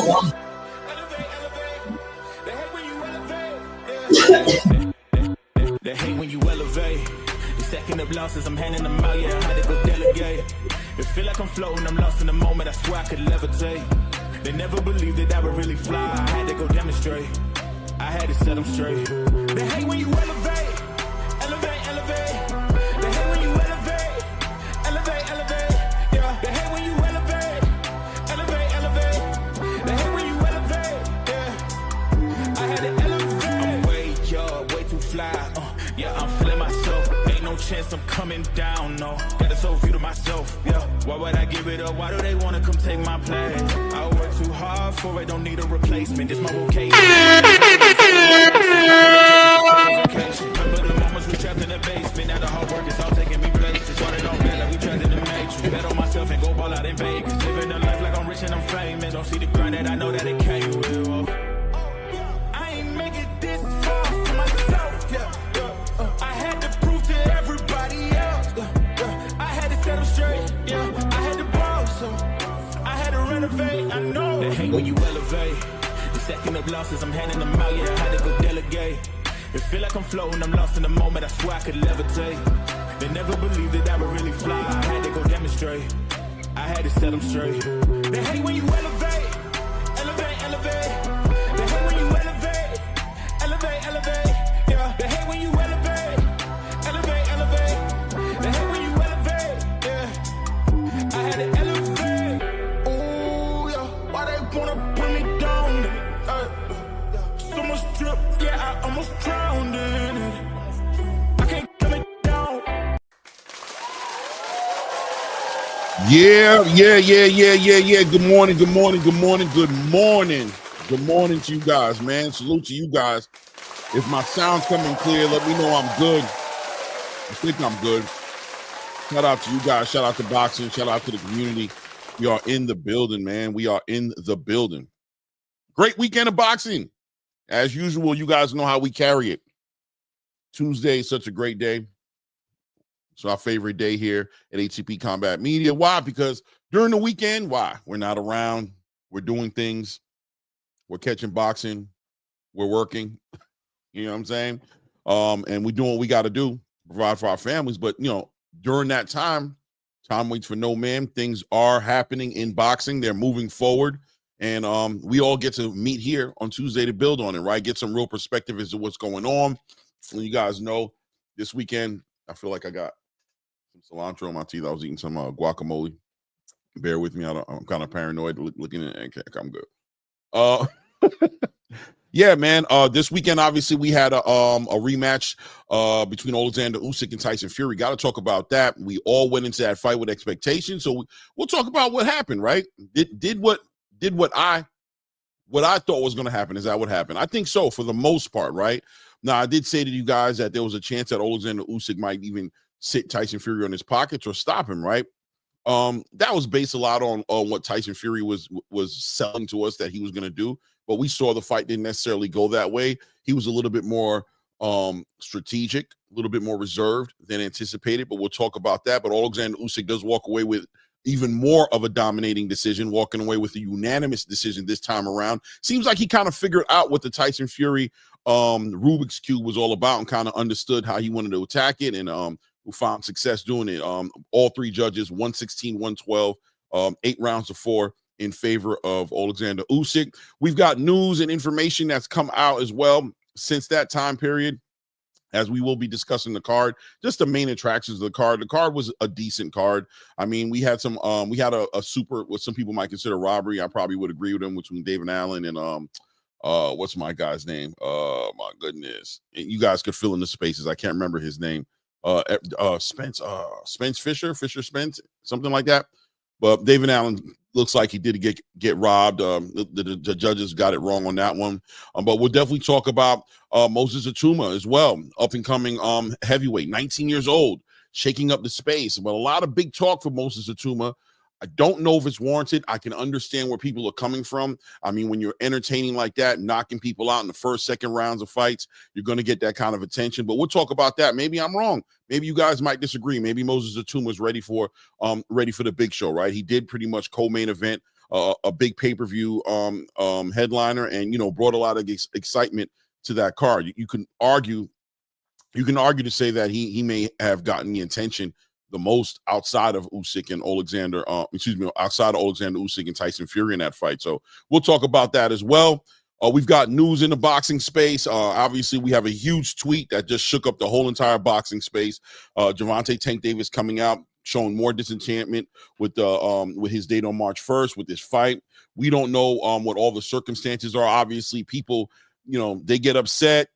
They hate when you elevate. They stacking up losses, I'm handing them out, yeah, I had to go delegate. It feel like I'm floating, I'm lost in the moment, I swear I could levitate. They never believed that I would really fly, I had to go demonstrate. I had to set them straight. They hate when you elevate, elevate, elevate. They hate when you elevate, elevate, elevate. Yeah, they hate when you elevate, elevate, elevate. They hate when you elevate, yeah. I had to elevate. I'm way too fly. Yeah, I'm feeling myself. Ain't no chance I'm coming down, no. Got a soul view to myself, yeah. Why would I give it up? Why do they wanna come take my place? I work too hard for it, don't need a replacement. This my vocation. Remember the moments we trapped in the basement. Now the hard work is all taking me places. Started on bed like we trapped in the matrix. Bet on myself and go ball out in Vegas. Living a life like I'm rich and I'm famous. Don't see the grind that I know that it came with. I ain't make it this far for myself, yeah. I had to prove to everybody else. I had to set them straight, yeah. I had to ball, so I had to renovate. I know they hate when you elevate. They stacking up losses, I'm handing them out, yeah. I had to go delegate. It feel like I'm floating, I'm lost in the moment, I swear I could levitate. They never believed that I would really fly, I had to go demonstrate. I had to set them straight. They hate when you elevate, elevate, elevate. They hate when you elevate, elevate, elevate. Yeah, they hate when you elevate, elevate, elevate. They hate when you elevate, yeah. I had to elevate. Ooh, yeah. Why they wanna put me down? So much drip, yeah, I almost drowned in it. I can't come it down. Yeah. Good morning to you guys, man. Salute to you guys. If my sound's coming clear, let me know I'm good. I think I'm good. Shout out to you guys. Shout out to boxing. Shout out to the community. We are in the building, man. We are in the building. Great weekend of boxing. As usual, you guys know how we carry it. Tuesday is such a great day. It's our favorite day here at HCP Combat Media. Why? Because during the weekend, we're not around. We're doing things. We're catching boxing. We're working. You know what I'm saying? And we're doing what we got to do, provide for our families. But, during that time waits for no man. Things are happening in boxing. They're moving forward. And we all get to meet here on Tuesday to build on it, right? Get some real perspective as to what's going on. And you guys know this weekend, I feel like I got some cilantro on my teeth. I was eating some guacamole. Bear with me. I'm kind of paranoid looking at it. I'm good. Yeah, man. This weekend, obviously, we had a rematch between Alexander Usyk and Tyson Fury. Got to talk about that. We all went into that fight with expectations, so we'll talk about what happened. Right? Did what I thought was going to happen? Is that what happened? I think so for the most part. Right? Now, I did say to you guys that there was a chance that Alexander Usyk might even sit Tyson Fury on his pockets or stop him. Right? That was based a lot on what Tyson Fury was selling to us that he was going to do. But we saw the fight didn't necessarily go that way. He was a little bit more strategic, a little bit more reserved than anticipated, but we'll talk about that. But Alexander Usyk does walk away with even more of a dominating decision, walking away with a unanimous decision this time around. Seems like he kind of figured out what the Tyson Fury Rubik's Cube was all about and kind of understood how he wanted to attack it, and who found success doing it. All three judges, 116, 112, 8 rounds to 4. In favor of Alexander Usyk. We've got news and information that's come out as well since that time period, as we will be discussing the card, just the main attractions of the card. The card was a decent card. I mean, we had some, we had a super, what some people might consider robbery. I probably would agree with them, between Devin Haney and what's my guy's name? My goodness. And you guys could fill in the spaces. I can't remember his name. Spence Spence, something like that. But Devin Haney looks like he did get robbed. The judges got it wrong on that one. But we'll definitely talk about Moses Atuma as well, up and coming heavyweight, 19 years old, shaking up the space. But a lot of big talk for Moses Atuma. I don't know if it's warranted. I can understand where people are coming from. I mean, when you're entertaining like that, knocking people out in the first, second rounds of fights, you're going to get that kind of attention. But we'll talk about that. Maybe I'm wrong. Maybe you guys might disagree. Maybe Moses Atuma is ready for the big show, right? He did pretty much co-main event a big pay-per-view headliner, and brought a lot of excitement to that card. You can argue to say that he may have gotten the attention the most outside of Usyk and outside of Alexander Usyk and Tyson Fury in that fight. So we'll talk about that as well. We've got news in the boxing space. Obviously, we have a huge tweet that just shook up the whole entire boxing space. Gervonta Tank Davis coming out, showing more disenchantment with his date on March 1st with this fight. We don't know what all the circumstances are. Obviously, people, they get upset.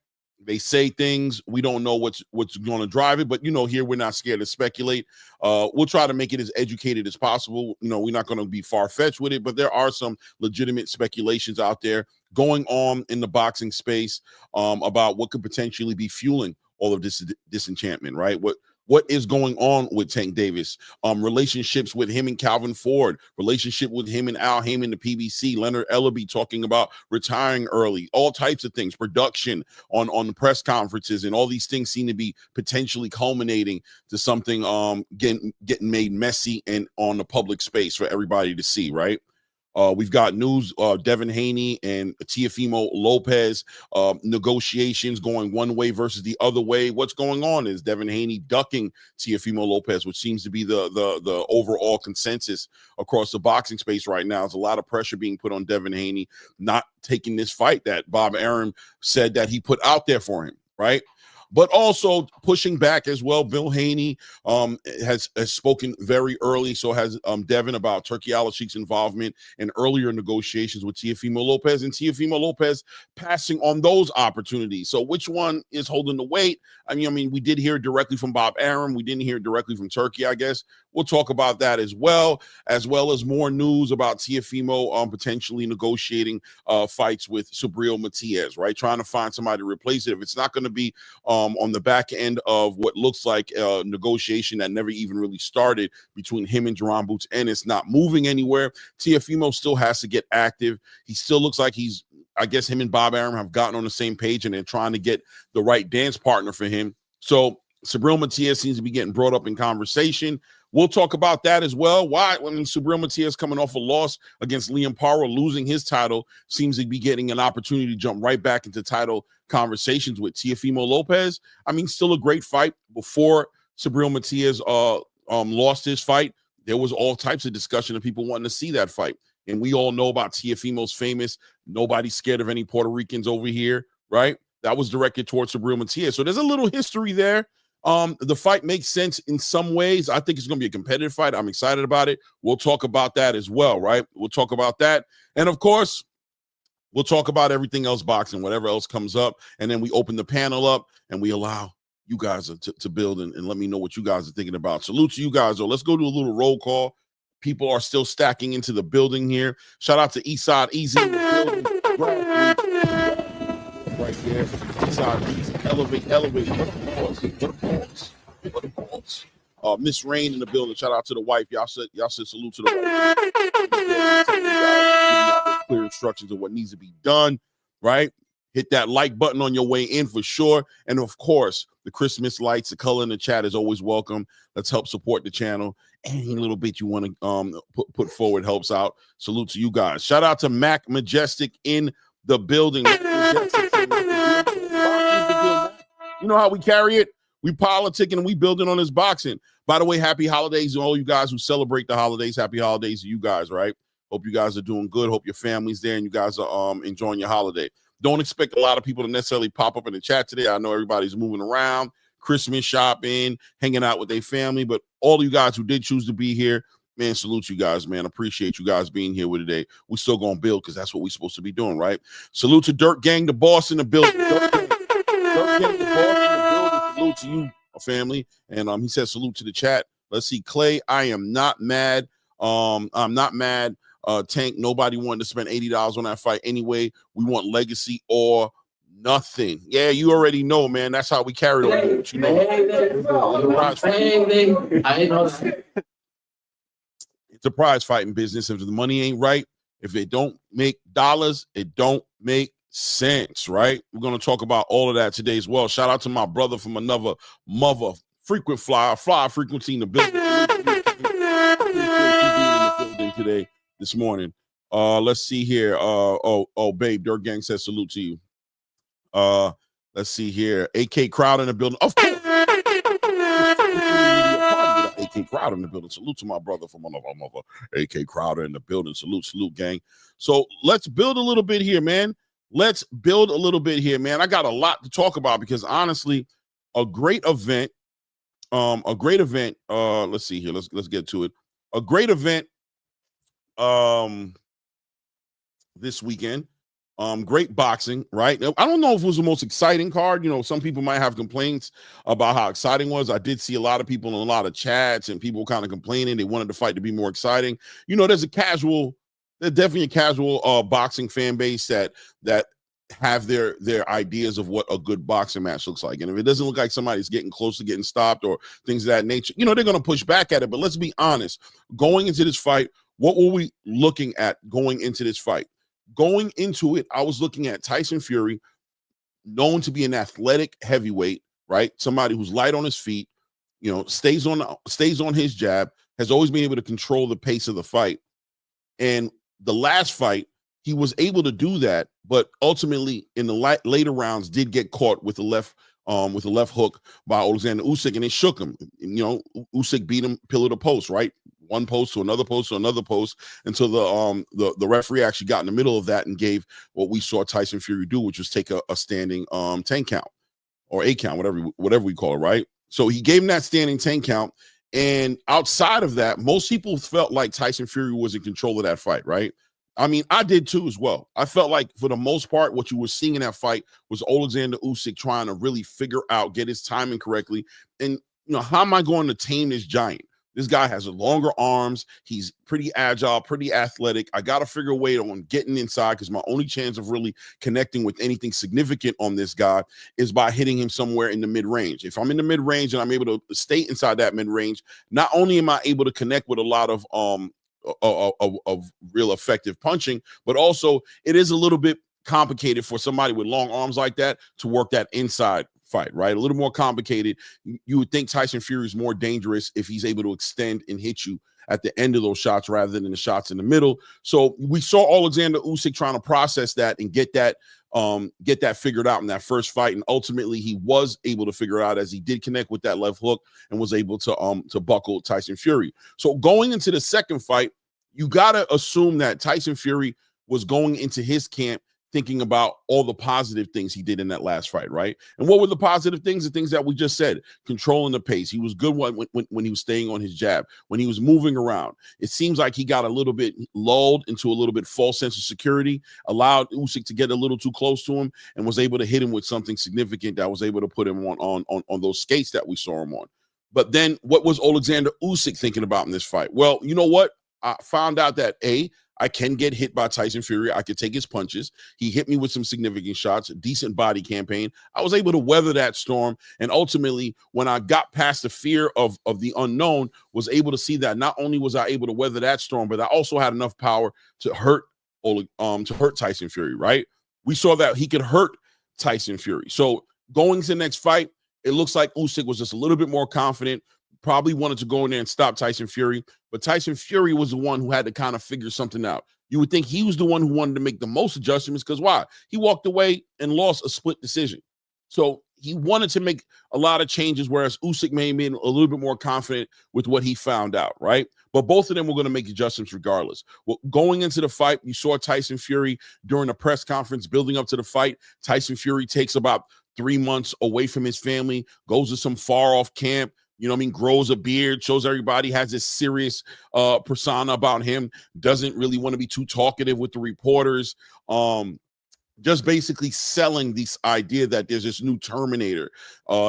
They say things. We don't know what's going to drive it, but here we're not scared to speculate. We'll try to make it as educated as possible. We're not going to be far-fetched with it, but there are some legitimate speculations out there going on in the boxing space about what could potentially be fueling all of this disenchantment, right? What is going on with Tank Davis? Relationships with him and Calvin Ford, relationship with him and Al Heyman, the PBC, Leonard Ellaby talking about retiring early, all types of things, production on the press conferences, and all these things seem to be potentially culminating to something getting made messy and on the public space for everybody to see, right? We've got news, Devin Haney and Teofimo Lopez negotiations going one way versus the other way. What's going on is Devin Haney ducking Teofimo Lopez, which seems to be the overall consensus across the boxing space right now. There's a lot of pressure being put on Devin Haney not taking this fight that Bob Arum said that he put out there for him, right? But also pushing back as well. Bill Haney has spoken very early, so has Devin, about Turki Al-Sheikh's involvement in earlier negotiations with Teofimo Lopez, and Teofimo Lopez passing on those opportunities. So which one is holding the weight? I mean, we did hear directly from Bob Arum. We didn't hear directly from Turki, I guess. We'll talk about that as well as more news about Teofimo potentially negotiating fights with Subriel Matias, right? Trying to find somebody to replace it. If it's not going to be on the back end of what looks like a negotiation that never even really started between him and Jerron Boots, and it's not moving anywhere, Teofimo still has to get active. He still looks like I guess him and Bob Arum have gotten on the same page, and they're trying to get the right dance partner for him. So Subriel Matias seems to be getting brought up in conversation. We'll talk about that as well. Why? Subriel Matias coming off a loss against Liam Paro, losing his title, seems to be getting an opportunity to jump right back into title conversations with Teofimo Lopez. Still a great fight. Before Subriel Matias lost his fight, there was all types of discussion of people wanting to see that fight. And we all know about Teofimo's famous "nobody's scared of any Puerto Ricans over here," right? That was directed towards Subriel Matias. So there's a little history there. The fight makes sense in some ways. I think it's going to be a competitive fight. I'm excited about it. We'll talk about that as well, right? We'll talk about that. And of course, we'll talk about everything else boxing, whatever else comes up. And then we open the panel up and we allow you guys to build and let me know what you guys are thinking about. Salute to you guys. So let's go to a little roll call. People are still stacking into the building here. Shout out to Eastside Easy in the building. Right there. Eastside Easy. Elevate. What a pause. Miss Rain in the building. Shout out to the wife. Y'all said salute to the wife. Clear instructions of what needs to be done, right? Hit that like button on your way in for sure. And of course, the Christmas lights, the color in the chat is always welcome. Let's help support the channel. Any little bit you want to put forward helps out. Salute to you guys. Shout out to Mac Majestic in the building. You know how we carry it? We politicking and we building on this boxing. By the way, happy holidays to all you guys who celebrate the holidays. Happy holidays to you guys, right? Hope you guys are doing good. Hope your family's there and you guys are enjoying your holiday. Don't expect a lot of people to necessarily pop up in the chat today. I know everybody's moving around, Christmas shopping, hanging out with their family, but all of you guys who did choose to be here, man, salute you guys, man. Appreciate you guys being here with today. We still gonna build because that's what we're supposed to be doing, right? Salute to Dirt Gang, the boss in the building. Dirt Gang, the boss in the building. Salute to you, family. And he says salute to the chat. Let's see, Clay. I am not mad. I'm not mad. Tank, nobody wanted to spend $80 on that fight anyway. We want legacy or nothing. Yeah, you already know, man. That's how we carry it. You know, I know that. It's a prize fighting business. If the money ain't right, if it don't make dollars, it don't make sense, right? We're going to talk about all of that today as well. Shout out to my brother from another mother, frequent flyer frequency in the building. Today, this morning. Let's see here. Babe, Dirt Gang says salute to you. Let's see here. AK Crowd in the building. Of course. AK Crowd in the building. Salute to my brother from another mother. AK Crowder in the building. Salute, gang. So let's build a little bit here, man. I got a lot to talk about because honestly, a great event. Let's see here. Let's get to it. A great event. This weekend. Great boxing, right? I don't know if it was the most exciting card. Some people might have complaints about how exciting it was. I did see a lot of people in a lot of chats and people kind of complaining. They wanted the fight to be more exciting. There's definitely a casual boxing fan base that have their ideas of what a good boxing match looks like. And if it doesn't look like somebody's getting close to getting stopped or things of that nature, they're going to push back at it. But let's be honest, going into this fight, what were we looking at going into this fight? Going into it, I was looking at Tyson Fury, known to be an athletic heavyweight, right? Somebody who's light on his feet, stays on his jab, has always been able to control the pace of the fight. And the last fight, he was able to do that, but ultimately in the later rounds did get caught with the left hook by Alexander Usyk, and it shook him. Usyk beat him pillar to post, right? One post to another post to another post until the referee actually got in the middle of that and gave what we saw Tyson Fury do, which was take a standing 10 count or 8 count, whatever we call it, right? So he gave him that standing 10 count, and outside of that, most people felt like Tyson Fury was in control of that fight, right? I mean, I did too as well. I felt like for the most part, what you were seeing in that fight was Alexander Usyk trying to really figure out, get his timing correctly, and how am I going to tame this giant? This guy has longer arms. He's pretty agile, pretty athletic. I got to figure a way on getting inside because my only chance of really connecting with anything significant on this guy is by hitting him somewhere in the mid-range. If I'm in the mid-range and I'm able to stay inside that mid-range, not only am I able to connect with a lot of real effective punching, but also it is a little bit complicated for somebody with long arms like that to work that inside fight, right? A little more complicated. You would think Tyson Fury is more dangerous if he's able to extend and hit you at the end of those shots rather than the shots in the middle. So we saw Alexander Usyk trying to process that and get that figured out in that first fight, and ultimately he was able to figure it out as he did connect with that left hook and was able to buckle Tyson Fury. So going into the second fight, you gotta assume that Tyson Fury was going into his camp thinking about all the positive things he did in that last fight, right? And what were the positive things? The things that we just said: controlling the pace. He was good when he was staying on his jab, when he was moving around. It seems like he got a little bit lulled into a little bit false sense of security, allowed Usyk to get a little too close to him, and was able to hit him with something significant that was able to put him on those skates that we saw him on. But then what was Alexander Usyk thinking about in this fight? Well, you know what? I found out that I can get hit by Tyson Fury. I could take his punches. He hit me with some significant shots, a decent body campaign. I was able to weather that storm. And ultimately, when I got past the fear of the unknown, was able to see that not only was I able to weather that storm, but I also had enough power to hurt Tyson Fury, right? We saw that he could hurt Tyson Fury. So going to the next fight, it looks like Usyk was just a little bit more confident, probably wanted to go in there and stop Tyson Fury, but Tyson Fury was the one who had to kind of figure something out. You would think he was the one who wanted to make the most adjustments because why? He walked away and lost a split decision. So he wanted to make a lot of changes, whereas Usyk may have been a little bit more confident with what he found out, right? But both of them were going to make adjustments regardless. Well, going into the fight, you saw Tyson Fury during a press conference building up to the fight. Tyson Fury takes about 3 months away from his family, goes to some far-off camp, grows a beard, shows everybody, has this serious persona about him, doesn't really want to be too talkative with the reporters, just basically selling this idea that there's this new Terminator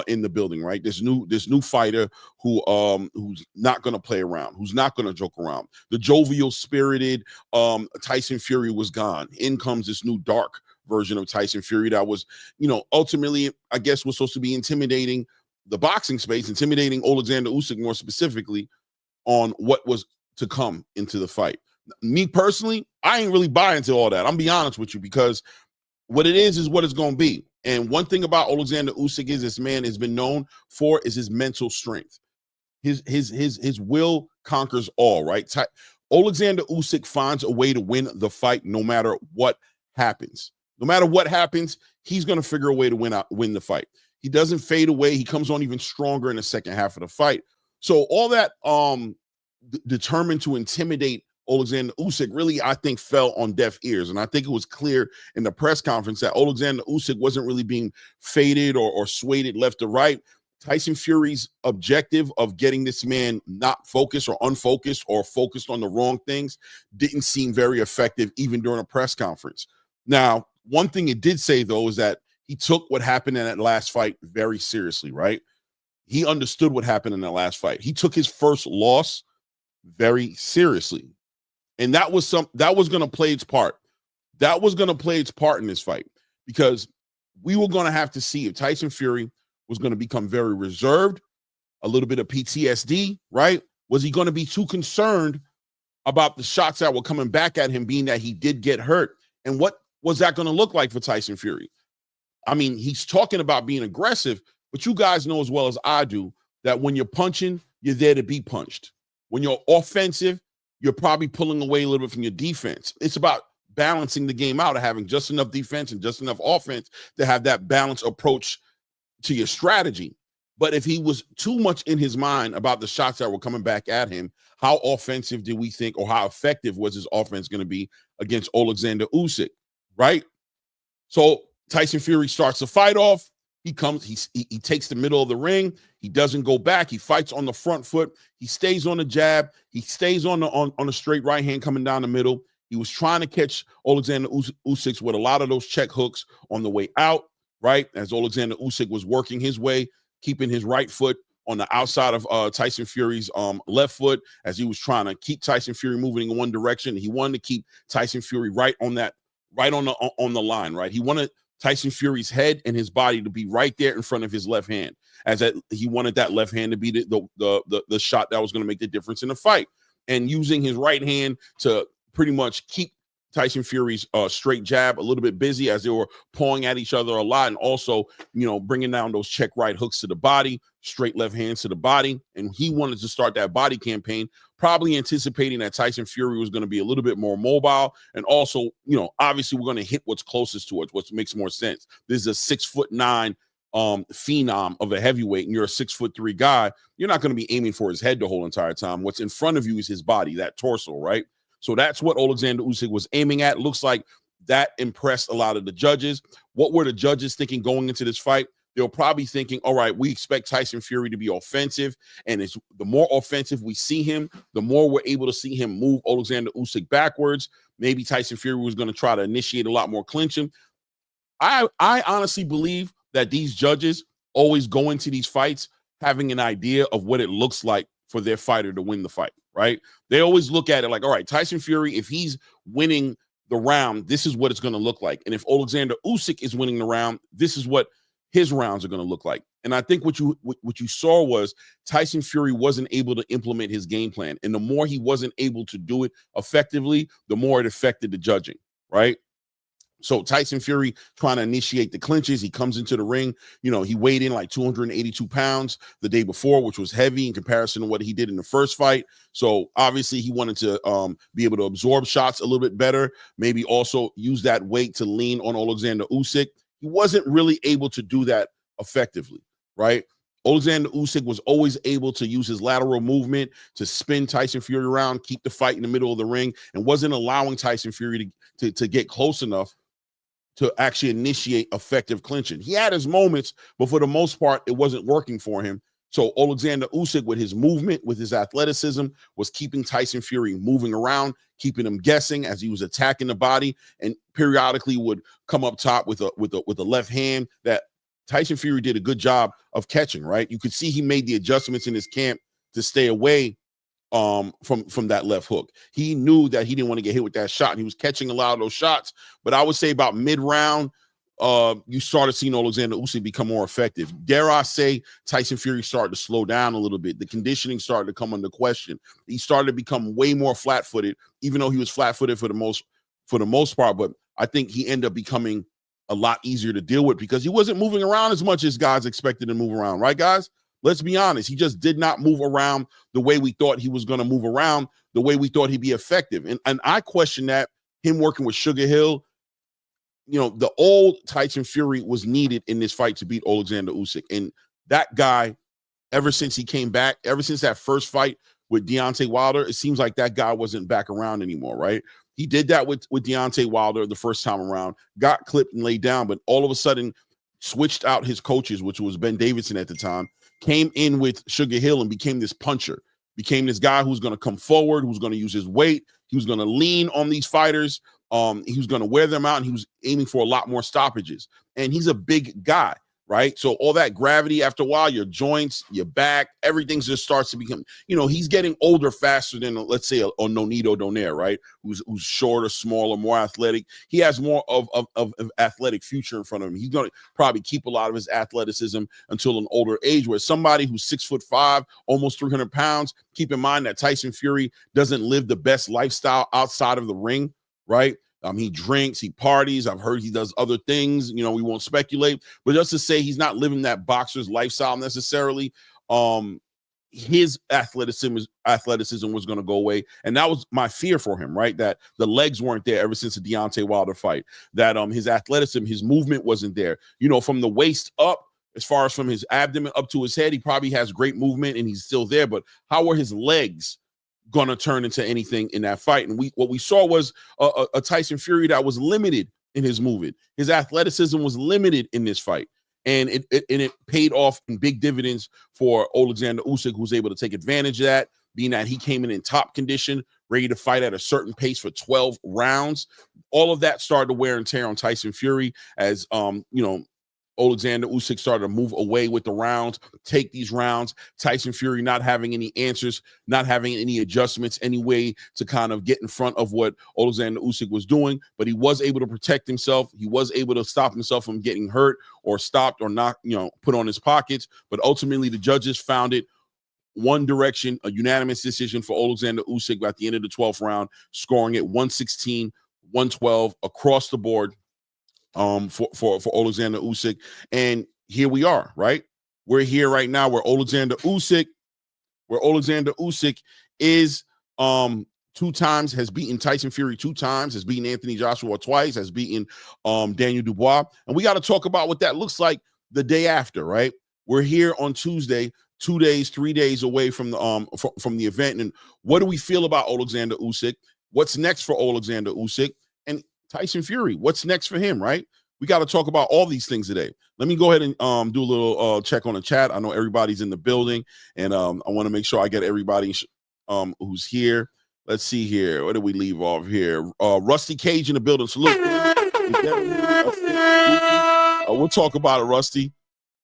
in the building, right? This new fighter who's not going to play around, who's not going to joke around. The jovial, spirited Tyson Fury was gone. In comes this new dark version of Tyson Fury that was, ultimately, I guess, was supposed to be intimidating the boxing space, intimidating Alexander Usyk more specifically on what was to come into the fight. Me personally, I ain't really buying into all that. I'm gonna be honest with you, because what it is what it's going to be. And one thing about Alexander Usyk is this man has been known for is his mental strength. His will conquers all, right? Alexander Usyk finds a way to win the fight no matter what happens. No matter what happens, he's going to figure a way to win the fight. He doesn't fade away. He comes on even stronger in the second half of the fight. So all that determined to intimidate Alexander Usyk really, I think, fell on deaf ears. And I think it was clear in the press conference that Alexander Usyk wasn't really being faded or swayed left or right. Tyson Fury's objective of getting this man not focused or unfocused or focused on the wrong things didn't seem very effective even during a press conference. Now, one thing it did say, though, is that he took what happened in that last fight very seriously, right? He understood what happened in that last fight. He took his first loss very seriously. And that was going to play its part. That was going to play its part in this fight, because we were going to have to see if Tyson Fury was going to become very reserved, a little bit of PTSD, right? Was he going to be too concerned about the shots that were coming back at him, being that he did get hurt? And what was that going to look like for Tyson Fury? I mean, he's talking about being aggressive, but you guys know as well as I do that when you're punching, you're there to be punched. When you're offensive, you're probably pulling away a little bit from your defense. It's about balancing the game out, of having just enough defense and just enough offense to have that balanced approach to your strategy. But if he was too much in his mind about the shots that were coming back at him, how offensive did we think, or how effective was his offense going to be against Alexander Usyk, right? So Tyson Fury starts the fight off. He comes, he takes the middle of the ring. He doesn't go back. He fights on the front foot. He stays on the jab. He stays on the straight right hand coming down the middle. He was trying to catch Alexander Usyk with a lot of those check hooks on the way out, right? As Alexander Usyk was working his way, keeping his right foot on the outside of Tyson Fury's left foot, as he was trying to keep Tyson Fury moving in one direction. He wanted to keep Tyson Fury right on the line, right? He wanted Tyson Fury's head and his body to be right there in front of his left hand, as that he wanted that left hand to be the shot that was going to make the difference in the fight, and using his right hand to pretty much keep Tyson Fury's straight jab a little bit busy, as they were pawing at each other a lot, and also, bringing down those check right hooks to the body, straight left hands to the body. And he wanted to start that body campaign, probably anticipating that Tyson Fury was going to be a little bit more mobile. And also, obviously we're going to hit what's closest to it, what makes more sense. This is a 6'9" phenom of a heavyweight, and you're a 6'3" guy. You're not going to be aiming for his head the whole entire time. What's in front of you is his body, that torso, right? So that's what Alexander Usyk was aiming at. Looks like that impressed a lot of the judges. What were the judges thinking going into this fight? They were probably thinking, all right, we expect Tyson Fury to be offensive, and the more offensive we see him, the more we're able to see him move Alexander Usyk backwards. Maybe Tyson Fury was going to try to initiate a lot more clinching. I honestly believe that these judges always go into these fights having an idea of what it looks like for their fighter to win the fight, right? They always look at it like, all right, Tyson Fury, if he's winning the round, this is what it's going to look like. And if Alexander Usyk is winning the round, this is what his rounds are going to look like. And I think what you saw was Tyson Fury wasn't able to implement his game plan. And the more he wasn't able to do it effectively, the more it affected the judging, right? So Tyson Fury trying to initiate the clinches. He comes into the ring. He weighed in like 282 pounds the day before, which was heavy in comparison to what he did in the first fight. So obviously he wanted to be able to absorb shots a little bit better, maybe also use that weight to lean on Alexander Usyk. He wasn't really able to do that effectively, right? Alexander Usyk was always able to use his lateral movement to spin Tyson Fury around, keep the fight in the middle of the ring, and wasn't allowing Tyson Fury to get close enough to actually initiate effective clinching. He had his moments, but for the most part, it wasn't working for him. So Alexander Usyk, with his movement, with his athleticism, was keeping Tyson Fury moving around, keeping him guessing as he was attacking the body, and periodically would come up top with a left hand that Tyson Fury did a good job of catching, right? You could see he made the adjustments in his camp to stay away from that left hook. He knew that he didn't want to get hit with that shot, and he was catching a lot of those shots. But I would say about mid-round, you started seeing Alexander Usyk become more effective. Dare I say, Tyson Fury started to slow down a little bit. The conditioning started to come under question. He started to become way more flat-footed, even though he was flat-footed for the most part. But I think he ended up becoming a lot easier to deal with because he wasn't moving around as much as guys expected to move around, right, guys? Let's be honest. He just did not move around the way we thought he was going to move around, the way we thought he'd be effective. And I question that, him working with Sugar Hill. You know, the old Tyson Fury was needed in this fight to beat Alexander Usyk. And that guy, ever since he came back, ever since that first fight with Deontay Wilder, it seems like that guy wasn't back around anymore, right? He did that with Deontay Wilder the first time around, got clipped and laid down, but all of a sudden switched out his coaches, which was Ben Davidson at the time, came in with Sugar Hill and became this puncher, became this guy who's going to come forward, who's going to use his weight, he was going to lean on these fighters, he was going to wear them out, and he was aiming for a lot more stoppages. And he's a big guy, right? So all that gravity, after a while, your joints, your back, everything just starts to become, you know, he's getting older faster than, let's say, a Nonito Donaire, right? Who's shorter, smaller, more athletic. He has more of athletic future in front of him. He's going to probably keep a lot of his athleticism until an older age, where somebody who's 6'5", almost 300 pounds, keep in mind that Tyson Fury doesn't live the best lifestyle outside of the ring, right? He drinks, he parties. I've heard he does other things. You know, we won't speculate, but just to say he's not living that boxer's lifestyle necessarily. His athleticism was going to go away, and that was my fear for him, right? That the legs weren't there ever since the Deontay Wilder fight. That his athleticism, his movement wasn't there. You know, from the waist up, as far as from his abdomen up to his head, he probably has great movement and he's still there. But how were his legs going to turn into anything in that fight? And what we saw was a Tyson Fury that was limited in his movement. His athleticism was limited in this fight, and it paid off in big dividends for Alexander Usyk, who was able to take advantage of that, being that he came in top condition, ready to fight at a certain pace for 12 rounds. All of that started to wear and tear on Tyson Fury as Alexander Usyk started to move away with the rounds, take these rounds. Tyson Fury not having any answers, not having any adjustments, any way to kind of get in front of what Alexander Usyk was doing. But he was able to protect himself. He was able to stop himself from getting hurt or stopped or not, put on his pockets. But ultimately, the judges found it one direction, a unanimous decision for Alexander Usyk at the end of the 12th round, scoring it 116, 112 across the board. For Alexander Usyk. And here we are, right? We're here right now where Alexander Usyk is two times, has beaten Tyson Fury 2 times, has beaten Anthony Joshua twice, has beaten Daniel Dubois. And we got to talk about what that looks like the day after, right? We're here on Tuesday, 3 days away from the event. And what do we feel about Alexander Usyk? What's next for Alexander Usyk? And Tyson Fury, what's next for him, right? We got to talk about all these things today. Let me go ahead and do a little check on the chat. I know everybody's in the building, and I want to make sure I get everybody who's here. Let's see here. Where did we leave off here? Rusty Cage in the building. Salute. We'll talk about it, Rusty.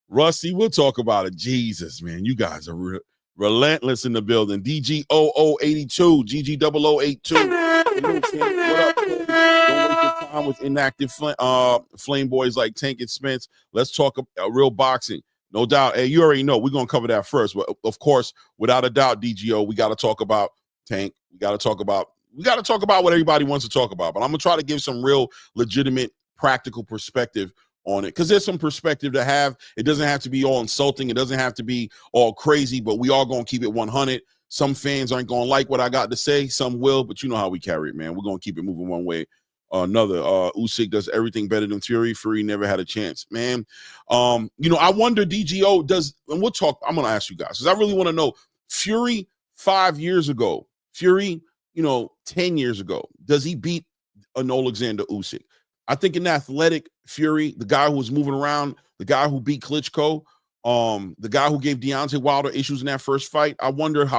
We'll talk about it. Jesus, man, you guys are relentless in the building. DG0082, GG0082. What up? Don't waste your time with inactive flame boys like Tank and Spence. Let's talk real boxing. No doubt. Hey, you already know we're gonna cover that first, but of course, without a doubt, DGO, we got to talk about Tank. We got to talk about what everybody wants to talk about. But I'm gonna try to give some real legitimate, practical perspective on it, because there's some perspective to have. It doesn't have to be all insulting. It doesn't have to be all crazy, but we are going to keep it 100. Some fans aren't going to like what I got to say. Some will, but you know how we carry it, man. We're going to keep it moving one way or another. Usyk does everything better than Fury. Fury never had a chance, man. I wonder DGO does, and we'll talk. I'm going to ask you guys, because I really want to know. Fury 5 years ago, Fury, 10 years ago, does he beat an Alexander Usyk? I think an athletic Fury, the guy who was moving around, the guy who beat Klitschko, the guy who gave Deontay Wilder issues in that first fight, I wonder how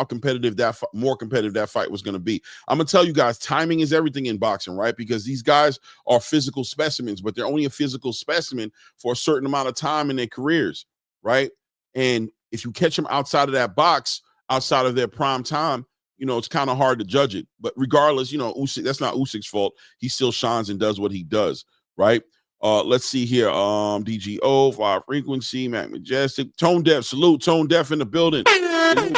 more competitive that fight was going to be. I'm going to tell you guys, timing is everything in boxing, right? Because these guys are physical specimens, but they're only a physical specimen for a certain amount of time in their careers, right? And if you catch them outside of that box, outside of their prime time, it's kind of hard to judge it. But regardless, Usyk, that's not Usyk's fault. He still shines and does what he does, right? Let's see here. DGO, Fire Frequency, Mac Majestic, Tone Deaf, salute, Tone Deaf in the building. Salute,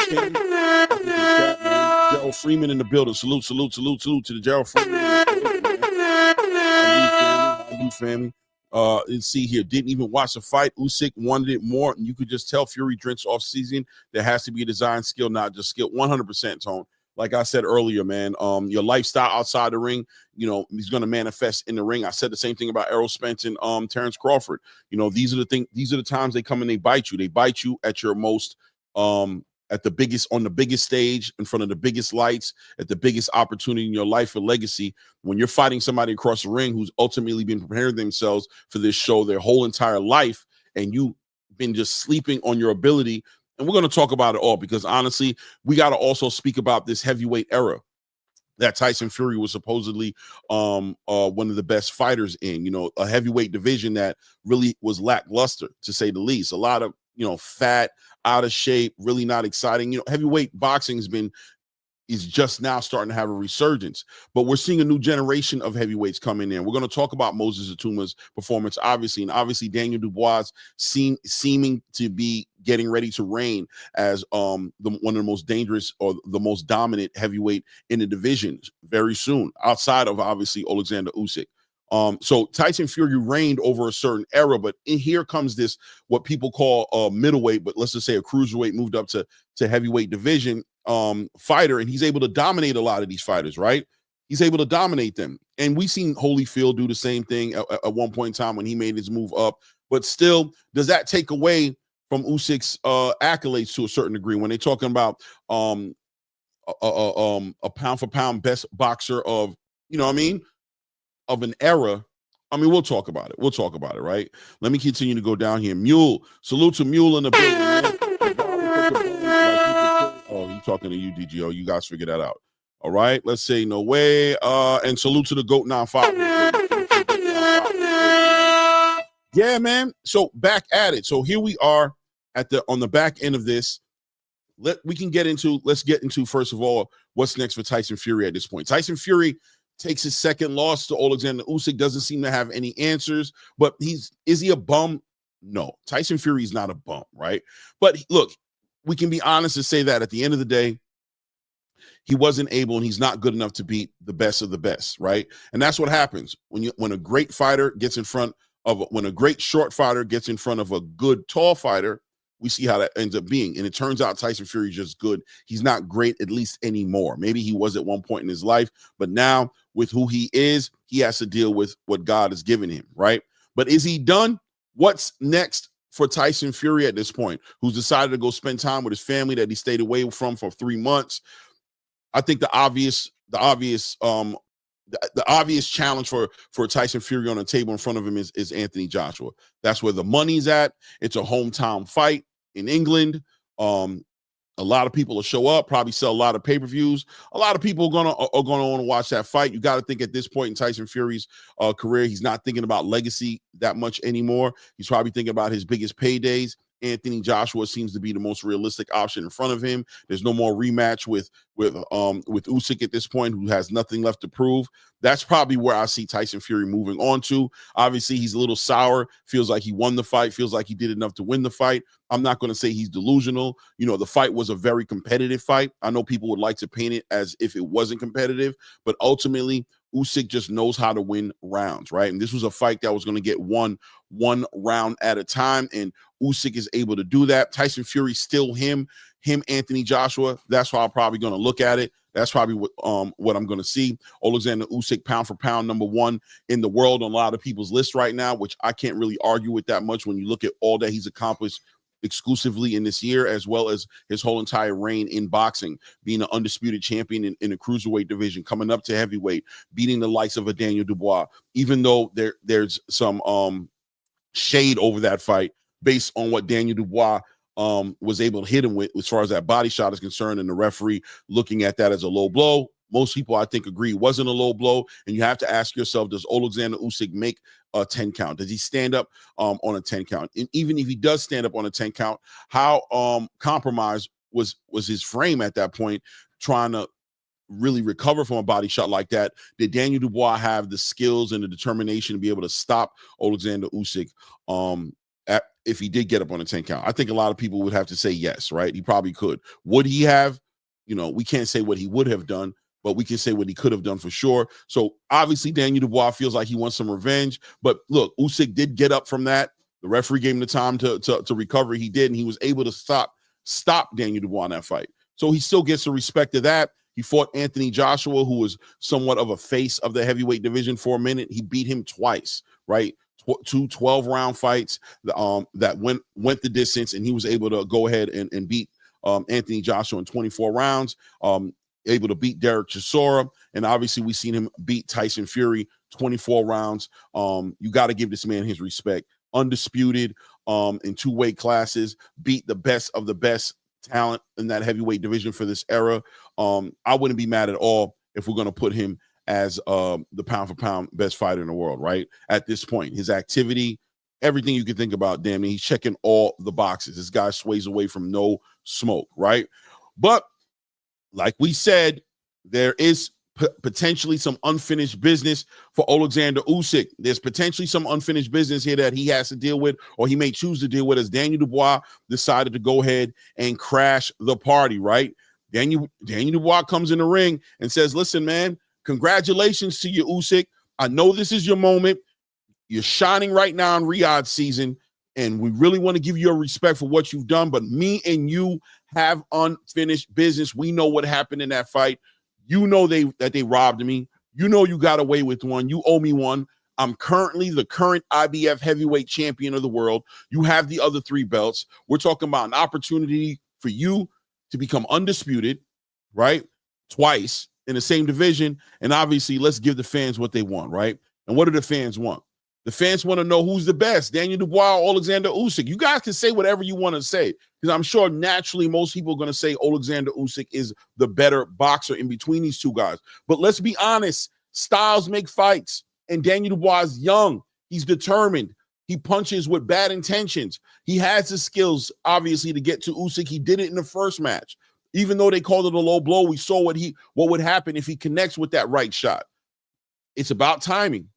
Gerald Freeman in the building. Salute to the Gerald Freeman in the building, man. How you, family? Let's see here. Didn't even watch the fight. Usyk wanted it more, and you could just tell Fury drinks off season. There has to be a design skill, not just skill. 100%, Tone. Like I said earlier, man, your lifestyle outside the ring, he's going to manifest in the ring. I said the same thing about Errol Spence and Terrence Crawford. These are the times they come and they bite you. They bite you at your most on the biggest stage, in front of the biggest lights, at the biggest opportunity in your life for legacy. When you're fighting somebody across the ring who's ultimately been preparing themselves for this show their whole entire life, and you've been just sleeping on your ability. And we're going to talk about it all, because honestly, we got to also speak about this heavyweight era that Tyson Fury was supposedly one of the best fighters in, a heavyweight division that really was lackluster, to say the least. A lot of, fat, out of shape, really not exciting. Heavyweight boxing is just now starting to have a resurgence, but we're seeing a new generation of heavyweights coming in. We're going to talk about Moses Atuma's performance, obviously, and Daniel Dubois seeming to be getting ready to reign as one of the most dangerous or the most dominant heavyweight in the division very soon, outside of obviously Alexander Usyk. So Tyson Fury reigned over a certain era, but here comes this, what people call a middleweight, but let's just say a cruiserweight, moved up to heavyweight division fighter, and he's able to dominate a lot of these fighters, right? He's able to dominate them. And we've seen Holyfield do the same thing at one point in time when he made his move up. But still, does that take away from Usyk's accolades to a certain degree when they're talking about a pound for pound best boxer of, of an era? We'll talk about it. Right? Let me continue to go down here. Mule. Salute to Mule in the building, man. Oh, he's talking to you, DGO. You guys figure that out. All right. Let's say no way. And salute to the GOAT 95. Yeah, man. So back at it. So here we are on the back end of this. Let's get into first of all, what's next for Tyson Fury at this point. Tyson Fury takes his second loss to Alexander Usyk. Doesn't seem to have any answers, but is he a bum? No, Tyson Fury is not a bum, right? But look, we can be honest and say that at the end of the day, he wasn't able, and he's not good enough to beat the best of the best, right? And that's what happens when a great fighter gets in front of, when a great short fighter gets in front of a good tall fighter. We see how that ends up being. And it turns out Tyson Fury is just good. He's not great, at least anymore. Maybe he was at one point in his life, but now with who he is, he has to deal with what God has given him, right? But is he done? What's next for Tyson Fury at this point, who's decided to go spend time with his family that he stayed away from for 3 months? I think the obvious challenge for Tyson Fury on the table in front of him is Anthony Joshua. That's where the money's at. It's a hometown fight in England. A lot of people will show up, probably sell a lot of pay-per-views. A lot of people are gonna want to watch that fight. You got to think at this point in Tyson Fury's career, he's not thinking about legacy that much anymore. He's probably thinking about his biggest paydays. Anthony Joshua seems to be the most realistic option in front of him. There's no more rematch with Usyk at this point, who has nothing left to prove. That's probably where I see Tyson Fury moving on to. Obviously, he's a little sour, feels like he won the fight, feels like he did enough to win the fight. I'm not going to say he's delusional. The fight was a very competitive fight. I know people would like to paint it as if it wasn't competitive, but ultimately, Usyk just knows how to win rounds, right? And this was a fight that was going to get one round at a time, and Usyk is able to do that. Tyson Fury still him, Anthony Joshua. That's how I'm probably going to look at it. That's probably what I'm going to see. Alexander Usyk, pound for pound, number one in the world on a lot of people's list right now, which I can't really argue with that much when you look at all that he's accomplished exclusively in this year, as well as his whole entire reign in boxing, being an undisputed champion in the cruiserweight division, coming up to heavyweight, beating the likes of a Daniel Dubois, even though there's some shade over that fight based on what Daniel Dubois was able to hit him with as far as that body shot is concerned, and the referee looking at that as a low blow. Most people, I think, agree it wasn't a low blow, and you have to ask yourself, does Alexander Usyk make a 10 count? Does he stand up on a 10 count? And even if he does stand up on a 10 count, how compromised was his frame at that point, trying to really recover from a body shot like that? Did Daniel Dubois have the skills and the determination to be able to stop Alexander Usyk if he did get up on a 10 count? I think a lot of people would have to say yes, right? He probably could. Would he have? We can't say what he would have done, but we can say what he could have done for sure. So obviously Daniel Dubois feels like he wants some revenge. But look, Usyk did get up from that. The referee gave him the time to recover. He did, and he was able to stop Daniel Dubois in that fight. So he still gets the respect of that. He fought Anthony Joshua, who was somewhat of a face of the heavyweight division for a minute. He beat him twice, right? Two 12-round fights that went the distance, and he was able to go ahead and beat Anthony Joshua in 24 rounds. Able to beat Derek Chisora, and obviously we've seen him beat Tyson Fury 24 rounds. You got to give this man his respect. Undisputed in 2 weight classes, beat the best of the best talent in that heavyweight division for this era. I wouldn't be mad at all if we're going to put him as the pound for pound best fighter in the world, right? At this point, his activity, everything you can think about, damn, he's checking all the boxes. This guy sways away from no smoke, right? But like we said, there is potentially some unfinished business for Alexander Usyk. There's potentially some unfinished business here that he has to deal with, or he may choose to deal with, as Daniel Dubois decided to go ahead and crash the party, right? Daniel Dubois comes in the ring and says, listen, man, congratulations to you, Usyk. I know this is your moment. You're shining right now in Riyadh season, and we really want to give you a respect for what you've done, but me and you have unfinished business. We know what happened in that fight. You know that they robbed me. You know you got away with one. You owe me one. I'm currently the current IBF heavyweight champion of the world. You have the other 3 belts. We're talking about an opportunity for you to become undisputed, right? Twice in the same division. And obviously, let's give the fans what they want, right? And what do the fans want? The fans want to know who's the best, Daniel Dubois or Alexander Usyk. You guys can say whatever you want to say, because I'm sure naturally most people are going to say Alexander Usyk is the better boxer in between these 2 guys. But let's be honest, styles make fights, and Daniel Dubois is young. He's determined. He punches with bad intentions. He has the skills, obviously, to get to Usyk. He did it in the first match. Even though they called it a low blow, we saw what would happen if he connects with that right shot. It's about timing.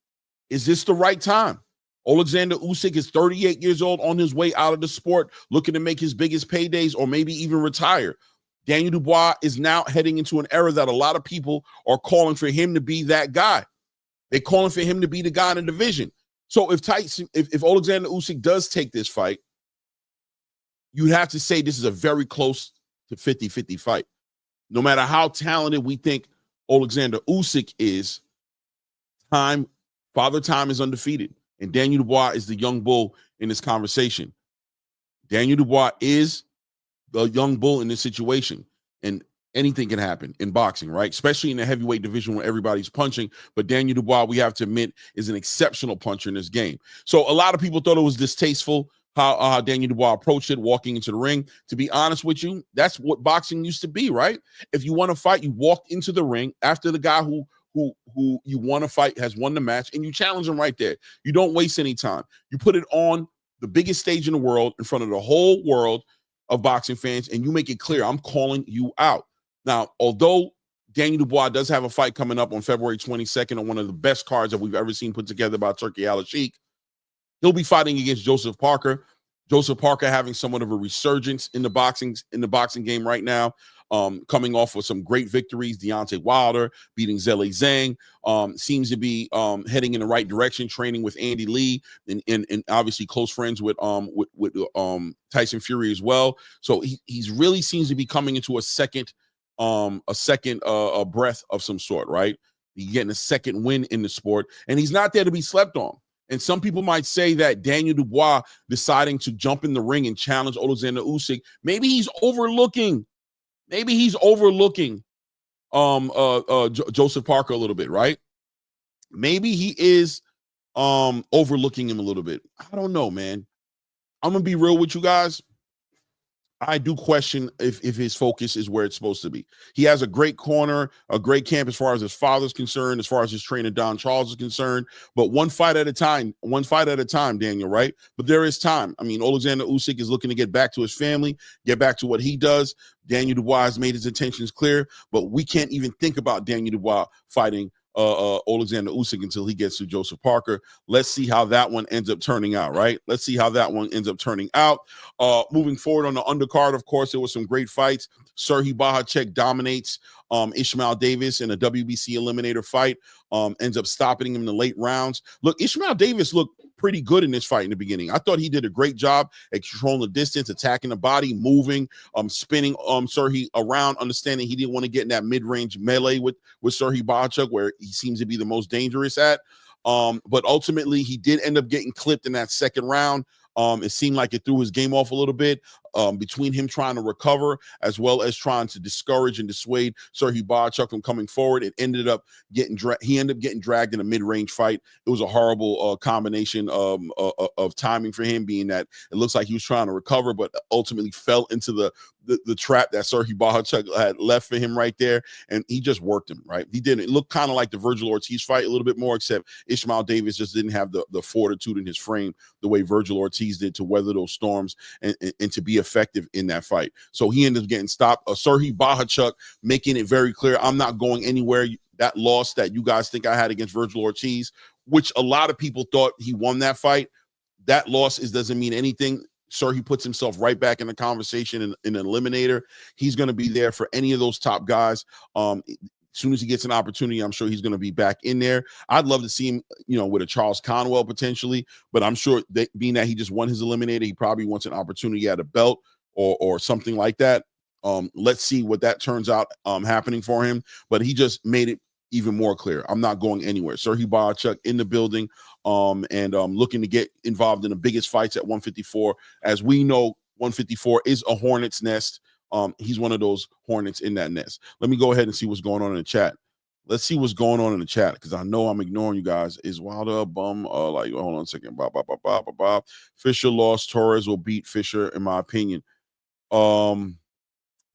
Is this the right time? Alexander Usyk is 38 years old, on his way out of the sport, looking to make his biggest paydays or maybe even retire. Daniel Dubois is now heading into an era that a lot of people are calling for him to be that guy. They're calling for him to be the guy in the division. So if Alexander Usyk does take this fight, you'd have to say this is a very close to 50-50 fight. No matter how talented we think Alexander Usyk is, Father Time is undefeated, and Daniel Dubois is the young bull in this conversation. Daniel Dubois is the young bull in this situation, and anything can happen in boxing, right? Especially in the heavyweight division where everybody's punching. But Daniel Dubois, we have to admit, is an exceptional puncher in this game. So a lot of people thought it was distasteful how Daniel Dubois approached it, walking into the ring. To be honest with you, that's what boxing used to be, right? If you want to fight, you walk into the ring after the guy who you want to fight has won the match, and you challenge him right there. You don't waste any time. You put it on the biggest stage in the world in front of the whole world of boxing fans, and you make it clear, I'm calling you out. Now, although Daniel Dubois does have a fight coming up on February 22nd on one of the best cards that we've ever seen put together by Turki Al-Sheikh, he'll be fighting against Joseph Parker. Joseph Parker having somewhat of a resurgence in the boxing game right now. Coming off with some great victories, Deontay Wilder beating Zhilei Zhang, seems to be heading in the right direction, training with Andy Lee, and obviously close friends with Tyson Fury as well. So he's really seems to be coming into a second breath of some sort, right? He's getting a second win in the sport, and he's not there to be slept on. And some people might say that Daniel Dubois deciding to jump in the ring and challenge Alexander Usyk, maybe he's overlooking Joseph Parker a little bit, right? Maybe he is overlooking him a little bit. I don't know, man. I'm gonna be real with you guys. I do question if his focus is where it's supposed to be. He has a great corner, a great camp as far as his father's concerned, as far as his trainer Don Charles is concerned. But one fight at a time, Daniel, right? But there is time. I mean, Alexander Usyk is looking to get back to his family, get back to what he does. Daniel Dubois has made his intentions clear, but we can't even think about Daniel Dubois fighting Alexander Usyk until he gets to Joseph Parker. Let's see how that one ends up turning out, right? Moving forward on the undercard, of course, there was some great fights. Serhii Bohacek dominates Ishmael Davis in a WBC eliminator fight, ends up stopping him in the late rounds. Look, Ishmael Davis looked pretty good in this fight in the beginning. I thought he did a great job at controlling the distance, attacking the body, moving, spinning Serhii around, understanding he didn't want to get in that mid-range melee with Serhii Bohacek, where he seems to be the most dangerous at. But ultimately, he did end up getting clipped in that second round. It seemed like it threw his game off a little bit between him trying to recover as well as trying to discourage and dissuade Serhii Bohacek from coming forward. It ended up getting dragged in a mid-range fight. It was a horrible combination of timing for him, being that it looks like he was trying to recover, but ultimately fell into the trap that Serhii Bohacek had left for him right there, and he just worked him, right? He didn't. It looked kind of like the Virgil Ortiz fight a little bit more, except Ishmael Davis just didn't have the fortitude in his frame the way Virgil Ortiz did to weather those storms and to be effective in that fight. So he ended up getting stopped. Serhii Bohacek making it very clear, I'm not going anywhere. That loss that you guys think I had against Virgil Ortiz, which a lot of people thought he won that fight, that loss doesn't mean anything. Serhii puts himself right back in the conversation in an eliminator. He's going to be there for any of those top guys. As soon as he gets an opportunity, I'm sure he's going to be back in there. I'd love to see him, with a Charles Conwell potentially, but I'm sure that being that he just won his eliminator, he probably wants an opportunity at a belt or something like that. Let's see what that turns out happening for him. But he just made it even more clear. I'm not going anywhere. Serhii Bohacek in the building and looking to get involved in the biggest fights at 154. As we know, 154 is a hornet's nest. He's one of those hornets in that nest. Let me go ahead and see what's going on in the chat. Let's see what's going on in the chat, because I know I'm ignoring you guys. Is Wilder a bum? Hold on a second. Bob. Fisher lost. Torres will beat Fisher, in my opinion.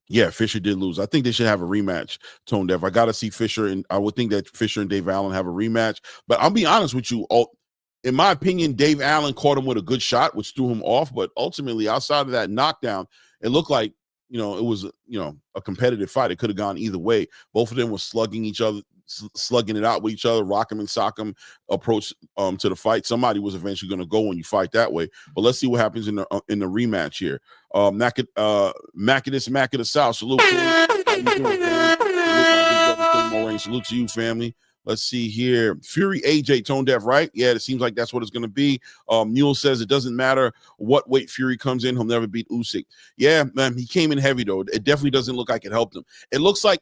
Yeah, Fisher did lose. I think they should have a rematch, Tone Deaf. I got to see Fisher, and I would think that Fisher and Dave Allen have a rematch. But I'll be honest with you. In my opinion, Dave Allen caught him with a good shot, which threw him off. But ultimately, outside of that knockdown, it looked like, it was, a competitive fight. It could have gone either way. Both of them were slugging it out with each other, rock 'em and sock 'em approach to the fight. Somebody was eventually going to go when you fight that way. But let's see what happens in the rematch here. Macadus South, salute to you. Salute to you, family. Let's see here. Fury AJ, Tone Deaf, right? Yeah, it seems like that's what it's going to be. Mule says it doesn't matter what weight Fury comes in, he'll never beat Usyk. Yeah, man, he came in heavy, though. It definitely doesn't look like it helped him. It looks like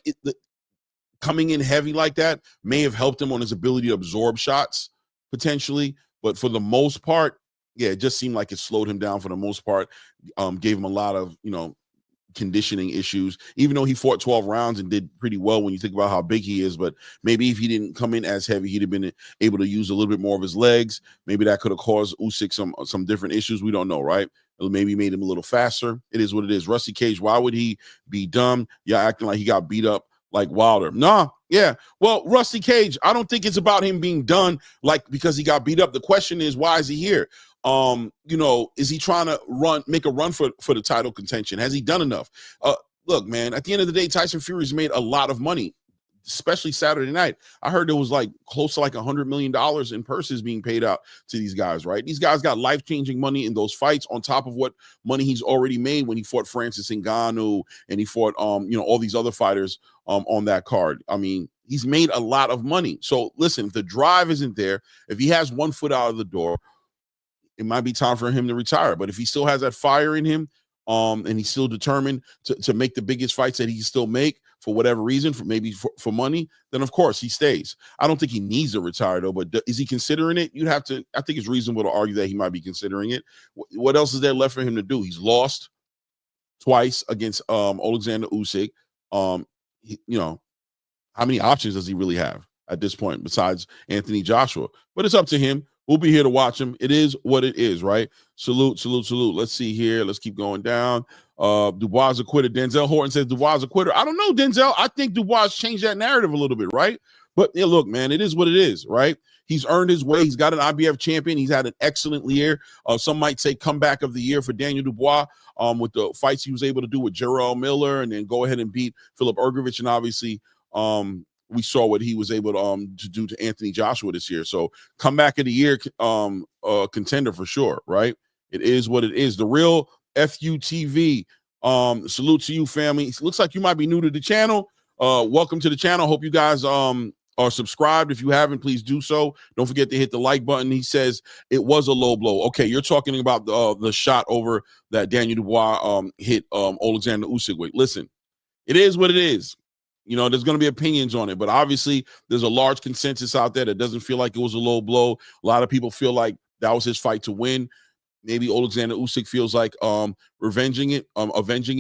coming in heavy like that may have helped him on his ability to absorb shots, potentially. But for the most part, yeah, it just seemed like it slowed him down for the most part. Gave him a lot of, conditioning issues, even though he fought 12 rounds and did pretty well when you think about how big he is. But maybe if he didn't come in as heavy, he'd have been able to use a little bit more of his legs. Maybe that could have caused Usyk some different issues. We don't know, right? Maybe made him a little faster. It is what it is. Rusty Cage, why would he be dumb? Y'all acting like he got beat up like Wilder. Nah, yeah. Well, Rusty Cage, I don't think it's about him being done because he got beat up. The question is, why is he here? Is he trying to make a run for the title contention? Has he done enough? Look, man, at the end of the day, Tyson Fury's made a lot of money, especially Saturday night. I heard there was close to $100 million in purses being paid out to these guys, right? These guys got life-changing money in those fights on top of what money he's already made when he fought Francis Ngannou and he fought, all these other fighters on that card. I mean, he's made a lot of money. So listen, if the drive isn't there, if he has one foot out of the door, it might be time for him to retire. But if he still has that fire in him, and he's still determined to make the biggest fights that he can still make for whatever reason, for money, then of course he stays. I don't think he needs to retire though, but is he considering it? I think it's reasonable to argue that he might be considering it. What else is there left for him to do? He's lost twice against Alexander Usyk. How many options does he really have at this point besides Anthony Joshua? But it's up to him. We'll be here to watch him. It is what it is, right? Salute. Let's see here. Let's keep going down. Dubois a quitter. Denzel Horton says Dubois a quitter. I don't know, Denzel. I think Dubois changed that narrative a little bit, right? But yeah, look, man, it is what it is, right? He's earned his way. He's got an IBF champion. He's had an excellent year. Some might say comeback of the year for Daniel Dubois with the fights he was able to do with Jarrell Miller and then go ahead and beat Philip Ergovich. And obviously, we saw what he was able to do to Anthony Joshua this year. So comeback of the year contender for sure, right? It is what it is. The real FUTV Salute to you, family. It looks like you might be new to the channel. Welcome to the channel. Hope you guys are subscribed. If you haven't, please do so. Don't forget to hit the like button. He says it was a low blow. Okay, you're talking about the shot over that Daniel Dubois hit Alexander Usyk with. Listen, it is what it is. You know, there's going to be opinions on it, but obviously there's a large consensus out there that doesn't feel like it was a low blow. A lot of people feel like that was his fight to win. Maybe Alexander Usyk feels like avenging it,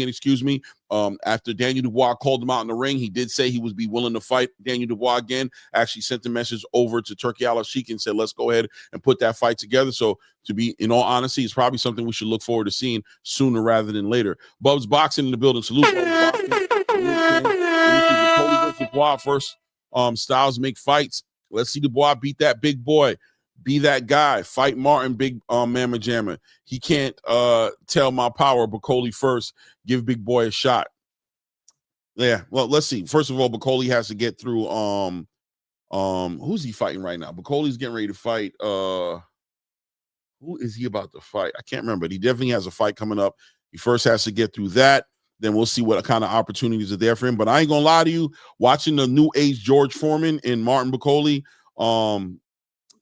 excuse me. After Daniel Dubois called him out in the ring, he did say he would be willing to fight Daniel Dubois again. Actually sent the message over to Turki Al-Sheikh and said, let's go ahead and put that fight together. So to be, in all honesty, it's probably something we should look forward to seeing sooner rather than later. Bubs Boxing in the building. Salute. Bubs Boxing. Dubois first styles make fights. Let's see Dubois beat that big boy. Be that guy. Fight Martin, big mamma jammer. He can't tell my power. Bacoli first. Give big boy a shot. Yeah. Well, let's see. First of all, Bacoli has to get through. Who's he fighting right now? Bacoli's getting ready to fight. Who is he about to fight? I can't remember. But he definitely has a fight coming up. He first has to get through that. Then we'll see what kind of opportunities are there for him. But I ain't gonna lie to you. Watching the new age George Foreman and Martin Bacoli,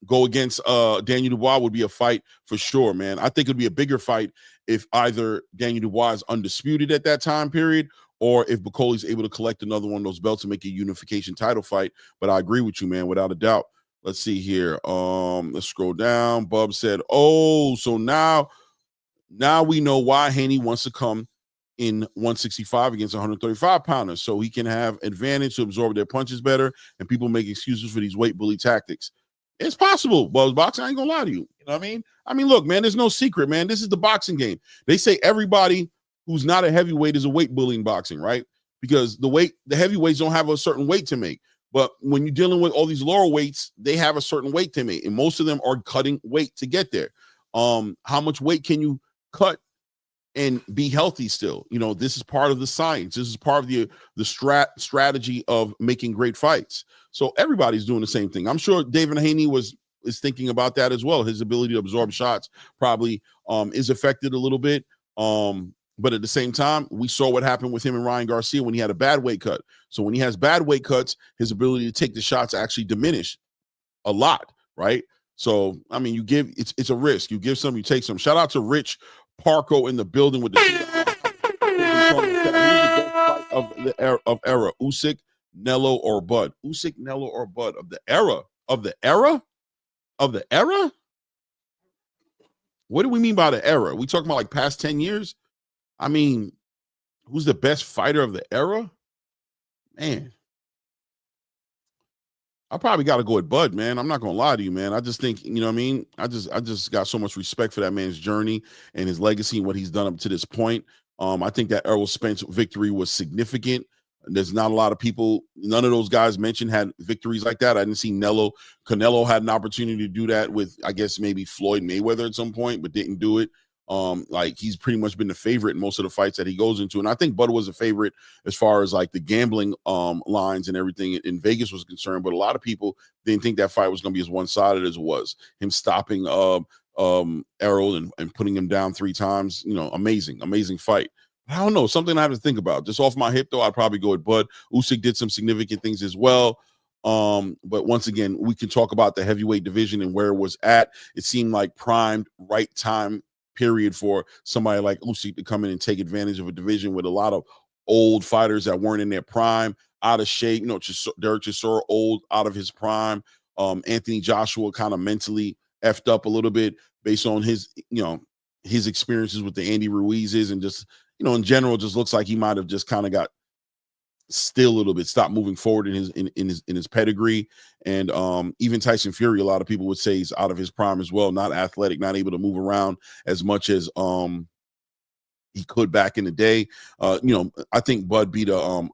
go against Daniel Dubois would be a fight for sure, man. I think it would be a bigger fight if either Daniel Dubois is undisputed at that time period or if Bacoli's able to collect another one of those belts and make a unification title fight. But I agree with you, man, without a doubt. Let's see here. Let's scroll down. Bub said, oh, so now we know why Haney wants to come in 165 against 135 pounders, so he can have advantage to absorb their punches better, and people make excuses for these weight bully tactics. It's possible, Buzz Boxing. I ain't gonna lie to you. You know what I mean? Look, man, there's no secret, man. This is the boxing game. They say everybody who's not a heavyweight is a weight bullying boxing, right? Because the heavyweights don't have a certain weight to make. But when you're dealing with all these lower weights, they have a certain weight to make, and most of them are cutting weight to get there. How much weight can you cut and be healthy still? You know, this is part of the science. This is part of the strategy of making great fights. So everybody's doing the same thing. I'm sure Devin Haney is thinking about that as well. His ability to absorb shots probably is affected a little bit. But at the same time, we saw what happened with him and Ryan Garcia when he had a bad weight cut. So when he has bad weight cuts, his ability to take the shots actually diminish a lot, right? So, I mean, it's a risk. You give some, you take some. Shout out to Rich Parco in the building with the of era. Usyk, Nello, or Bud. Usyk, Nello, or Bud of the era. What do we mean by the era? We talking about like past 10 years? I mean, who's the best fighter of the era? Man, I probably got to go with Bud, man. I'm not going to lie to you, man. I just think, you know what I mean? I just got so much respect for that man's journey and his legacy and what he's done up to this point. I think that Errol Spence victory was significant. There's not a lot of people, none of those guys mentioned had victories like that. I didn't see Canelo had an opportunity to do that with, I guess, maybe Floyd Mayweather at some point, but didn't do it. Like he's pretty much been the favorite in most of the fights that he goes into. And I think Bud was a favorite as far as like the gambling lines and everything in Vegas was concerned. But a lot of people didn't think that fight was going to be as one-sided as it was. Him stopping Errol and putting him down 3 times, you know, amazing fight. I don't know, something I have to think about. Just off my hip, though, I'd probably go with Bud. Usyk did some significant things as well. But once again, we can talk about the heavyweight division and where it was at. It seemed like primed, right time period for somebody like Usyk to come in and take advantage of a division with a lot of old fighters that weren't in their prime, out of shape. You know, Derek Chisora old, out of his prime. Anthony Joshua kind of mentally effed up a little bit based on his, you know, his experiences with the Andy Ruizes and just, you know, in general, just looks like he might have just kind of got still a little bit, stopped moving forward in his pedigree. And even Tyson Fury, a lot of people would say he's out of his prime as well, not athletic, not able to move around as much as he could back in the day. You know, I think Bud beat an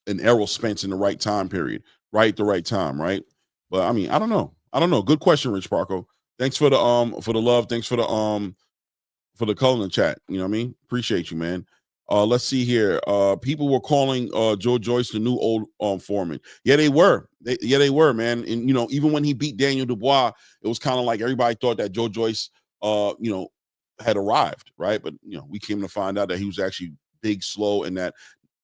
Errol Spence in the right time period, right? The right time, right? But I mean, I don't know. Good question, Rich Parco. Thanks for the love. Thanks for the call in the chat. You know what I mean? Appreciate you, man. Let's see here. People were calling Joe Joyce the new old Foreman. Yeah, they were. They were, man. And you know, even when he beat Daniel Dubois, it was kind of like everybody thought that Joe Joyce, you know, had arrived, right? But we came to find out that he was actually big, slow, and that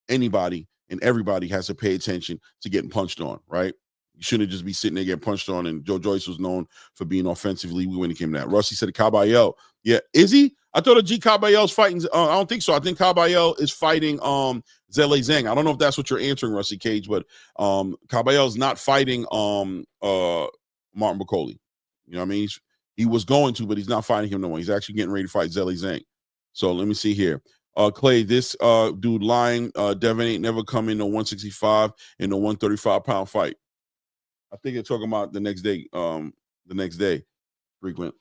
anybody and everybody has to pay attention to getting punched on, right? You shouldn't just be sitting there getting punched on. And Joe Joyce was known for being offensively when it came to that. Rusty said Caballero. Yeah, is he? I thought G Caballero's fighting. I don't think so. I think Caballero is fighting Zhilei Zhang. I don't know if that's what you're answering, Rusty Cage, but Caballero's not fighting Martin Bakole. You know what I mean? He was going to, but he's not fighting him no more. He's actually getting ready to fight Zhilei Zhang. So let me see here. Clay, this dude lying. Devin ain't never come in the 165 in the 135-pound fight. I think they're talking about the next day. Frequent.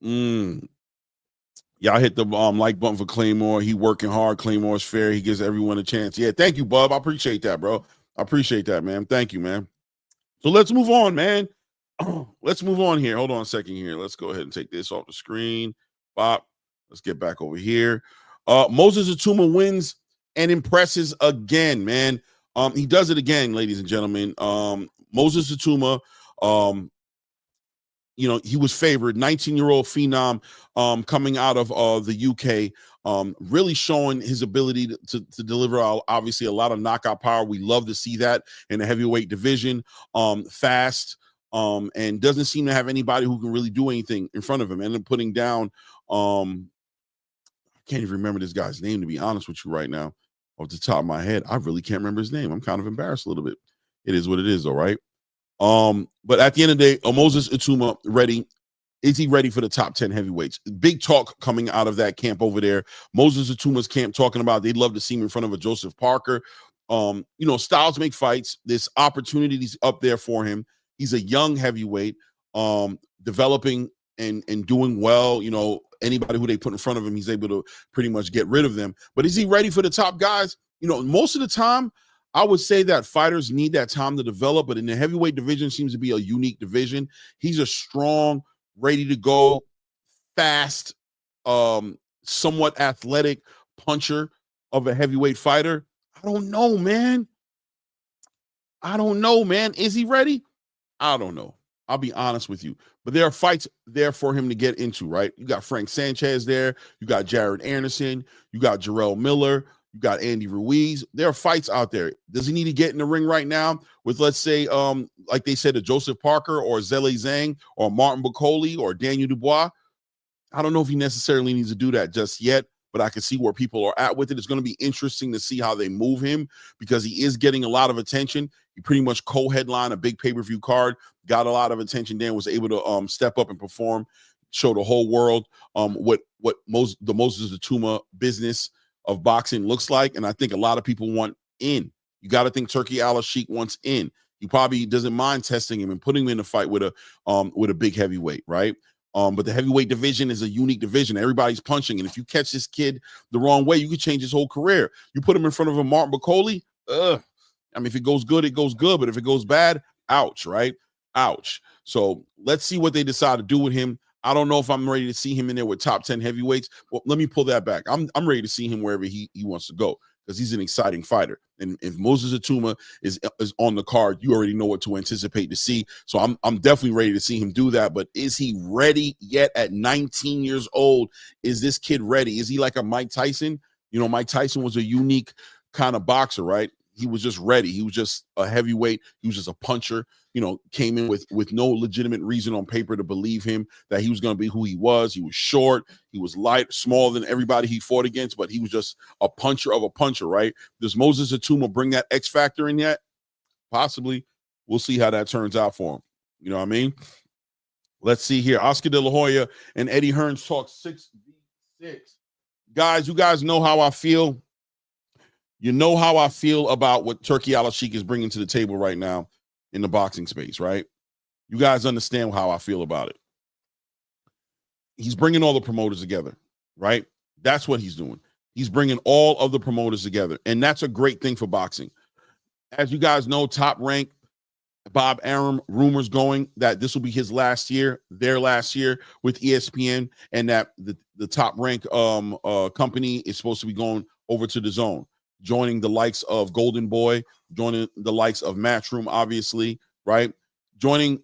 Yeah, I hit the like button for Claymore. He working hard. Claymore's fair. He gives everyone a chance. Yeah, thank you, Bub. I appreciate that, bro. I appreciate that, man. Thank you, man. So let's move on, man. Let's move on here. Hold on a second here. Let's go ahead and take this off the screen. Bop. Let's get back over here. Moses Atuma wins and impresses again, man. He does it again, ladies and gentlemen. Moses Atuma, he was favored, 19-year-old phenom coming out of the UK, really showing his ability to deliver, obviously, a lot of knockout power. We love to see that in the heavyweight division. Fast, and doesn't seem to have anybody who can really do anything in front of him. And then putting down, I can't even remember this guy's name, to be honest with you right now. Off the top of my head, I really can't remember his name. I'm kind of embarrassed a little bit. It is what it is, though, right? But at the end of the day, Moses Atuma ready. Is he ready for the top 10 heavyweights? Big talk coming out of that camp over there. Moses Atuma's camp talking about they'd love to see him in front of a Joseph Parker. Styles make fights. There's opportunities up there for him. He's a young heavyweight, developing and doing well. Anybody who they put in front of him, he's able to pretty much get rid of them. But is he ready for the top guys? Most of the time, I would say that fighters need that time to develop, but in the heavyweight division seems to be a unique division. He's a strong, ready to go, fast, somewhat athletic puncher of a heavyweight fighter. I don't know, man. Is he ready? I don't know. I'll be honest with you. But there are fights there for him to get into, right? You got Frank Sanchez there. You got Jared Anderson. You got Jarrell Miller. You got Andy Ruiz. There are fights out there. Does he need to get in the ring right now with, let's say, like they said, a Joseph Parker or Zhilei Zhang or Martin Bakole or Daniel Dubois? I don't know if he necessarily needs to do that just yet, but I can see where people are at with it. It's going to be interesting to see how they move him because he is getting a lot of attention. He pretty much co-headlined a big pay-per-view card, got a lot of attention there, was able to step up and perform, show the whole world what the Moses Atuma business of boxing looks like. And I think a lot of people want in. You got to think Turki Al-Sheikh wants in. He probably doesn't mind testing him and putting him in a fight with a big heavyweight, right? But the heavyweight division is a unique division. Everybody's punching. And if you catch this kid the wrong way, you could change his whole career. You put him in front of a Martin Bakole, if it goes good, it goes good. But if it goes bad, ouch, right? Ouch. So let's see what they decide to do with him. I don't know if I'm ready to see him in there with top 10 heavyweights. Well, let me pull that back. I'm ready to see him wherever he wants to go because he's an exciting fighter. And if Moses Atuma is on the card, you already know what to anticipate to see. So I'm definitely ready to see him do that. But is he ready yet at 19 years old? Is this kid ready? Is he like a Mike Tyson? Mike Tyson was a unique kind of boxer, right? He was just ready. He was just a heavyweight. He was just a puncher. Came in with no legitimate reason on paper to believe him that he was going to be who he was. He was short. He was light, smaller than everybody he fought against, but he was just a puncher of a puncher, right? Does Moses Atuma bring that X factor in yet? Possibly. We'll see how that turns out for him. You know what I mean? Let's see here. Oscar De La Hoya and Eddie Hearns talk 6v6. Guys, you guys know how I feel. You know how I feel about what Turki Al-Sheikh is bringing to the table right now in the boxing space, right? You guys understand how I feel about it. He's bringing all the promoters together, right? That's what he's doing. He's bringing all of the promoters together, and that's a great thing for boxing. As you guys know, Top Rank, Bob Arum, rumors going that this will be his last year, their last year with ESPN, and that the Top Rank company is supposed to be going over to DAZN, joining the likes of Golden Boy, joining the likes of Matchroom, obviously, right? Joining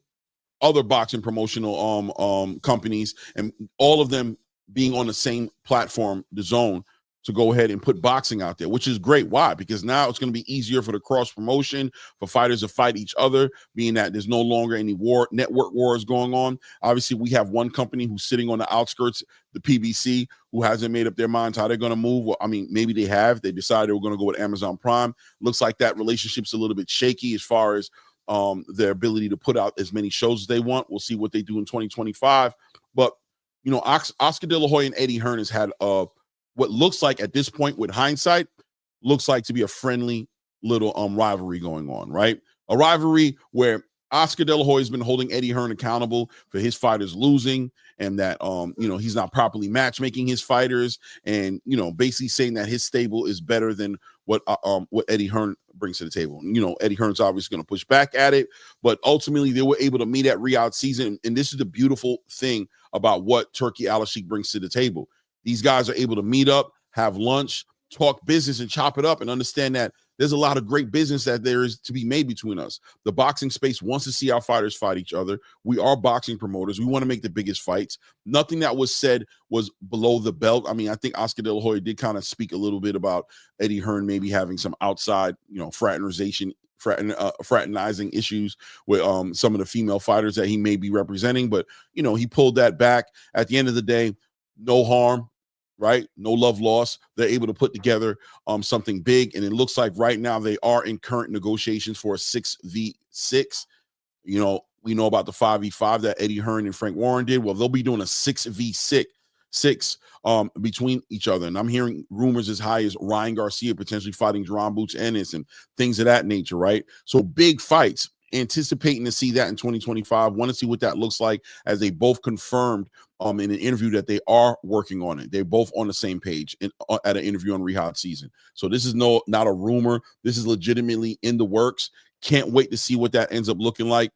other boxing promotional companies, and all of them being on the same platform, the Zone, to go ahead and put boxing out there, which is great. Why? Because now it's going to be easier for the cross promotion, for fighters to fight each other, being that there's no longer any network wars going on. Obviously, we have one company who's sitting on the outskirts, the PBC, who hasn't made up their minds how they're going to move. Well, I mean, maybe they have. They decided they were going to go with Amazon Prime. Looks like that relationship's a little bit shaky as far as their ability to put out as many shows as they want. We'll see what they do in 2025. But, you know, Oscar De La Hoya and Eddie Hearn has had what looks like at this point, with hindsight, looks like to be a friendly little rivalry going on, right? A rivalry where Oscar De La Hoya has been holding Eddie Hearn accountable for his fighters losing, and that you know, he's not properly matchmaking his fighters, and you know, basically saying that his stable is better than what Eddie Hearn brings to the table. And, you know, Eddie Hearn's obviously going to push back at it, but ultimately they were able to meet at Riyadh season, and this is the beautiful thing about what Turki Al-Sheikh brings to the table. These guys are able to meet up, have lunch, talk business, and chop it up, and understand that there's a lot of great business that there is to be made between us. The boxing space wants to see our fighters fight each other. We are boxing promoters. We want to make the biggest fights. Nothing that was said was below the belt. I mean, I think Oscar De La Hoya did kind of speak a little bit about Eddie Hearn maybe having some outside, you know, fraternizing issues with some of the female fighters that he may be representing. But, you know, he pulled that back. At the end of the day, no harm, right? No love lost. They're able to put together something big, and it looks like right now they are in current negotiations for a 6v6. You know, we know about the 5v5 that Eddie Hearn and Frank Warren did. Well, they'll be doing a 6v6 between each other, and I'm hearing rumors as high as Ryan Garcia potentially fighting Jerome Boots Ennis and things of that nature, right? So big fights. Anticipating to see that in 2025. Want to see what that looks like, as they both confirmed in an interview that they are working on it. They're both on the same page at an interview on Riyadh season. So this is not a rumor. This is legitimately in the works. Can't wait to see what that ends up looking like.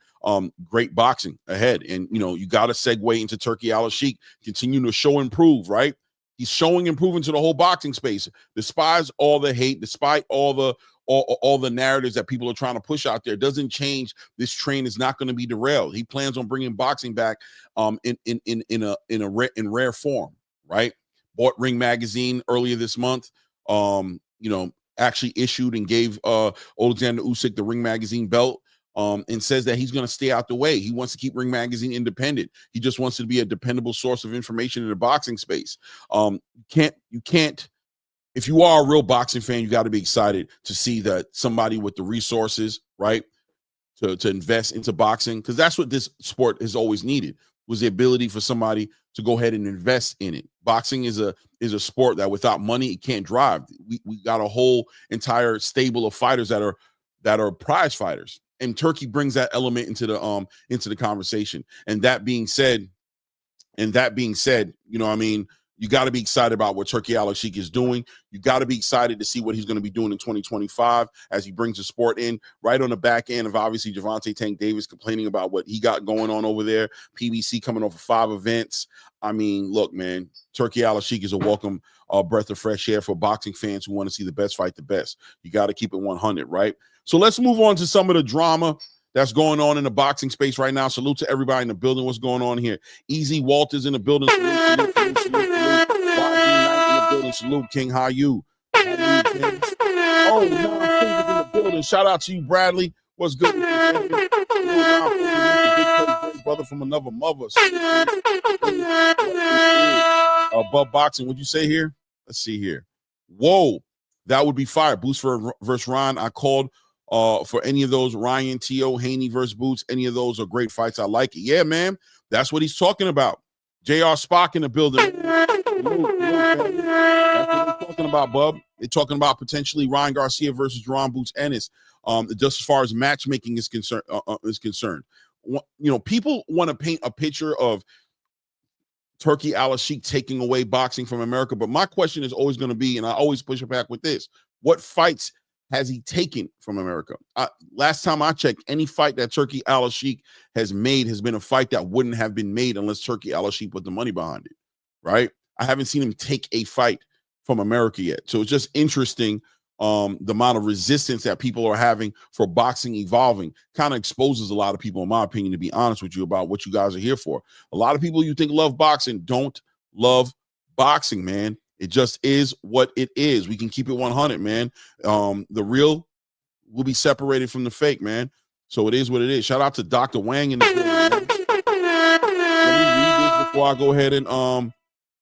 Great boxing ahead. And, you know, you got to segue into Turki Al-Sheikh, continue to show improve, right? He's showing improvement to the whole boxing space, despite all the hate, despite all the narratives that people are trying to push out there. Doesn't change. This train is not going to be derailed. He plans on bringing boxing back in rare form, right? Bought Ring Magazine earlier this month. You know, actually issued and gave Alexander Usyk the Ring Magazine belt. And says that he's going to stay out the way. He wants to keep Ring Magazine independent. He just wants to be a dependable source of information in the boxing space. You can't. If you are a real boxing fan, you got to be excited to see that somebody with the resources, right, to invest into boxing, because that's what this sport has always needed, was the ability for somebody to go ahead and invest in it. Boxing is a sport that without money, it can't drive. We got a whole entire stable of fighters that are prize fighters. And Turki brings that element into the conversation. And that being said, you know what I mean, you got to be excited about what Turki Al-Sheikh is doing. You got to be excited to see what he's going to be doing in 2025 as he brings the sport in, right on the back end of obviously Gervonta Tank Davis complaining about what he got going on over there. PBC coming off of 5 events. I mean, look, man, Turki Al-Sheikh is a welcome breath of fresh air for boxing fans who want to see the best fight the best. You got to keep it 100, right? So let's move on to some of the drama that's going on in the boxing space right now. Salute to everybody in the building. What's going on here? Easy Walters in the building. Salute. YG Knight in the building. Salute, King. How you? Oh, non-fingers in the building. Shout out to you, Bradley. What's good? Big brother from another mother. Bub Boxing, what'd you say here? Let's see here. Whoa, that would be fire. Boots versus Ryan. I called for any of those. Ryan, T.O., Haney versus Boots. Any of those are great fights. I like it. Yeah, man. That's what he's talking about. J.R. Spock in the building. That's what they're talking about, bub. They're talking about potentially Ryan Garcia versus Jerome Boots Ennis. Just as far as matchmaking is concerned. You know, people want to paint a picture of Turki Al-Sheikh taking away boxing from America, but my question is always going to be, and I always push it back with this: what fights has he taken from America? Last time I checked, any fight that Turki Al-Sheikh has made has been a fight that wouldn't have been made unless Turki Al-Sheikh put the money behind it, right? I haven't seen him take a fight from America yet. So it's just interesting the amount of resistance that people are having for boxing evolving kind of exposes a lot of people, in my opinion, to be honest with you, about what you guys are here for. A lot of people you think love boxing don't love boxing, man. It just is what it is. We can keep it 100, man. The real will be separated from the fake, man. So it is what it is. Shout out to Dr. Wang in the building. Let me read this before I go ahead and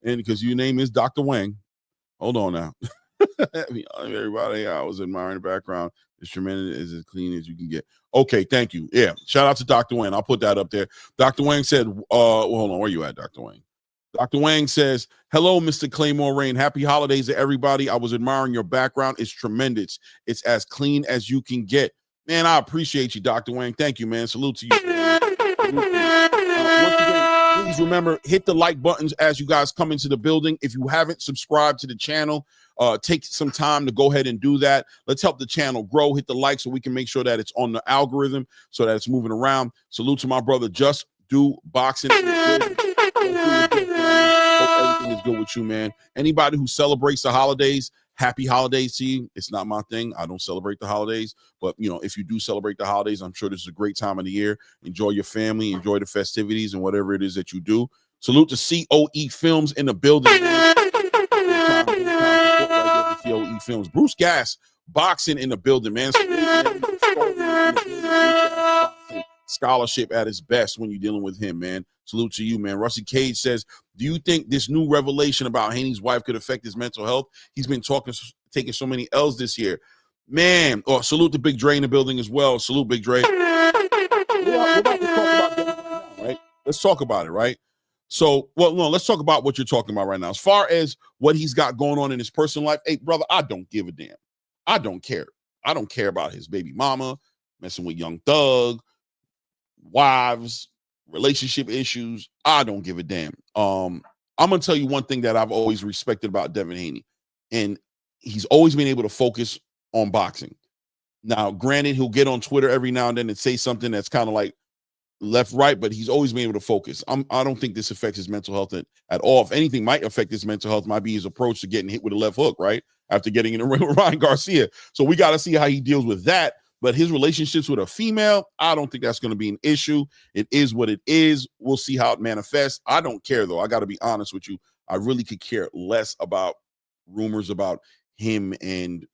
because your name is Dr. Wang. Hold on now. Everybody, I was admiring the background. It's tremendous, is as clean as you can get. Okay, thank you. Yeah, shout out to Dr. Wang. I'll put that up there. Dr. Wang said, well, hold on, where you at, Dr. Wang? Dr. Wang says, hello, Mr. Claymore Rain. Happy holidays to everybody. I was admiring your background. It's tremendous. It's as clean as you can get. Man, I appreciate you, Dr. Wang. Thank you, man. Salute to you. Once again, please remember, hit the like buttons as you guys come into the building. If you haven't subscribed to the channel, take some time to go ahead and do that. Let's help the channel grow. Hit the like so we can make sure that it's on the algorithm, so that it's moving around. Salute to my brother, Just Do Boxing. Hope everything is good with you, man. Anybody who celebrates the holidays, happy holidays to you. It's not my thing. I don't celebrate the holidays, but if you do celebrate the holidays, I'm sure this is a great time of the year. Enjoy your family, enjoy the festivities, and whatever it is that you do. Salute to COE Films in the building. COE Films. Bruce Gass, boxing in the building, man. Scholarship at its best when you're dealing with him, man. Salute to you, man. Rusty Cage says, do you think this new revelation about Haney's wife could affect his mental health? He's been taking so many L's this year. Man, salute to Big Dre in the building as well. Salute, Big Dre. We're about to talk about that right now, right? Let's talk about it, right? So, let's talk about what you're talking about right now. As far as what he's got going on in his personal life, hey, brother, I don't give a damn. I don't care. I don't care about his baby mama, messing with Young Thug, wives, relationship issues. I don't give a damn. I'm gonna tell you one thing that I've always respected about Devin Haney, and he's always been able to focus on boxing. Now, granted, he'll get on Twitter every now and then and say something that's kind of like left, right, but he's always been able to focus. I don't think this affects his mental health at all. If anything might affect his mental health, might be his approach to getting hit with a left hook, right? After getting in the ring with Ryan Garcia. So we got to see how he deals with that. But his relationships with a female, I don't think that's going to be an issue. It is what it is. We'll see how it manifests. I don't care, though. I got to be honest with you. I really could care less about rumors about him and,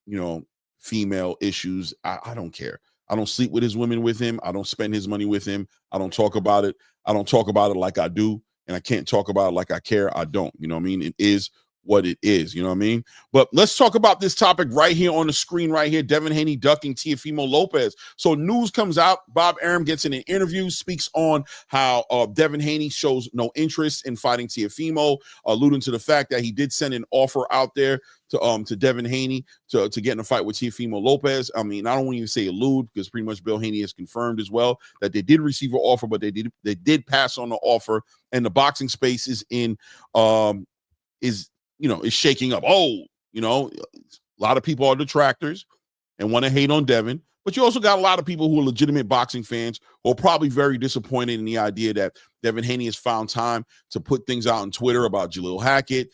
female issues. I don't care. I don't sleep with his women with him. I don't spend his money with him. I don't talk about it. I don't talk about it like I do. And I can't talk about it like I care. I don't. You know what I mean? It is what it is. You know what I mean? But let's talk about this topic right here on the screen right here. Devin Haney ducking Teofimo Lopez. So news comes out. Bob Arum gets in an interview, speaks on how Devin Haney shows no interest in fighting Teofimo, alluding to the fact that he did send an offer out there to Devin Haney to get in a fight with Teofimo Lopez. I mean, I don't want to even say allude, because pretty much Bill Haney has confirmed as well that they did receive an offer, but they did pass on the offer, and the boxing space is is shaking up. A lot of people are detractors and want to hate on Devin, but you also got a lot of people who are legitimate boxing fans who are probably very disappointed in the idea that Devin Haney has found time to put things out on Twitter about Jaleel Hackett.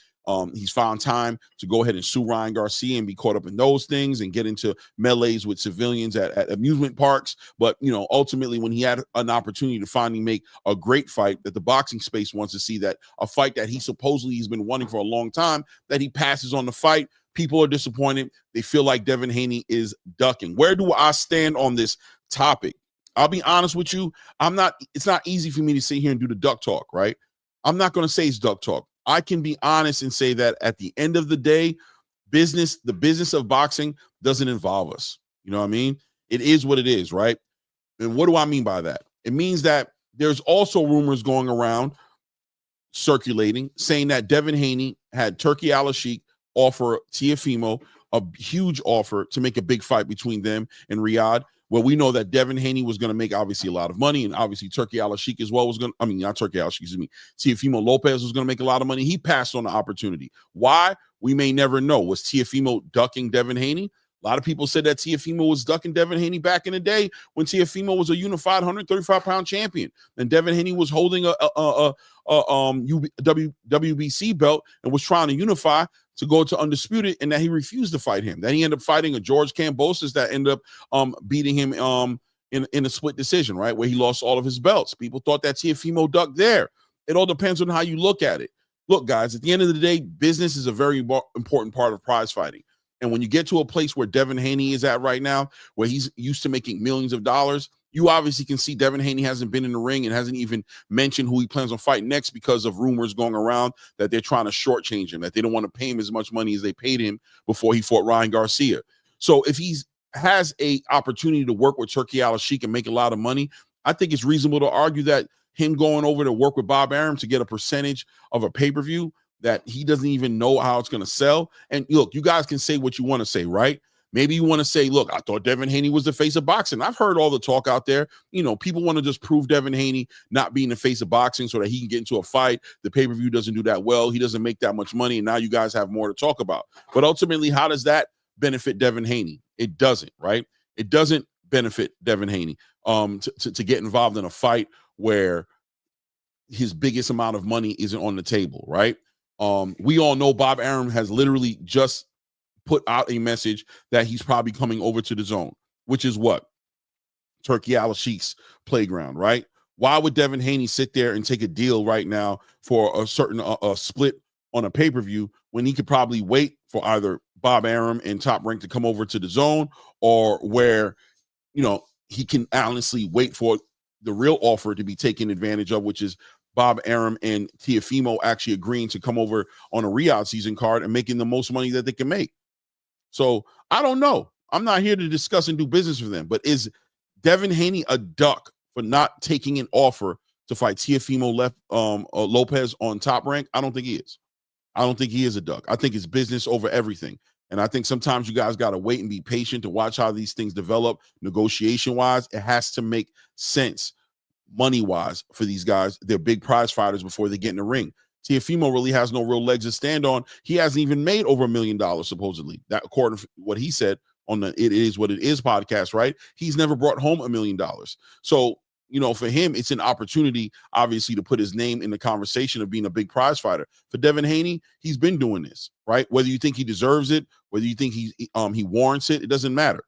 He's found time to go ahead and sue Ryan Garcia and be caught up in those things and get into melees with civilians at amusement parks. But, ultimately, when he had an opportunity to finally make a great fight that the boxing space wants to see, that a fight that he supposedly has been wanting for a long time, that he passes on the fight, people are disappointed. They feel like Devin Haney is ducking. Where do I stand on this topic? I'll be honest with you. It's not easy for me to sit here and do the duck talk, right? I'm not going to say it's duck talk. I can be honest and say that at the end of the day, the business of boxing doesn't involve us. You know what I mean? It is what it is, right? And what do I mean by that? It means that there's also rumors going around, circulating, saying that Devin Haney had Turki Al-Sheikh offer Teofimo a huge offer to make a big fight between them and Riyadh. Well, we know that Devin Haney was going to make obviously a lot of money, and obviously Turki Al-Sheikh as well was going to, not Turki Al-Sheikh, Teofimo Lopez was going to make a lot of money. He passed on the opportunity. Why? We may never know. Was Teofimo ducking Devin Haney? A lot of people said that Teofimo was ducking Devin Haney back in the day when Teofimo was a unified 135-pound champion, and Devin Haney was holding a WBC belt and was trying to unify. to go to Undisputed, and that he refused to fight him. Then he ended up fighting a George Kambosos that ended up beating him in a split decision, right, where he lost all of his belts. People thought that Teofimo ducked there. It all depends on how you look at it. Look, guys, at the end of the day, business is a very important part of prize fighting. And when you get to a place where Devin Haney is at right now, where he's used to making millions of dollars, you obviously can see Devin Haney hasn't been in the ring and hasn't even mentioned who he plans on fighting next because of rumors going around that they're trying to shortchange him, that they don't want to pay him as much money as they paid him before he fought Ryan Garcia. So if he's has a opportunity to work with Turki Al-Sheikh and make a lot of money, I think it's reasonable to argue that him going over to work with Bob Arum to get a percentage of a pay-per-view that he doesn't even know how it's going to sell. And look, you guys can say what you want to say, right? Maybe you want to say, look, I thought Devin Haney was the face of boxing. I've heard all the talk out there. You know, people want to just prove Devin Haney not being the face of boxing so that he can get into a fight. The pay-per-view doesn't do that well. He doesn't make that much money, and now you guys have more to talk about. But ultimately, how does that benefit Devin Haney? It doesn't, right? It doesn't benefit Devin Haney to get involved in a fight where his biggest amount of money isn't on the table, right? We all know Bob Arum has literally just put out a message that he's probably coming over to the zone, which is what? Turki Al-Sheikh's playground, right? Why would Devin Haney sit there and take a deal right now for a certain split on a pay-per-view when he could probably wait for either Bob Arum and Top Rank to come over to the zone, or where, you know, he can honestly wait for the real offer to be taken advantage of, which is Bob Arum and Teofimo actually agreeing to come over on a Riyadh season card and making the most money that they can make. So I don't know. I'm not here to discuss and do business with them, but is Devin Haney a duck for not taking an offer to fight Teofimo Lopez on Top Rank? I don't think he is. I don't think he is a duck. I think it's business over everything. And I think sometimes you guys got to wait and be patient to watch how these things develop negotiation-wise. It has to make sense money-wise for these guys. They're big prize fighters before they get in the ring. Teofimo really has no real legs to stand on. He hasn't even made over $1 million, supposedly. That, according to what he said on the It Is What It Is podcast, right? He's never brought home $1 million. So, you know, for him, it's an opportunity, obviously, to put his name in the conversation of being a big prize fighter. For Devin Haney, he's been doing this, right? Whether you think he deserves it, whether you think he warrants it, it doesn't matter.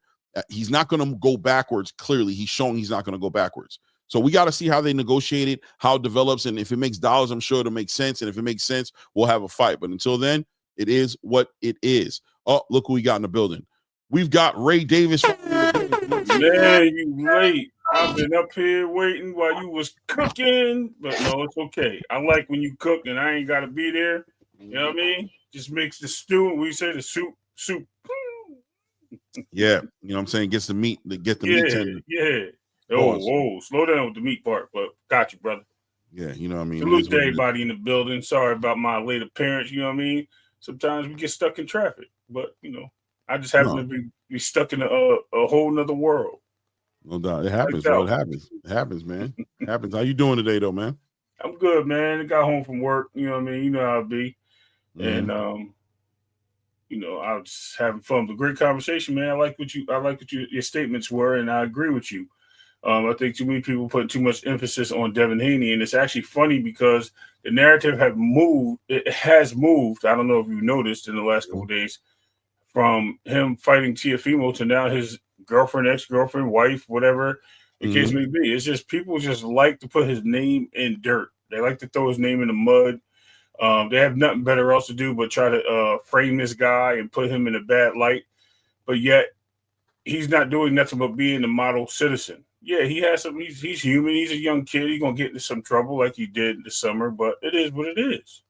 He's not going to go backwards. Clearly, he's shown he's not going to go backwards. So we got to see how they negotiate it, how it develops, and if it makes dollars, I'm sure it'll make sense. And if it makes sense, we'll have a fight. But until then, it is what it is. Oh, look who we got in the building. We've got Ray Davis. Man, you late. I've been up here waiting while you was cooking, but no, it's okay. I like when you cook and I ain't got to be there. You know what I mean? Just makes the stew, we say the soup. Yeah, you know what I'm saying? Gets the meat, get the meat tender. Yeah. Oh, slow down with the meat part, but got you, brother. Yeah, you know what I mean? Salute to everybody in the building. Sorry about my late appearance, you know what I mean? Sometimes we get stuck in traffic, but, you know, I just happen to be stuck in a whole nother world. No doubt. It happens, bro. It happens. It happens, man. It happens. How you doing today, though, man? I'm good, man. I got home from work, you know what I mean? You know how it be. Mm-hmm. And, you know, I was just having fun. But great conversation, man. I like what your statements were, and I agree with you. I think too many people put too much emphasis on Devin Haney, and it's actually funny because the narrative has moved. It has moved. I don't know if you noticed in the last couple of days, from him fighting Teofimo to now his girlfriend, ex-girlfriend, wife, whatever the case may be. It's just people just like to put his name in dirt. They like to throw his name in the mud. They have nothing better else to do but try to frame this guy and put him in a bad light. But yet he's not doing nothing but being a model citizen. Yeah, he has some. He's human. He's a young kid. He's gonna get into some trouble like he did this summer. But it is what it is.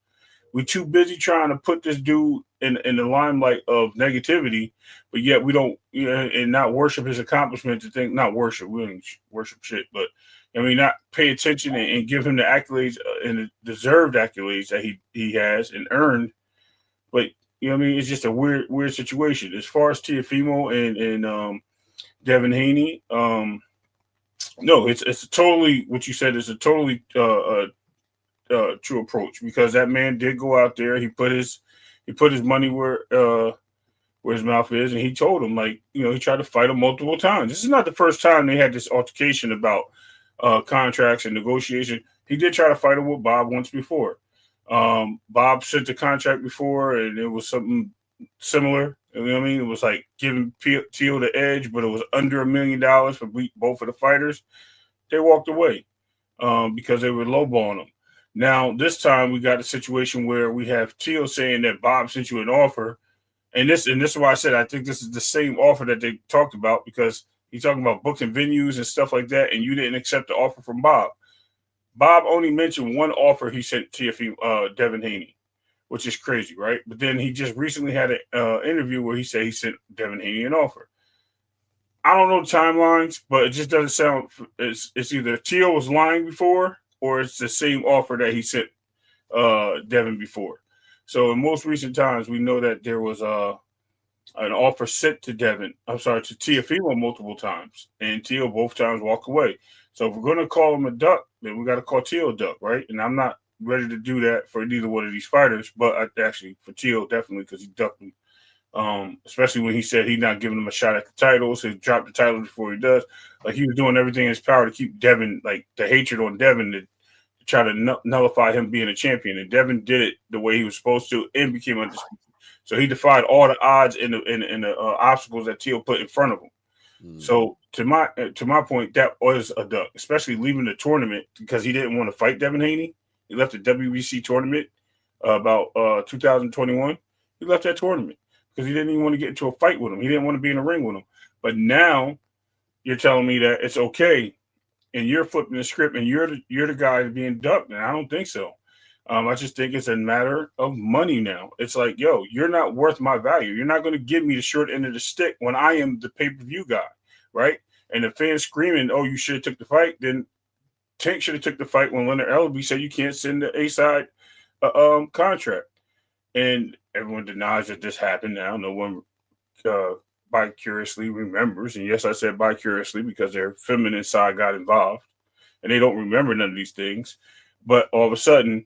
We're too busy trying to put this dude in the limelight of negativity, but yet we don't, you know, and not worship his accomplishment. To think, not worship. We don't worship shit, but I mean, not pay attention and give him the accolades and the deserved accolades that he has and earned. But you know what I mean? It's just a weird situation. As far as Teofimo and Devin Haney, no, it's totally what you said is a totally true approach, because that man did go out there. He put his money where his mouth is, and he told him, like, you know, he tried to fight him multiple times. This is not the first time they had this altercation about contracts and negotiation. He did try to fight him with Bob once before. Bob sent the contract before, and it was something similar. You know what I mean? It was like giving Teal the edge, but it was under $1 million for both of the fighters. They walked away because they were lowballing them. Now, this time we got a situation where we have Teal saying that Bob sent you an offer. And this is why I said I think this is the same offer that they talked about, because he's talking about booking venues and stuff like that, and you didn't accept the offer from Bob. Bob only mentioned one offer he sent to Devin Haney, which is crazy, right? But then he just recently had an interview where he said he sent Devin Haney an offer. I don't know the timelines, but it just doesn't sound. It's either Teal was lying before, or it's the same offer that he sent Devin before. So in most recent times, we know that there was an offer sent to Devin. I'm sorry, to Teofimo multiple times, and Teal both times walked away. So if we're going to call him a duck, then we got to call Teal a duck, right? And I'm not ready to do that for neither one of these fighters, but actually for Teal, definitely, because he ducked him. Especially when he said he's not giving him a shot at the title, so he dropped the title before he does. Like, he was doing everything in his power to keep Devin, like the hatred on Devin, to try to nullify him being a champion. And Devin did it the way he was supposed to and became undisputed. So he defied all the odds and the obstacles that Teal put in front of him. So to my point, that was a duck, especially leaving the tournament because he didn't want to fight Devin Haney. He left the WBC tournament about 2021. He left that tournament because he didn't even want to get into a fight with him. He didn't want to be in a ring with him. But now you're telling me that it's okay, and you're flipping the script, and you're the guy being ducked, and I don't think so. I just think it's a matter of money now. It's like, yo, you're not worth my value. You're not going to give me the short end of the stick when I am the pay-per-view guy, right? And the fans screaming, oh, you should have took the fight. Then Tank should have took the fight when Leonard Ellerbe said you can't send the A-side contract. And everyone denies that this happened now. No one vicariously remembers. And yes, I said vicariously because their feminine side got involved. And they don't remember none of these things. But all of a sudden,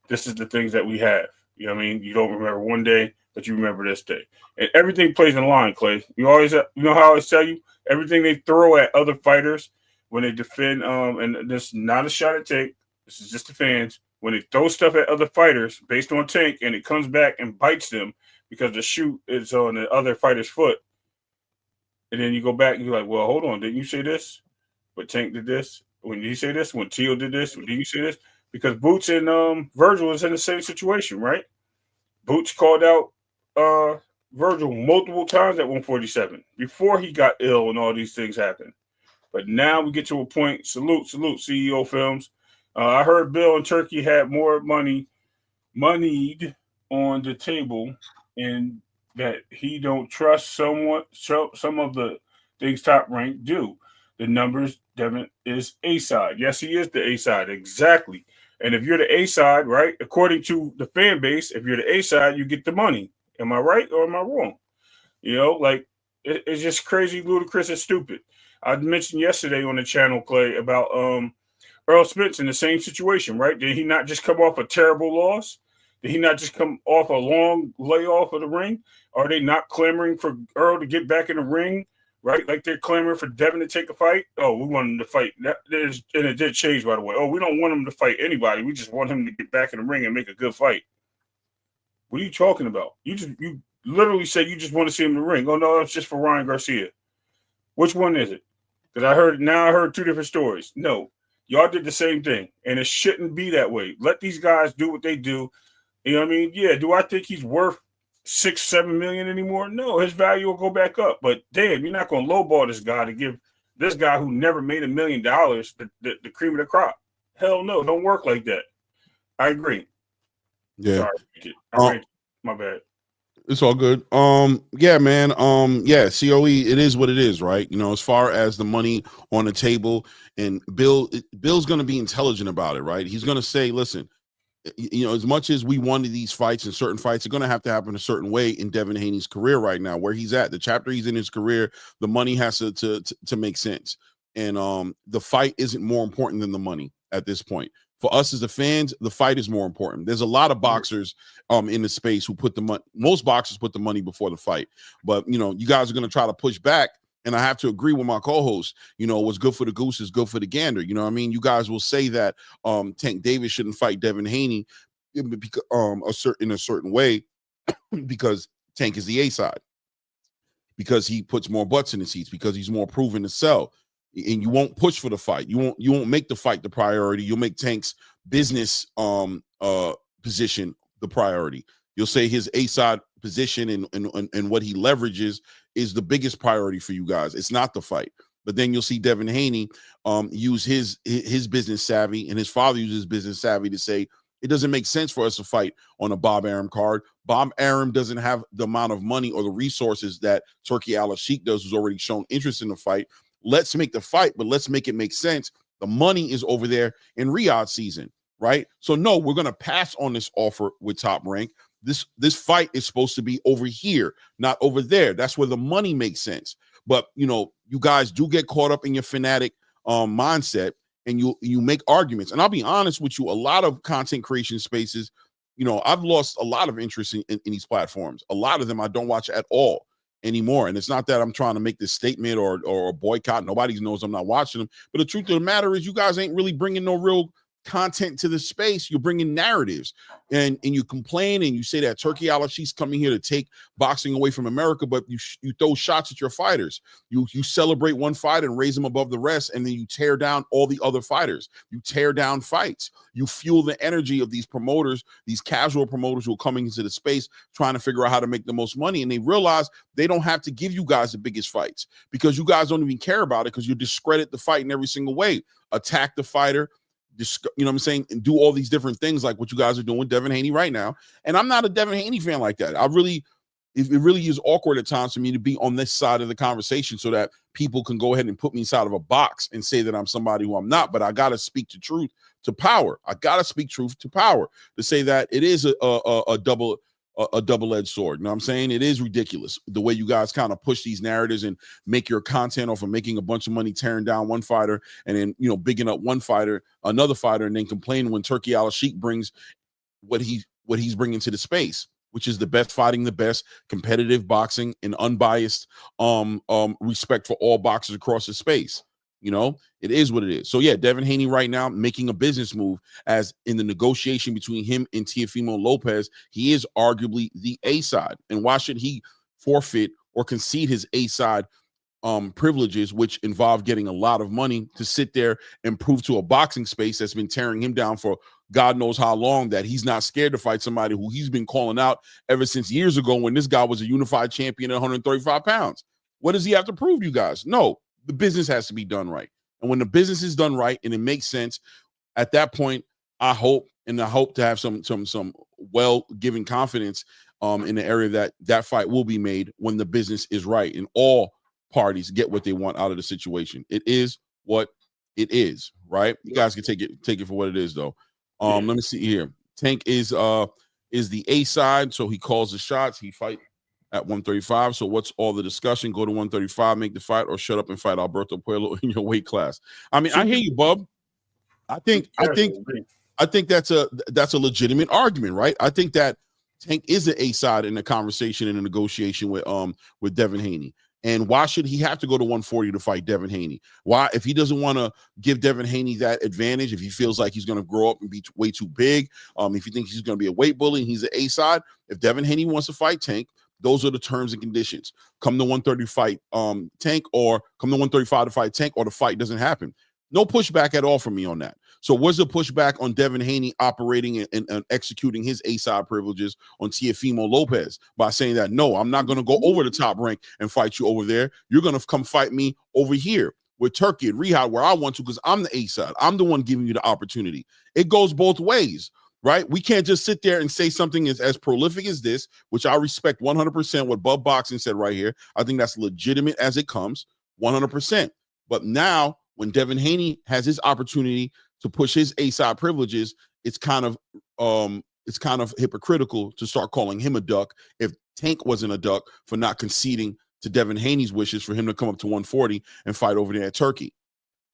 this is the things that we have. You know what I mean? You don't remember one day, but you remember this day. And everything plays in line, Clay. You know how I always tell you? Everything they throw at other fighters when they defend, and this is not a shot at Tank. This is just the fans. When they throw stuff at other fighters based on Tank and it comes back and bites them because the shoe is on the other fighter's foot. And then you go back and you're like, well, hold on. Didn't you say this? But Tank did this. When did he say this? When Teal did this? Did you say this? Because Boots and Virgil is in the same situation, right? Boots called out Virgil multiple times at 147 before he got ill and all these things happened. But now we get to a point. Salute, CEO Films. I heard Bill in Turkey had more moneyed on the table, and that he don't trust some of the things Top Rank do. The numbers, Devin is A-side. Yes, he is the A-side, exactly. And if you're the A-side, right, according to the fan base, if you're the A-side, you get the money. Am I right or am I wrong? You know, like, it's just crazy, ludicrous, and stupid. I mentioned yesterday on the channel, Clay, about Earl Spence in the same situation, right? Did he not just come off a terrible loss? Did he not just come off a long layoff of the ring? Are they not clamoring for Earl to get back in the ring, right? Like they're clamoring for Devin to take a fight? Oh, we want him to fight. And it did change, by the way. Oh, we don't want him to fight anybody. We just want him to get back in the ring and make a good fight. What are you talking about? You literally said you just want to see him in the ring. Oh, no, it's just for Ryan Garcia. Which one is it? Because I heard two different stories. No, y'all did the same thing, and it shouldn't be that way. Let these guys do what they do. You know what I mean? Yeah, do I think he's worth $6-7 million anymore? No, his value will go back up. But damn, you're not going to lowball this guy to give this guy who never made $1 million the cream of the crop. Hell no, don't work like that. I agree. Yeah. Sorry, my bad. It's all good. Yeah, man. Yeah, COE, it is what it is, right? You know, as far as the money on the table, and Bill's going to be intelligent about it, right? He's going to say, listen, you know, as much as we wanted these fights, and certain fights are going to have to happen a certain way in Devin Haney's career right now, where he's at, the chapter he's in his career, the money has to make sense. And the fight isn't more important than the money at this point. For us as the fans, the fight is more important. There's a lot of boxers in the space who put the money. Most boxers put the money before the fight. But, you know, you guys are going to try to push back. And I have to agree with my co-host. You know, what's good for the goose is good for the gander. You know what I mean? You guys will say that Tank Davis shouldn't fight Devin Haney. in a certain way because Tank is the A side, because he puts more butts in the seats, because he's more proven to sell. And you won't push for the fight. You won't make the fight the priority. You'll make Tank's business position the priority. You'll say his A side position and what he leverages is the biggest priority for you guys. It's not the fight. But then you'll see Devin Haney use his business savvy, and his father uses business savvy to say it doesn't make sense for us to fight on a Bob Arum card. Bob Arum doesn't have the amount of money or the resources that Turki Al-Sheikh does, who's already shown interest in the fight. Let's make the fight, but let's make it make sense. The money is over there in Riyadh season, right? So no, we're going to pass on this offer with Top Rank. This fight is supposed to be over here, not over there. That's where the money makes sense. But, you guys do get caught up in your fanatic mindset, and you make arguments. And I'll be honest with you, a lot of content creation spaces, I've lost a lot of interest in these platforms. A lot of them I don't watch at all anymore. And it's not that I'm trying to make this statement or boycott. Nobody knows I'm not watching them. But the truth of the matter is you guys ain't really bringing no real content to the space. You're bringing narratives, and you complain and you say that Turki Al-Sheikh's coming here to take boxing away from America, but you throw shots at your fighters. You celebrate one fight and raise them above the rest, and then you tear down all the other fighters. You tear down fights. You fuel the energy of these promoters, these casual promoters who are coming into the space trying to figure out how to make the most money, and they realize they don't have to give you guys the biggest fights because you guys don't even care about it, because you discredit the fight in every single way. Attack the fighter, and do all these different things like what you guys are doing with Devin Haney right now. And I'm not a Devin Haney fan like that. It really is awkward at times for me to be on this side of the conversation so that people can go ahead and put me inside of a box and say that I'm somebody who I'm not. But I got to speak to truth to power. I got to speak truth to power to say that it is a double-edged sword. You know what I'm saying? It is ridiculous the way you guys kind of push these narratives and make your content off of making a bunch of money tearing down one fighter and then, bigging up another fighter, and then complaining when Turki Al-Sheikh brings what he's bringing to the space, which is the best fighting, the best competitive boxing and unbiased respect for all boxers across the space. It is what it is. So yeah, Devin Haney right now making a business move, as in the negotiation between him and Teofimo Lopez, he is arguably the A side. And why should he forfeit or concede his A side privileges, which involve getting a lot of money, to sit there and prove to a boxing space that's been tearing him down for God knows how long that he's not scared to fight somebody who he's been calling out ever since years ago when this guy was a unified champion at 135 pounds. What does he have to prove to you guys? No, the business has to be done right. And when the business is done right and it makes sense, at that point, I hope to have some well-given confidence in the area that fight will be made when the business is right and all parties get what they want out of the situation. It is what it is, right? You guys can take it for what it is, though. Let me see here. Tank is the A side, so he calls the shots. He fight at 135. So what's all the discussion? Go to 135, make the fight, or shut up and fight Alberto Puello in your weight class. I mean, I hear you, Bub. I think that's a legitimate argument, right? I think that Tank is an A side in the conversation and a negotiation with Devin Haney. And why should he have to go to 140 to fight Devin Haney? Why, if he doesn't want to give Devin Haney that advantage, if he feels like he's going to grow up and be way too big, if he thinks he's going to be a weight bully and he's an A side, if Devin Haney wants to fight Tank, those are the terms and conditions. Come to 130 fight Tank, or come to 135 to fight Tank, or the fight doesn't happen. No pushback at all from me on that. So where's the pushback on Devin Haney operating and executing his A-side privileges on Teofimo Lopez by saying that, no, I'm not going to go over the Top Rank and fight you over there. You're going to come fight me over here with Turkey and Riyadh where I want to, because I'm the A-side. I'm the one giving you the opportunity. It goes both ways, right? We can't just sit there and say something as prolific as this, which I respect 100% what Bub Boxing said right here. I think that's legitimate as it comes, 100%. But now when Devin Haney has his opportunity to push his A-side privileges, it's kind of hypocritical to start calling him a duck if Tank wasn't a duck for not conceding to Devin Haney's wishes for him to come up to 140 and fight over there at Turkey.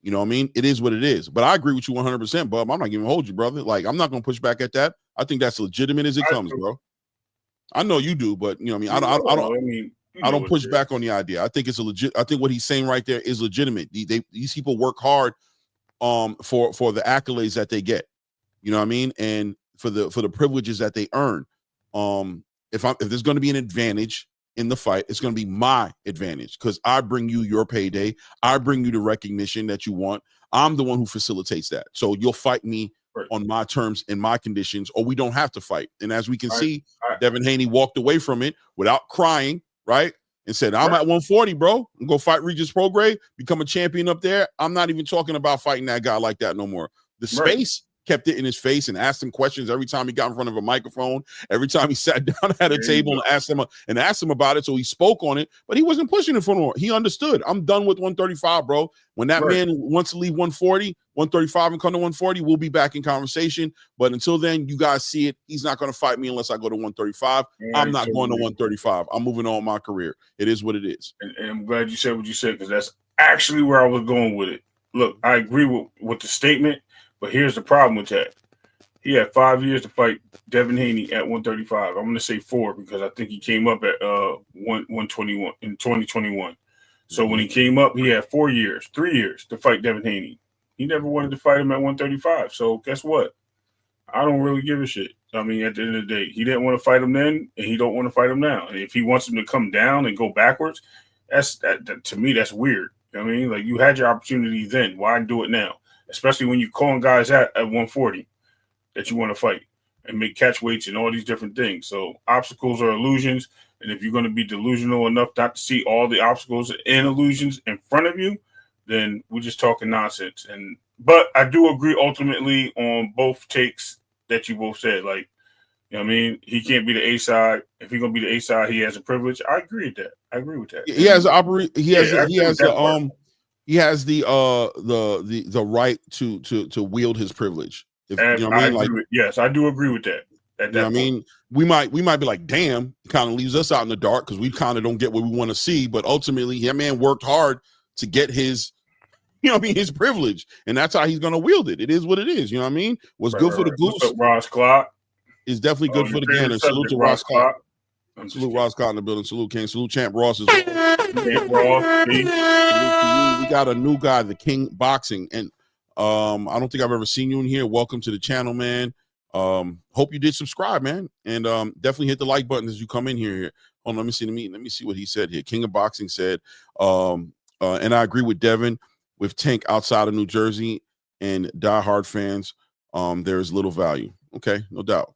You know what I mean? It is what it is. But I agree with you 100%, Bub. I'm not going to hold you, brother. Like, I'm not going to push back at that. I think that's legitimate as it comes, bro. I know you do, but you know what I mean? I don't push back on the idea. I think it's I think what he's saying right there is legitimate. These people work hard for the accolades that they get. You know what I mean? And for the privileges that they earn. If there's going to be an advantage in the fight, it's going to be my advantage because I bring you your payday. I bring you the recognition that you want. I'm the one who facilitates that. So you'll fight me on my terms and my conditions, or we don't have to fight. And as we can see, Devin Haney walked away from it without crying, right? And said, I'm at 140, bro. I'm going to fight Regis Prograis, become a champion up there. I'm not even talking about fighting that guy like that no more. The space kept it in his face and asked him questions every time he got in front of a microphone, every time he sat down at a table and asked him about it. So he spoke on it, but he wasn't pushing it for more. He understood. I'm done with 135, bro. When that man wants to leave 140, 135 and come to 140, we'll be back in conversation. But until then, you guys see it. He's not going to fight me unless I go to 135. I'm not going to 135. I'm moving on my career. It is what it is. And I'm glad you said what you said because that's actually where I was going with it. Look, I agree with the statement. But here's the problem with that. He had 5 years to fight Devin Haney at 135. I'm going to say 4 because I think he came up at 121 in 2021. So when he came up, he had 3 years to fight Devin Haney. He never wanted to fight him at 135. So guess what? I don't really give a shit. I mean, at the end of the day, he didn't want to fight him then, and he don't want to fight him now. And if he wants him to come down and go backwards, that to me, that's weird. I mean, like you had your opportunity then. Why do it now? Especially when you're calling guys at 140 that you want to fight and make catch weights and all these different things. So obstacles are illusions. And if you're going to be delusional enough not to see all the obstacles and illusions in front of you, then we're just talking nonsense. But I do agree ultimately on both takes that you both said. Like, you know what I mean? He can't be the A side. If he's going to be the A side, he has a privilege. I agree with that. He has the right to wield his privilege. If, you know what I mean? Yes, I do agree with that. You know what I mean? We might be like, damn, it kind of leaves us out in the dark because we kind of don't get what we want to see. But ultimately, that man worked hard to get his, you know what I mean, his privilege. And that's how he's going to wield it. It is what it is. You know what I mean? What's good for the goose. What's up, Ross Clark? Is definitely good for the gander. Salute to Ross Clark. Salute Ross Clark in the building. Salute King. Salute Champ Ross as well. We got a new guy, the King Boxing. And I don't think I've ever seen you in here. Welcome to the channel, man. Hope you did subscribe, man. And definitely hit the like button as you come in here. Hold on, let me see what he said here. King of Boxing said, and I agree with Devin, with Tank outside of New Jersey and diehard fans, there is little value. Okay, no doubt,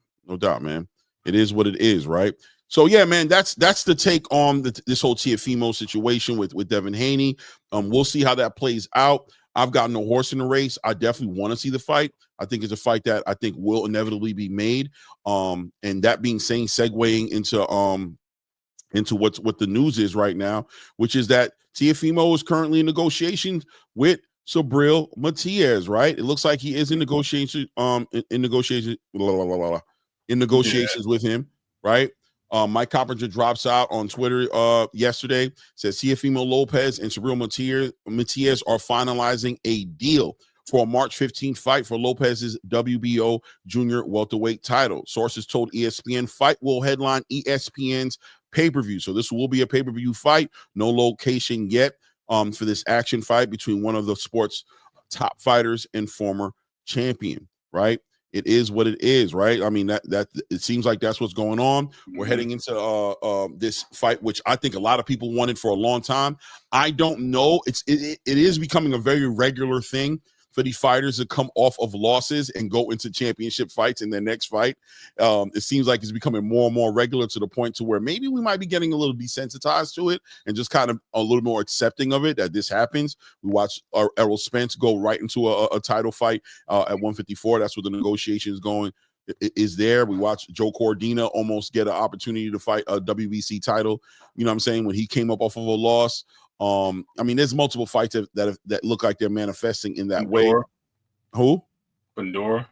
man. It is what it is, right? So yeah, man, that's the take on this whole Teofimo situation with Devin Haney. We'll see how that plays out. I've got no horse in the race. I definitely want to see the fight. I think it's a fight that I think will inevitably be made. And that being saying, segueing into what the news is right now, which is that Teofimo is currently in negotiations with Subriel Matias, right? It looks like he is in negotiations, in negotiations with him, right? Mike Coppinger drops out on Twitter yesterday, says Teofimo Lopez and Subriel Matias are finalizing a deal for a March 15th fight for Lopez's WBO junior welterweight title. Sources told ESPN fight will headline ESPN's pay-per-view. So this will be a pay-per-view fight. No location yet for this action fight between one of the sport's top fighters and former champion, right? It is what it is, right? I mean, that it seems like that's what's going on. We're heading into this fight, which I think a lot of people wanted for a long time. I don't know. It is becoming a very regular thing for these fighters to come off of losses and go into championship fights in their next fight. It seems like it's becoming more and more regular to the point to where maybe we might be getting a little desensitized to it and just kind of a little more accepting of it, that this happens. We watched Errol Spence go right into a title fight at 154. That's where the negotiation is going. Is there. We watched Joe Cordina almost get an opportunity to fight a WBC title. You know what I'm saying? When he came up off of a loss. I mean, there's multiple fights that look like they're manifesting in that way. Who? Fedor.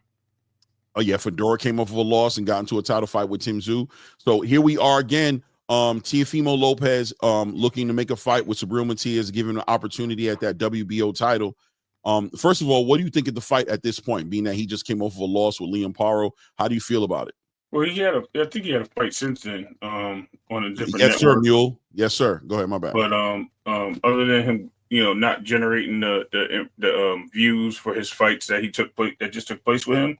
Oh yeah, Fedor came off of a loss and got into a title fight with Tim Tszyu. So here we are again. Teofimo Lopez looking to make a fight with Subriel Matias, given an opportunity at that WBO title. First of all, what do you think of the fight at this point, being that he just came off of a loss with Liam Paro? How do you feel about it? Well, I think he had a fight since then on a different Yes, network. sir, Mule. Yes, sir. Go ahead, my bad. But other than him, not generating the views for his fights that just took place with him,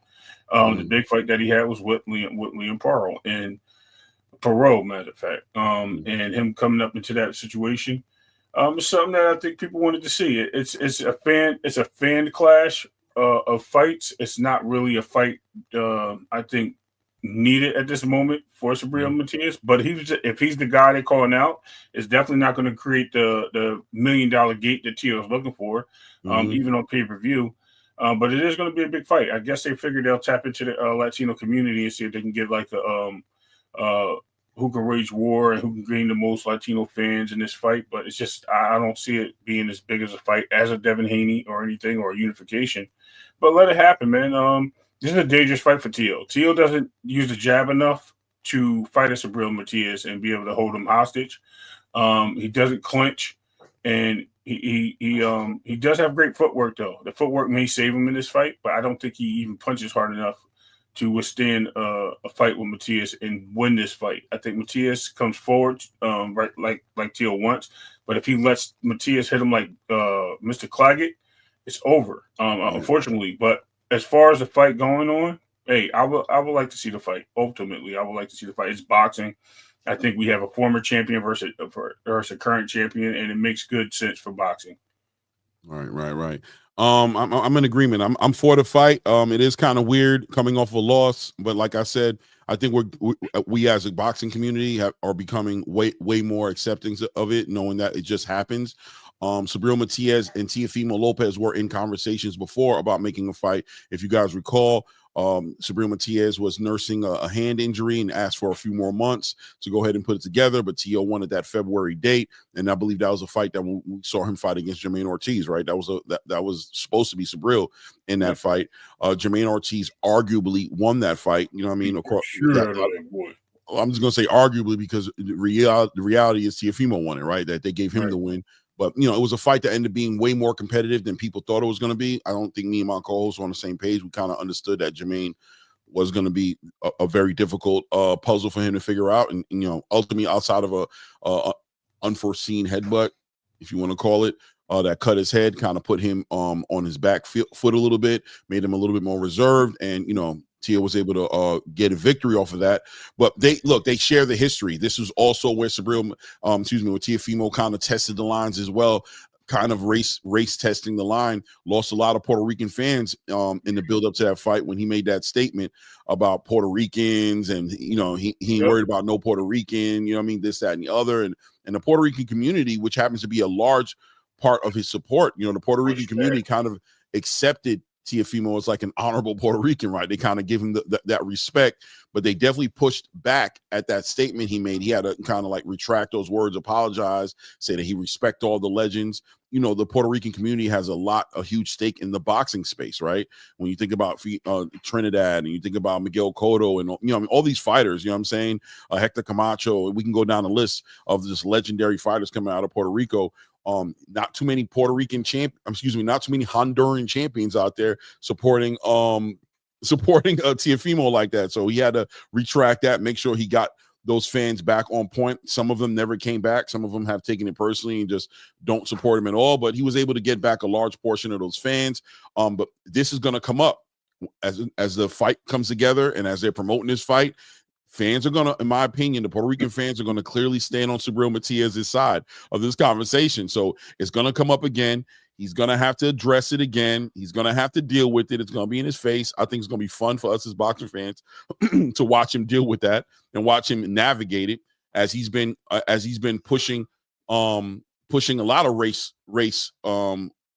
The big fight that he had was with Liam Pearl and Perot, matter of fact. And him coming up into that situation, it's something that I think people wanted to see. It's a fan clash of fights. It's not really a fight. I think needed at this moment for Subriel Matias, but if he's the guy they're calling out, it's definitely not going to create the $1 million gate that Tio is looking for, even on pay-per-view. But it is going to be a big fight. I guess they figured they'll tap into the Latino community and see if they can get like who can wage war and who can gain the most Latino fans in this fight. But it's just I don't see it being as big as a fight as a Devin Haney or anything or a unification. But let it happen, man. This is a dangerous fight for Tio. Tio doesn't use the jab enough to fight a Subriel Matias and be able to hold him hostage. He doesn't clinch, and he does have great footwork though. The footwork may save him in this fight, but I don't think he even punches hard enough to withstand a fight with Matias and win this fight. I think Matias comes forward right like Tio wants, but if he lets Matias hit him like Mr. Claggett, it's over. Unfortunately, but as far as the fight going on, hey, I would like to see the fight. Ultimately, I would like to see the fight. It's boxing. I think we have a former champion versus a current champion, and it makes good sense for boxing. Right. I'm in agreement. I'm for the fight. It is kind of weird coming off a loss, but like I said, I think we as a boxing community are becoming way more accepting of it, knowing that it just happens. Subriel Matias and Teofimo Lopez were in conversations before about making a fight. If you guys recall, Subriel Matias was nursing a hand injury and asked for a few more months to go ahead and put it together, but Tio wanted that February date, and I believe that was a fight that we saw him fight against Jermaine Ortiz, right? That was supposed to be Subriel in that fight. Jermaine Ortiz arguably won that fight. You know what I mean? I'm just gonna say arguably because the reality is Teofimo won it, right? That they gave him the win. But, you know, it was a fight that ended up being way more competitive than people thought it was going to be. I don't think me and my co-host were on the same page. We kind of understood that Jermaine was going to be a very difficult puzzle for him to figure out. And you know, ultimately, outside of a unforeseen headbutt, if you want to call it, that cut his head, kind of put him on his back foot a little bit, made him a little bit more reserved. And, you know, Tio was able to get a victory off of that. But they share the history. This was also where Subriel, where Teofimo kind of tested the lines as well, kind of race testing the line. Lost a lot of Puerto Rican fans in the build up to that fight when he made that statement about Puerto Ricans, and you know, he ain't worried about no Puerto Rican, you know what I mean, this, that, and the other. And the Puerto Rican community, which happens to be a large part of his support, you know, the Puerto Rican community kind of accepted Teofimo is like an honorable Puerto Rican, right? They kind of give him that respect, but they definitely pushed back at that statement he made. He had to kind of like retract those words, apologize, say that he respect all the legends. You know, the Puerto Rican community has a huge stake in the boxing space, right? When you think about Trinidad and you think about Miguel Cotto and, you know, I mean, all these fighters, you know what I'm saying? Hector Camacho, we can go down the list of just legendary fighters coming out of Puerto Rico. Not too many not too many Honduran champions out there supporting Teofimo like that. So he had to retract that, make sure he got those fans back on point. Some of them never came back. Some of them have taken it personally and just don't support him at all. But he was able to get back a large portion of those fans. But this is going to come up as the fight comes together and as they're promoting this fight. Fans are going to, in my opinion, the Puerto Rican fans are going to clearly stand on Subriel Matias' side of this conversation. So it's going to come up again. He's going to have to address it again. He's going to have to deal with it. It's going to be in his face. I think it's going to be fun for us as boxing fans to watch him deal with that and watch him navigate it as he's been pushing a lot of race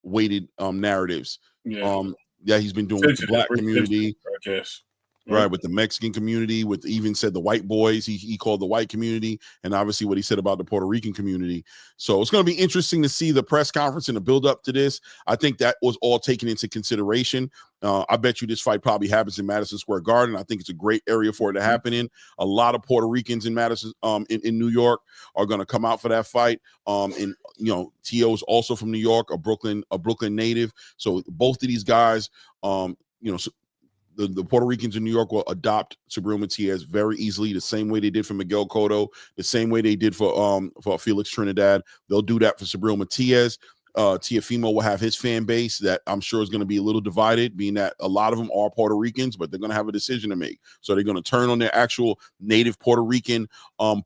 weighted narratives. He's been doing with the Black community. I guess. Right, with the Mexican community, with even said the white boys, he called the white community, and obviously what he said about the Puerto Rican community. So it's going to be interesting to see the press conference and the build up to this. I think that was all taken into consideration. I bet you this fight probably happens in Madison Square Garden. I think it's a great area for it to happen in. A lot of Puerto Ricans in Madison, in New York, are going to come out for that fight. And you know, Tio is also from New York, a Brooklyn native. So both of these guys, you know. The Puerto Ricans in New York will adopt Subriel Matias very easily, the same way they did for Miguel Cotto, the same way they did for Felix Trinidad. They'll do that for Subriel Matias. Teofimo will have his fan base that I'm sure is going to be a little divided, being that a lot of them are Puerto Ricans, but they're going to have a decision to make. So they're going to turn on their actual native Puerto Rican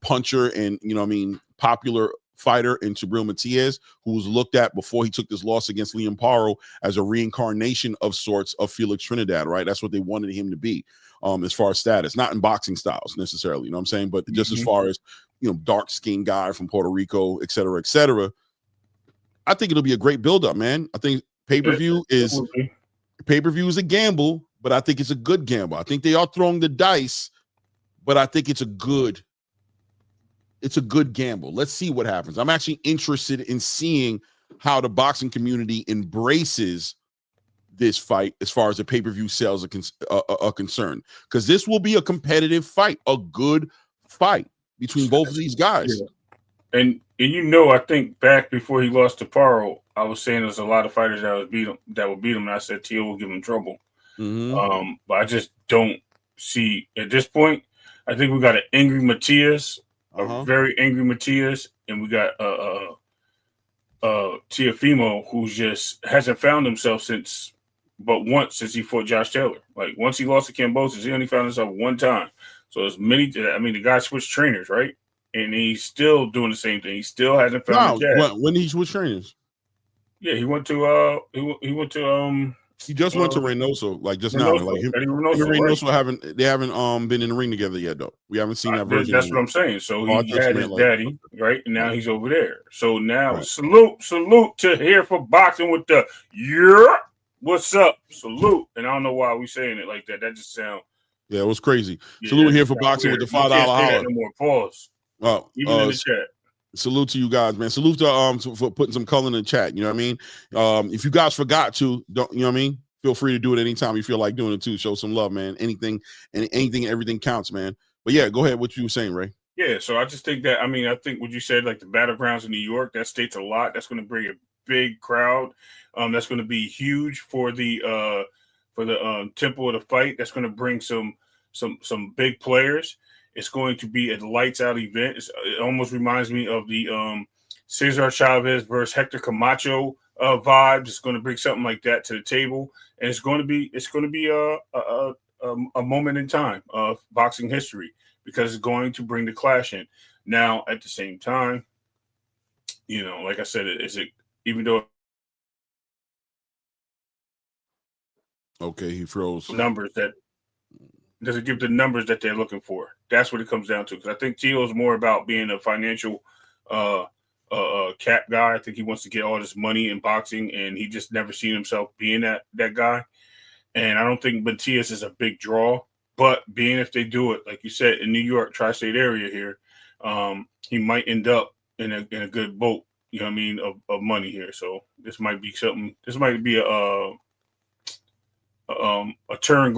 puncher and, popular fighter in Jabril Matias, who was looked at before he took this loss against Liam Paro as a reincarnation of sorts of Felix Trinidad, right? That's what they wanted him to be, as far as status, not in boxing styles necessarily, you know what I'm saying? But just as far as, dark-skinned guy from Puerto Rico, et cetera, et cetera. I think it'll be a great build-up, man. I think pay-per-view is a gamble, but I think it's a good gamble. I think they are throwing the dice, but I think it's a good gamble. Let's see what happens. I'm actually interested in seeing how the boxing community embraces this fight as far as the pay-per-view sales are concerned, because this will be a competitive fight, a good fight between both of these guys. Yeah. And I think back before he lost to Paro, I was saying there's a lot of fighters that would beat him, and I said Tio will give him trouble. Mm-hmm. But I just don't see at this point. I think we got an angry Matias, a very angry Matias, and we got Teofimo, who just hasn't found himself since he fought Josh Taylor. Like once he lost to Kambosos, he only found himself one time. So as many, the guy switched trainers, right? And he's still doing the same thing. He still hasn't found the jab. When he switched trainers? Yeah, he went to he just went to Reynoso, like just Reynoso, now. Like him and Reynoso haven't been in the ring together yet though. We haven't seen that version. That's what I'm saying. So he had his daddy, right? And now he's over there. So now salute to here for boxing with the what's up? Salute. And I don't know why we saying it like that. That just sound it was crazy. Salute here for boxing with the $5 hour. No more pause. Even in the chat. Salute to you guys, man. Salute to for putting some color in the chat. You know what I mean? If you guys forgot to, don't you know what I mean? Feel free to do it anytime you feel like doing it too. Show some love, man. Anything, everything counts, man. But yeah, go ahead. What you were saying, Ray? Yeah, so I just think that I think what you said, like the battlegrounds in New York, that states a lot. That's going to bring a big crowd. That's going to be huge for the tempo of the fight. That's going to bring some big players. It's going to be a lights out event. It almost reminds me of the Cesar Chavez versus Hector Camacho vibes. It's going to bring something like that to the table, and it's going to be a moment in time of boxing history because it's going to bring the clash in. Now, at the same time, like I said, even though he froze numbers that. Does it give the numbers that they're looking for? That's what it comes down to. Because I think Tio is more about being a financial cap guy. I think he wants to get all this money in boxing, and he just never seen himself being that guy. And I don't think Matias is a big draw. But being if they do it, like you said, in New York, tri-state area here, he might end up in a good boat. You know what I mean? Of money here. So this might be something. This might be a turn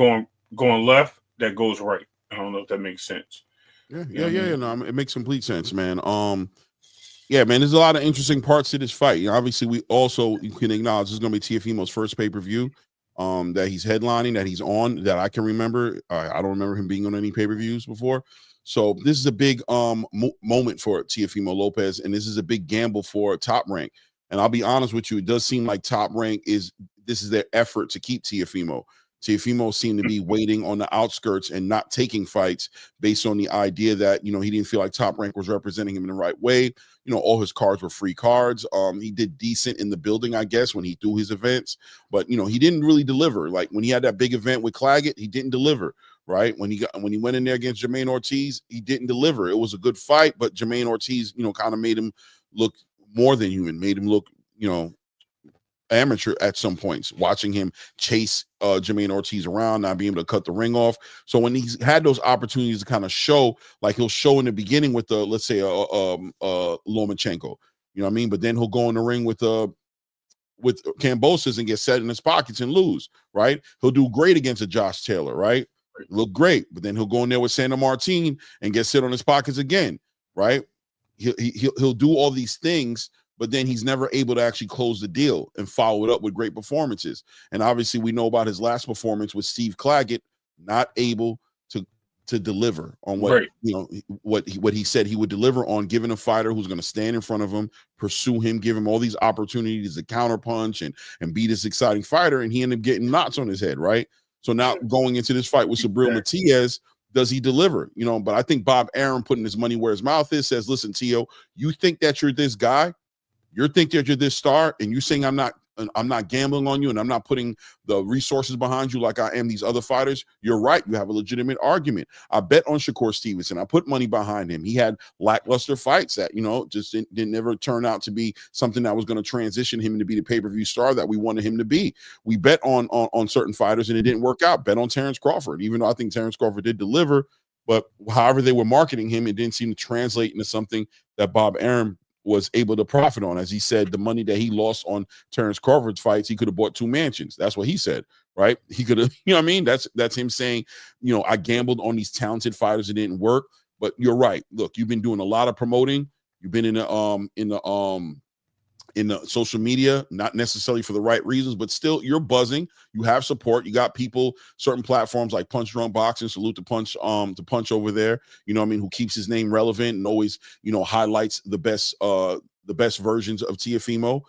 going left. That goes right. I don't know if that makes sense. No, it makes complete sense, man. Man, there's a lot of interesting parts to this fight. Obviously, you can acknowledge this is going to be Teofimo's first pay-per-view that he's headlining, that he's on, that I can remember. I don't remember him being on any pay-per-views before. So this is a big moment for Teofimo Lopez, and this is a big gamble for Top Rank. And I'll be honest with you, it does seem like Top Rank this is their effort to keep Teofimo. Teofimo seemed to be waiting on the outskirts and not taking fights based on the idea that, he didn't feel like Top Rank was representing him in the right way. All his cards were free cards. He did decent in the building, I guess, when he threw his events, but, he didn't really deliver. Like when he had that big event with Claggett, he didn't deliver, right? When he went in there against Jermaine Ortiz, he didn't deliver. It was a good fight, but Jermaine Ortiz, kind of made him look more than human, made him look, amateur at some points, watching him chase Jermaine Ortiz around, not being able to cut the ring off. So when he's had those opportunities to kind of show, like he'll show in the beginning with let's say Lomachenko, you know what I mean? But then he'll go in the ring with Kambosos and get set in his pockets and lose, right? He'll do great against a Josh Taylor, right? Look great, but then he'll go in there with Santa Martin and get set on his pockets again, right? He'll do all these things, but then he's never able to actually close the deal and follow it up with great performances. And obviously we know about his last performance with Steve Claggett, not able to to deliver on what Right. what he said he would deliver on, giving a fighter who's going to stand in front of him, pursue him, give him all these opportunities to counterpunch and be this exciting fighter, and he ended up getting knots on his head, right? So now going into this fight with Subriel Matias, does he deliver? But I think Bob Arum, putting his money where his mouth is, says, listen, Tio, you think that you're this guy, you think that you're this star, and you saying I'm not gambling on you and I'm not putting the resources behind you like I am these other fighters. You're right. You have a legitimate argument. I bet on Shakur Stevenson. I put money behind him. He had lackluster fights that, just didn't never turn out to be something that was going to transition him to be the pay-per-view star that we wanted him to be. We bet on certain fighters and it didn't work out. Bet on Terrence Crawford, even though I think Terrence Crawford did deliver, but however they were marketing him, it didn't seem to translate into something that Bob Arum was able to profit on. As he said, the money that he lost on Terrence Crawford's fights, he could have bought 2 mansions. That's what he said, right? He could have, you know what I mean? That's him saying, I gambled on these talented fighters. It didn't work. But you're right. Look, you've been doing a lot of promoting. You've been in the social media, not necessarily for the right reasons, but still you're buzzing. You have support. You got people, certain platforms like Punch Drunk Boxing, salute to Punch over there, who keeps his name relevant and always, highlights the best versions of Teofimo.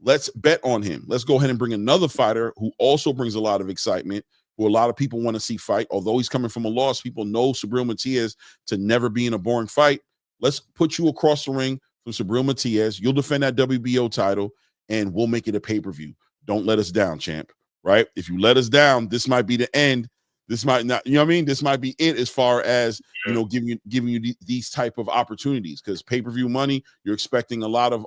Let's bet on him. Let's go ahead and bring another fighter who also brings a lot of excitement, who a lot of people want to see fight. Although he's coming from a loss, people know Subriel Matias to never be in a boring fight. Let's put you across the ring from Subriel Matias. You'll defend that WBO title, and we'll make it a pay-per-view. Don't let us down, champ, right? If you let us down, this might be the end. This might not, this might be it as far as, giving you these type of opportunities, because pay-per-view money, you're expecting a lot of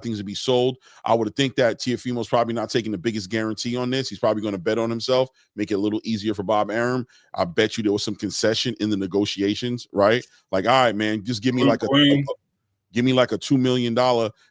things to be sold. I would think that Teofimo's probably not taking the biggest guarantee on this. He's probably going to bet on himself, make it a little easier for Bob Arum. I bet you there was some concession in the negotiations, right? Like, all right, man, just give me like a $2 million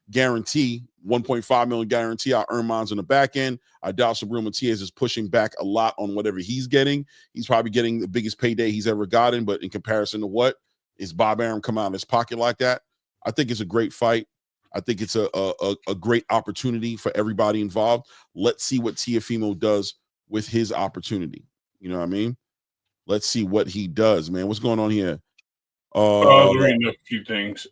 guarantee, $1.5 million guarantee. I'll earn mines on the back end. I doubt Subriel Matias is pushing back a lot on whatever he's getting. He's probably getting the biggest payday he's ever gotten, but in comparison to what is Bob Arum come out of his pocket like that? I think it's a great fight. I think it's a great opportunity for everybody involved. Let's see what Teofimo does with his opportunity. You know what I mean? Let's see what he does, man. What's going on here? I was reading a few things.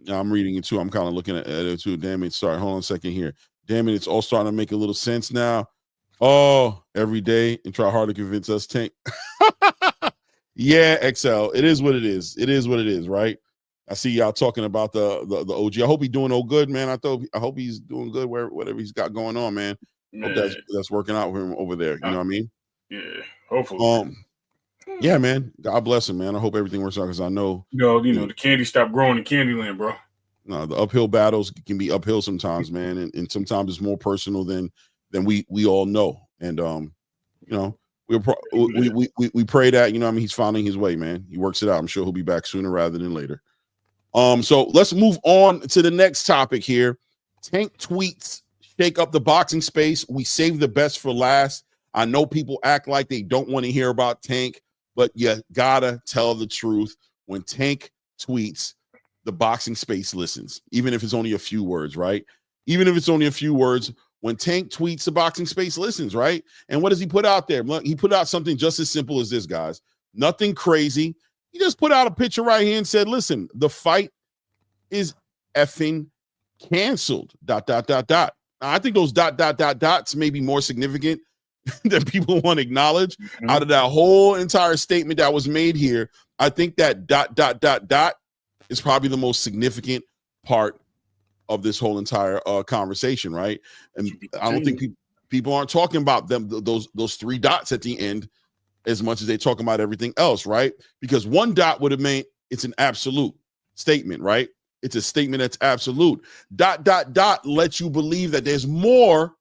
I'm reading it too. I'm kind of looking at it too. Damn it. Sorry. Hold on a second here. Damn it. It's all starting to make a little sense now. Oh, every day and try hard to convince us, Tank. Yeah, XL. It is what it is. It is what it is, right? I see y'all talking about the OG. I hope he's doing all good, man. I hope he's doing good whatever he's got going on, man. Hope that's working out for him over there. You know what I mean? Yeah, hopefully. Yeah, man. God bless him, man. I hope everything works out, because I know the candy stopped growing in Candyland, bro. No, the uphill battles can be uphill sometimes, man, and sometimes it's more personal than we all know. And we pray that he's finding his way, man. He works it out. I'm sure he'll be back sooner rather than later. So let's move on to the next topic here. Tank tweets shake up the boxing space. We save the best for last. I know people act like they don't want to hear about Tank, but you gotta tell the truth. When Tank tweets, the boxing space listens, even if it's only a few words, right? Even if it's only a few words, when Tank tweets, the boxing space listens, right? And what does he put out there? He put out something just as simple as this, guys. Nothing crazy. He just put out a picture right here and said, listen, the fight is effing canceled, ... Now, I think those ... may be more significant than people want to acknowledge. Mm-hmm. Out of that whole entire statement that was made here, I think that ... is probably the most significant part of this whole entire conversation, right? And I don't think people aren't talking about those 3 dots at the end as much as they talk about everything else, right? Because 1 dot would have meant it's an absolute statement, right? It's a statement that's absolute. ... lets you believe that there's more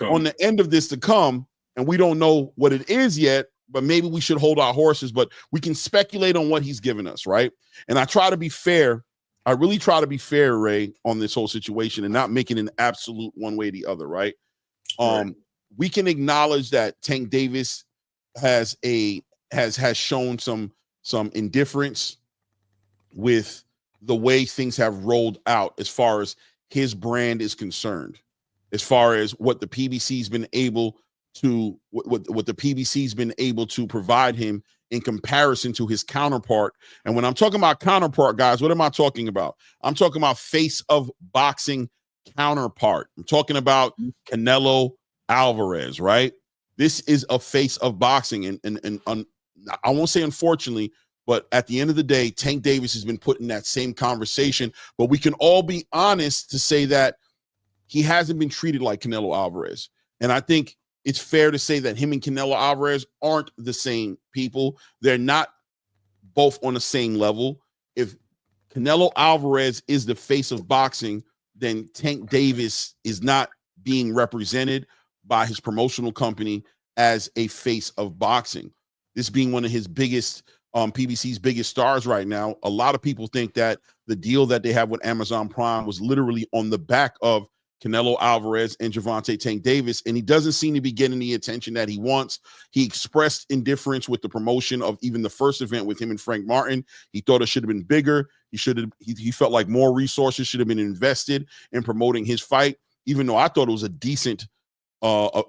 on the end of this to come, and we don't know what it is yet, but maybe we should hold our horses, but we can speculate on what he's given us, right? And I try to be fair. I really try to be fair, Ray, on this whole situation and not make it an absolute one way or the other, right? Right. We can acknowledge that Tank Davis has shown some indifference with the way things have rolled out as far as his brand is concerned, as far as what the PBC's been able to what the PBC's been able to provide him in comparison to his counterpart. And when I'm talking about counterpart, guys, what am I talking about? I'm talking about face of boxing counterpart. I'm talking about Canelo Alvarez, right? This is a face of boxing. And I won't say unfortunately, but at the end of the day, Tank Davis has been put in that same conversation. But we can all be honest to say that he hasn't been treated like Canelo Alvarez. And I think it's fair to say that him and Canelo Alvarez aren't the same people. They're not both on the same level. If Canelo Alvarez is the face of boxing, then Tank Davis is not being represented by his promotional company as a face of boxing. This being one of his biggest, PBC's biggest stars right now, a lot of people think that the deal that they have with Amazon Prime was literally on the back of Canelo Alvarez and Gervonta Tank Davis, and he doesn't seem to be getting the attention that he wants. He expressed indifference with the promotion of even the first event with him and Frank Martin. He thought it should have been bigger. He felt like more resources should have been invested in promoting his fight, even though I thought it was a decent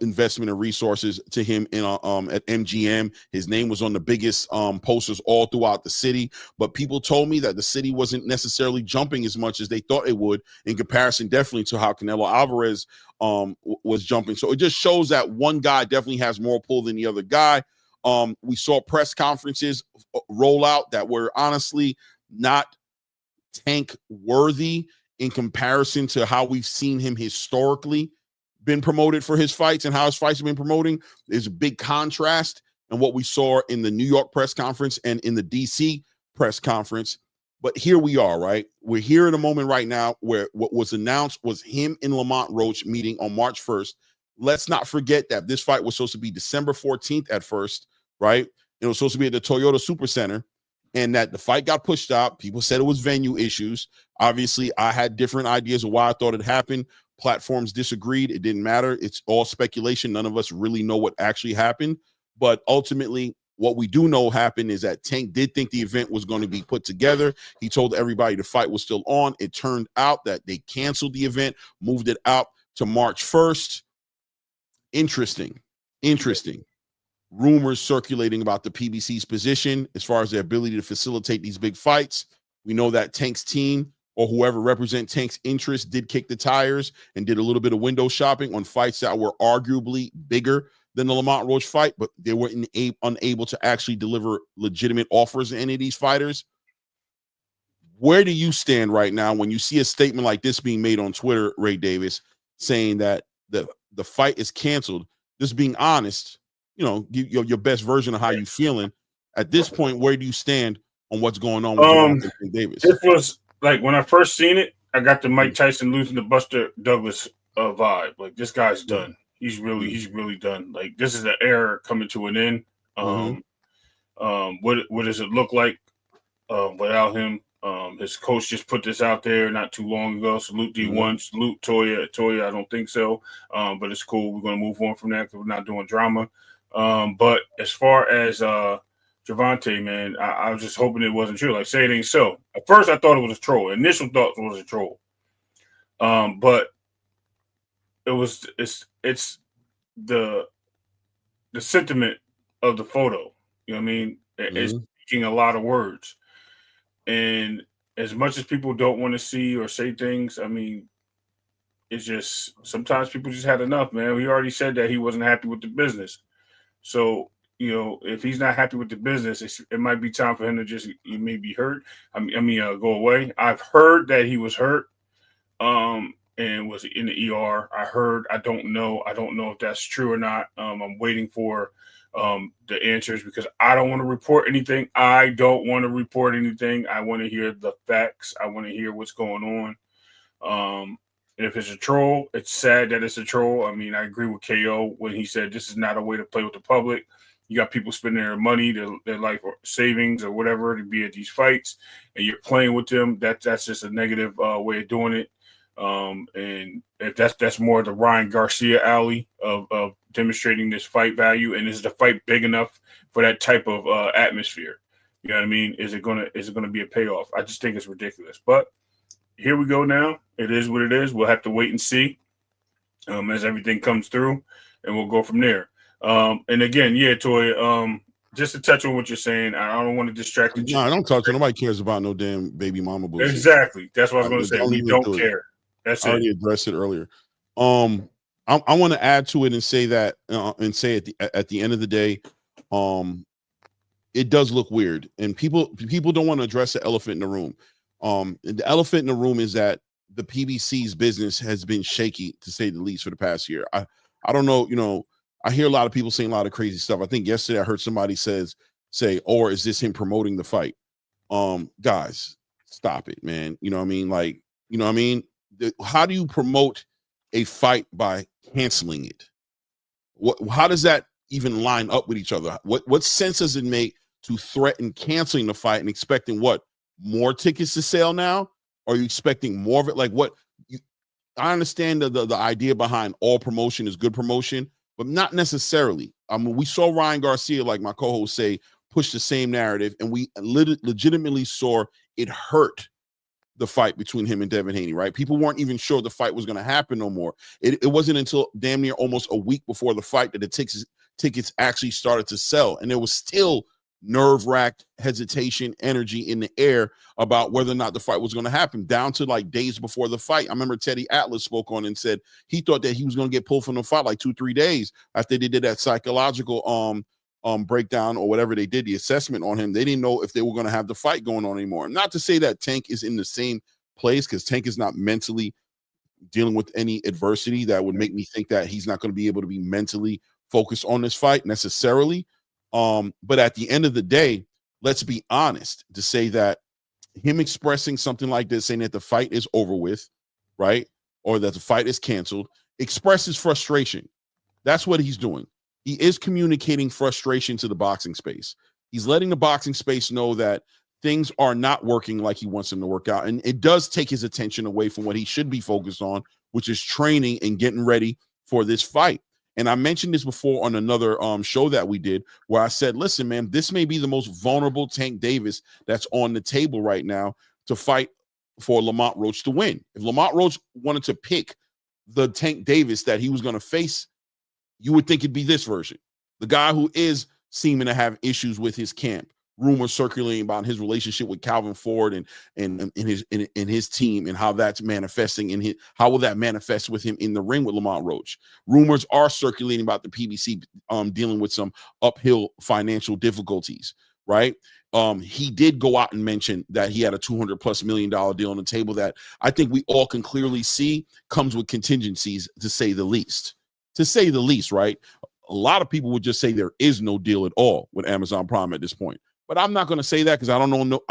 investment of resources to him in at MGM. His name was on the biggest posters all throughout the city, but people told me that the city wasn't necessarily jumping as much as they thought it would in comparison definitely to how Canelo Alvarez was jumping. So it just shows that one guy definitely has more pull than the other guy. We saw press conferences roll out that were honestly not Tank worthy in comparison to how we've seen him historically been promoted for his fights and how his fights have been promoting. There's a big contrast in what we saw in the New York press conference and in the DC press conference. But here we are, right? We're here in a moment right now where what was announced was him and Lamont Roach meeting on March 1st. Let's not forget that this fight was supposed to be December 14th at first, right? It was supposed to be at the Toyota Supercenter, and that the fight got pushed out. People said it was venue issues. Obviously, I had different ideas of why I thought it happened. Platforms disagreed. It didn't matter. It's all speculation. None of us really know what actually happened. But ultimately, what we do know happened is that Tank did think the event was going to be put together. He told everybody the fight was still on. It turned out that they canceled the event, moved it out to March 1st. Interesting. Rumors circulating about the PBC's position as far as their ability to facilitate these big fights. We know that Tank's team or whoever represents Tank's interest did kick the tires and did a little bit of window shopping on fights that were arguably bigger than the Lamont Roach fight, but they were unable to actually deliver legitimate offers to any of these fighters. Where do you stand right now when you see a statement like this being made on Twitter, Ray Davis, saying that the fight is canceled? Just being honest, give your best version of how you feeling. At this point, where do you stand on what's going on with Davis? This was like when I first seen it, I got the Mike Tyson losing to Buster Douglas vibe. Like, this guy's done. He's really done. Like, this is an era coming to an end. What does it look like without him? His coach just put this out there not too long ago. Salute D1, salute Toya. I don't think so, but it's cool. We're gonna move on from that because we're not doing drama. But as far as Gervonta, man, I was just hoping it wasn't true. Like, say it ain't so. At first, I thought it was a troll. Initial thoughts was a troll. But it's the sentiment of the photo. You know what I mean? It's speaking a lot of words. And as much as people don't want to see or say things, I mean, it's just sometimes people just had enough, man. He already said that he wasn't happy with the business. So, if he's not happy with the business, it might be time for him to just maybe hurt. Go away. I've heard that he was hurt and was in the ER. I don't know if that's true or not. I'm waiting for the answers because I don't want to report anything. I want to hear the facts. I want to hear what's going on. If it's a troll, it's sad that it's a troll. I mean, I agree with KO when he said this is not a way to play with the public. You got people spending their money, their life savings or whatever to be at these fights, and you're playing with them. That's just a negative way of doing it. And if that's more the Ryan Garcia alley of demonstrating this fight value, and is the fight big enough for that type of atmosphere? You know what I mean? Is it gonna be a payoff? I just think it's ridiculous. But here we go now. It is what it is. We'll have to wait and see as everything comes through, and we'll go from there. And again, yeah, Toy. Just to touch on what you're saying, I don't want to distract you. No, I don't touch on. Nobody cares about no damn baby mama bullshit. Exactly. That's what I was going to say. We don't care. That's I already addressed it earlier. I want to add to it and say that, and say at the end of the day, it does look weird, and people don't want to address the elephant in the room. The elephant in the room is that the PBC's business has been shaky, to say the least, for the past year. I don't know, you know. I hear a lot of people saying a lot of crazy stuff. I think yesterday I heard somebody say, or is this him promoting the fight? Guys, stop it, man. You know what I mean? Like, you know what I mean? How do you promote a fight by canceling it? How does that even line up with each other? What sense does it make to threaten canceling the fight and expecting what? More tickets to sell now? Or are you expecting more of it? Like what? I understand the idea behind all promotion is good promotion, but not necessarily. I mean, we saw Ryan Garcia, like my co-host say, push the same narrative, and we legitimately saw it hurt the fight between him and Devin Haney, right? People weren't even sure the fight was going to happen no more. It wasn't until damn near almost a week before the fight that the tickets actually started to sell, and there was still nerve-wracked hesitation, energy in the air about whether or not the fight was going to happen, down to like days before the fight. I remember Teddy Atlas spoke on and said he thought that he was going to get pulled from the fight like 2-3 days after they did that psychological breakdown or whatever they did, the assessment on him. They didn't know if they were going to have the fight going on anymore. Not to say that Tank is in the same place, because Tank is not mentally dealing with any adversity that would make me think that he's not going to be able to be mentally focused on this fight necessarily. But at the end of the day, let's be honest, to say that him expressing something like this, saying that the fight is over with, right? Or that the fight is canceled, expresses frustration. That's what he's doing. He is communicating frustration to the boxing space. He's letting the boxing space know that things are not working like he wants them to work out. And it does take his attention away from what he should be focused on, which is training and getting ready for this fight. And I mentioned this before on another show that we did, where I said, listen, man, this may be the most vulnerable Tank Davis that's on the table right now to fight for Lamont Roach to win. If Lamont Roach wanted to pick the Tank Davis that he was going to face, you would think it'd be this version. The guy who is seeming to have issues with his camp. Rumors circulating about his relationship with Calvin Ford and his team, and how that's manifesting how will that manifest with him in the ring with Lamont Roach. Rumors are circulating about the PBC dealing with some uphill financial difficulties, right? He did go out and mention that he had a $200+ million deal on the table that I think we all can clearly see comes with contingencies, to say the least. To say the least, right? A lot of people would just say there is no deal at all with Amazon Prime at this point. But I'm not going to say that because I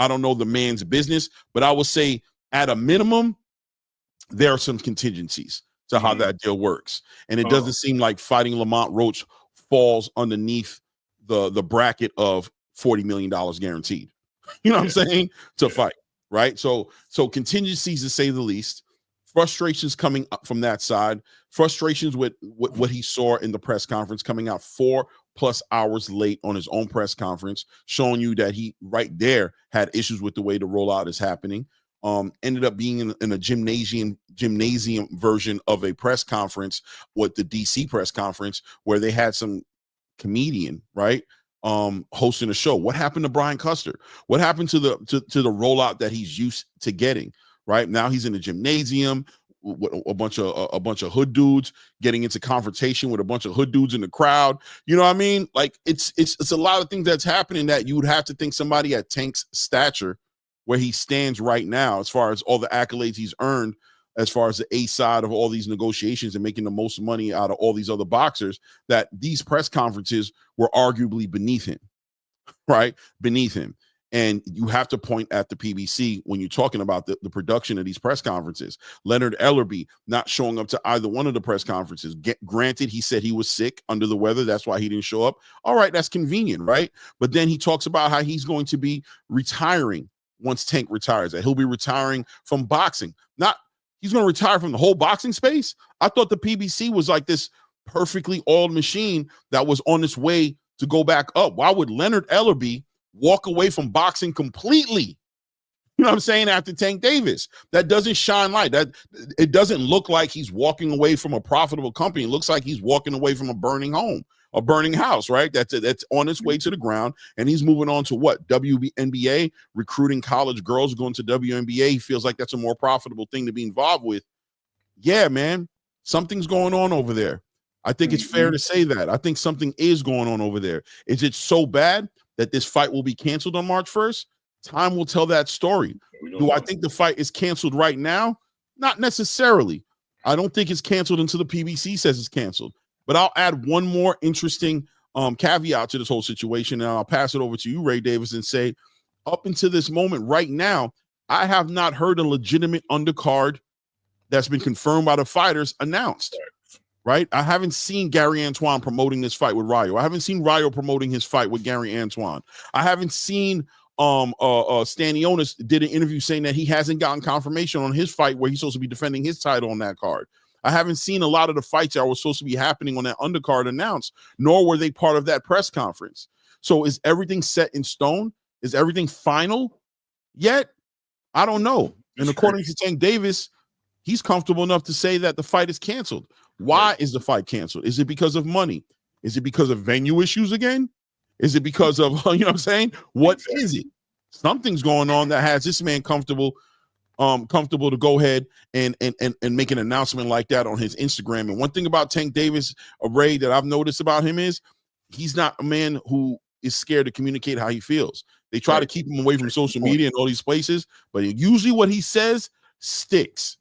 don't know the man's business. But I will say, at a minimum, there are some contingencies to how that deal works. And it doesn't seem like fighting Lamont Roach falls underneath the bracket of $40 million guaranteed. You know what I'm saying? To fight, right? So contingencies, to say the least. Frustrations coming up from that side. Frustrations with what he saw in the press conference, coming out 4+ hours late on his own press conference, showing you that he right there had issues with the way the rollout is happening. Ended up being in a gymnasium version of a press conference, with the DC press conference, where they had some comedian, right, hosting a show. What happened to Brian Custer? What happened to the rollout that he's used to getting? Right now, he's in a gymnasium with a bunch of hood dudes, getting into confrontation with a bunch of hood dudes in the crowd. You know what I mean? Like it's a lot of things that's happening that you would have to think somebody at Tank's stature, where he stands right now, as far as all the accolades he's earned, as far as the A side of all these negotiations and making the most money out of all these other boxers, that these press conferences were arguably beneath him, right? Beneath him. And you have to point at the PBC when you're talking about the production of these press conferences. Leonard Ellerby not showing up to either one of the press conferences. Granted, he said he was sick, under the weather. That's why he didn't show up. All right, that's convenient, right? But then he talks about how he's going to be retiring once Tank retires, that he'll be retiring from boxing. Not he's going to retire from the whole boxing space. I thought the PBC was like this perfectly oiled machine that was on its way to go back up. Why would Leonard Ellerby walk away from boxing completely? You know what I'm saying? After Tank Davis, that doesn't shine light. That it doesn't look like he's walking away from a profitable company. It looks like he's walking away from a burning home. a burning house, right? That's on its way to the ground, and he's moving on to what? WNBA, recruiting college girls going to WNBA. He feels like that's a more profitable thing to be involved with. Yeah, man, something's going on over there. I think it's fair to say that. I think something is going on over there. Is it so bad that this fight will be canceled on March 1st? Time will tell that story. Do I think the fight is canceled right now? Not necessarily. I don't think it's canceled until the PBC says it's canceled. But I'll add one more interesting caveat to this whole situation, and I'll pass it over to you, Ray Davis, and say, up until this moment right now, I have not heard a legitimate undercard that's been confirmed by the fighters announced. Right? I haven't seen Gary Antoine promoting this fight with Rayo. I haven't seen Rayo promoting his fight with Gary Antoine. I haven't seen Stanionis did an interview saying that he hasn't gotten confirmation on his fight where he's supposed to be defending his title on that card. I haven't seen a lot of the fights that were supposed to be happening on that undercard announced, nor were they part of that press conference. So is everything set in stone? Is everything final yet? I don't know. And according to Tank Davis, he's comfortable enough to say that the fight is canceled. Why is the fight canceled? Is it because of money? Is it because of venue issues again? Is it because of, you know what I'm saying? What is it? Something's going on that has this man comfortable to go ahead and make an announcement like that on his Instagram. And one thing about Tank Davis, Ray, that I've noticed about him is he's not a man who is scared to communicate how he feels. They try to keep him away from social media and all these places, but usually what he says sticks.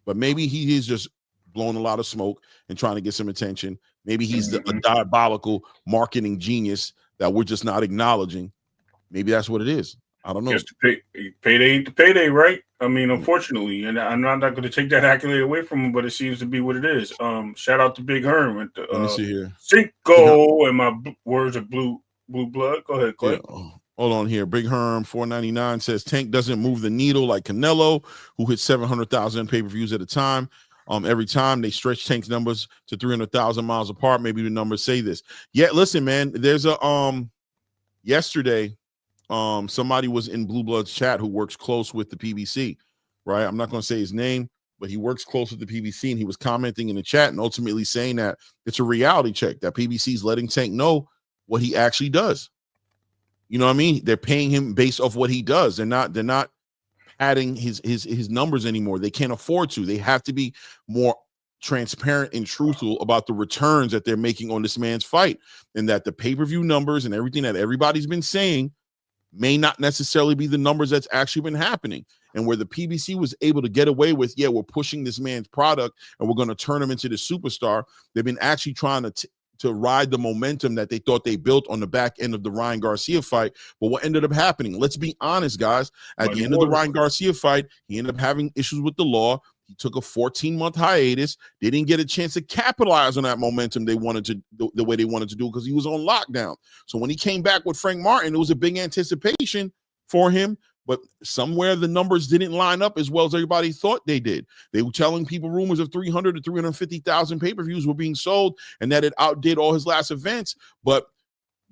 But maybe he is just blowing a lot of smoke and trying to get some attention. Maybe he's a diabolical marketing genius that we're just not acknowledging. Maybe that's what it is. I don't know. Just payday ain't the payday, right? I mean, unfortunately, and I'm not going to take that accolade away from him, but it seems to be what it is. Shout out to Big Herm at the Let me see here. Cinco, and my words of blue blood. Go ahead, Clay. Yeah. Hold on here. Big Herm 499 says Tank doesn't move the needle like Canelo, who hit 700,000 pay-per-views at a time. Every time they stretch Tank's numbers to 300,000 miles apart. Maybe the numbers say this. Yeah, listen, man. There's a yesterday, somebody was in Blue Blood's chat who works close with the PBC, right? I'm not going to say his name, but he works close with the PBC, and he was commenting in the chat and ultimately saying that it's a reality check that PBC is letting Tank know what he actually does. You know what I mean? They're paying him based off what he does. They're not adding his numbers anymore. They can't afford to. They have to be more transparent and truthful about the returns that they're making on this man's fight, and that the pay-per-view numbers and everything that everybody's been saying may not necessarily be the numbers that's actually been happening. And where the PBC was able to get away with, yeah, we're pushing this man's product and we're going to turn him into the superstar, they've been actually trying to ride the momentum that they thought they built on the back end of the Ryan Garcia fight. But what ended up happening, let's be honest, guys, at the end of the Ryan Garcia fight, he ended up having issues with the law. He took a 14-month hiatus. They didn't get a chance to capitalize on that momentum they wanted to the way they wanted to do, because he was on lockdown. So when he came back with Frank Martin, it was a big anticipation for him, but somewhere the numbers didn't line up as well as everybody thought they did. They were telling people rumors of 300 to 350,000 pay-per-views were being sold and that it outdid all his last events. But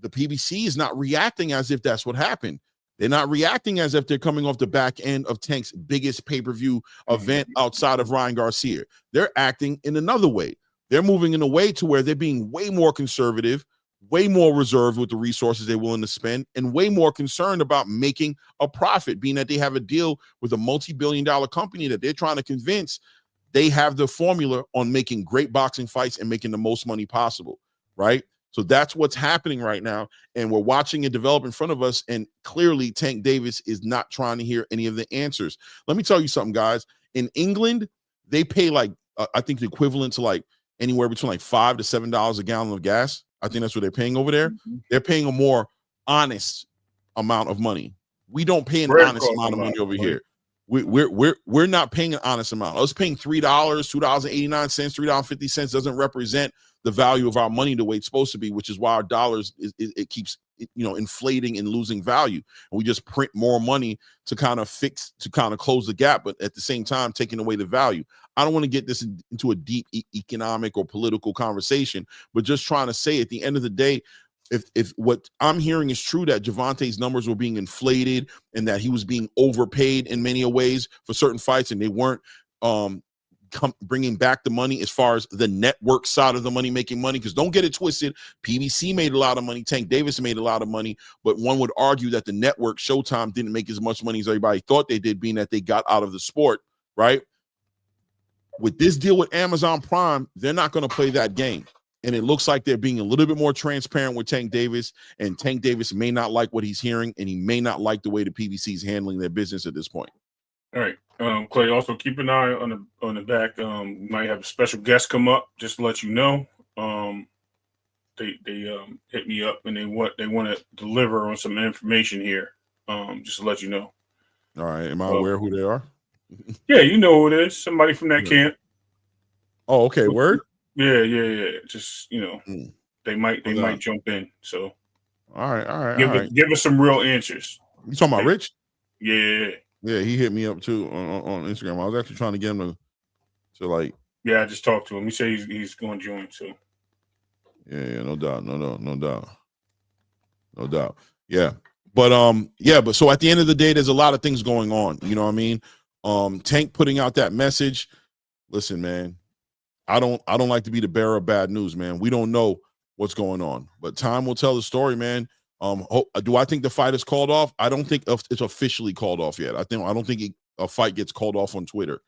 the PBC is not reacting as if that's what happened. They're not reacting as if they're coming off the back end of Tank's biggest pay-per-view event outside of Ryan Garcia. They're acting in another way. They're moving in a way to where they're being way more conservative, way more reserved with the resources they're willing to spend, and way more concerned about making a profit, being that they have a deal with a multi-billion-dollar company that they're trying to convince they have the formula on making great boxing fights and making the most money possible, right? So that's what's happening right now, and we're watching it develop in front of us, and clearly Tank Davis is not trying to hear any of the answers. Let me tell you something, guys. In England, they pay like, I think the equivalent to like anywhere between like $5 to $7 a gallon of gas. I think that's what they're paying over there. They're paying a more honest amount of money. We don't pay an honest amount of money over here. We're not paying an honest amount. Us paying $3, $2.89, $3.50 doesn't represent the value of our money the way it's supposed to be, which is why our dollars it keeps inflating and losing value. And we just print more money to kind of close the gap, but at the same time taking away the value. I don't want to get this into a deep economic or political conversation, but just trying to say at the end of the day, if what I'm hearing is true, that Gervonta's numbers were being inflated and that he was being overpaid in many ways for certain fights, and they weren't bringing back the money as far as the network side of the money, making money. Because don't get it twisted, PBC made a lot of money, Tank Davis made a lot of money, but one would argue that the network Showtime didn't make as much money as everybody thought they did, being that they got out of the sport, right? With this deal with Amazon Prime, they're not going to play that game. And it looks like they're being a little bit more transparent with Tank Davis, and Tank Davis may not like what he's hearing, and he may not like the way the PBC is handling their business at this point. All right, Clay. Also, keep an eye on the back. We might have a special guest come up. Just to let you know, they hit me up and they want to deliver on some information here. Just to let you know. All right, am I aware who they are? Yeah, you know who it is. Somebody from that camp. Oh, okay. Word. Yeah. Just they might jump in. So, all right. Give us some real answers. You talking about Rich? Yeah. Yeah, he hit me up too on Instagram. I was actually trying to get him to like. Yeah, I just talked to him. He said he's going to join. So. Yeah, no doubt. Yeah, but so at the end of the day, there's a lot of things going on. You know what I mean? Tank putting out that message. Listen, man, I don't like to be the bearer of bad news, man. We don't know what's going on, but time will tell the story, man. Do I think the fight is called off? I don't think it's officially called off yet. I don't think a fight gets called off on Twitter.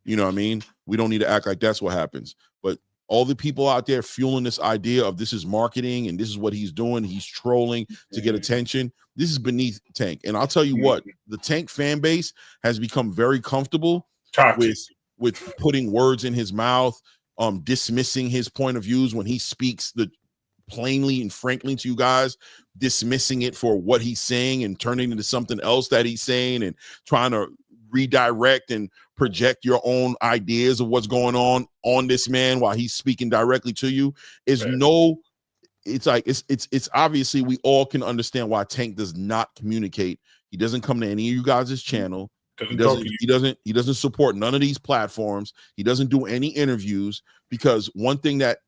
You know what I mean? We don't need to act like that's what happens. But all the people out there fueling this idea of this is marketing and this is what he's doing, he's trolling to get attention. This is beneath Tank. And I'll tell you what, the Tank fan base has become very comfortable with putting words in his mouth, dismissing his point of views when he speaks plainly and frankly to you guys, dismissing it for what he's saying and turning it into something else that he's saying and trying to redirect and project your own ideas of what's going on this man while he's speaking directly to you is it's obviously we all can understand why Tank does not communicate. He doesn't come to any of you guys' channel. He doesn't support none of these platforms. He doesn't do any interviews because one thing that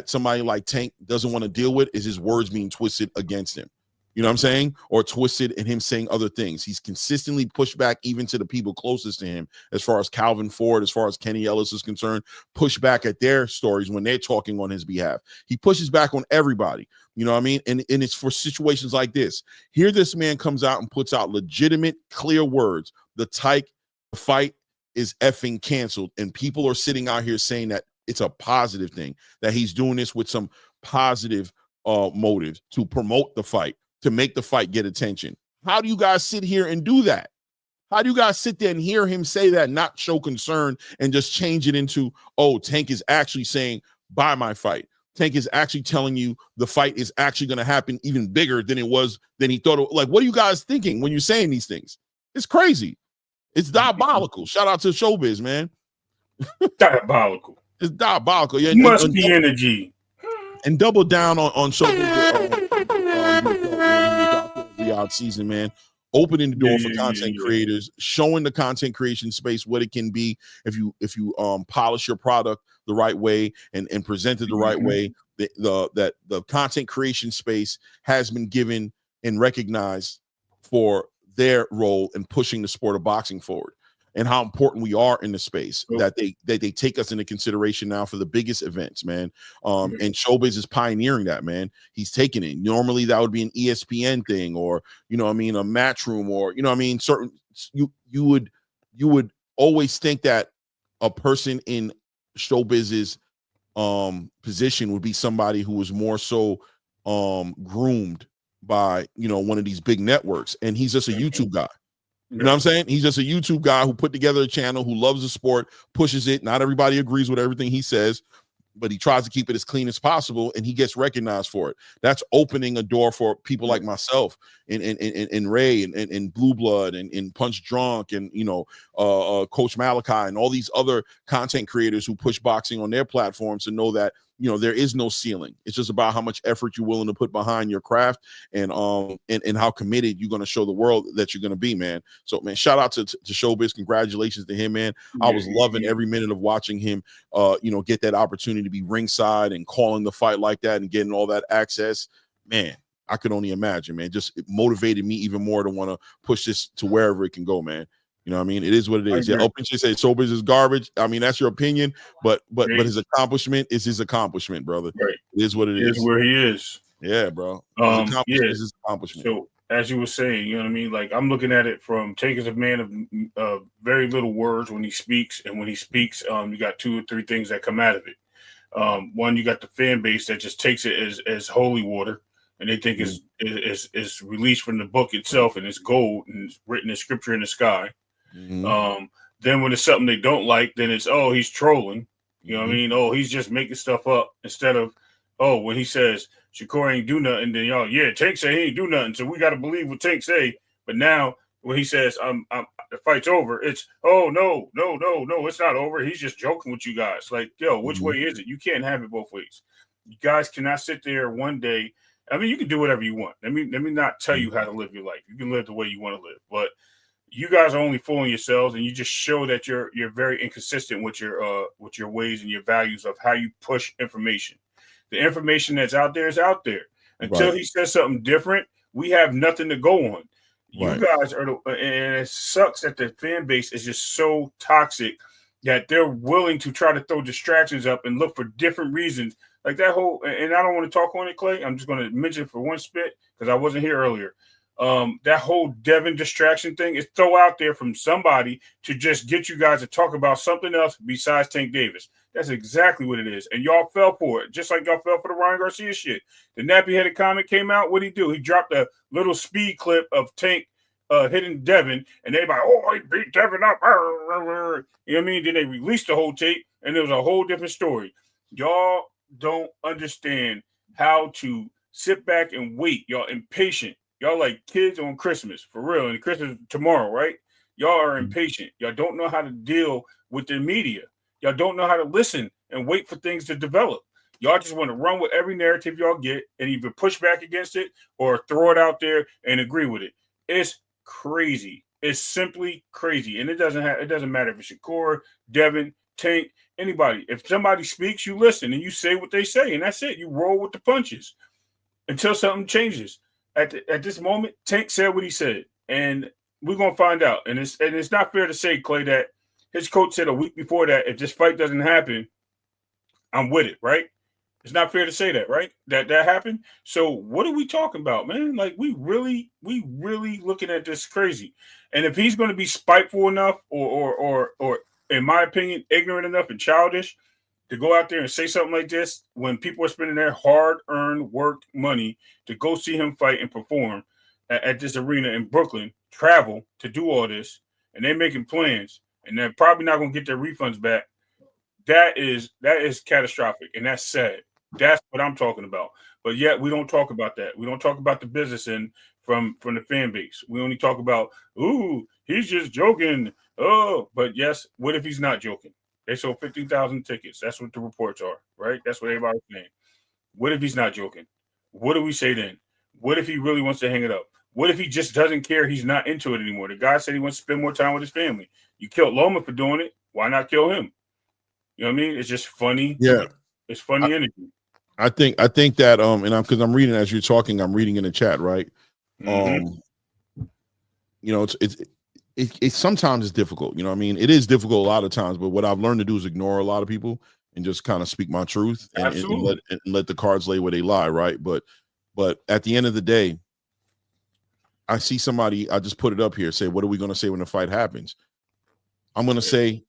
somebody like Tank doesn't want to deal with is his words being twisted against him. You know what I'm saying? Or twisted in him saying other things. He's consistently pushed back even to the people closest to him, as far as Calvin Ford, as far as Kenny Ellis is concerned, push back at their stories when they're talking on his behalf. He pushes back on everybody. You know what I mean? And it's for situations like this. Here this man comes out and puts out legitimate, clear words. The fight is effing canceled. And people are sitting out here saying that it's a positive thing, that he's doing this with some positive motive to promote the fight, to make the fight get attention. How do you guys sit here and do that? How do you guys sit there and hear him say that, not show concern, and just change it into, oh, Tank is actually saying, buy my fight. Tank is actually telling you the fight is actually going to happen even bigger than it was, than he thought. Like, what are you guys thinking when you're saying these things? It's crazy. It's diabolical. Shout out to Showbiz, man. Diabolical. It's diabolical. Yeah, must be energy. And double down on Showbiz. Riyadh season, man. Opening the door for content creators, showing the content creation space what it can be if you polish your product the right way and present it the right way. That the content creation space has been given and recognized for their role in pushing the sport of boxing forward, and how important we are in the space, that they take us into consideration now for the biggest events, man. And Showbiz is pioneering that, man. He's taking it. Normally that would be an ESPN thing, or, you know what I mean, a Matchroom, or, you know what I mean, certain, you would always think that a person in Showbiz's position would be somebody who was more so groomed by, you know, one of these big networks, and he's just a YouTube guy. You know what I'm saying? He's just a YouTube guy who put together a channel, who loves the sport, pushes it. Not everybody agrees with everything he says, but he tries to keep it as clean as possible, and he gets recognized for it. That's opening a door for people like myself and Ray and Blue Blood and Punch Drunk and, you know, Coach Malachi and all these other content creators who push boxing on their platforms to know that, you know, there is no ceiling. It's just about how much effort you're willing to put behind your craft and how committed you're going to show the world that you're going to be, man. So, man, shout out to Showbiz. Congratulations to him, man. I was loving every minute of watching him, you know, get that opportunity to be ringside and calling the fight like that and getting all that access. Man, I could only imagine, man. Just it motivated me even more to want to push this to wherever it can go, man. You know what I mean? It is what it I is. Yeah, agree. Open say Sobers is garbage. I mean, that's your opinion, but Great. his accomplishment is his accomplishment, brother. Right. It is what it Is is. where he is. Yeah, bro. His accomplishment Yeah. is his accomplishment. So as you were saying, you know what I mean? Like I'm looking at it from Tank is a man of very little words when he speaks, and when he speaks, you got 2 or 3 things that come out of it. One, you got the fan base that just takes it as holy water, and they think is released from the book itself, and it's gold and it's written in scripture in the sky. Then when it's something they don't like, then it's he's trolling. You know what I mean? Oh, he's just making stuff up instead of when he says Shakur ain't do nothing, then y'all Tank say he ain't do nothing, so we got to believe what Tank say. But now when he says the fight's over, it's no, it's not over. He's just joking with you guys. Like, yo, which way is it? You can't have it both ways. You guys cannot sit there one day. I mean, you can do whatever you want. Let me not tell you how to live your life. You can live the way you want to live, but you guys are only fooling yourselves, and you just show that you're very inconsistent with your ways and your values of how you push information. The information that's out there is out there. Until he says something different, we have nothing to go on. You guys are, and it sucks that the fan base is just so toxic that they're willing to try to throw distractions up and look for different reasons. Like that whole, and I don't want to talk on it, Clay. I'm just going to mention it for one spit because I wasn't here earlier. That whole Devin distraction thing is throw out there from somebody to just get you guys to talk about something else besides Tank Davis. That's exactly what it is. And y'all fell for it, just like y'all fell for the Ryan Garcia shit. The nappy-headed comment came out. What did he do? He dropped a little speed clip of Tank hitting Devin, and everybody, he beat Devin up. You know what I mean? Then they released the whole tape, and it was a whole different story. Y'all don't understand how to sit back and wait. Y'all impatient. Y'all like kids on Christmas, for real. And Christmas tomorrow, right? Y'all are impatient. Y'all don't know how to deal with the media. Y'all don't know how to listen and wait for things to develop. Y'all just want to run with every narrative y'all get and either push back against it or throw it out there and agree with it. It's crazy. It's simply crazy. And it doesn't matter if it's Shakur, Devin, Tank, anybody. If somebody speaks, you listen and you say what they say, and that's it. You roll with the punches until something changes. At this moment, Tank said what he said, and we're gonna find out. And it's not fair to say, Clay, that his coach said a week before that if this fight doesn't happen, I'm with it, right? It's not fair to say that, right? That happened. So what are we talking about, man? Like we really looking at this crazy. And if he's going to be spiteful enough, or in my opinion, ignorant enough and childish to go out there and say something like this when people are spending their hard-earned work money to go see him fight and perform at this arena in Brooklyn, travel to do all this, and they're making plans, and they're probably not going to get their refunds back. That is catastrophic, and that's sad. That's what I'm talking about. But yet we don't talk about that. We don't talk about the business and from the fan base. We only talk about, he's just joking. Oh, but yes, what if he's not joking? They sold 15,000 tickets. That's what the reports are, right? That's what everybody's saying. What if he's not joking? What do we say then? What if he really wants to hang it up? What if he just doesn't care? He's not into it anymore. The guy said he wants to spend more time with his family. You killed Loma for doing it. Why not kill him? You know what I mean? It's just funny. Yeah. It's funny energy. I think that and because I'm reading as you're talking, I'm reading in the chat, right? You know, it's sometimes it's difficult. You know what I mean? It is difficult a lot of times, but what I've learned to do is ignore a lot of people and just kind of speak my truth and let the cards lay where they lie, right? But at the end of the day, I see somebody, I just put it up here, say, what are we going to say when the fight happens? I'm going to say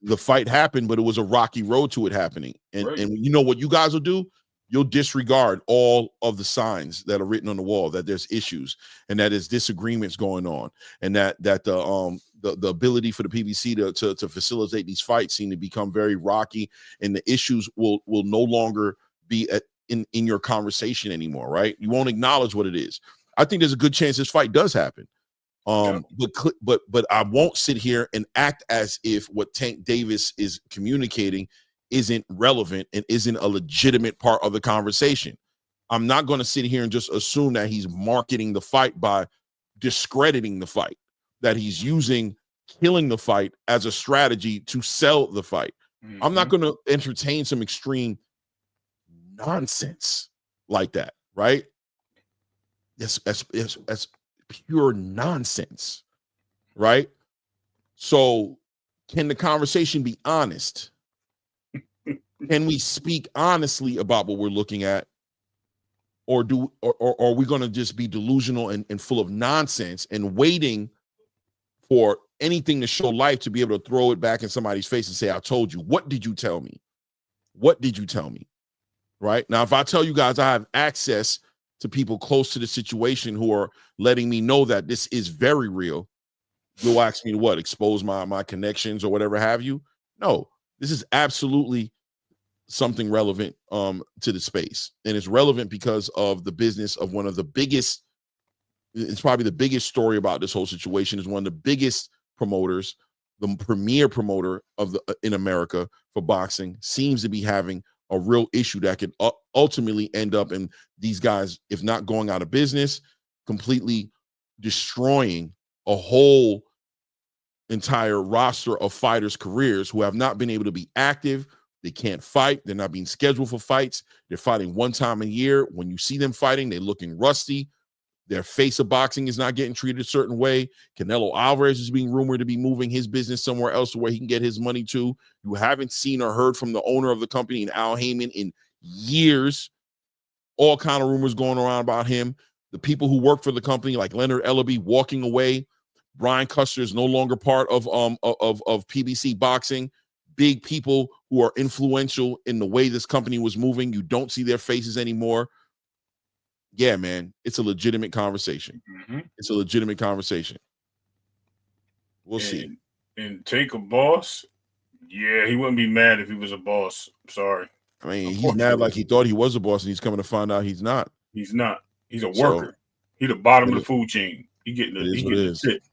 the fight happened, but it was a rocky road to it happening. And you know what you guys will do? You'll disregard all of the signs that are written on the wall, that there's issues and that there's disagreements going on, and that the ability for the PBC to facilitate these fights seem to become very rocky, and the issues will no longer be in your conversation anymore, right? You won't acknowledge what it is. I think there's a good chance this fight does happen. But I won't sit here and act as if what Tank Davis is communicating isn't relevant and isn't a legitimate part of the conversation. I'm not going to sit here and just assume that he's marketing the fight by discrediting the fight, that he's using killing the fight as a strategy to sell the fight. I'm not going to entertain some extreme nonsense like that, right? That's pure nonsense, right? So can the conversation be honest? Can we speak honestly about what we're looking at? Or are we going to just be delusional and full of nonsense and waiting for anything to show life to be able to throw it back in somebody's face and say, I told you? What did you tell me? What did you tell me? Right? Now, if I tell you guys I have access to people close to the situation who are letting me know that this is very real, you'll ask me to what? Expose my connections or whatever have you? No, this is absolutely something relevant to the space. And it's relevant because of the business of one of the biggest, it's probably the biggest story about this whole situation, is one of the biggest promoters, the premier promoter of in America for boxing, seems to be having a real issue that could ultimately end up in these guys, if not going out of business, completely destroying a whole entire roster of fighters' careers who have not been able to be active. They can't fight. They're not being scheduled for fights. They're fighting one time a year. When you see them fighting, they're looking rusty. Their face of boxing is not getting treated a certain way. Canelo Alvarez is being rumored to be moving his business somewhere else to where he can get his money to. You haven't seen or heard from the owner of the company, Al Heyman, in years. All kind of rumors going around about him. The people who work for the company, like Leonard Ellaby, walking away. Brian Custer is no longer part of PBC Boxing. Big people who are influential in the way this company was moving. You don't see their faces anymore. Yeah, man, it's a legitimate conversation. Mm-hmm. It's a legitimate conversation. We'll see. And take a boss. Yeah, he wouldn't be mad if he was a boss. Sorry. I mean, he's mad like he thought he was a boss, and he's coming to find out he's not. He's not. He's a worker. So, he's the bottom of the food chain. He getting the shit.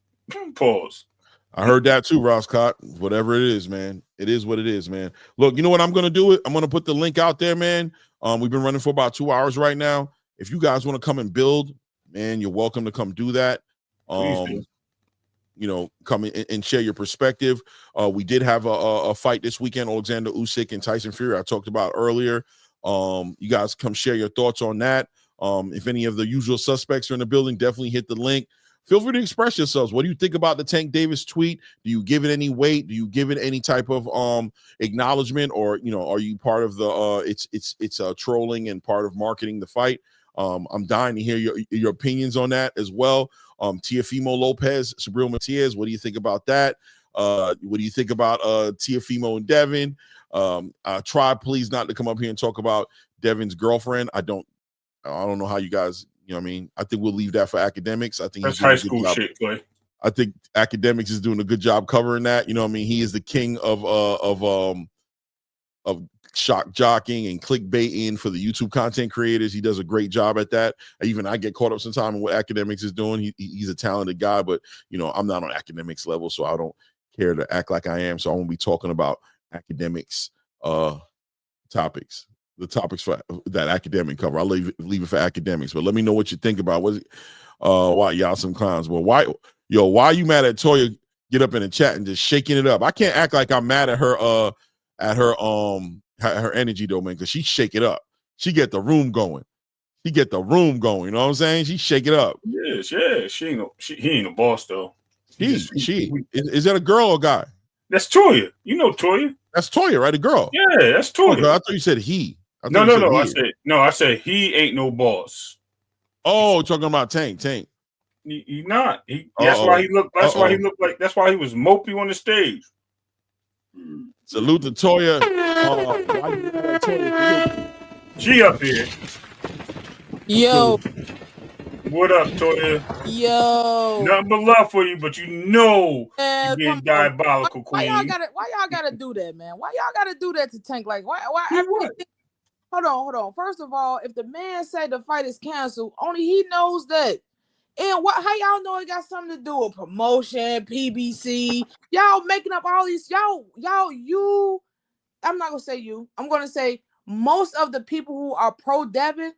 Pause. I heard that too, Ross Cott. Whatever it is, man. It is what it is, man. Look, you know what I'm going to do? I'm going to put the link out there, man. We've been running for about 2 hours right now. If you guys want to come and build, man, you're welcome to come do that. You know, come in and share your perspective. We did have a fight this weekend, Alexander Usyk and Tyson Fury, I talked about earlier. You guys come share your thoughts on that. If any of the usual suspects are in the building, definitely hit the link. Feel free to express yourselves. What do you think about the Tank Davis tweet? Do you give it any weight? Do you give it any type of acknowledgement, or are you part of the it's trolling and part of marketing the fight? I'm dying to hear your opinions on that as well. Teofimo Lopez, Sabril Matias, what do you think about that? What do you think about Teofimo and Devin? Try please not to come up here and talk about Devin's girlfriend. I don't know how you guys. You know what I mean? I think we'll leave that for academics. I think that's high school shit, Clay. I think academics is doing a good job covering that. You know what I mean? He is the king of shock jockeying and clickbaiting for the YouTube content creators. He does a great job at that. Even I get caught up sometimes in what academics is doing. He's a talented guy, but I'm not on academics level, so I don't care to act like I am. So I won't be talking about academics topics. The topics for that academic cover. I'll leave it for academics, but let me know what you think about why y'all some clowns. Well, why you mad at Toya? Get up in the chat and just shaking it up. I can't act like I'm mad at her her energy though, man, because she shake it up. She get the room going. You know what I'm saying? She shake it up. Yes. He ain't a boss though. Is that a girl or guy? That's Toya. You know Toya. That's Toya, right? A girl. Yeah, that's Toya. Oh, I thought you said he. No. I said he ain't no boss. Oh, talking about Tank. He not. That's why he looked. That's why he looked like. That's why he was mopey on the stage. Salute to Toya. She up here. Yo. What up, Toya? Yo. Nothing but love for you, but you're being diabolical, why queen. Why y'all gotta do that, man? Why y'all gotta do that to Tank? Like, why Hold on. First of all, if the man said the fight is canceled, only he knows that. And how y'all know it got something to do with promotion, PBC? Y'all making up all these, you. I'm not gonna say you. I'm gonna say most of the people who are pro Devin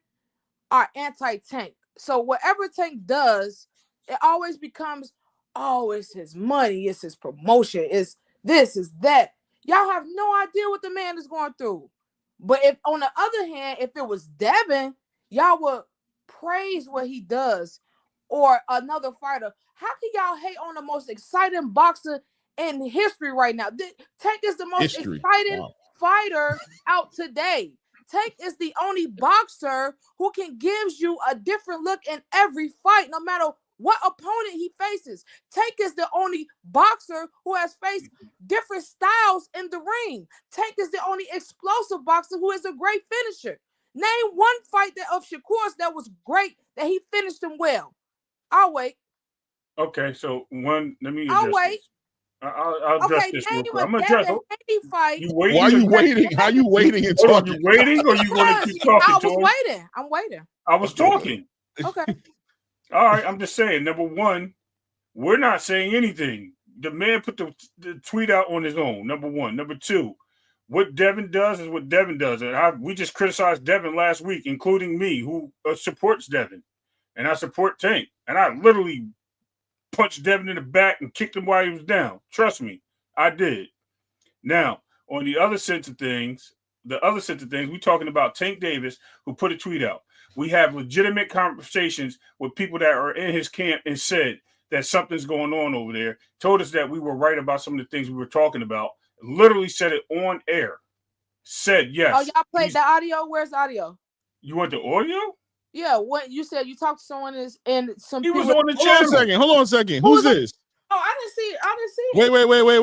are anti-Tank. So whatever Tank does, it always becomes, it's his money, it's his promotion, it's this, it's that. Y'all have no idea what the man is going through. But if, on the other hand, if it was Devin, y'all would praise what he does, or another fighter. How can y'all hate on the most exciting boxer in history right now. Tank is the most exciting fighter out today. Tank is the only boxer who can give you a different look in every fight, no matter what opponent he faces. Tank is the only boxer who has faced different styles in the ring. Tank is the only explosive boxer who is a great finisher. Name one fight of Shakur's that was great, that he finished him well. I'll wait. Okay, so let me I'll wait. This. I'll address this real quick. I'm gonna address it. Fight. Why are you waiting? How are you waiting and talking? You waiting or you going to keep talking? I was waiting. I'm waiting. I was talking. Okay. All right, I'm just saying. Number one, we're not saying anything. The man put the tweet out on his own. Number one. Number two, what Devin does is what Devin does. And we just criticized Devin last week, including me, who supports Devin. And I support Tank. And I literally punched Devin in the back and kicked him while he was down. Trust me, I did. Now, on the other sense of things, we're talking about Tank Davis, who put a tweet out. We have legitimate conversations with people that are in his camp and said that something's going on over there, told us that we were right about some of the things we were talking about, literally said it on air. Said yes. Oh, y'all played the audio? Where's the audio? You want the audio? Yeah, what you said, you talked to someone and some people. He was on the channel. Hold on a second. Who's this? Oh, I didn't see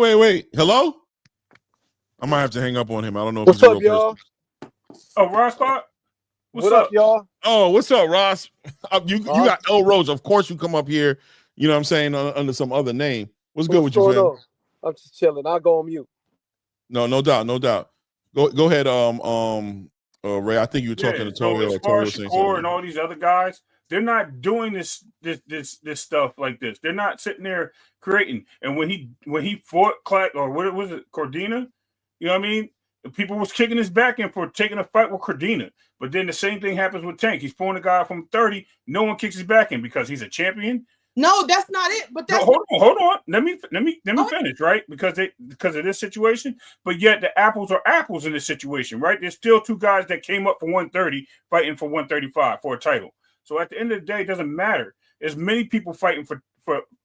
it. Wait. Hello? I might have to hang up on him. I don't know if what's up, y'all? Oh, Ross Clark? What's up, y'all? Oh, what's up, Ross? You got L Rose. Of course you come up here, you know what I'm saying, under some other name. What's good with you, fam? I'm just chilling. I'll go on mute. No doubt. Go ahead, Ray. I think you were talking to Toyo. As far as Shakur and all these other guys, they're not doing this stuff like this. They're not sitting there creating. And when he fought Clark, or what was it, Cordina? You know what I mean? The people was kicking his back in for taking a fight with Cordina. But then the same thing happens with Tank. He's pulling a guy from 30. No one kicks his back in because he's a champion. No, that's not it. But that's hold on. Let me finish, right? Because of this situation. But yet the apples are apples in this situation, right? There's still two guys that came up for 130 fighting for 135 for a title. So at the end of the day, it doesn't matter. There's many people fighting for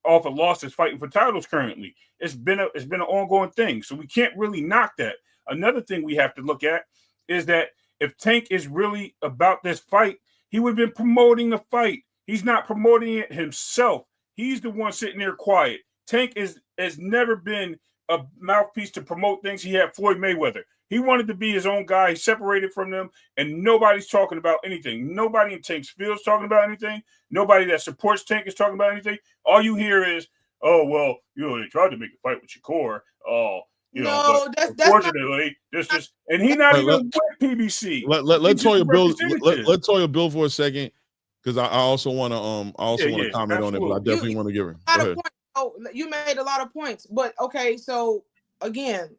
off of losses, fighting for titles currently. It's been an ongoing thing. So we can't really knock that. Another thing we have to look at is that if Tank is really about this fight, he would have been promoting the fight. He's not promoting it himself. He's the one sitting there quiet. Tank has never been a mouthpiece to promote things. He had Floyd Mayweather. He wanted to be his own guy. He separated from them, and nobody's talking about anything. Nobody in Tank's field is talking about anything. Nobody that supports Tank is talking about anything. All you hear is, oh, well, they tried to make a fight with Shakur. Oh, that's unfortunately, and he's not even with PBC. Let Toya build for a second, because I also want to comment on it, but I definitely want to give her. You made a lot of points, but okay. So again,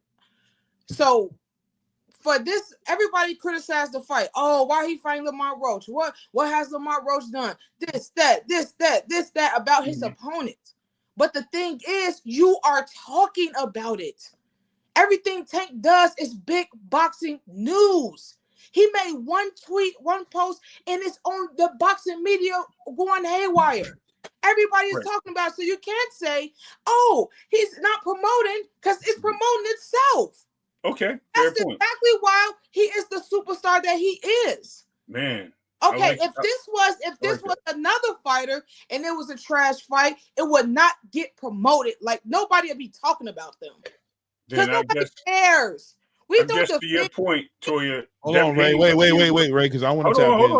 for this, everybody criticized the fight. Oh, why he fighting Lamar Roach? What has Lamar Roach done? This, that about his opponent. But the thing is, you are talking about it. Everything Tank does is big boxing news. He made one tweet, one post, and it's on the boxing media going haywire. Everybody is talking about it. So you can't say, oh, he's not promoting, because it's promoting itself. Okay. That's exactly why he is the superstar that he is. Man. Okay, if this was another fighter and it was a trash fight, it would not get promoted. Like, nobody would be talking about them. Because nobody cares. We don't to your point, Toya. Hold on, Ray. Wait, Ray, because I want to tap in. Hold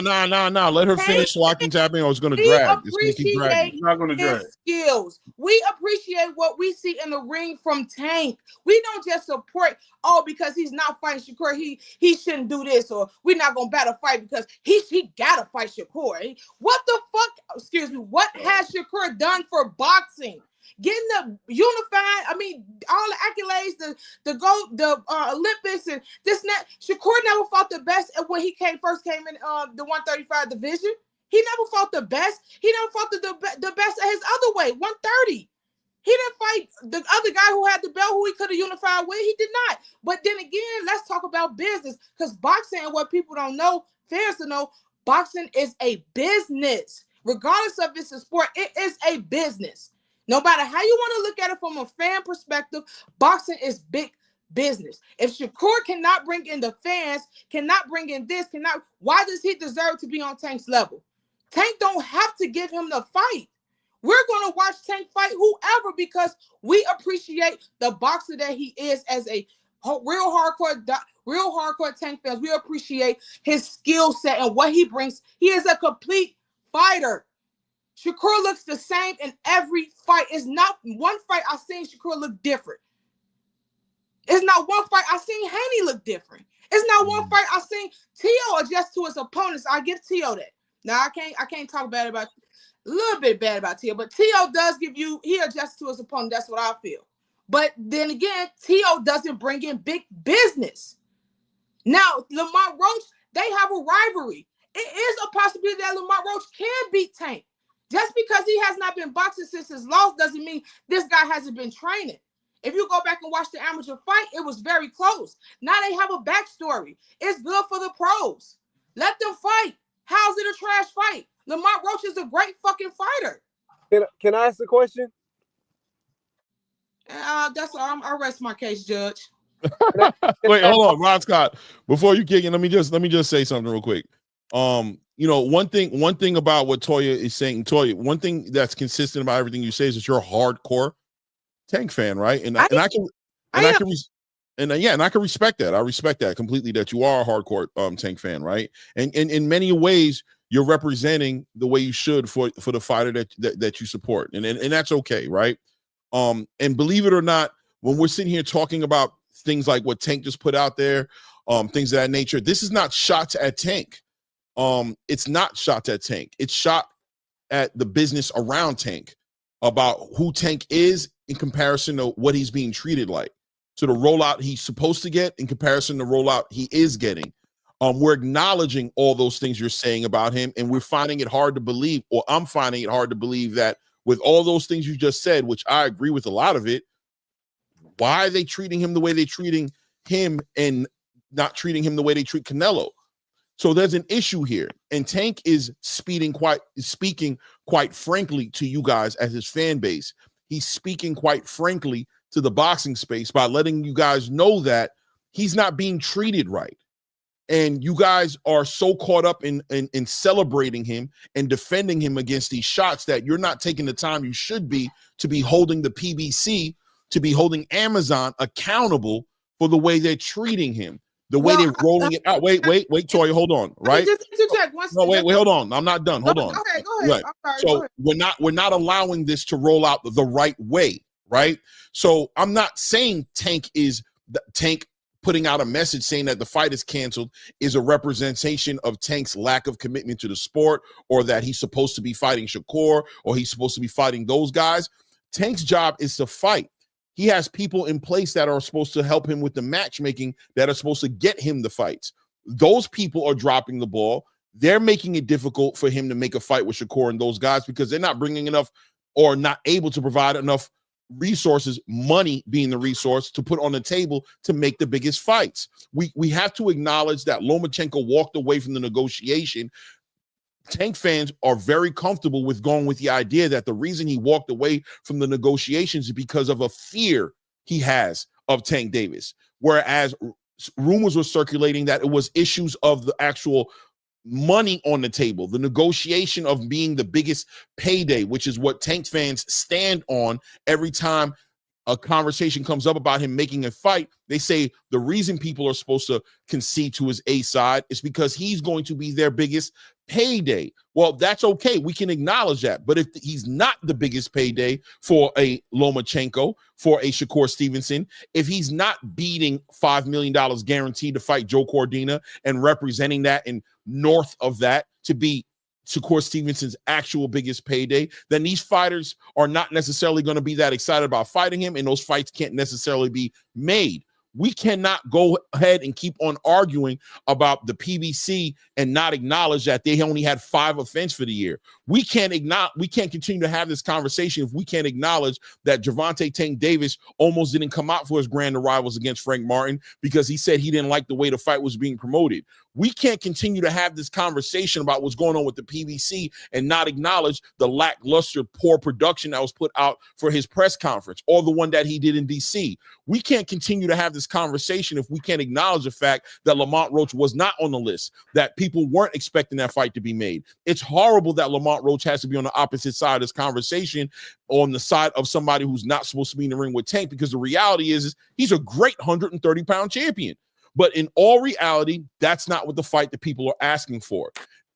on. Nah. Let her finish so I can tap in, or it's going to drag. It's going to keep dragging. It's not going to drag. Skills. We appreciate what we see in the ring from Tank. We don't just support, because he's not fighting Shakur, he shouldn't do this, or we're not going to battle fight because he got to fight Shakur. What the fuck? Excuse me. What has Shakur done for boxing? Getting the unified, all the accolades, the Olympics and this and that. Shakur never fought the best when he first came in the 135 division. He never fought the best. He never fought the best at his other weight, 130. He didn't fight the other guy who had the belt, who he could have unified with. He did not. But then again, let's talk about business, because boxing, and what people don't know, fair to know, boxing is a business. Regardless of it's a sport, it is a business. No matter how you want to look at it from a fan perspective, boxing is big business. If Shakur cannot bring in the fans, cannot bring in this, why does he deserve to be on Tank's level? Tank don't have to give him the fight. We're going to watch Tank fight whoever because we appreciate the boxer that he is as a real hardcore Tank fans. We appreciate his skill set and what he brings. He is a complete fighter. Shakur looks the same in every fight. It's not one fight I've seen Shakur look different. It's not one fight I've seen Haney look different. It's not one fight I've seen Tio adjust to his opponents. I give Tio that. Now I can't talk bad about a little bit bad about Tio, but Tio does he adjusts to his opponent. That's what I feel. But then again, Tio doesn't bring in big business. Now, Lamont Roach, they have a rivalry. It is a possibility that Lamont Roach can beat Tank. Just because he has not been boxing since his loss doesn't mean this guy hasn't been training. If you go back and watch the amateur fight, it was very close. Now they have a backstory. It's good for the pros. Let them fight. How's it a trash fight? Lamont Roach is a great fucking fighter. Can I ask a question? That's all. I rest my case, Judge. Wait, hold on, Ron Scott. Before you kick in, let me just say something real quick. One thing about what Toya is saying, Toya, one thing that's consistent about everything you say is that you're a hardcore Tank fan, right? And I can respect that. I respect that completely, that you are a hardcore Tank fan, right? And in many ways, you're representing the way you should for the fighter that you support, and that's okay, right? And believe it or not, when we're sitting here talking about things like what Tank just put out there, things of that nature, this is not shots at Tank. It's not shots at Tank. It's shot at the business around Tank, about who Tank is in comparison to what he's being treated like. So the rollout he's supposed to get in comparison to the rollout he is getting. We're acknowledging all those things you're saying about him, and we're finding it hard to believe, or I'm finding it hard to believe, that with all those things you just said, which I agree with a lot of it, why are they treating him the way they're treating him and not treating him the way they treat Canelo? So there's an issue here, and Tank is speaking quite frankly to you guys as his fan base. He's speaking quite frankly to the boxing space by letting you guys know that he's not being treated right. And you guys are so caught up in celebrating him and defending him against these shots that you're not taking the time you should be to be holding the PBC, to be holding Amazon accountable for the way they're treating him. The way they're rolling it out. Wait, Toya, hold on, right? Just interject. Wait, hold on. I'm not done. Hold on. Okay, go ahead. Right. So we're not allowing this to roll out the right way, right? So I'm not saying Tank putting out a message saying that the fight is canceled is a representation of Tank's lack of commitment to the sport, or that he's supposed to be fighting Shakur, or he's supposed to be fighting those guys. Tank's job is to fight. He has people in place that are supposed to help him with the matchmaking, that are supposed to get him the fights. Those people are dropping the ball. They're making it difficult for him to make a fight with Shakur and those guys, because they're not bringing enough, or not able to provide enough resources, money being the resource, to put on the table to make the biggest fights. We have to acknowledge that Lomachenko walked away from the negotiation. Tank fans are very comfortable with going with the idea that the reason he walked away from the negotiations is because of a fear he has of Tank Davis. Whereas rumors were circulating that it was issues of the actual money on the table, the negotiation of being the biggest payday, which is what Tank fans stand on every time a conversation comes up about him making a fight. They say the reason people are supposed to concede to his A side is because he's going to be their biggest payday. Well, that's okay. We can acknowledge that. But if he's not the biggest payday for a Lomachenko, for a Shakur Stevenson, if he's not beating $5 million guaranteed to fight Joe Cordina and representing that and north of that to be Shakur Stevenson's actual biggest payday, then these fighters are not necessarily going to be that excited about fighting him, and those fights can't necessarily be made. We cannot go ahead and keep on arguing about the PBC and not acknowledge that they only had 5 offenses for the year. We can't continue to have this conversation if we can't acknowledge that Gervonta Tank Davis almost didn't come out for his grand arrivals against Frank Martin because he said he didn't like the way the fight was being promoted. We can't continue to have this conversation about what's going on with the PBC and not acknowledge the lackluster, poor production that was put out for his press conference or the one that he did in DC. We can't continue to have this conversation if we can't acknowledge the fact that Lamont Roach was not on the list, that people weren't expecting that fight to be made. It's horrible that Lamont Roach has to be on the opposite side of this conversation, on the side of somebody who's not supposed to be in the ring with Tank, because the reality is he's a great 130-pound champion. But in all reality, that's not what the fight that people are asking for.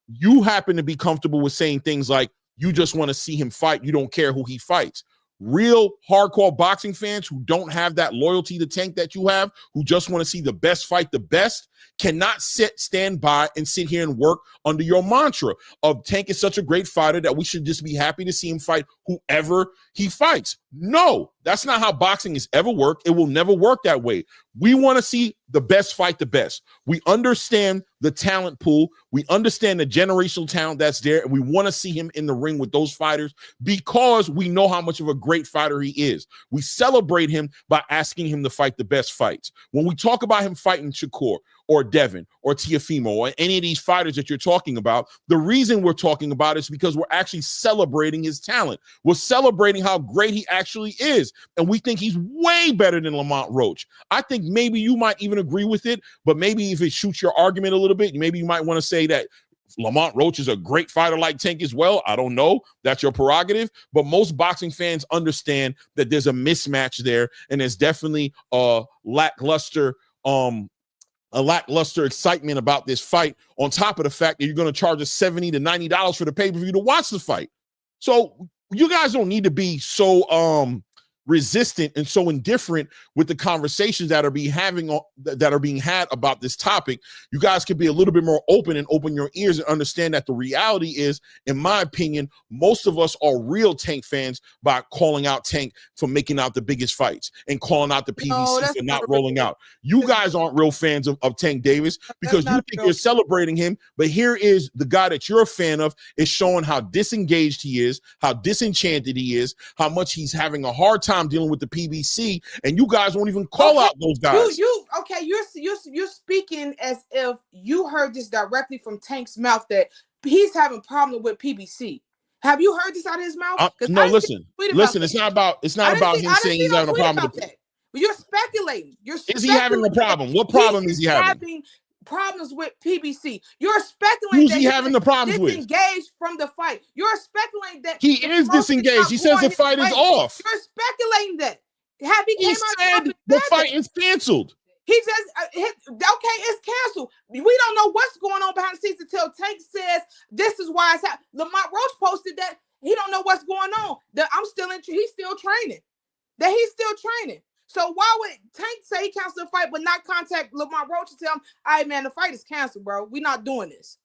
You happen to be comfortable with saying things like, you just want to see him fight. You don't care who he fights. Real hardcore boxing fans who don't have that loyalty to Tank that you have, who just want to see the best fight the best, cannot stand by and sit here and work under your mantra of Tank is such a great fighter that we should just be happy to see him fight whoever he fights. No, that's not how boxing has ever worked. It will never work that way. We want to see the best fight the best. We understand the talent pool. We understand the generational talent that's there, and we want to see him in the ring with those fighters because we know how much of a great fighter he is. We celebrate him by asking him to fight the best fights. When we talk about him fighting Shakur or Devin or Teofimo or any of these fighters that you're talking about, the reason we're talking about it is because we're actually celebrating his talent. We're celebrating how great he actually is, and we think he's way better than Lamont Roach. I think maybe you might even agree with it, but maybe if it shoots your argument a little bit, maybe you might want to say that Lamont Roach is a great fighter like Tank as well. I don't know. That's your prerogative. But most boxing fans understand that there's a mismatch there, and there's definitely a lackluster excitement about this fight, on top of the fact that you're going to charge us $70 to $90 for the pay-per-view to watch the fight. So you guys don't need to be so resistant and so indifferent with the conversations that are being had about this topic. You guys could be a little bit more open and open your ears and understand that the reality is, in my opinion, most of us are real Tank fans by calling out Tank for making out the biggest fights and calling out the PBC for not rolling out. You guys aren't real fans of Tank Davis because you think you're celebrating him, but here is the guy that you're a fan of is showing how disengaged he is, how disenchanted he is, how much he's having a hard time dealing with the PBC, and you guys won't even call out those guys. You're speaking as if you heard this directly from Tank's mouth that he's having problem with PBC. Have you heard this out of his mouth? No, listen. It's not about him saying he's having a problem with that. But you're speculating. Is he having a problem? What problem is he having? Problems with PBC. You're speculating. Who's he having the problems with? Disengaged from the fight. You're speculating that he is disengaged. He says the fight is off. You're speculating that. He said the fight is canceled. He just okay, it's canceled. We don't know what's going on behind the scenes until Tank says this is why it's happening. Lamont Roach posted that he don't know what's going on. That he's still training. So why would Tank say he canceled the fight but not contact Lamont Roach and tell him, all right, man, the fight is canceled, bro. We're not doing this.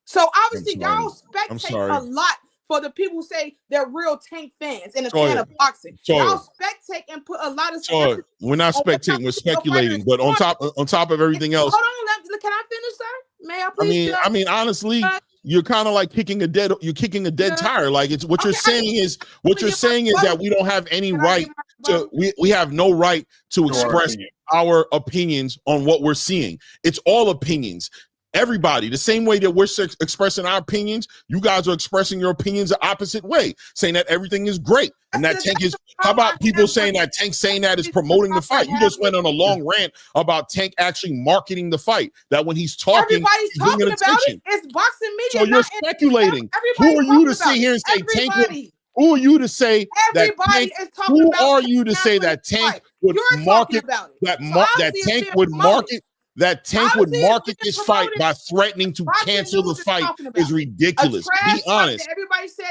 So obviously y'all spectate a lot for the people who say they're real Tank fans and a fan of boxing. Y'all spectate and put a lot of stuff. We're not spectating, we're speculating. But on top of everything else. Hold on, can I finish, sir? May I please? I mean, honestly, you're kind of like kicking a dead tire. Like it's what you're saying is that we don't have any right to we have no right to express our opinions on what we're seeing. It's all opinions. Everybody, the same way that we're expressing our opinions, you guys are expressing your opinions the opposite way, saying that everything is great. And that Tank is, how about people saying that Tank saying that is promoting the fight? You just went on a long rant about Tank actually marketing the fight, that when he's talking, everybody's talking about it. It's boxing media. So you're speculating. Who are you to sit here and say Tank would, who are you to say that Tank, who are you to say that Tank would market, that Tank would market, that Tank would market this fight by threatening to cancel the fight is ridiculous. Be honest.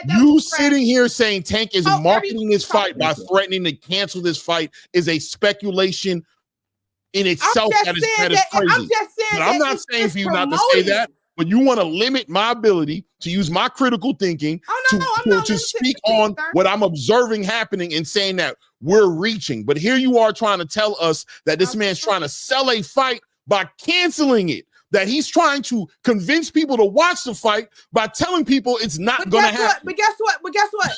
You sitting here saying Tank is marketing this fight by threatening to cancel this fight is a speculation in itself that is crazy. But I'm not saying for you not to say that, but you want to limit my ability to use my critical thinking to speak on what I'm observing happening and saying that we're reaching. But here you are trying to tell us that this man's trying to sell a fight by canceling it, that he's trying to convince people to watch the fight by telling people it's not going to happen. But guess what?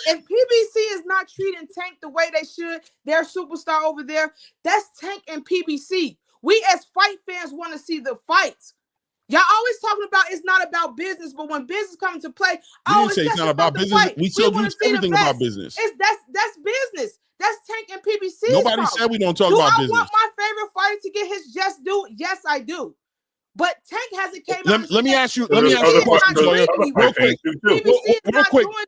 If PBC is not treating Tank the way they should, their superstar over there, that's Tank and PBC. We as fight fans want to see the fights. Y'all always talking about it's not about business, but when business comes into play, We didn't say it's not about business. We told you everything about business. That's business. That's Tank and PBC's Nobody problem. said we don't talk about business. Do I want my favorite fighter to get his just due? Yes, I do. But Tank hasn't came out. Let me ask you a question,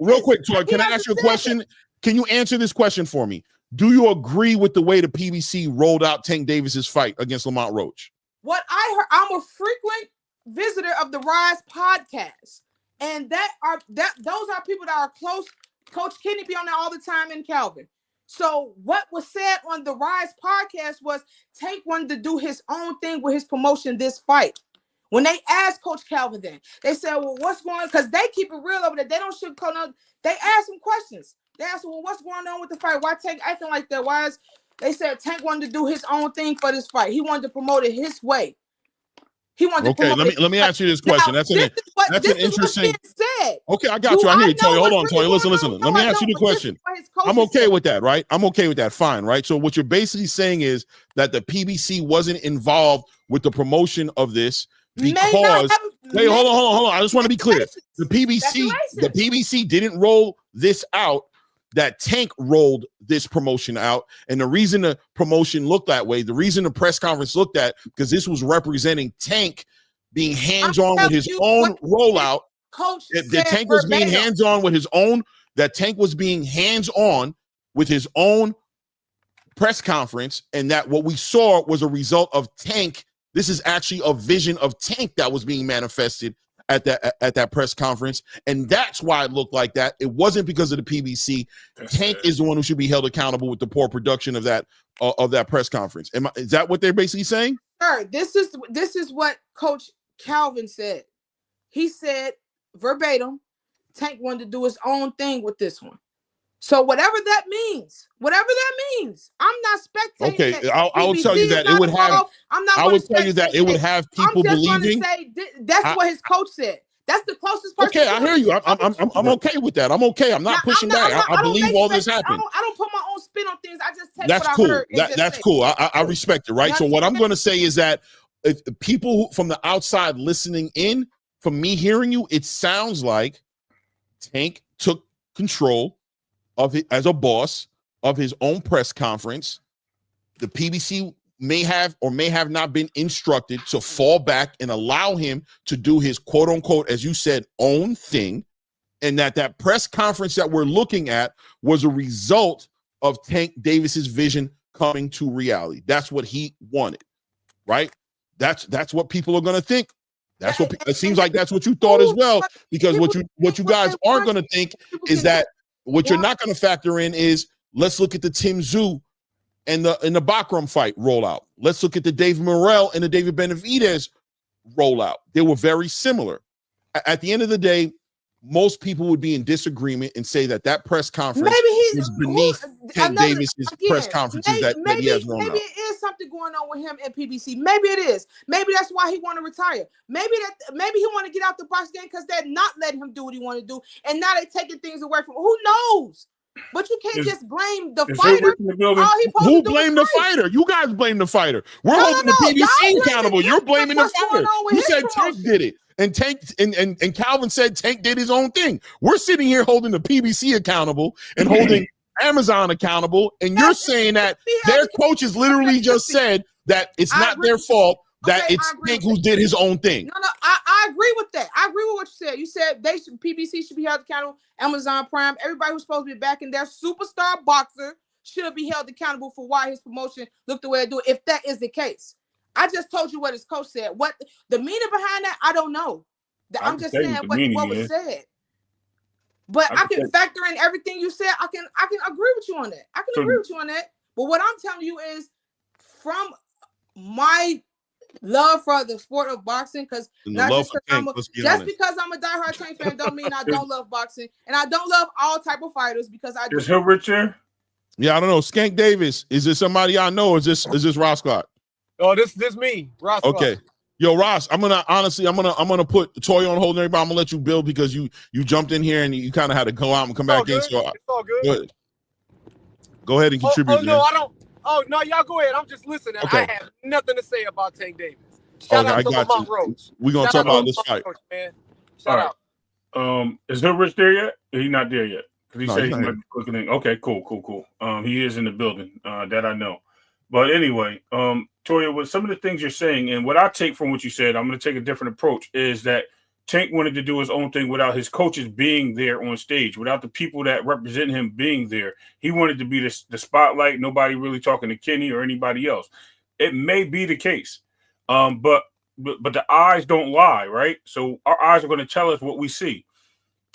real quick, Toy. Can I ask you a question? Can you answer this question for me? Do you agree with the way the PBC rolled out Tank Davis's fight against Lamont Roach? What I heard, I'm a frequent visitor of the Rise podcast, and those are people that are close. Coach Kenny be on there all the time, and Calvin. So what was said on the Rise podcast was Tank wanted to do his own thing with his promotion this fight. When they asked Coach Calvin then, they said, well, what's going on? Because they keep it real over there. They don't sugarcoat no. They asked him questions. They asked him, well, what's going on with the fight? Why Tank acting like that? They said Tank wanted to do his own thing for this fight. He wanted to promote it his way. He wanted to promote it. Let me ask you this question. Now, that's an interesting. Said. Okay, I got you. I hear you, Toy. Hold on, Toy. Listen. Let me ask you the question. I'm okay with that, right? I'm okay with that. Fine, right? So what you're basically saying is that the PBC wasn't involved with the promotion of this because wait, hold on. I just want to be clear. The PBC didn't roll this out. That Tank rolled this promotion out. And the reason the promotion looked that way, the reason the press conference looked at, because this was representing Tank being hands-on with his own rollout. That Tank was being hands-on with his own, that Tank was being hands-on with his own press conference, and that what we saw was a result of Tank. This is actually a vision of Tank that was being manifested at that press conference, and that's why it looked like that. It wasn't because of the PBC. Tank is the one who should be held accountable with the poor production of that press conference. Is that what they're basically saying? Sir, this is what Coach Calvin said. He said verbatim, Tank wanted to do his own thing with this one. So whatever that means, I'm not spectating. Okay, I will tell you that it would have. I will tell you that it would have people believing. That's what his coach said. That's the closest person. Okay, I hear you. I'm okay with that. I'm okay. I'm not pushing back. I believe all this happened. I don't put my own spin on things. I just take that's what cool. I heard. That's cool. I respect it. Right. So what I'm going to say is that if people from the outside listening in, from me hearing you, it sounds like Tank took control of it as a boss of his own press conference. The PBC may have or may have not been instructed to fall back and allow him to do his quote unquote, as you said, own thing. And that press conference that we're looking at was a result of Tank Davis's vision coming to reality. That's what he wanted, right? That's what people are going to think. That's what it seems like. That's what you thought as well, because what you guys aren't going to think is that what you're not going to factor in is, let's look at the Tim Tszyu and the Bakram fight rollout. Let's look at the David Morrell and the David Benavidez rollout. They were very similar. At the end of the day, most people would be in disagreement and say that press conference is beneath Tank Davis's press conferences that he has rolled out. Maybe it is something going on with him and PBC. Maybe it is. Maybe that's why he want to retire. Maybe he want to get out the box game because they're not letting him do what he want to do, and now they're taking things away from him. Who knows? But you can't just blame the fighter. Who blamed the fighter? You guys blame the fighter. We're holding the PBC accountable. You're blaming the fighter. You said Tank did it. And Tank and Calvin said Tank did his own thing. We're sitting here holding the PBC accountable and holding Amazon accountable, and you're saying that their coaches literally just said that it's not their fault, that it's Tank who did his own thing. No, I agree with that. I agree with what you said. You said PBC should be held accountable. Amazon Prime, everybody who's supposed to be backing their superstar boxer should be held accountable for why his promotion looked the way it do. If that is the case. I just told you what his coach said. What the meaning behind that, I don't know. I'm just saying what was said. But I can factor in everything you said. I can agree with you on that. I can agree with you on that. But what I'm telling you is, from my love for the sport of boxing, because because I'm a diehard Tank fan don't mean I don't love boxing, and I don't love all type of fighters because I. Is Hill Richard? Yeah, I don't know. Skank Davis, is this somebody I know? Or is this Ross Clark? Oh, this me, Ross. Okay, yo, Ross. I'm gonna put Toy on hold and everybody. I'm gonna let you build because you jumped in here and you kind of had to go out and come back in. So it's all good. Go ahead and contribute. I don't. Oh no, y'all go ahead. I'm just listening. Okay. I have nothing to say about Tank Davis. Shout out to Lamont Roach. We're gonna talk about this fight, man. Shout out. Is Hood Rich there yet? He's not there yet because he said he might here. be clicking in. Okay, cool. He is in the building. That I know. But anyway, Toya, with some of the things you're saying, and what I take from what you said, I'm going to take a different approach. Is that Tank wanted to do his own thing without his coaches being there on stage, without the people that represent him being there. He wanted to be the spotlight. Nobody really talking to Kenny or anybody else. It may be the case, but the eyes don't lie, right? So our eyes are going to tell us what we see.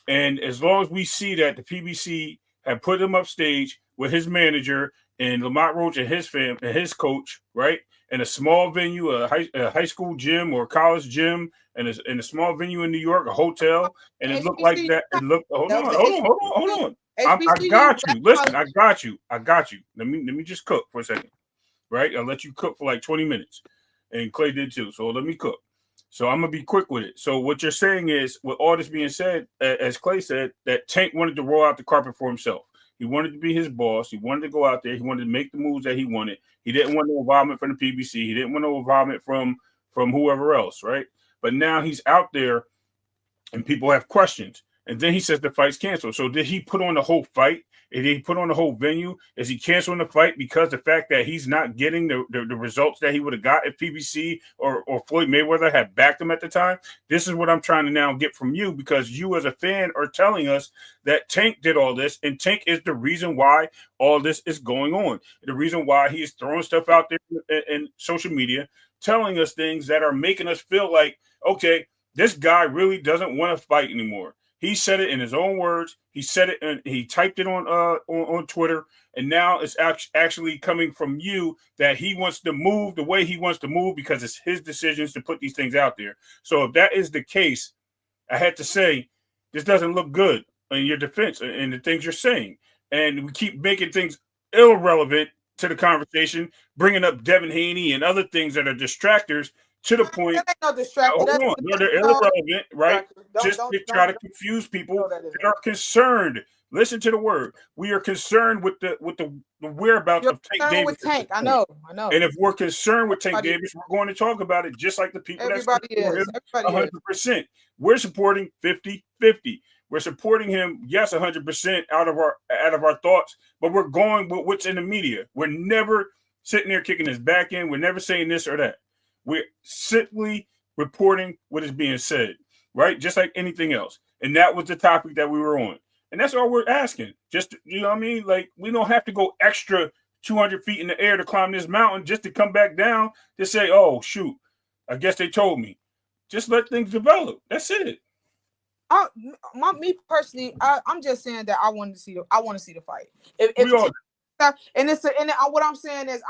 And as long as we see that the PBC have put him upstage with his manager and Lamont Roach and his coach, right, in a small venue, a high school gym or college gym, and in a small venue in New York, a hotel, and it looked like that. It looked. Hold on. I got you. Listen, I got you. Let me just cook for a second, right? I'll let you cook for like 20 minutes, and Clay did too. So let me cook. So I'm gonna be quick with it. So what you're saying is, with all this being said, as Clay said, that Tank wanted to roll out the carpet for himself. He wanted to be his boss. He wanted to go out there. He wanted to make the moves that he wanted. He didn't want no involvement from the PBC. He didn't want no involvement from whoever else, right? But now he's out there, and people have questions. And then he says the fight's canceled. So did he put on the whole fight? Did he put on the whole venue? Is he canceling the fight because the fact that he's not getting the results that he would have got if PBC or Floyd Mayweather had backed him at the time? This is what I'm trying to now get from you, because you as a fan are telling us that Tank did all this, and Tank is the reason why all this is going on. The reason why he is throwing stuff out there in social media, telling us things that are making us feel like, okay, this guy really doesn't want to fight anymore. He said it in his own words. He said it and he typed it on Twitter. And now it's actually coming from you that he wants to move the way he wants to move because it's his decisions to put these things out there. So if that is the case, I had to say, this doesn't look good in your defense and the things you're saying. And we keep making things irrelevant to the conversation, bringing up Devin Haney and other things that are distractors. To the point, no distraction. hold on, they're irrelevant, right? Just to try to confuse people that are concerned. Listen to the word. We are concerned with the whereabouts of Tank Davis. With Tank, I know. And if we're concerned with Tank Davis, we're going to talk about it just like the people that support him 100%. We're supporting 50-50. We're supporting him, yes, 100% out of our thoughts, but we're going with what's in the media. We're never sitting there kicking his back in. We're never saying this or that. We're simply reporting what is being said, right? Just like anything else. And that was the topic that we were on. And that's all we're asking. Just, you know what I mean? Like, we don't have to go extra 200 feet in the air to climb this mountain just to come back down to say, oh, shoot, I guess they told me. Just let things develop. That's it. Me personally, I'm just saying that I want to see the fight. What I'm saying is,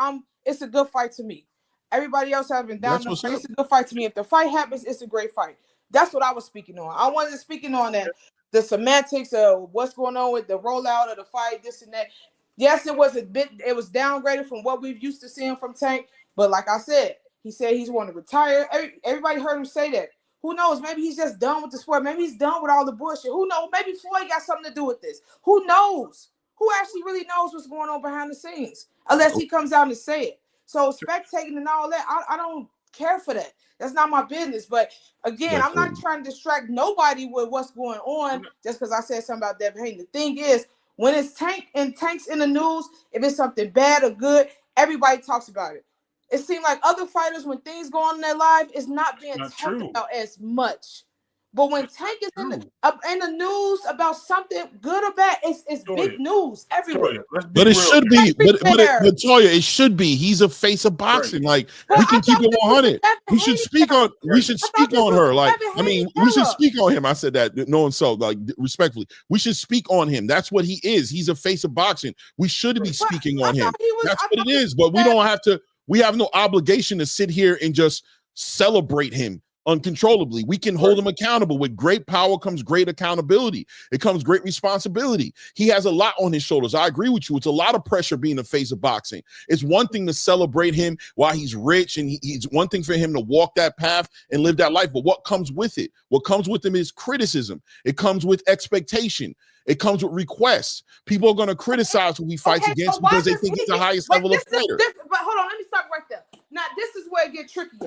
it's a good fight to me. Everybody else has been down. It's a good fight to me. If the fight happens, it's a great fight. That's what I was speaking on. I wasn't speaking on that the semantics of what's going on with the rollout of the fight, this and that. Yes, it was downgraded from what we've used to seeing from Tank. But like I said, he said he's want to retire. Everybody heard him say that. Who knows? Maybe he's just done with the sport. Maybe he's done with all the bullshit. Who knows? Maybe Floyd got something to do with this. Who knows? Who actually really knows what's going on behind the scenes? Unless he comes out and say it. So spectating and all that, I don't care for that. That's not my business. But again, I'm not trying to distract nobody with what's going on just because I said something about Devin Haney. The thing is, when it's Tank's in the news, if it's something bad or good, everybody talks about it. It seems like other fighters, when things go on in their life, it's not being talked about as much. But when Tank is in the news about something good or bad, it's big news everywhere. But it should be. But Toya, it should be. He's a face of boxing. Like, we can keep it 100. We should speak on. We should speak on her. Like, I mean, we should speak on him. I said that no insult, like respectfully. We should speak on him. That's what he is. He's a face of boxing. We should be speaking on him. That's what it is. But we don't have to. We have no obligation to sit here and just celebrate him uncontrollably. We can hold him accountable. With great power comes great accountability. It comes great responsibility. He has a lot on his shoulders. I agree with you. It's a lot of pressure being the face of boxing. It's one thing to celebrate him while he's rich, and he's one thing for him to walk that path and live that life. But what comes with it? What comes with him is criticism. It comes with expectation. It comes with requests. People are going to criticize who he fights against because they think he's the highest level of fighter. But hold on, let me stop right there. Now, this is where it gets tricky.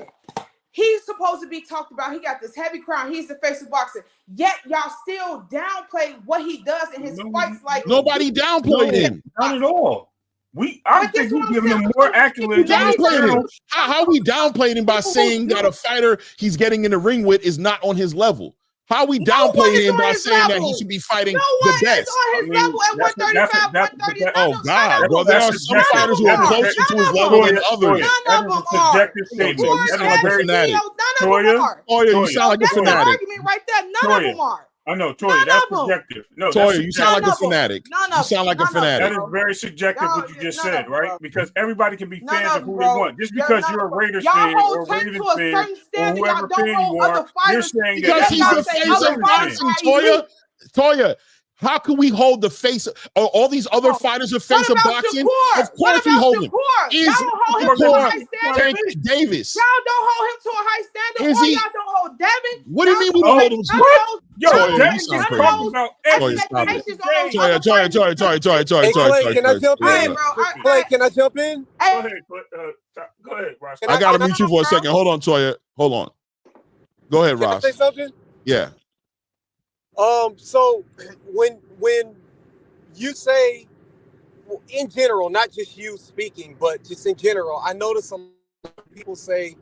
He supposed to be talked about. He got this heavy crown. He's the face of boxing. Yet y'all still downplay what he does in his fights. Like nobody downplayed him. Not at all. I think we're giving him more accolades. Downplayed him. How we downplayed him by saying that a fighter he's getting in the ring with is not on his level? How we downplayed him by saying that he should be fighting the best? On his level at 135, 130. Oh God, bro! There are some fighters who are closer to his level than others. None of them are. Toya, you sound like a fanatic. Argument right there. None of them are. I know, Toya, that's subjective. No, Toya, you sound like a fanatic. You sound like a fanatic. That is very subjective what you just said, right? Because everybody can be fans of who they want. Just because you're a Raiders fan or a Ravens fan or whoever fan you are, you're saying that he's the face of boxing, Toya. Toya, how can we hold the face of all these other fighters of face of boxing? Of course we hold him. Is Tank Davis? Y'all don't hold him to a high standard. Is he? Y'all don't hold Devin. What do you mean we don't hold him to? Yo, Devin just talking about Clay, can I jump in? Clay, can I jump in? Go ahead, Ross. I gotta mute you for a second. Hold on, Toya. Hold on. Go ahead, Ross. Can I say something? Yeah. So when you say, in general, not just you speaking, but just in general, I notice some people say,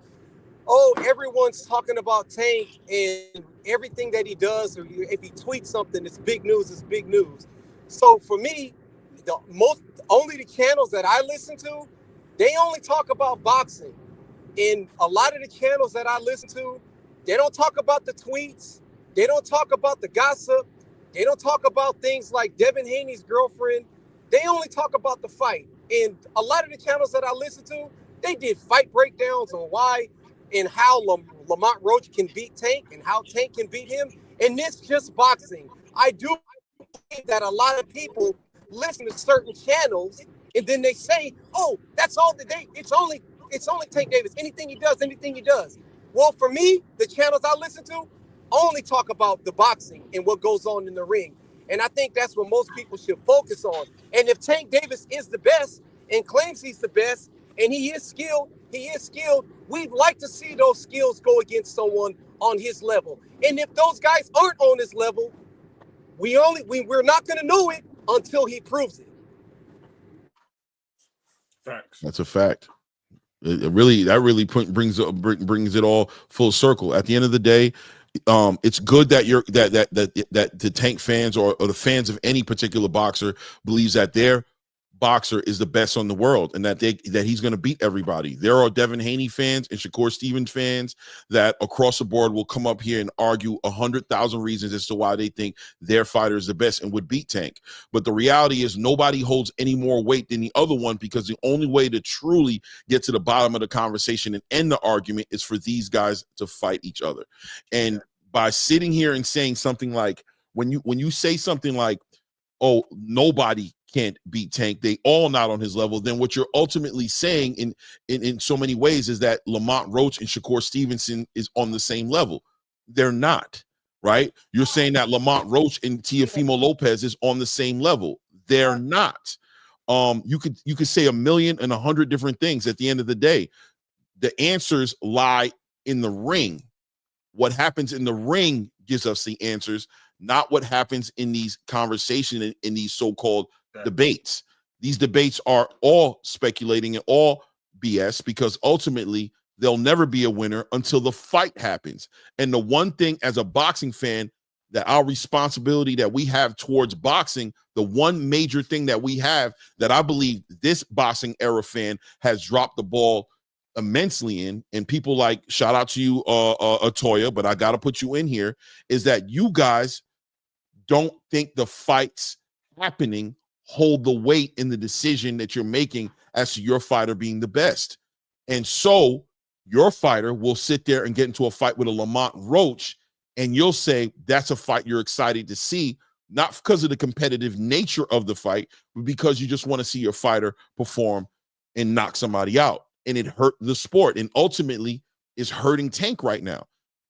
"Oh, everyone's talking about Tank and everything that he does, or if he tweets something, it's big news. It's big news." So for me, only the channels that I listen to, they only talk about boxing, and a lot of the channels that I listen to, they don't talk about the tweets. They don't talk about the gossip. They don't talk about things like Devin Haney's girlfriend. They only talk about the fight. And a lot of the channels that I listen to, they did fight breakdowns on why and how Lamont Roach can beat Tank and how Tank can beat him. And it's just boxing. I do think that a lot of people listen to certain channels and then they say, "Oh, that's all that it's only Tank Davis. Anything he does. Well, for me, the channels I listen to only talk about the boxing and what goes on in the ring. And I think that's what most people should focus on. And if Tank Davis is the best and claims he's the best and he is skilled, we'd like to see those skills go against someone on his level. And if those guys aren't on his level, we're not going to know it until he proves it. Facts. That's a fact. That really brings it all full circle. At the end of the day, it's good that that the Tank fans or the fans of any particular boxer believes that their boxer is the best on the world and that he's going to beat everybody. There are Devin Haney fans and Shakur Stevens fans that across the board will come up here and argue 100,000 reasons as to why they think their fighter is the best and would beat Tank. But the reality is nobody holds any more weight than the other one, because the only way to truly get to the bottom of the conversation and end the argument is for these guys to fight each other. And by sitting here and saying something like, when you say something like, "Oh, nobody can't beat Tank, they all not on his level," then what you're ultimately saying in so many ways is that Lamont Roach and Shakur Stevenson is on the same level. They're not, right? You're saying that Lamont Roach and Teofimo Lopez is on the same level. They're not. You could say 1,100,000 different things. At the end of the day, the answers lie in the ring. What happens in the ring gives us the answers, not what happens in these conversations, in these so-called debates. These debates are all speculating and all BS, because ultimately there'll never be a winner until the fight happens. And the one thing as a boxing fan, that our responsibility that we have towards boxing, the one major thing that we have that I believe this boxing era fan has dropped the ball immensely in, and people like, shout out to you, Toya, but I got to put you in here, is that you guys don't think the fights happening hold the weight in the decision that you're making as to your fighter being the best. And so your fighter will sit there and get into a fight with a Lamont Roach, and you'll say that's a fight you're excited to see, not because of the competitive nature of the fight, but because you just want to see your fighter perform and knock somebody out. And it hurt the sport, and ultimately is hurting Tank right now.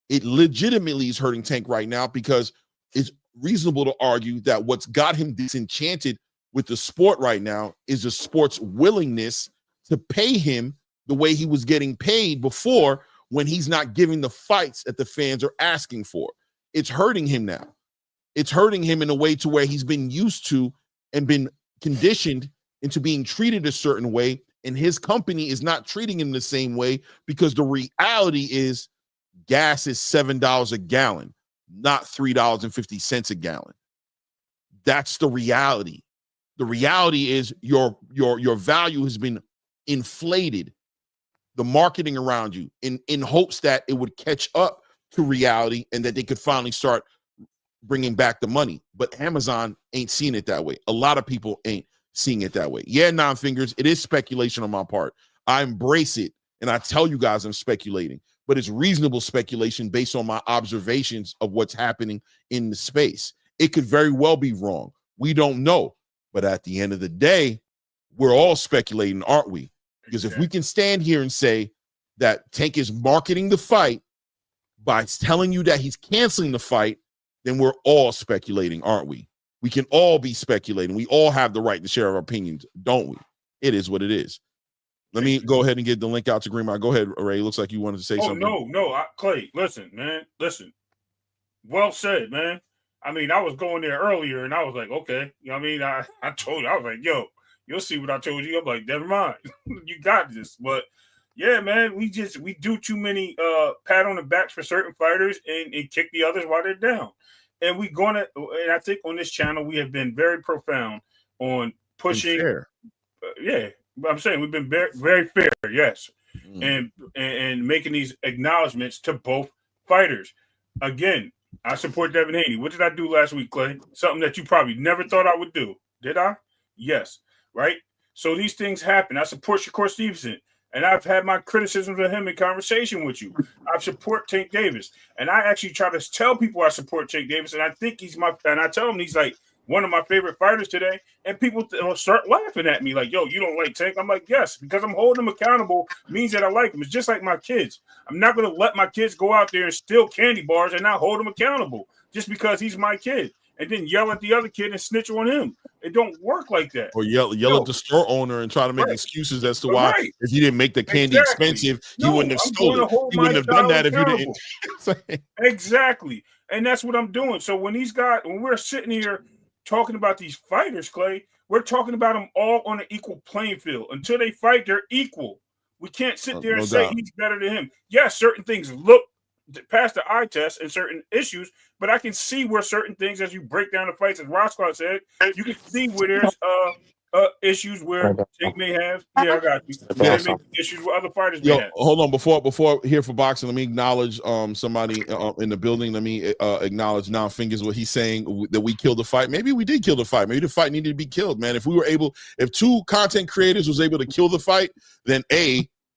It legitimately is hurting Tank right now, because it's reasonable to argue that what's got him disenchanted with the sport right now is the sport's willingness to pay him the way he was getting paid before, when he's not giving the fights that the fans are asking for. It's hurting him now. It's hurting him in a way to where he's been used to and been conditioned into being treated a certain way, and his company is not treating him the same way, because the reality is gas is $7 a gallon, not $3.50 a gallon. That's the reality. The reality is your value has been inflated, the marketing around you, in hopes that it would catch up to reality and that they could finally start bringing back the money. But Amazon ain't seeing it that way. A lot of people ain't seeing it that way. Yeah, Nine Fingers, it is speculation on my part. I embrace it, and I tell you guys I'm speculating, but it's reasonable speculation based on my observations of what's happening in the space. It could very well be wrong. We don't know. But at the end of the day, we're all speculating, aren't we? Because if we can stand here and say that Tank is marketing the fight by telling you that he's canceling the fight, then we're all speculating, aren't we? We can all be speculating. We all have the right to share our opinions, don't we? It is what it is. Let me go ahead and get the link out to Green Mile. Go ahead, Ray. Looks like you wanted to say something. No, Clay, listen, man. Listen. Well said, man. I mean, I was going there earlier, and I was like, okay. You know what I mean? I told you, I was like, yo, you'll see what I told you. I'm like, never mind. You got this. But, yeah, man, we do too many pat on the backs for certain fighters and kick the others while they're down. And and I think on this channel, we have been very profound on pushing. I'm saying we've been very, very fair, yes. And making these acknowledgments to both fighters. Again, I support Devin Haney. What did I do last week, Clay? Something that you probably never thought I would do. Did I? Yes. Right? So these things happen. I support Shakur Stevenson. And I've had my criticisms of him in conversation with you. I support Tank Davis. And I actually try to tell people I support Tank Davis. And I think and I tell him he's like one of my favorite fighters today. And people will start laughing at me like, yo, you don't like Tank? I'm like, yes, because I'm holding him accountable means that I like him. It's just like my kids. I'm not going to let my kids go out there and steal candy bars and not hold him accountable just because he's my kid. And then yell at the other kid and snitch on him. It don't work like that. Or yell at the store owner and try to make excuses as to why if you didn't make the candy expensive, you wouldn't have stolen it. You wouldn't have done that if you didn't. Exactly. And that's what I'm doing. So when we're sitting here talking about these fighters, Clay, we're talking about them all on an equal playing field. Until they fight, they're equal. We can't sit there and say he's better than him. Yes, certain things look past the eye test and certain issues, but I can see where certain things, as you break down the fights, as Roscoe said, you can see where there's issues where Tank may have. Yeah, I got you. There may be issues where other fighters may have. Hold on, before here for boxing, let me acknowledge somebody in the building. Let me acknowledge Nine Fingers, what he's saying, that we killed the fight. Maybe we did kill the fight. Maybe the fight needed to be killed, man. If two content creators was able to kill the fight, then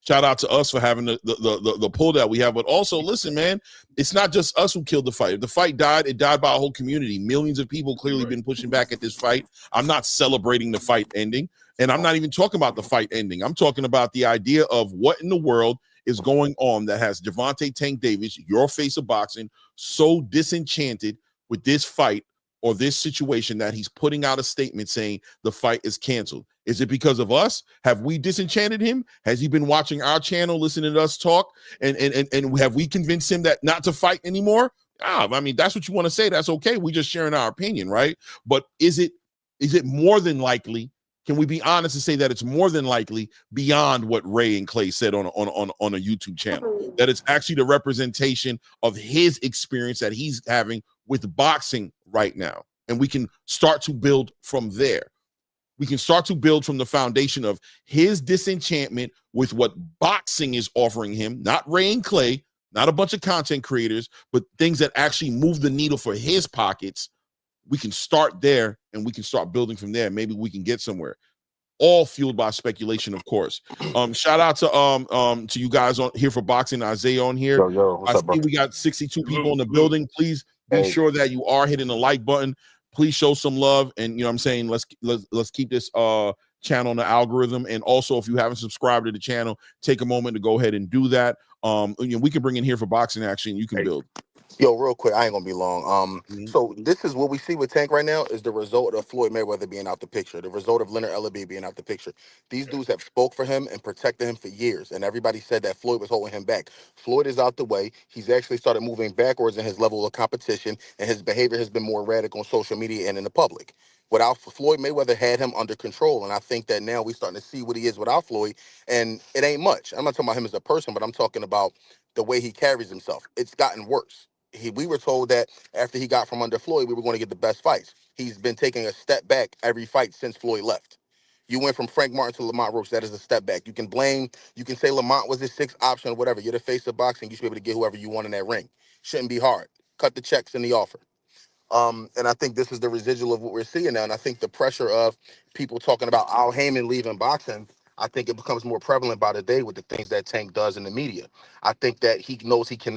shout out to us for having the pull that we have. But also, listen, man, it's not just us who killed the fight. If the fight died, it died by a whole community. Millions of people clearly been pushing back at this fight. I'm not celebrating the fight ending, and I'm not even talking about the fight ending. I'm talking about the idea of what in the world is going on that has Gervonta Tank Davis, your face of boxing, so disenchanted with this fight or this situation that he's putting out a statement saying the fight is canceled. Is it because of us? Have we disenchanted him? Has he been watching our channel, listening to us talk? And have we convinced him that not to fight anymore? I mean, that's what you want to say. That's okay. We're just sharing our opinion, right? But is it more than likely? Can we be honest and say that it's more than likely beyond what Ray and Clay said on a YouTube channel? That it's actually the representation of his experience that he's having with boxing right now. And we can start to build from there. We can start to build from the foundation of his disenchantment with what boxing is offering him, not Ray and Clay, not a bunch of content creators, but things that actually move the needle for his pockets. We can start there and we can start building from there. Maybe we can get somewhere. All fueled by speculation, of course. Shout out to you guys on here for boxing. Isaiah on here. What's up, bro? We got 62 people in the building. Please be sure that you are hitting the like button. Please show some love, and you know what I'm saying, let's keep this channel on the algorithm. And also, if you haven't subscribed to the channel, take a moment to go ahead and do that. We can bring in here for boxing action. You can build. Yo, real quick, I ain't gonna be long. Mhm. So this is what we see with Tank right now is the result of Floyd Mayweather being out the picture, the result of Leonard Ellaby being out the picture. These dudes have spoke for him and protected him for years, and everybody said that Floyd was holding him back. Floyd is out the way. He's actually started moving backwards in his level of competition, and his behavior has been more erratic on social media and in the public. Without Floyd Mayweather had him under control, and I think that now we're starting to see what he is without Floyd, and it ain't much. I'm not talking about him as a person, but I'm talking about the way he carries himself. It's gotten worse. We were told that after he got from under Floyd, we were going to get the best fights. He's been taking a step back every fight since Floyd left. You went from Frank Martin to Lamont Roach. That is a step back. You can say Lamont was his sixth option or whatever. You're the face of boxing. You should be able to get whoever you want in that ring. Shouldn't be hard. Cut the checks in the offer. And I think this is the residual of what we're seeing now. And I think the pressure of people talking about Al Heyman leaving boxing, I think it becomes more prevalent by the day with the things that Tank does in the media. I think that he knows he can't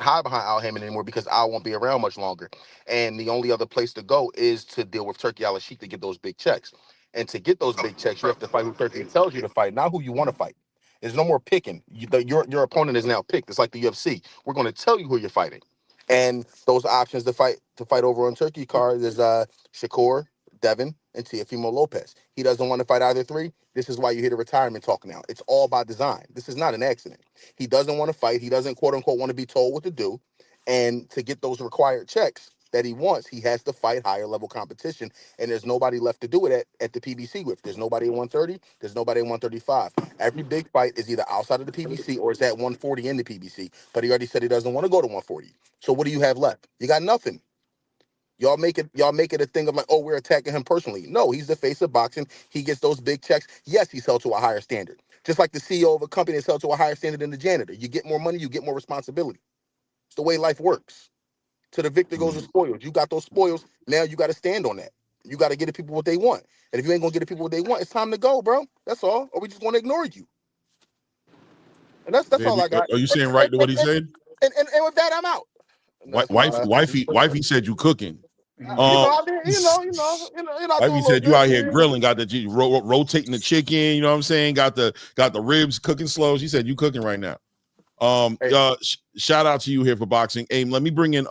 hide behind Al Heyman anymore because Al won't be around much longer. And the only other place to go is to deal with Turkey Al Sheikh to get those big checks. And to get those big checks, you have to fight who Turkey tells you to fight, not who you want to fight. There's no more picking. Your opponent is now picked. It's like the UFC. We're going to tell you who you're fighting. And those options to fight over on Turkey card is Shakur, Devin, and Teofimo Lopez. He doesn't want to fight either three. This is why you hear the retirement talk now. It's all by design. This is not an accident. He doesn't want to fight. He doesn't quote unquote want to be told what to do. And to get those required checks that he wants, he has to fight higher level competition. And there's nobody left to do it at the PBC with. There's nobody at 130. There's nobody at 135. Every big fight is either outside of the PBC or it's at 140 in the PBC. But he already said he doesn't want to go to 140. So what do you have left? You got nothing. Y'all make it a thing of like, oh, we're attacking him personally. No, he's the face of boxing. He gets those big checks. Yes, he's held to a higher standard. Just like the CEO of a company is held to a higher standard than the janitor. You get more money, you get more responsibility. It's the way life works. To the victor goes the spoils. You got those spoils. Now you got to stand on that. You got to get the people what they want. And if you ain't gonna get the people what they want, it's time to go, bro. That's all. Or we just gonna ignore you. And that's all Baby, I got. are you saying right to what he said? And with that, I'm out. And that's Wifey said you cooking. I do a Wifey little said you bit. out here grilling, got the rotating the chicken. You know what I'm saying? Got the ribs cooking slow. She said you cooking right now. Shout out to you here for boxing. Aim. Let me bring in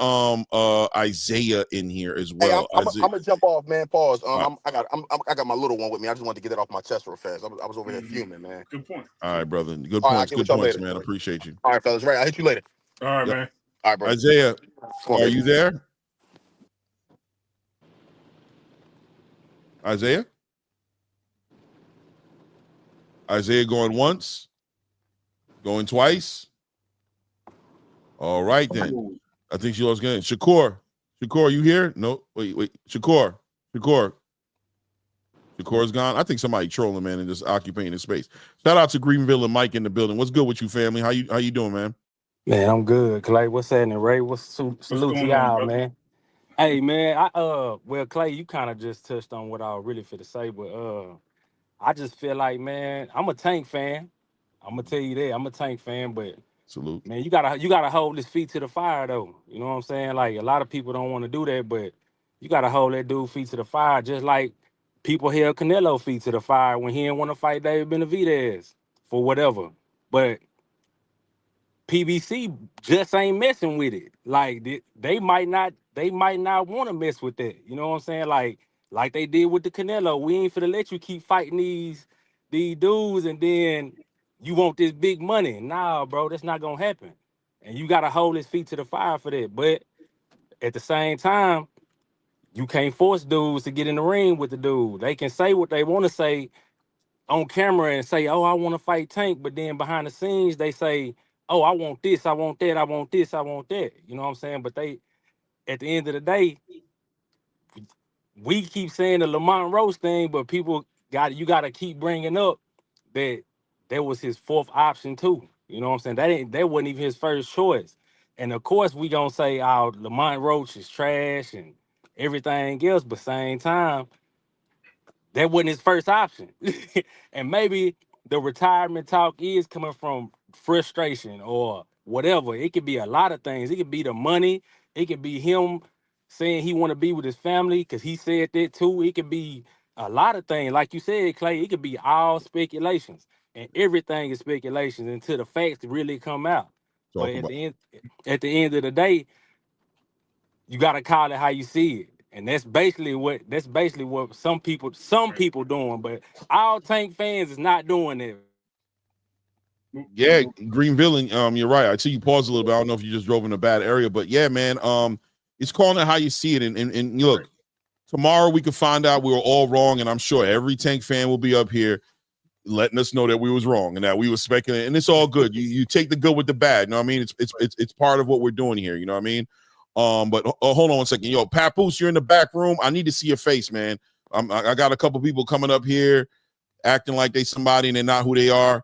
Isaiah in here as well. I'm gonna jump off, man. Pause. I got my little one with me. I just wanted to get that off my chest real fast. I was over here fuming, man. Good point. All right, brother. Good All right, points. Good points, man. I appreciate you. All right, fellas. Right, I'll hit you later. All right, man. All right, bro. Isaiah, are you there? Isaiah? Isaiah going once? Going twice? All right, then. I think she lost again. Shakur, you here? No, wait. Shakur's gone. I think somebody trolling, man, and just occupying the space. Shout out to Greenville and Mike in the building. What's good with you, family? How you doing, man? Man, I'm good. Clay, what's happening, Ray? Salute to y'all, man. Hey, man, well, Clay, you kind of just touched on what I was really fit to say, but I just feel like, man, I'm a Tank fan. I'm gonna tell you that. I'm a Tank fan, but salute, man, you gotta hold his feet to the fire, though. You know what I'm saying? Like, a lot of people don't want to do that, but you gotta hold that dude feet to the fire, just like people held Canelo feet to the fire when he didn't want to fight David Benavidez for whatever. But PBC just ain't messing with it. Like, they might not want to mess with that. You know what I'm saying? Like they did with the Canelo. We ain't finna let you keep fighting these dudes and then you want this big money. Nah, bro, that's not gonna happen. And you gotta hold his feet to the fire for that. But at the same time, you can't force dudes to get in the ring with the dude. They can say what they want to say on camera and say, oh, I want to fight Tank, but then behind the scenes they say, oh, I want this, I want that, I want this, I want that. You know what I'm saying? But at the end of the day, we keep saying the Lamont Roach thing, but you got to keep bringing up that was his fourth option too. You know what I'm saying? That wasn't even his first choice. And of course we gonna say, oh, Lamont Roach is trash and everything else, but same time, that wasn't his first option. And maybe the retirement talk is coming from frustration or whatever. It could be a lot of things. It could be the money. It could be him saying he want to be with his family because he said that too. It could be a lot of things. Like you said, Clay, it could be all speculations. And everything is speculations until the facts really come out. But at the end of the day, you gotta call it how you see it. And that's basically what some people doing, but all Tank fans is not doing it. Yeah, Green Villain, you're right. I see you pause a little bit. I don't know if you just drove in a bad area, but yeah, man, it's calling it how you see it. And look, tomorrow we can find out we were all wrong, and I'm sure every Tank fan will be up here letting us know that we was wrong and that we was speculating, and it's all good. You take the good with the bad. You know what I mean? It's part of what we're doing here. You know what I mean? But hold on one second. Yo, Papoose, you're in the back room. I need to see your face, man. I got a couple people coming up here acting like they somebody and they're not who they are.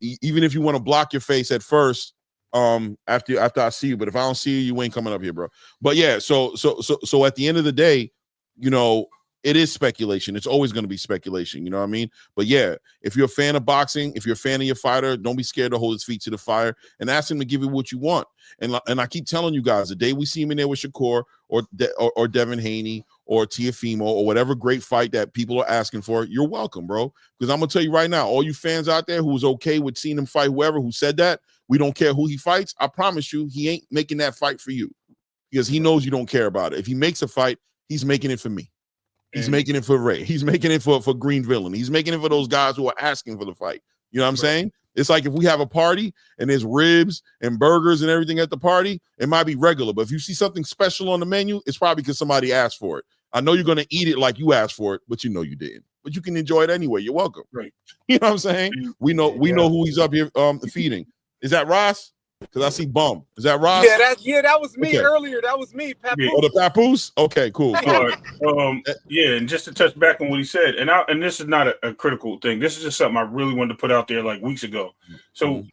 Even if you want to block your face at first, after I see you, but if I don't see you, you ain't coming up here, bro. But yeah, so at the end of the day, you know, it is speculation. It's always going to be speculation. You know what I mean? But yeah, if you're a fan of boxing, if you're a fan of your fighter, don't be scared to hold his feet to the fire and ask him to give you what you want. And I keep telling you guys, the day we see him in there with Shakur or Devin Haney or Teofimo or whatever great fight that people are asking for, you're welcome, bro. Because I'm going to tell you right now, all you fans out there who was okay with seeing him fight whoever who said that, we don't care who he fights, I promise you, he ain't making that fight for you because he knows you don't care about it. If he makes a fight, he's making it for me. He's making it for Ray. He's making it for Green Villain. He's making it for those guys who are asking for the fight. You know what I'm saying? It's like if we have a party and there's ribs and burgers and everything at the party, it might be regular. But if you see something special on the menu, it's probably because somebody asked for it. I know you're going to eat it like you asked for it, but you know you didn't. But you can enjoy it anyway. You're welcome. Right. You know what I'm saying? We know who he's up here feeding. Is that Ross? Because I see Bum. Is that Ross? Yeah, that was me earlier. That was me, Papoose. Oh, the Papoose? Okay, cool. All right. Yeah, and just to touch back on what he said, and this is not a critical thing. This is just something I really wanted to put out there like weeks ago. So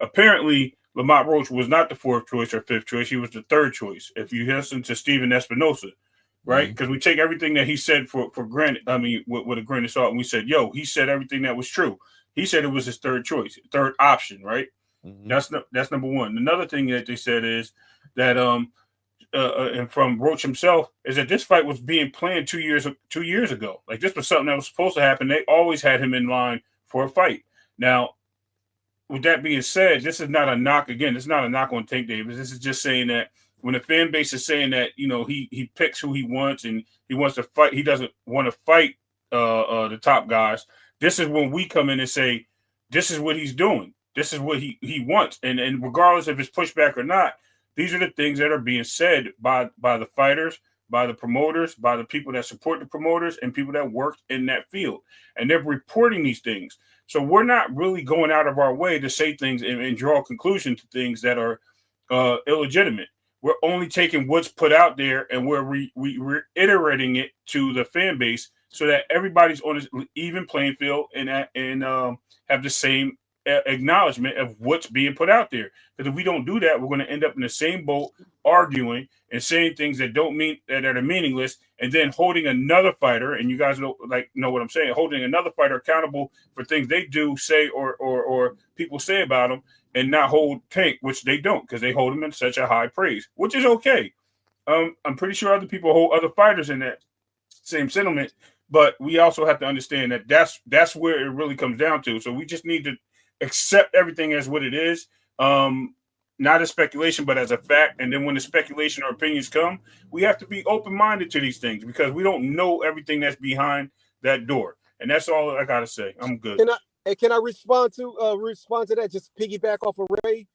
apparently Lamont Roach was not the fourth choice or fifth choice. He was the third choice. If you listen to Steven Espinosa, right? Because we take everything that he said for granted. I mean, with a grain of salt, and we said, he said everything that was true. He said it was his third choice, third option, right? That's number one. Another thing that they said is that and from Roach himself is that this fight was being planned 2 years ago. Like this was something that was supposed to happen. They always had him in line for a fight. Now, with that being said, this is not a knock. Again, it's not a knock on Tank Davis. This is just saying that when the fan base is saying that he picks who he wants and he wants to fight, he doesn't want to fight the top guys. This is when we come in and say this is what he's doing. This is what he wants. And regardless if it's pushback or not, these are the things that are being said by the fighters, by the promoters, by the people that support the promoters, and people that work in that field. And they're reporting these things. So we're not really going out of our way to say things and draw a conclusion to things that are illegitimate. We're only taking what's put out there and we're reiterating it to the fan base so that everybody's on an even playing field and have the same acknowledgement of what's being put out there. Because if we don't do that, we're going to end up in the same boat arguing and saying things that are meaningless, and then holding another fighter, and you guys know what I'm saying, holding another fighter accountable for things they do, say, or people say about them, and not hold Tank, which they don't, because they hold him in such a high praise, which is okay. I'm pretty sure other people hold other fighters in that same sentiment, but we also have to understand that that's where it really comes down to. So we just need to accept everything as what it is, not as speculation, but as a fact. And then when the speculation or opinions come, we have to be open-minded to these things because we don't know everything that's behind that door. And that's all I gotta say. I'm good. Can I respond to that? Just piggyback off of Ray.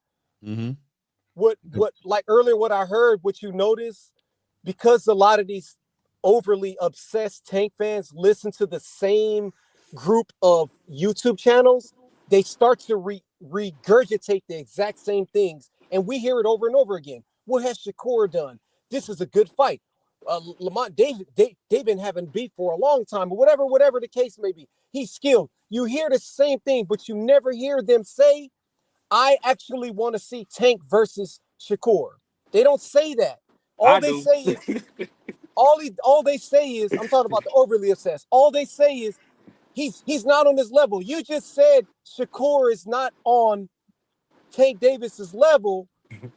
Mm-hmm. What like earlier, what I heard, what you noticed, because a lot of these overly obsessed Tank fans listen to the same group of YouTube channels, they start to regurgitate the exact same things, and we hear it over and over again. What has Shakur done? This is a good fight. Lamont, they've been having beef for a long time, or whatever the case may be. He's skilled. You hear the same thing, but you never hear them say, I actually want to see Tank versus Shakur. They don't say that. All they say is, I'm talking about the overly obsessed. All they say is, he's not on this level. You just said Shakur is not on Tank Davis's level,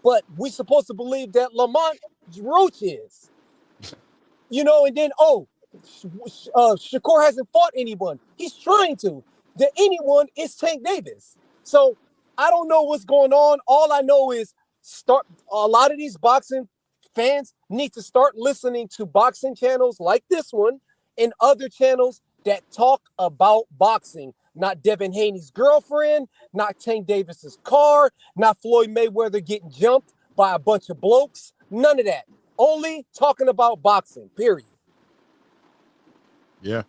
but we're supposed to believe that Lamont Roach is. And then, Shakur hasn't fought anyone. He's trying to. The anyone is Tank Davis. So I don't know what's going on. All I know is a lot of these boxing fans need to start listening to boxing channels like this one and other channels that talk about boxing. Not Devin Haney's girlfriend, not Tank Davis's car, not Floyd Mayweather getting jumped by a bunch of blokes. None of that. Only talking about boxing, period. Yeah.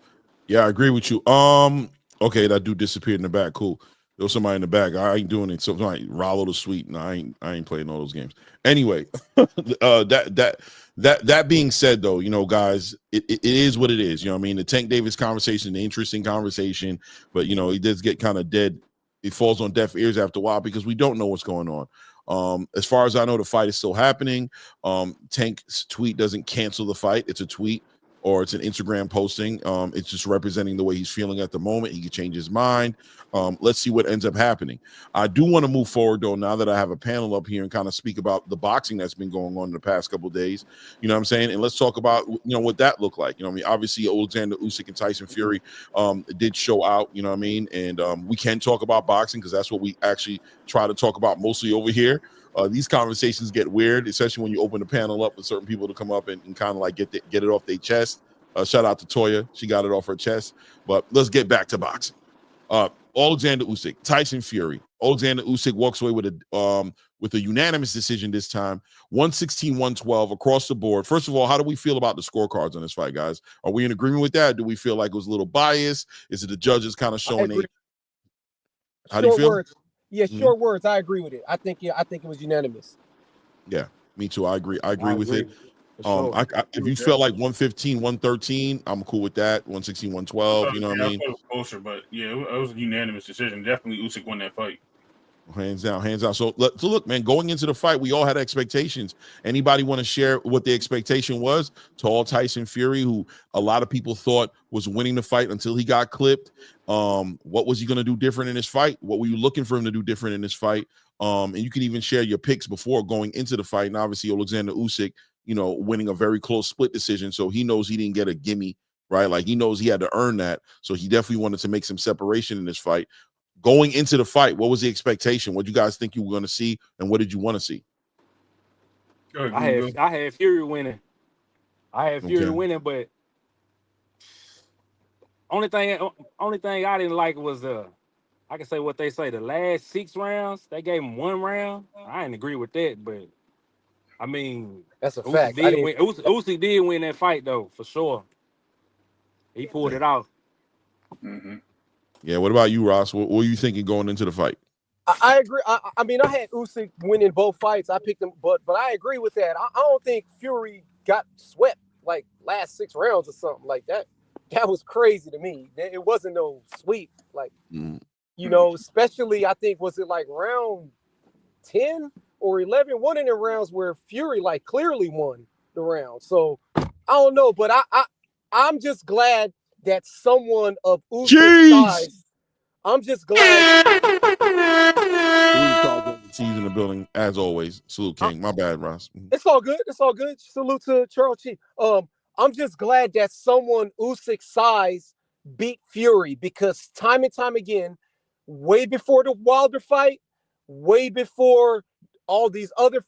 Yeah, I agree with you. Okay, that dude disappeared in the back. Cool. There was somebody in the back. I ain't doing it. So like Rollo the Sweet. No, I ain't playing all those games. Anyway, that being said, though, you know, guys, it is what it is. You know what I mean? The Tank Davis conversation, the interesting conversation, but you know, it does get kind of dead. It falls on deaf ears after a while because we don't know what's going on. As far as I know, the fight is still happening. Tank's tweet doesn't cancel the fight. It's a tweet. Or it's an Instagram posting. It's just representing the way he's feeling at the moment. He can change his mind. Let's see what ends up happening. I do want to move forward, though, now that I have a panel up here and kind of speak about the boxing that's been going on in the past couple of days. You know what I'm saying? And let's talk about, you know, what that looked like. You know what I mean? Obviously, Alexander Usyk and Tyson Fury did show out, you know what I mean? And we can talk about boxing because that's what we actually try to talk about mostly over here. These conversations get weird, especially when you open the panel up for certain people to come up and kind of like get it off their chest. Shout out to Toya. She got it off her chest. But let's get back to boxing. Alexander Usyk, Tyson Fury. Alexander Usyk walks away with a unanimous decision this time, 116-112 across the board. First of all, how do we feel about the scorecards on this fight, guys? Are we in agreement with that? Do we feel like it was a little biased? Is it the judges kind of showing How do you feel? Words. Yeah, short words. I agree with it. I think it was unanimous. Yeah, me too. I agree with it. Sure. If you felt like 115, 113, I'm cool with that. 116, 112, you know what I mean? It was closer, but yeah, it was a unanimous decision. Definitely Usyk won that fight. Hands down. So look, man, going into the fight, we all had expectations. Anybody want to share what the expectation was? Tall Tyson Fury, who a lot of people thought was winning the fight until he got clipped. What was he going to do different in this fight? What were you looking for him to do different in this fight? And you can even share your picks before going into the fight. And obviously, Alexander Usyk, you know, winning a very close split decision. So he knows he didn't get a gimme, right? Like he knows he had to earn that. So he definitely wanted to make some separation in this fight. Going into the fight, what was the expectation? What did you guys think you were going to see, and what did you want to see? I had Fury winning. Winning, but only thing I didn't like was I can say what they say, the last 6 rounds, they gave him 1 round. I didn't agree with that, but I mean, that's a fact. Usyk did win that fight though, for sure. He pulled it out. Mm-hmm. Yeah, what about you, Ross? What were you thinking going into the fight? I agree. I mean, I had Usyk winning both fights. I picked him, but I agree with that. I don't think Fury got swept like last 6 rounds or something like that. That was crazy to me. It wasn't no sweep. Like, you know, especially I think, was it like round 10 or 11? One of the rounds where Fury like clearly won the round. So I don't know, but I'm just glad that someone of Usyk's size. I'm just glad. He's in the building as always. Salute, King. My bad, Ross. It's all good. It's all good. Salute to Charles Chief. I'm just glad that someone Usyk's size beat Fury, because time and time again, way before the Wilder fight, way before all these other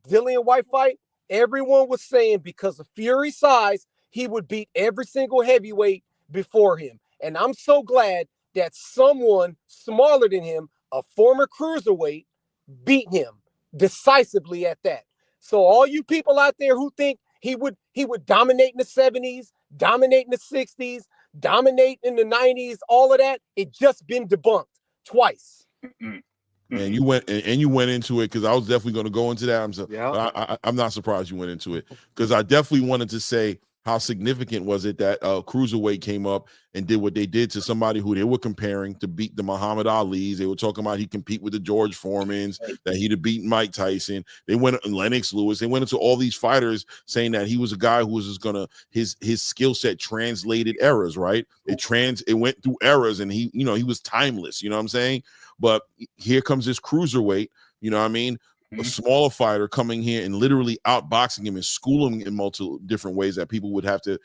Dillian White fight, everyone was saying because of Fury's size, he would beat every single heavyweight before him. And I'm so glad that someone smaller than him, a former cruiserweight, beat him decisively at that. So all you people out there who think he would dominate in the 70s, dominate in the 60s, dominate in the 90s, all of that, it just been debunked twice. And you went into it because I was definitely going to go into that. I'm not surprised you went into it, because I definitely wanted to say how significant was it that cruiserweight came up and did what they did to somebody who they were comparing to beat the Muhammad Ali's. They were talking about he'd compete with the George Foremans, that he'd have beaten Mike Tyson. They went Lennox Lewis. They went into all these fighters saying that he was a guy who was just gonna his skill set translated eras, right? It went through eras, and he was timeless. You know what I'm saying? But here comes this cruiserweight. You know what I mean? A smaller fighter coming here and literally outboxing him and schooling him in multiple different ways that people would have to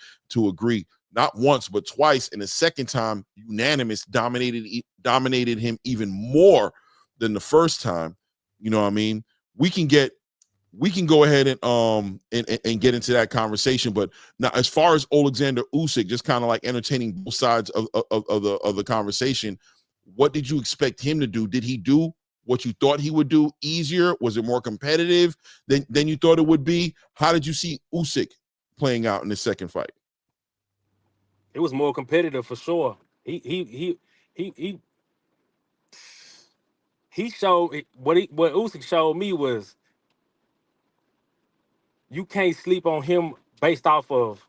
agree. Not once, but twice. And the second time, unanimous, dominated him even more than the first time. You know what I mean? We can get we can go ahead and get into that conversation. But now, as far as Alexander Usyk, just kind of like entertaining both sides of the conversation, what did you expect him to do? Did he do what you thought he would do? Easier? Was it more competitive than you thought it would be? How did you see Usyk playing out in the second fight? It was more competitive for sure. He showed what Usyk showed me was you can't sleep on him based off of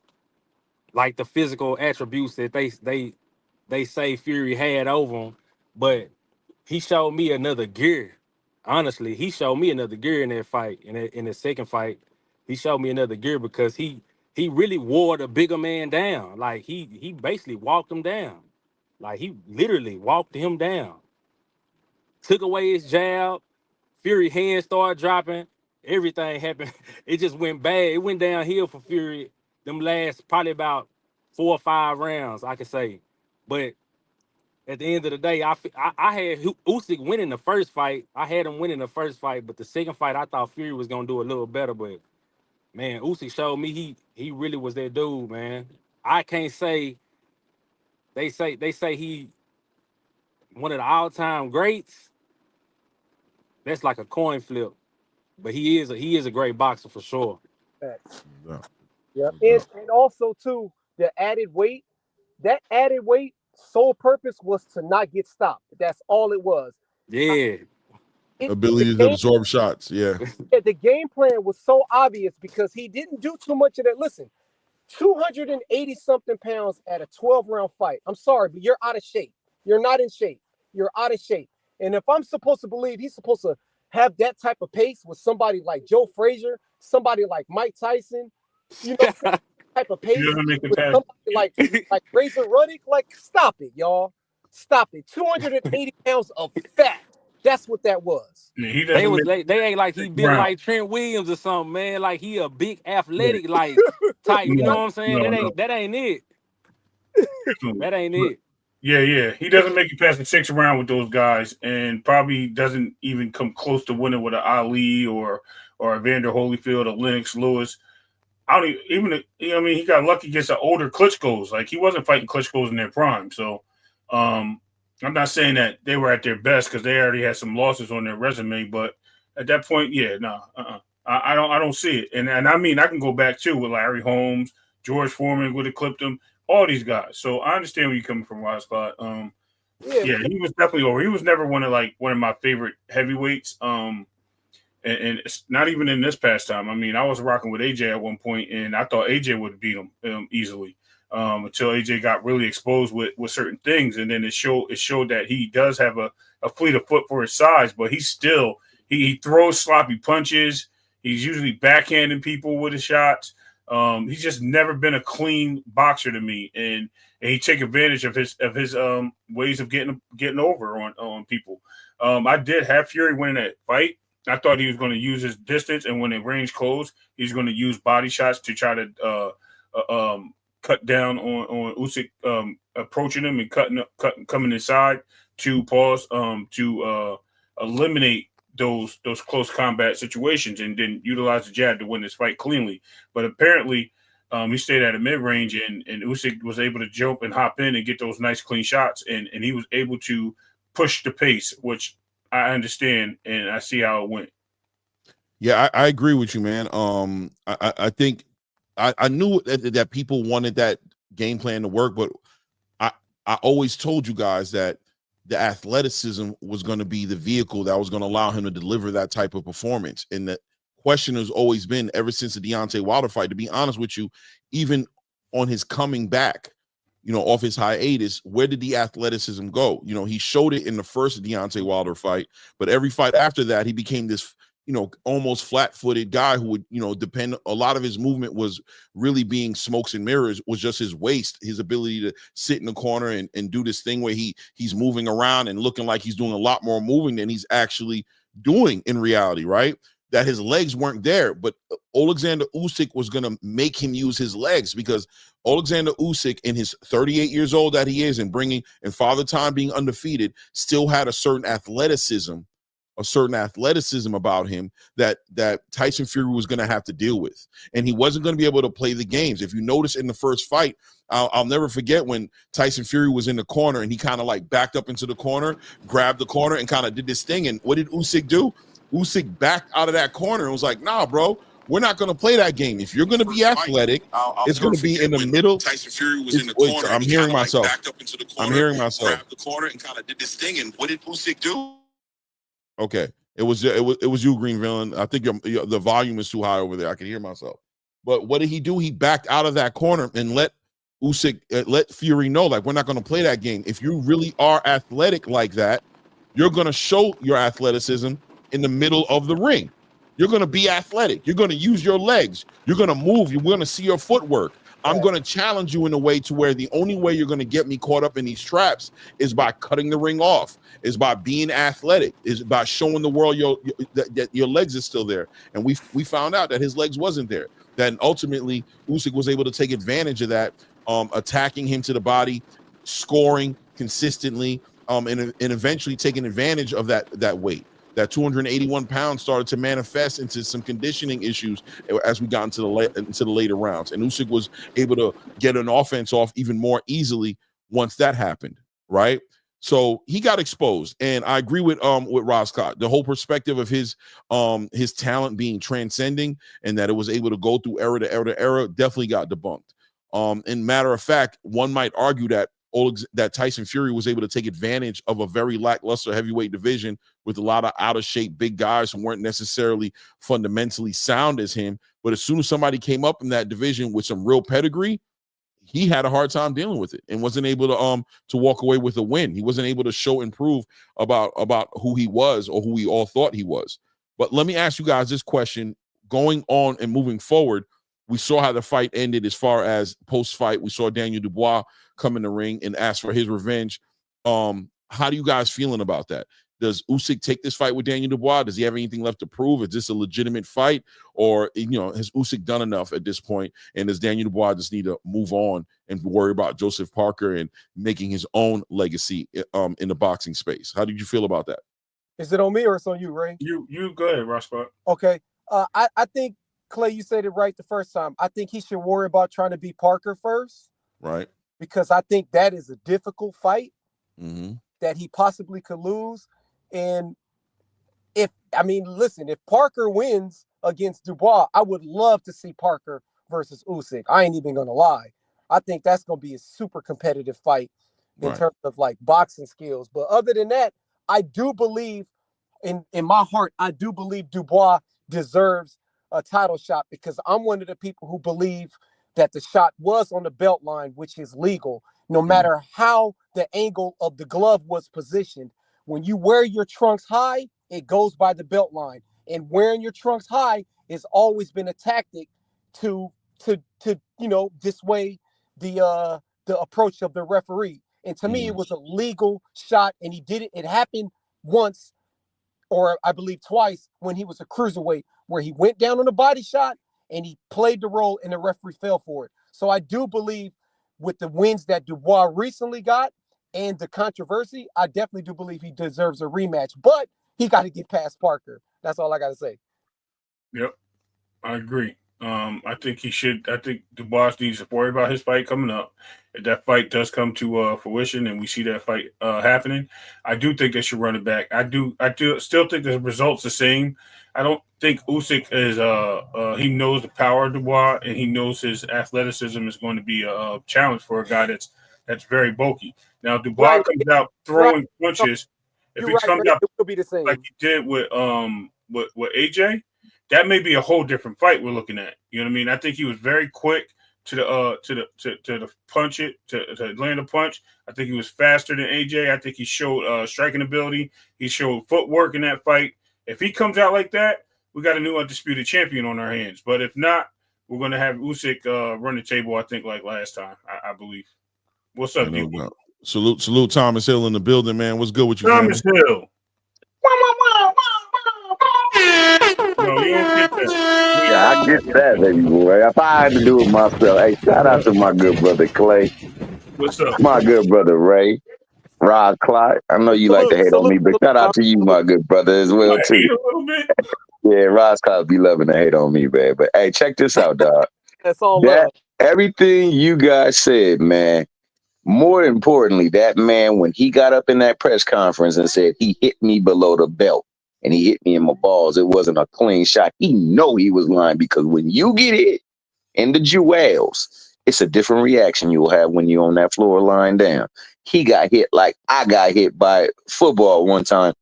like the physical attributes that they say Fury had over him, but he showed me another gear. Honestly, he showed me another gear in that fight. In the second fight, he showed me another gear because he really wore the bigger man down. Like he basically walked him down. Like he literally walked him down. Took away his jab. Fury hands started dropping. Everything happened. It just went bad. It went downhill for Fury. Them last probably about 4 or 5 rounds, I could say. But at the end of the day, I had Usyk winning the first fight. I had him winning the first fight, but the second fight, I thought Fury was gonna do a little better. But man, Usyk showed me he really was that dude, man. I can't say they say he one of the all-time greats. That's like a coin flip. But he is a great boxer for sure. Yeah. And also too, the added weight, that added weight sole purpose was to not get stopped. That's all it was. Yeah. Ability to absorb shots. Yeah. The game plan was so obvious because he didn't do too much of that. Listen, 280 something pounds at a 12-round fight. I'm sorry, but you're out of shape. You're not in shape. You're out of shape. And if I'm supposed to believe he's supposed to have that type of pace with somebody like Joe Frazier, somebody like Mike Tyson, type of pace with somebody like Razor Ruddock, like stop it, y'all. Stop it. 280 pounds of fat. That's what that was. Yeah, they ain't like he built like Trent Williams or something, man. Like he a big athletic like type. You know what I'm saying? That ain't it. That ain't it. Yeah. He doesn't make it past the 6th round with those guys, and probably doesn't even come close to winning with an Ali or Evander Holyfield or Lennox Lewis. I don't even. I mean, he got lucky against the older Klitschko's. Like he wasn't fighting Klitschko's in their prime. So, I'm not saying that they were at their best because they already had some losses on their resume. But at that point, I don't see it. And I mean, I can go back too with Larry Holmes, George Foreman would have clipped him. All these guys. So I understand where you're coming from, Roscott. Yeah, he was definitely over. He was never one of my favorite heavyweights. And it's not even in this past time. I mean, I was rocking with AJ at one point, and I thought AJ would beat him easily until AJ got really exposed with certain things, and then it showed that he does have a fleet of foot for his size, but he throws sloppy punches. He's usually backhanding people with his shots. He's just never been a clean boxer to me, and he take advantage of his ways of getting over on people. I did have Fury winning that fight. I thought he was going to use his distance, and when the range closed, he's going to use body shots to try to cut down on Usyk approaching him and coming inside to eliminate those close combat situations, and then utilize the jab to win this fight cleanly. But apparently, he stayed at a mid range, and Usyk was able to jump and hop in and get those nice clean shots, and he was able to push the pace, which I understand, and I see how it went. Yeah, I agree with you, man. I think I knew that people wanted that game plan to work, but I always told you guys that the athleticism was going to be the vehicle that was going to allow him to deliver that type of performance. And the question has always been, ever since the Deontay Wilder fight, to be honest with you, even on his coming back, off his hiatus, where did the athleticism go? He showed it in the first Deontay Wilder fight, but every fight after that, he became this, almost flat-footed guy who would, depend. A lot of his movement was really being smokes and mirrors, was just his waist, his ability to sit in the corner and do this thing where he's moving around and looking like he's doing a lot more moving than he's actually doing in reality, right? That his legs weren't there, but Alexander Usyk was going to make him use his legs, because Alexander Usyk, in his 38 years old that he is, and Father Time being undefeated, still had a certain athleticism a certain athleticism about him that Tyson Fury was going to have to deal with, and he wasn't going to be able to play the games. If you notice in the first fight, I'll never forget when Tyson Fury was in the corner and he kind of like backed up into the corner, grabbed the corner, and kind of did this thing. And what did Usyk do? Usyk backed out of that corner and was like, "Nah, bro, we're not going to play that game. If you're going to be athletic, it's going to be in the middle." Tyson Fury was in the corner. I'm hearing myself. Backed up into the corner, I'm hearing myself. Grabbed the corner and kind of did this thing. And what did Usyk do? Okay, it was you, Green Villain. I think the volume is too high over there. I can hear myself. But what did he do? He backed out of that corner and let Usyk, let Fury know, like, we're not going to play that game. If you really are athletic like that, you're going to show your athleticism in the middle of the ring. You're going to be athletic. You're going to use your legs. You're going to move. You're going to see your footwork. I'm going to challenge you in a way to where the only way you're going to get me caught up in these traps is by cutting the ring off, is by being athletic, is by showing the world that your legs is still there. And we found out that his legs wasn't there. Then ultimately, Usyk was able to take advantage of that, attacking him to the body, scoring consistently, and eventually taking advantage of that weight. That 281 pounds started to manifest into some conditioning issues as we got into the later rounds. And Usyk was able to get an offense off even more easily once that happened, right? So he got exposed. And I agree with Roscott. The whole perspective of his talent being transcending and that it was able to go through era to era to era definitely got debunked. And matter of fact, one might argue that Tyson Fury was able to take advantage of a very lackluster heavyweight division with a lot of out-of-shape big guys who weren't necessarily fundamentally sound as him. But as soon as somebody came up in that division with some real pedigree, he had a hard time dealing with it and wasn't able to walk away with a win. He wasn't able to show and prove about who he was or who we all thought he was. But let me ask you guys this question. Going on and moving forward, we saw how the fight ended as far as post-fight. We saw Daniel Dubois come in the ring and ask for his revenge. How do you guys feeling about that? Does Usyk take this fight with Daniel Dubois? Does he have anything left to prove? Is this a legitimate fight? Or, has Usyk done enough at this point? And does Daniel Dubois just need to move on and worry about Joseph Parker and making his own legacy in the boxing space? How did you feel about that? Is it on me or it's on you, Ray? You go ahead, Roscott. Okay. I think, Clay, you said it right the first time. I think he should worry about trying to beat Parker first. Right. Because I think that is a difficult fight that he possibly could lose. And if Parker wins against Dubois, I would love to see Parker versus Usyk. I ain't even going to lie. I think that's going to be a super competitive fight in terms of like boxing skills. But other than that, I do believe in my heart, I do believe Dubois deserves a title shot because I'm one of the people who believe that the shot was on the belt line, which is legal, no matter how the angle of the glove was positioned. When you wear your trunks high, it goes by the belt line. And wearing your trunks high has always been a tactic to dissuade the approach of the referee. And to me, it was a legal shot, and he did it. It happened once, or I believe twice, when he was a cruiserweight, where he went down on a body shot and he played the role and the referee fell for it. So I do believe with the wins that Dubois recently got and the controversy, I definitely do believe he deserves a rematch, but he got to get past Parker. That's all I got to say. Yep, I agree. I think he should. I think Dubois needs to worry about his fight coming up. If that fight does come to fruition and we see that fight happening, I do think they should run it back. I do still think the result's the same. I don't think Usyk is he knows the power of Dubois and he knows his athleticism is going to be a challenge for a guy that's very bulky. Now Dubois comes out throwing punches. If he comes out it'll be the same like he did with AJ, that may be a whole different fight we're looking at. You know what I mean? I think he was very quick to the punch it to land a punch. I think he was faster than AJ. I think he showed striking ability. He showed footwork in that fight. If he comes out like that, we got a new undisputed champion on our hands. But if not, we're going to have Usyk run the table, I think, like last time, I believe. What's up, D? Salute Thomas Hill in the building, man. What's good with you, Thomas Hill. No, you don't get that. Yeah, I get that, baby boy. If I had to do it myself, hey, shout out to my good brother Clay. What's up? My good brother Ray. Rod Clark. I know you like to hate on me, but shout out to you, my good brother, as well too. Hate a little bit. Yeah, Rod Clark be loving to hate on me, man. But hey, check this out, dog. That's all That love. everything you guys said, man. More importantly, that man, when he got up in that press conference and said he hit me below the belt and he hit me in my balls, it wasn't a clean shot. He know he was lying because when you get hit in the jewels, it's a different reaction you'll have when you're on that floor lying down. He got hit like I got hit by football one time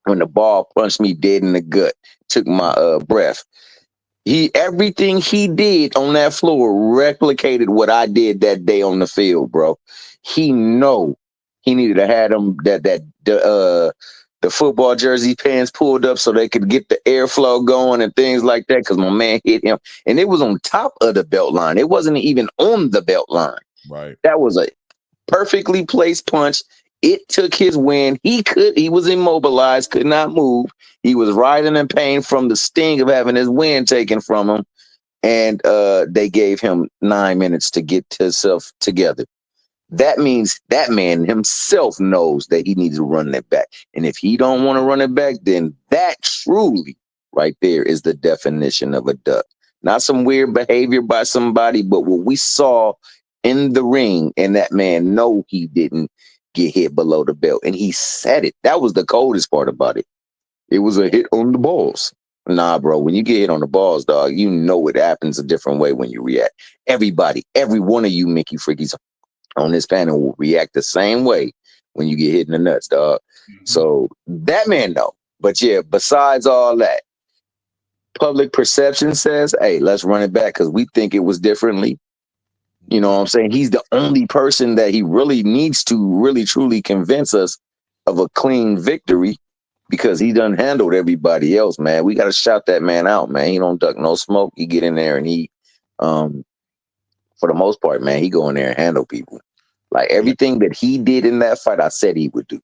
when the ball punched me dead in the gut, took my breath. Everything he did on that floor replicated what I did that day on the field, bro. He know he needed to have them the football jersey pants pulled up so they could get the airflow going and things like that. Because my man hit him, and it was on top of the belt line. It wasn't even on the belt line. Right. That was a perfectly placed punch. It took his wind. He was immobilized, could not move. He was writhing in pain from the sting of having his wind taken from him. And they gave him 9 minutes to get himself together. That means that man himself knows that he needs to run that back. And if he don't want to run it back, then that truly right there is the definition of a duck. Not some weird behavior by somebody, but what we saw in the ring, and that man know he didn't get hit below the belt. And he said it. That was the coldest part about it. It was a hit on the balls. Nah, bro, when you get hit on the balls, dog, you know it happens a different way when you react. Everybody, every one of you Mickey Freakies on this panel will react the same way when you get hit in the nuts, dog. So that man, though. But yeah, besides all that, public perception says, hey, let's run it back because we think it was differently. You know what I'm saying? He's the only person that he really needs to really truly convince us of a clean victory because he done handled everybody else, man. We got to shout that man out, man. He don't duck no smoke. He get in there and he, for the most part, man, he go in there and handle people. Like everything that he did in that fight, I said he would do.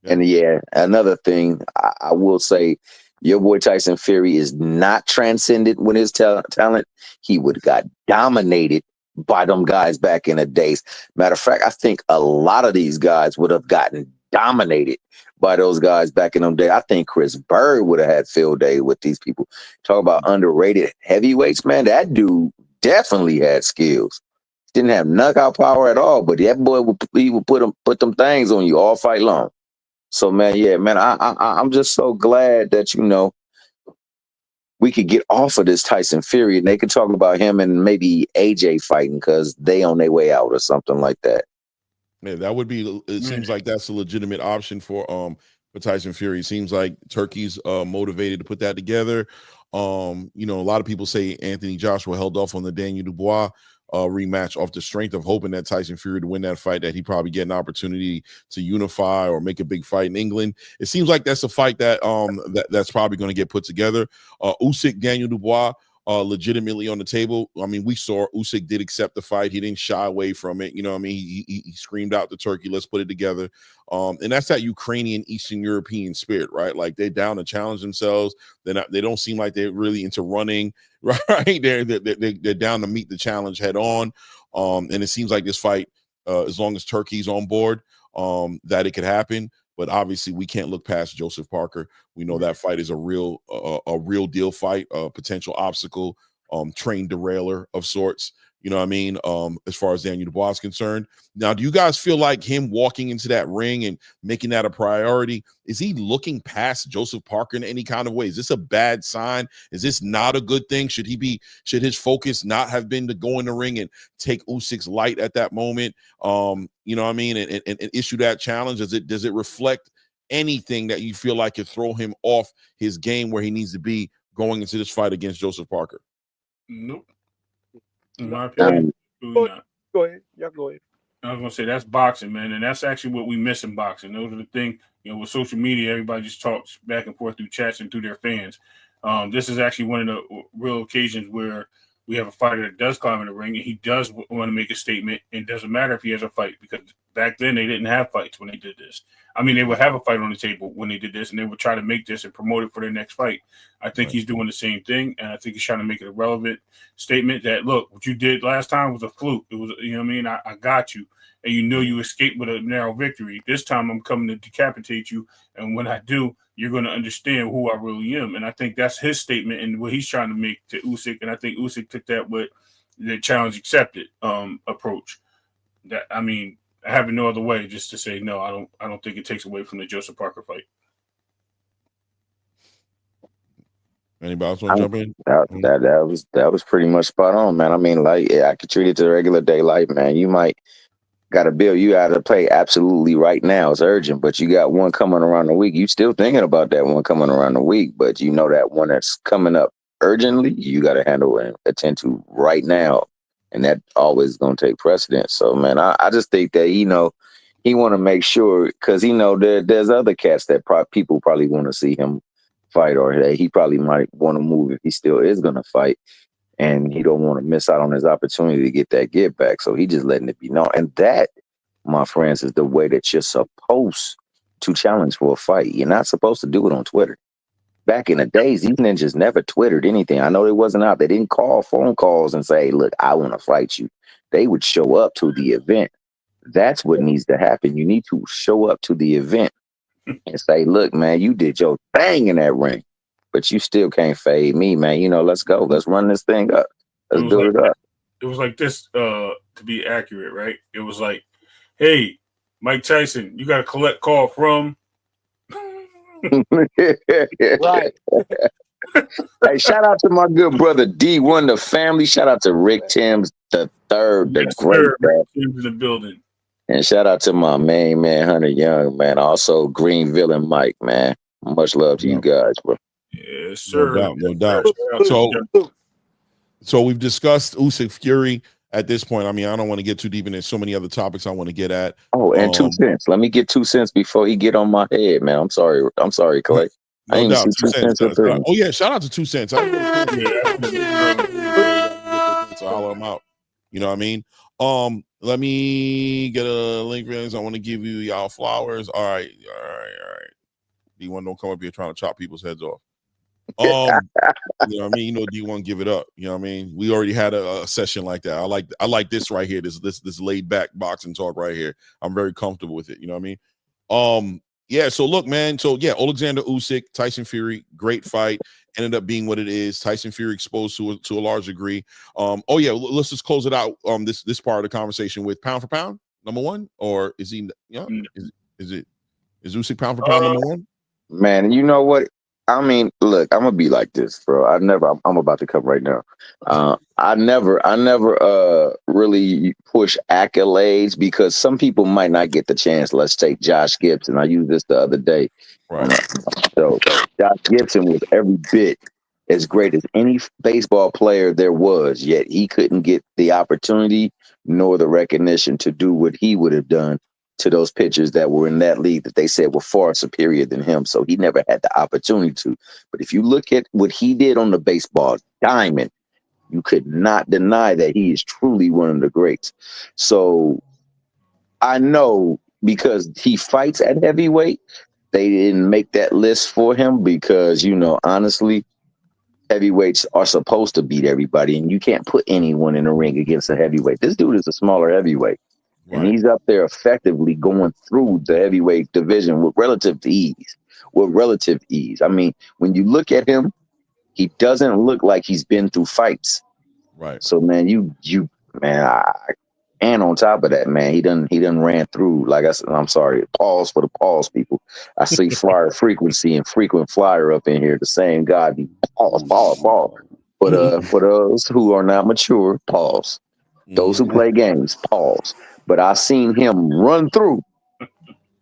Yeah. And yeah, another thing I will say, your boy Tyson Fury is not transcendent with his talent. He would have got dominated by them guys back in the days. Matter of fact, I think a lot of these guys would have gotten dominated by those guys back in them days. I think Chris Bird would have had field day with these people. Talk about underrated heavyweights, man. That dude definitely had skills. Didn't have knockout power at all, but that boy would put them things on you all fight long. So man, yeah, man, I'm just so glad that we could get off of this Tyson Fury and they could talk about him and maybe AJ fighting because they on their way out or something like that. Yeah, that would be. It seems like that's a legitimate option for Tyson Fury. It seems like Turkey's motivated to put that together. A lot of people say Anthony Joshua held off on the Daniel Dubois rematch off the strength of hoping that Tyson Fury to win that fight, that he probably get an opportunity to unify or make a big fight in England. It seems like that's a fight that that's probably going to get put together. Usyk, Daniel Dubois, legitimately on the table. I mean, we saw Usyk did accept the fight. He didn't shy away from it. You know what I mean? He screamed out to Turkey, let's put it together. And that's that Ukrainian, Eastern European spirit, right? Like they're down to challenge themselves. They don't seem like they're really into running, right? They're down to meet the challenge head on. And it seems like this fight, as long as Turkey's on board, that it could happen. But obviously, we can't look past Joseph Parker. We know that fight is a real deal fight, a potential obstacle, train derailer of sorts. You know what I mean? As far as Daniel Dubois is concerned. Now, do you guys feel like him walking into that ring and making that a priority, is he looking past Joseph Parker in any kind of way? Is this a bad sign? Is this not a good thing? Should his focus not have been to go in the ring and take Usyk's light at that moment? You know what I mean? And issue that challenge? Does it reflect anything that you feel like could throw him off his game where he needs to be going into this fight against Joseph Parker? Nope. In my opinion, go ahead. Y'all go ahead. I was gonna say that's boxing, man, and that's actually what we miss in boxing. Those are the things, with social media, everybody just talks back and forth through chats and through their fans. This is actually one of the real occasions where we have a fighter that does climb in the ring and he does want to make a statement. It doesn't matter if he has a fight because back then they didn't have fights when they did this. I mean, they would have a fight on the table when they did this, and they would try to make this and promote it for their next fight. I think he's doing the same thing, and I think he's trying to make it a relevant statement that, look, what you did last time was a fluke. It was, you know what I mean? I got you, and you know you escaped with a narrow victory. This time I'm coming to decapitate you, and when I do, you're going to understand who I really am. And I think that's his statement and what he's trying to make to Usyk, and I think Usyk took that with the challenge accepted approach. That, I mean, I have no other way just to say no. I don't think it takes away from the Joseph Parker fight. Anybody else want to jump in? That was pretty much spot on, man. I mean, like, I could treat it to regular day life, man. You might got a bill you got to pay absolutely right now. It's urgent, but you got one coming around the week. You still thinking about that one coming around the week, but you know that one that's coming up urgently, you got to handle and attend to right now. And that always going to take precedence. So, man, I just think that, he want to make sure, because there's other cats that people probably want to see him fight, or that he probably might want to move if he still is going to fight. And he don't want to miss out on his opportunity to get that get back. So he just letting it be known. And that, my friends, is the way that you're supposed to challenge for a fight. You're not supposed to do it on Twitter. Back in the days, these ninjas never Twittered anything. I know they wasn't out. They didn't call phone calls and say, look, I want to fight you. They would show up to the event. That's what needs to happen. You need to show up to the event and say, look, man, you did your thing in that ring, but you still can't fade me, man. Let's go. Let's run this thing up. Let's build it up. It was like this, to be accurate, right? It was like, hey, Mike Tyson, you got to collect call from... Right. Hey, shout out to my good brother D1, the family. Shout out to Rick Timms the third, the great guy. In the building. And shout out to my main man, Hunter Young, man. Also Greenville and Mike, man. Much love to you guys, bro. Yes, sir. No doubt. So we've discussed Usyk Fury. At this point, I mean, I don't want to get too deep into so many other topics I want to get at. Oh, and 2 cents. Let me get 2 cents before he get on my head, man. I'm sorry, Clay. I No didn't doubt. see 2 cents. Oh yeah, shout out to 2 cents. So holler him out. You know what I mean? Let me get a link. I want to give y'all flowers. All right. D1 don't come up here trying to chop people's heads off. You know what I mean? D1 give it up. You know what I mean? We already had a session like that. I like this right here. This laid back boxing talk right here. I'm very comfortable with it. You know what I mean? Yeah. So look, man. So yeah, Alexander Usyk, Tyson Fury, great fight. Ended up being what it is. Tyson Fury exposed to a large degree. Oh yeah, let's just close it out. This part of the conversation with pound for pound number one, or is he? Yeah, is Usyk pound for pound number one? Man, you know what? I mean, look, I'm gonna be like this, bro. I'm about to come right now. I never really push accolades because some people might not get the chance. Let's take Josh Gibson. I used this the other day. Right. So Josh Gibson was every bit as great as any baseball player there was, yet he couldn't get the opportunity nor the recognition to do what he would have done to those pitchers that were in that league that they said were far superior than him. So he never had the opportunity to. But if you look at what he did on the baseball diamond, you could not deny that he is truly one of the greats. So I know because he fights at heavyweight, they didn't make that list for him because, honestly, heavyweights are supposed to beat everybody, and you can't put anyone in the ring against a heavyweight. This dude is a smaller heavyweight. And he's up there effectively going through the heavyweight division with relative ease. I mean, when you look at him, he doesn't look like he's been through fights. Right. So, man, and on top of that, man, he done ran through, like I said, I'm sorry, pause for the pause people. I see flyer frequency and frequent flyer up in here. The same guy be pause. But for those who are not mature, pause. Those who play games, pause. But I seen him run through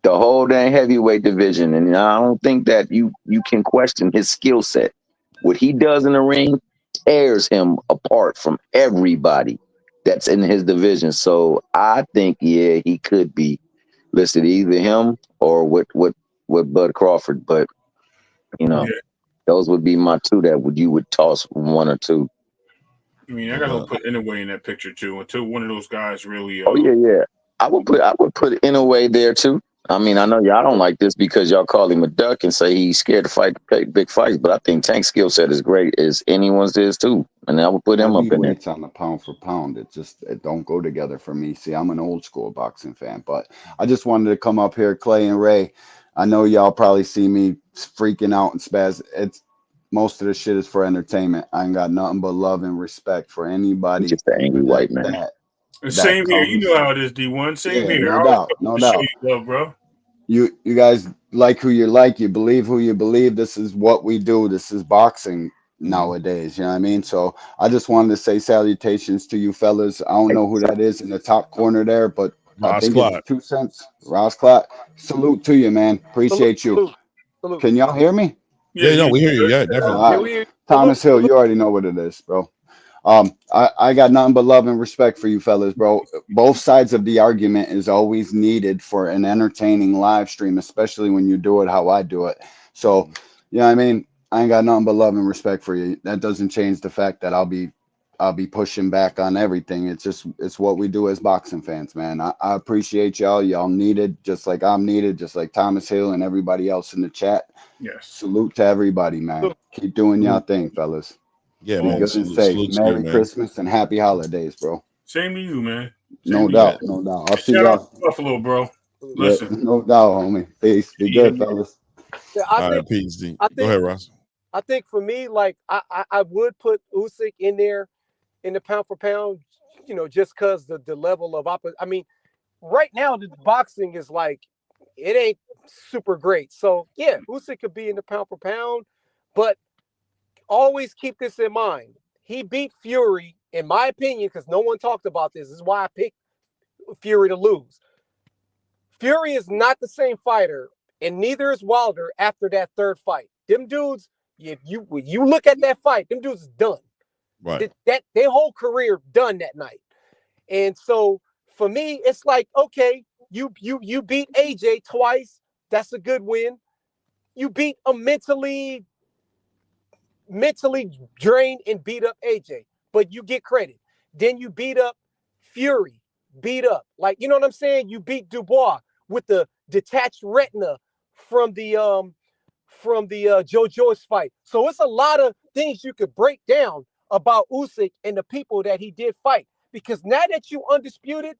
the whole dang heavyweight division, and I don't think that you can question his skill set. What he does in the ring tears him apart from everybody that's in his division. So I think, yeah, he could be listed, either him or with Bud Crawford. But those would be my two that you would toss one or two. I mean, I gotta put Inoue in that picture too. Until one of those guys really. Oh yeah. I would put Inoue there too. I mean, I know y'all don't like this because y'all call him a duck and say he's scared to fight big fights, but I think Tank's skill set is great as anyone's is too, and I would put him up in there. Heavyweights on the pound for pound, it don't go together for me. See, I'm an old school boxing fan, but I just wanted to come up here, Clay and Ray. I know y'all probably see me freaking out and spaz. It's most of the shit is for entertainment. I ain't got nothing but love and respect for He's anybody just an angry white man. The that same here. You comes. know how it is, D1. Same Yeah, here. I no always doubt, come no to show doubt. you love, bro. You guys like who you like, you believe who you believe. This is what we do. This is boxing nowadays. You know what I mean? So I just wanted to say salutations to you fellas. I don't know who that is in the top corner there, but I Ross think it's Clot. 2 cents. Ross Clot. Salute to you, man. Salute, Appreciate you. salute, salute. Can y'all hear me? Yeah, Yeah, no, yeah. we hear you. Yeah, Oh, definitely. all Yeah, right. we hear you. Thomas Salute, Hill, salute. you already know what it is, bro. I got nothing but love and respect for you fellas, bro. Both sides of the argument is always needed for an entertaining live stream, especially when you do it how I do it. So, you know what I mean? I ain't got nothing but love and respect for you. That doesn't change the fact that I'll be pushing back on everything. It's what we do as boxing fans, man. I appreciate y'all. Y'all needed, just like I'm needed, just like Thomas Hill and everybody else in the chat. Yes. Salute to everybody, man. Salute. Keep doing y'all Salute. thing, fellas. Yeah, Be man. good and Salute, safe. salute to you, Merry man. Christmas and happy holidays, bro. Same to you, man. Same No to you. Yeah. doubt, no doubt. I'll see Shout out y'all. to Buffalo, bro. Salute. Yeah, Listen. no doubt, homie. Peace. Be Yeah, good, man. fellas. Yeah, All right, peace, D. I Go think ahead, Ross. I think for me, like I would put Usyk in there in the pound for pound, just because the level of I mean, right now the boxing is like it ain't super great. So yeah, Usyk could be in the pound for pound, but always keep this in mind. He beat Fury, in my opinion, because no one talked about this. This is why I picked Fury to lose. Fury is not the same fighter, and neither is Wilder after that third fight. Them dudes, if you look at that fight, them dudes is done. Right. That their whole career done that night. And so for me, it's like, okay, you beat AJ twice. That's a good win. You beat a mentally drained and beat up AJ, but you get credit. Then you beat up Fury, beat up. Like, you know what I'm saying? You beat Dubois with the detached retina from the Joe Joyce fight. So it's a lot of things you could break down about Usyk and the people that he did fight. Because now that you undisputed,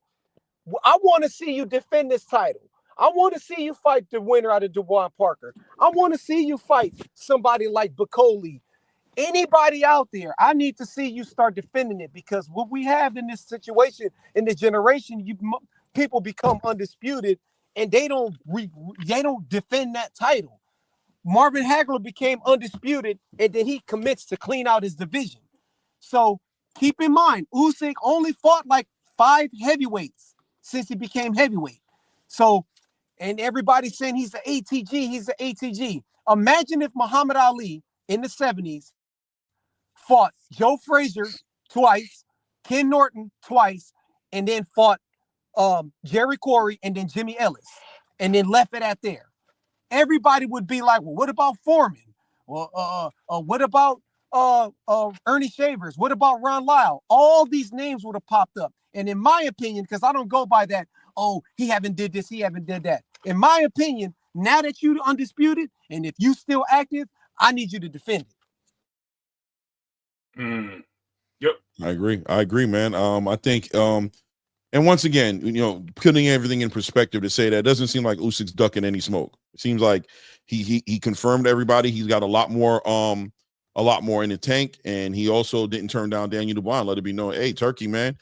I want to see you defend this title. I want to see you fight the winner out of Dubois and Parker. I want to see you fight somebody like Bacoli. Anybody out there, I need to see you start defending it, because what we have in this situation, in this generation, people become undisputed and they don't defend that title. Marvin Hagler became undisputed and then he commits to clean out his division. So keep in mind, Usyk only fought like 5 heavyweights since he became heavyweight. So, and everybody's saying he's the ATG, he's the ATG. Imagine if Muhammad Ali in the 70s fought Joe Frazier twice, Ken Norton twice, and then fought Jerry Corey and then Jimmy Ellis, and then left it at there. Everybody would be like, well, what about Foreman? Well, what about Ernie Shavers? What about Ron Lyle? All these names would have popped up. And in my opinion, because I don't go by that, oh, he haven't did this, he haven't did that. In my opinion, now that you undisputed, and if you still active, I need you to defend it. Yep. I agree, man. I think, and once again, putting everything in perspective to say that, it doesn't seem like Usyk's ducking any smoke. It seems like he confirmed everybody. He's got a lot more in the tank, and he also didn't turn down Daniel Dubois and let it be known, hey, Turkey, man,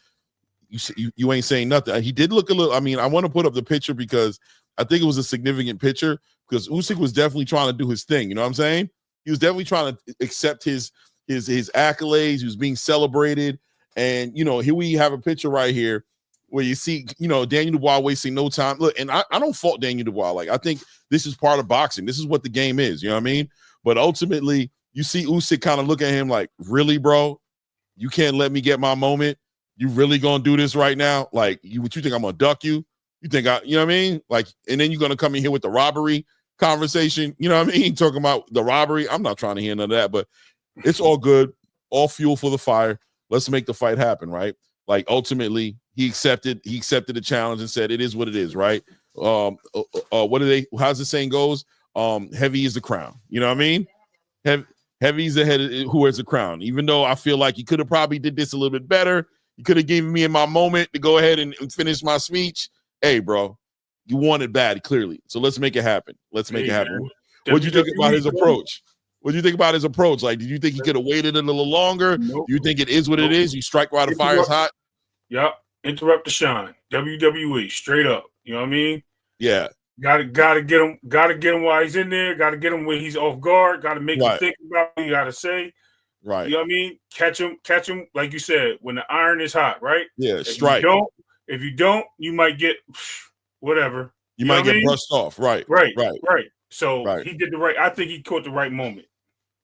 you ain't saying nothing. He did look a little. I mean, I want to put up the picture because I think it was a significant picture, because Usyk was definitely trying to do his thing. You know what I'm saying? He was definitely trying to accept his accolades. He was being celebrated, and here we have a picture right here where you see, Daniel Dubois wasting no time. Look, and I don't fault Daniel Dubois. Like, I think this is part of boxing. This is what the game is. You know what I mean? But ultimately, you see Usyk kind of look at him like, really, bro? You can't let me get my moment? You really gonna do this right now? Like, what you think I'm gonna duck you? You think you know what I mean? Like, and then you're gonna come in here with the robbery conversation. You know what I mean? Talking about the robbery. I'm not trying to hear none of that, but it's all good. All fuel for the fire. Let's make the fight happen, right? Like, ultimately, he accepted the challenge and said, it is what it is, right? How's the saying goes? Heavy is the crown. You know what I mean? Heavy's the head who wears the crown. Even though I feel like he could have probably did this a little bit better. You could have given me in my moment to go ahead and finish my speech. Hey, bro, you want it bad, clearly. So let's make it happen. Let's make it happen. What do you think about his approach? What do you think about his approach? Like, did you think he could have waited a little longer? Nope. Do you think it is what it is? You strike while the fire's hot? Yep. Interrupt the shine. WWE, straight up. You know what I mean? Yeah. Gotta get him while he's in there. Gotta get him when he's off guard. Gotta make him think about what you gotta say. Right. You know what I mean? Catch him, like you said, when the iron is hot, right? Yeah, strike. If you don't, you might get whatever. You might get brushed off. Right. So he did the right. I think he caught the right moment.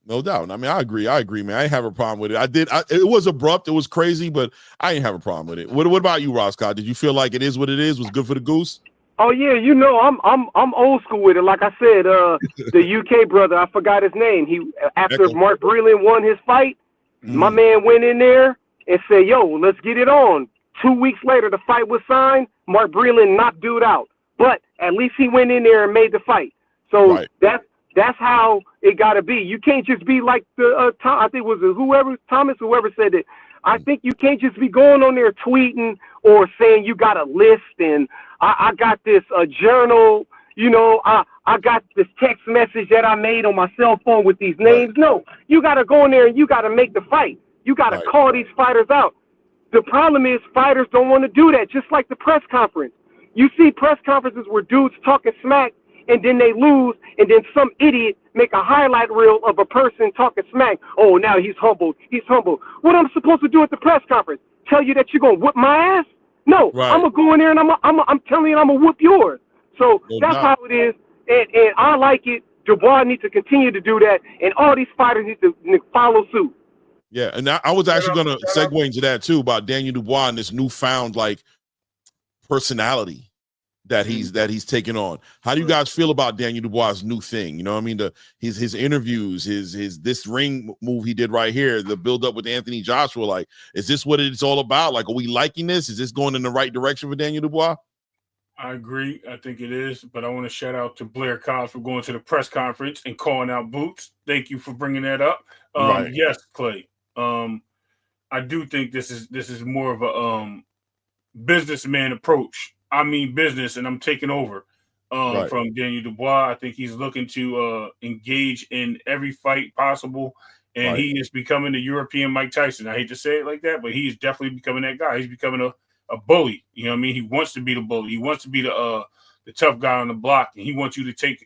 No doubt. I mean, I agree, man. I didn't have a problem with it. It was abrupt. It was crazy, but I didn't have a problem with it. What about you, Roscoe? Did you feel like it is what it is? Was good for the goose? Oh yeah, you know I'm old school with it. Like I said, the UK brother, I forgot his name. He after Mark Breland won his fight, my man went in there and said, "Yo, let's get it on." 2 weeks later, the fight was signed. Mark Breland knocked dude out, but at least he went in there and made the fight. So that's how it got to be. You can't just be like the I think it was whoever said it. I think you can't just be going on there tweeting or saying you got a list and I got this journal, you know, I got this text message that I made on my cell phone with these names. No, you got to go in there and you got to make the fight. You got to call these fighters out. The problem is fighters don't want to do that, just like the press conference. You see press conferences where dudes talking smack and then they lose, and then some idiot make a highlight reel of a person talking smack. Oh, now he's humbled. He's humbled. What am I supposed to do at the press conference? Tell you that you're going to whip my ass? No, I'm going to go in there and I'm telling you I'm going to whoop yours. So that's how it is, and I like it. Dubois needs to continue to do that, and all these fighters need to follow suit. Yeah, and I was actually going to segue into that too, about Daniel Dubois and this newfound like personality that he's taken on. How do you guys feel about Daniel Dubois' new thing? You know what I mean? His interviews, this ring move he did right here, the build up with Anthony Joshua. Like, is this what it's all about? Like, are we liking this? Is this going in the right direction for Daniel Dubois? I agree. I think it is. But I want to shout out to Blair Cobbs for going to the press conference and calling out Boots. Thank you for bringing that up. Yes, Clay. I do think this is more of a businessman approach. I mean business, and I'm taking over from Daniel Dubois. I think he's looking to engage in every fight possible, and he is becoming the European Mike Tyson. I hate to say it like that, but he's definitely becoming that guy. He's becoming a bully. You know what I mean? He wants to be the bully. He wants to be the tough guy on the block, and he wants you to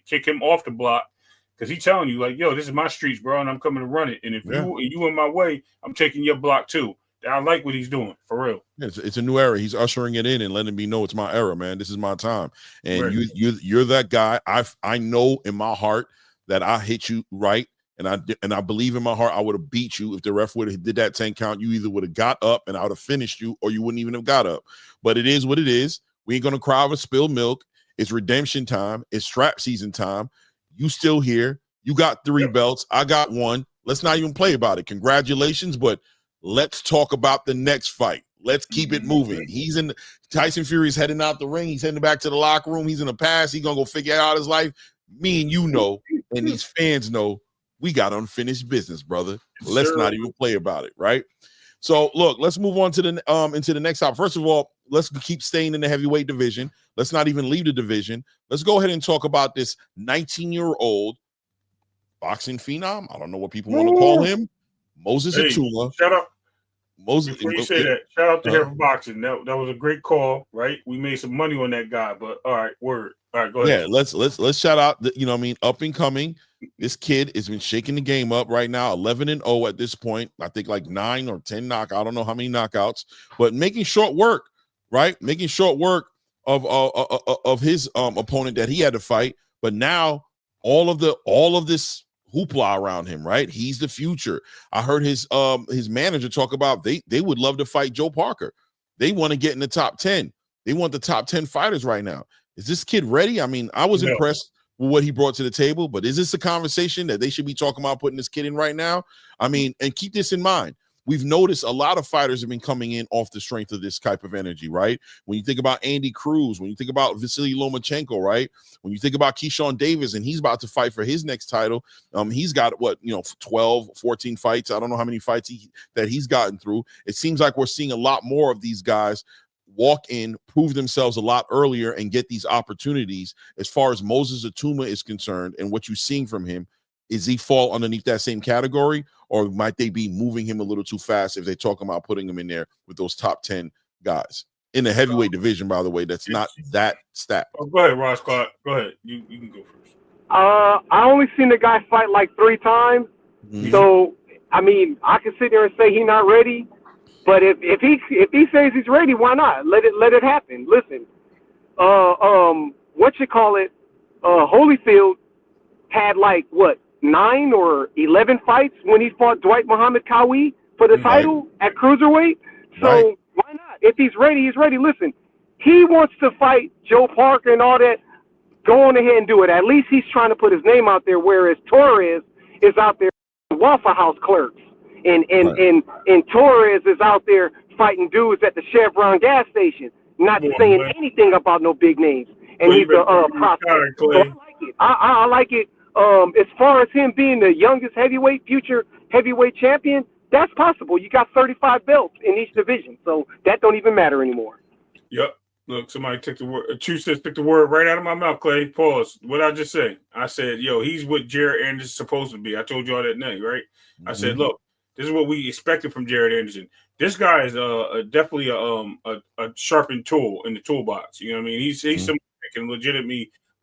kick him off the block because he's telling you like, yo, this is my streets, bro, and I'm coming to run it. And if you in my way, I'm taking your block too. I like what he's doing, for real. It's a new era. He's ushering it in and letting me know it's my era, man. This is my time. And you're that guy. I know in my heart that I hit you right, and I believe in my heart I would have beat you if the ref would have did that 10 count. You either would have got up and I would have finished you, or you wouldn't even have got up. But it is what it is. We ain't gonna cry over spilled milk. It's redemption time. It's strap season time. You still here. You got 3 belts. I got 1. Let's not even play about it. Congratulations, but let's talk about the next fight. Let's keep it moving. Tyson Fury's heading out the ring. He's heading back to the locker room. He's in the past. He's going to go figure out his life. Me and you know, and these fans know, we got unfinished business, brother. Let's not even play about it, right? So, look, let's move on to the into the next topic. First of all, let's keep staying in the heavyweight division. Let's not even leave the division. Let's go ahead and talk about this 19-year-old boxing phenom. I don't know what people want to call him. Moses Atula. Shut up. Moses. Before you say that, shout out to Heaven Boxing. That was a great call, right? We made some money on that guy, but all right, word. All right, go ahead. Yeah, let's shout out the, you know what I mean, up and coming. This kid has been shaking the game up right now, 11-0 at this point. I think like 9 or 10 knockouts. I don't know how many knockouts, but making short work, right? Making short work of his opponent that he had to fight. But now all of this hoopla around him, right? He's the future. I heard his manager talk about they would love to fight Joe Parker. They want to get in the top 10. They want the top 10 fighters right now. Is this kid ready? I mean, I was impressed with what he brought to the table, but is this a conversation that they should be talking about putting this kid in right now? I mean, and keep this in mind. we've noticed a lot of fighters have been coming in off the strength of this type of energy, right? When you think about Andy Cruz, when you think about Vasily Lomachenko, right? When you think about Keyshawn Davis, and he's about to fight for his next title, he's got 12, 14 fights. I don't know how many fights that he's gotten through. It seems like we're seeing a lot more of these guys walk in, prove themselves a lot earlier, and get these opportunities. As far as Moses Atuma is concerned, and what you're seeing from him, is he fall underneath that same category, or might they be moving him a little too fast if they talk about putting him in there with those top 10 guys in the heavyweight division? By the way, that's not that stat. Oh, go ahead, Ross Clark. Go ahead. You can go first. I only seen the guy fight like 3 times, so I mean, I can sit there and say he's not ready. But if he says he's ready, why not? Let it happen. Listen, Holyfield had like 9 or 11 fights when he fought Dwight Muhammad Qawi for the title at cruiserweight. So why not? If he's ready, he's ready. Listen, he wants to fight Joe Parker and all that. Go on ahead and do it. At least he's trying to put his name out there, whereas Torres is out there Waffle House clerks. And Torres is out there fighting dudes at the Chevron gas station, not saying anything about no big names. And he's a prospect. So I like it. I like it. As far as him being the youngest future heavyweight champion, that's possible. You got 35 belts in each division, so that don't even matter anymore. Yep. Look, somebody took the word. Truce took the word right out of my mouth, Clay. Pause. What I just say? I said, yo, he's what Jared Anderson's supposed to be. I told you all that night, right? I said, look, this is what we expected from Jared Anderson. This guy is definitely a sharpened tool in the toolbox. You know what I mean? He's somebody that can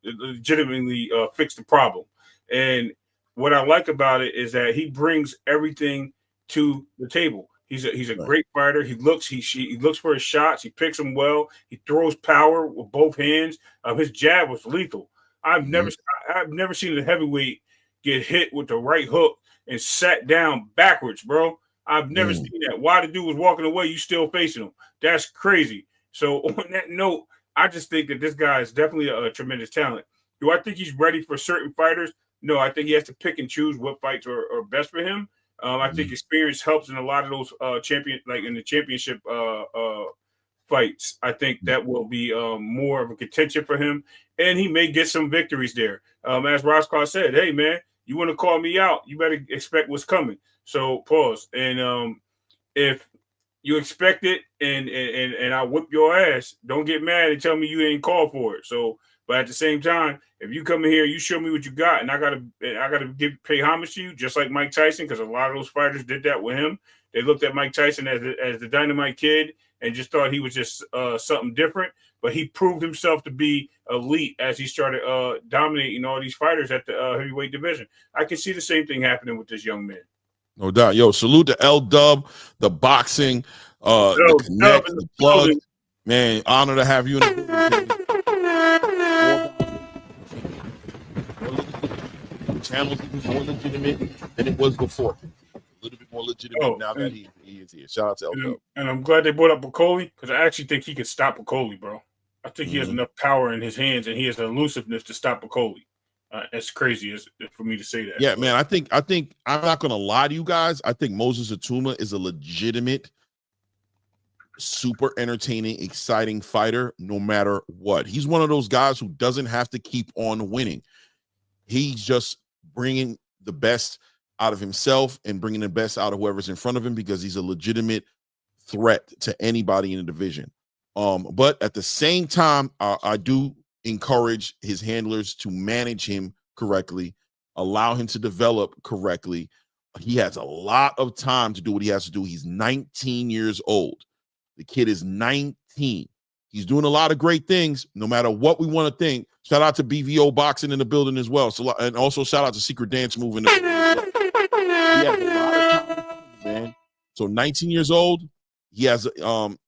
legitimately fix the problem. And what I like about it is that he brings everything to the table. He's a great fighter. He looks for his shots. He picks them well. He throws power with both hands. His jab was lethal. I've never seen a heavyweight get hit with the right hook and sat down backwards, bro. I've never seen that. While the dude was walking away, you still facing him. That's crazy. So on that note, I just think that this guy is definitely a tremendous talent. Do I think he's ready for certain fighters? No, I think he has to pick and choose what fights are best for him. I think experience helps in a lot of those in the championship fights. I think that will be more of a contention for him, and he may get some victories there. As Roscoe said, hey man, you want to call me out, you better expect what's coming. So pause. And if you expect it and I whip your ass, don't get mad and tell me you ain't called for it. So, but at the same time, if you come in here, you show me what you got, and I gotta pay homage to you, just like Mike Tyson, because a lot of those fighters did that with him. They looked at Mike Tyson as the Dynamite Kid and just thought he was just something different. But he proved himself to be elite as he started dominating all these fighters at the heavyweight division. I can see the same thing happening with this young man. No doubt. Yo, salute to L Dub, the boxing, the connect, the plug. Man, honor to have you in the channel's even more legitimate than it was before. A little bit more legitimate now that he is here. Shout out to L Dub. And I'm glad they brought up Bacoli, because I actually think he could stop Bacoli, bro. I think he has enough power in his hands, and he has the elusiveness to stop Bacoli. As crazy as for me to say that. Yeah, man. I think I'm not gonna lie to you guys. I think Moses Atuma is a legitimate, super entertaining, exciting fighter, no matter what. He's one of those guys who doesn't have to keep on winning. He's just bringing the best out of himself and bringing the best out of whoever's in front of him, because he's a legitimate threat to anybody in the division. But at the same time, I do encourage his handlers to manage him correctly, allow him to develop correctly. He has a lot of time to do what he has to do. He's 19 years old. The kid is 19. He's doing a lot of great things, no matter what we want to think. Shout out to BVO Boxing in the building as well. So, and also shout out to Secret Dance Move in the building as well. He has a lot of time, man. So 19 years old, he has an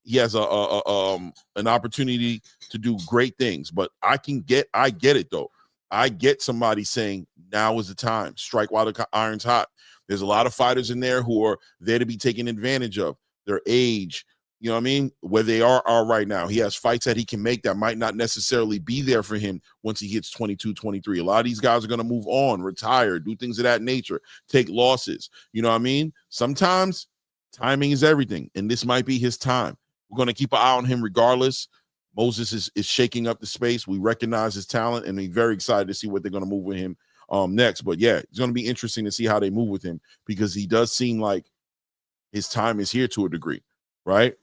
opportunity to do great things. But I get it though. I get somebody saying now is the time. Strike while the iron's hot. There's a lot of fighters in there who are there to be taken advantage of. Their age, you know what I mean? Where they are right now. He has fights that he can make that might not necessarily be there for him once he hits 22, 23. A lot of these guys are going to move on, retire, do things of that nature, take losses. You know what I mean? Sometimes Timing is everything, and this might be his time. We're going to keep an eye on him regardless. Moses is shaking up the space. We recognize his talent, and we're very excited to see what they're going to move with him next. But yeah, it's going to be interesting to see how they move with him because he does seem like his time is here to a degree, right?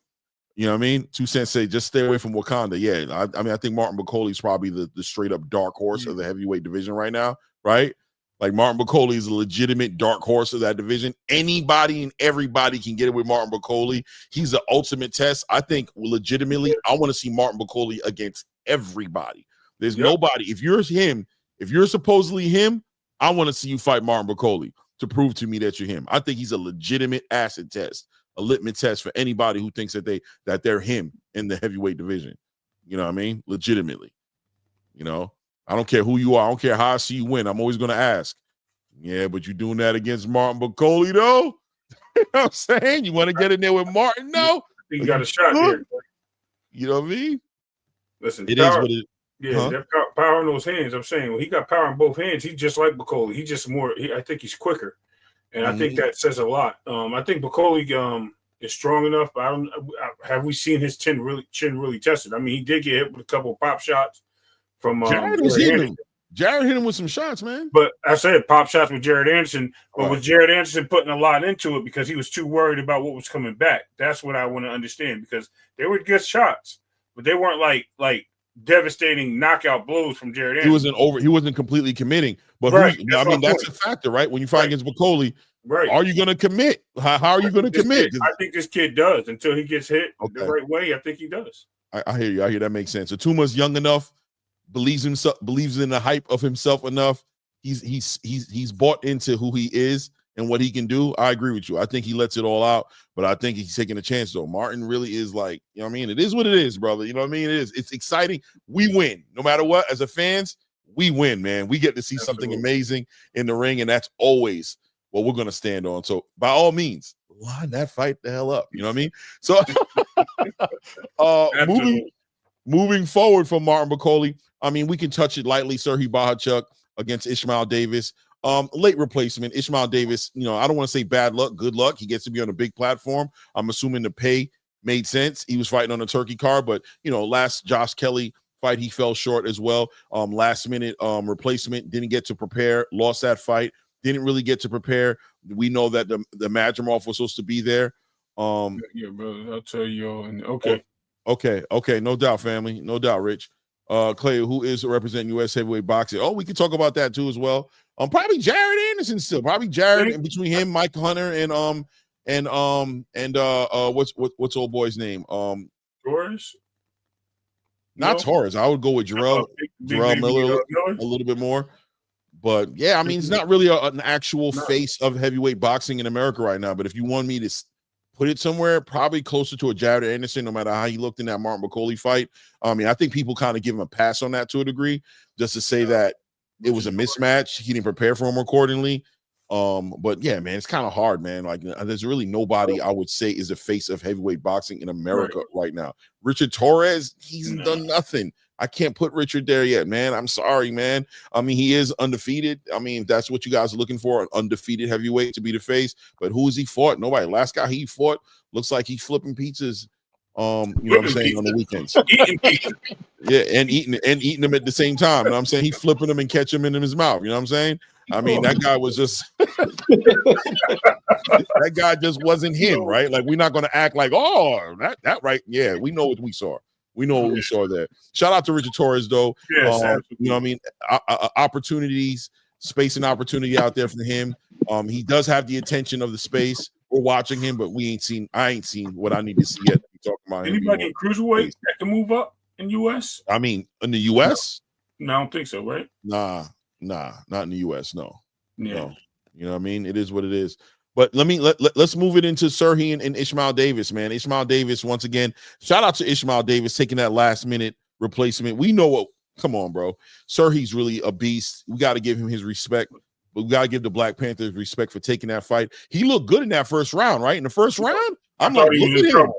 You know what I mean? 2 Cents say just stay away from Wakanda. Yeah, I mean, I think Martin McCauley is probably the straight up dark horse of the heavyweight division right now, right? Like Martin McCauley is a legitimate dark horse of that division. Anybody and everybody can get it with Martin McCauley. He's the ultimate test. I think legitimately, I want to see Martin McCauley against everybody. There's nobody. If you're him, if you're supposedly him, I want to see you fight Martin McCauley to prove to me that you're him. I think he's a legitimate acid test, a litmus test for anybody who thinks that they're him in the heavyweight division. You know what I mean? Legitimately. You know, I don't care who you are. I don't care how I see you win. I'm always going to ask. Yeah, but you're doing that against Martin McCauley, though? You know what I'm saying? You want to get in there with Martin, though? He got a shot there. You know what I mean? Listen, it is what it. Yeah, that power in those hands. I'm saying when he got power in both hands, he's just like McCauley. He just more. I think he's quicker, and I think that says a lot. I think McCauley is strong enough, but have we seen his chin really tested? I mean, he did get hit with a couple of pop shots from Jared was hitting him. Jared hit him with some shots, man. But I said pop shots with Jared Anderson, but was Jared Anderson putting a lot into it because he was too worried about what was coming back? That's what I want to understand because they were good shots, but they weren't like devastating knockout blows from Jared Anderson. He wasn't completely committing. But that's a factor, right? When you fight against McCauley, are you going to commit? How are you going to commit? I think this kid does until he gets hit the right way. I think he does. I hear you. I hear that makes sense. Atuma's young enough, believes in the hype of himself enough. He's bought into who he is and what he can do. I agree with you. I think he lets it all out, but I think he's taking a chance though. Martin really is like, you know what I mean? It is what it is, brother. You know what I mean? It's exciting. We win. No matter what, as a fans, we win, man. We get to see something amazing in the ring, and that's always what we're going to stand on. So by all means, line that fight the hell up. You know what I mean? So moving forward from Martin McCauley, I mean, we can touch it lightly. Serhii Bohachuk against Ishmael Davis. Late replacement. Ishmael Davis, you know, I don't want to say bad luck, good luck. He gets to be on a big platform. I'm assuming the pay made sense. He was fighting on a turkey card, but, you know, last Josh Kelly fight, he fell short as well. Last minute replacement, didn't get to prepare, lost that fight, didn't really get to prepare. We know that the Madrimov was supposed to be there. Yeah, brother, I'll tell you. Okay. No doubt, family. No doubt, Rich. Clay, who is representing U.S. heavyweight boxing? Oh, we could talk about that too as well. Probably Jared Anderson still. Probably Jared, and between him, Mike Hunter, and what's old boy's name? Torres. Not Torres. I would go with Jarrell Miller a little bit more. But yeah, I mean, it's not really an actual face of heavyweight boxing in America right now. But if you want me to put it somewhere, probably closer to a Jared Anderson, no matter how he looked in that Martin McCauley fight. I mean, I think people kind of give him a pass on that to a degree, just to say that it was a mismatch. He didn't prepare for him accordingly. But yeah, man, it's kind of hard, man. Like, there's really nobody I would say is a face of heavyweight boxing in America right now. Richard Torres, he's done nothing. I can't put Richard there yet, man. I'm sorry, man. I mean, he is undefeated. I mean, if that's what you guys are looking for, an undefeated heavyweight to be the face. But who has he fought? Nobody. Last guy he fought looks like he's flipping pizzas. You know what I'm saying, on the weekends. Yeah, and eating them at the same time. You know what I'm saying? He's flipping them and catching them in his mouth. You know what I'm saying? I mean, that guy was just that guy just wasn't him, right? Like, we're not going to act like, oh, that right. Yeah, we know what we saw. We know what we saw there. Shout out to Richard Torres, though. Yes, you know what I mean? Opportunities, space and opportunity out there for him. He does have the attention of the space. We're watching him, but I ain't seen what I need to see yet. Talking about anybody in cruiserweight that can move up in U.S.? I mean, in the U.S.? No, I don't think so, right? Nah, not in the U.S. No. Yeah. No. You know what I mean? It is what it is. But let's move it into Serhii and Ishmael Davis, man. Ishmael Davis, once again, shout out to Ishmael Davis taking that last minute replacement. We know what. Come on, bro. Serhii's really a beast. We got to give him his respect. But we got to give the Black Panthers respect for taking that fight. He looked good in that first round, right? In the first round, I'm like, look at him.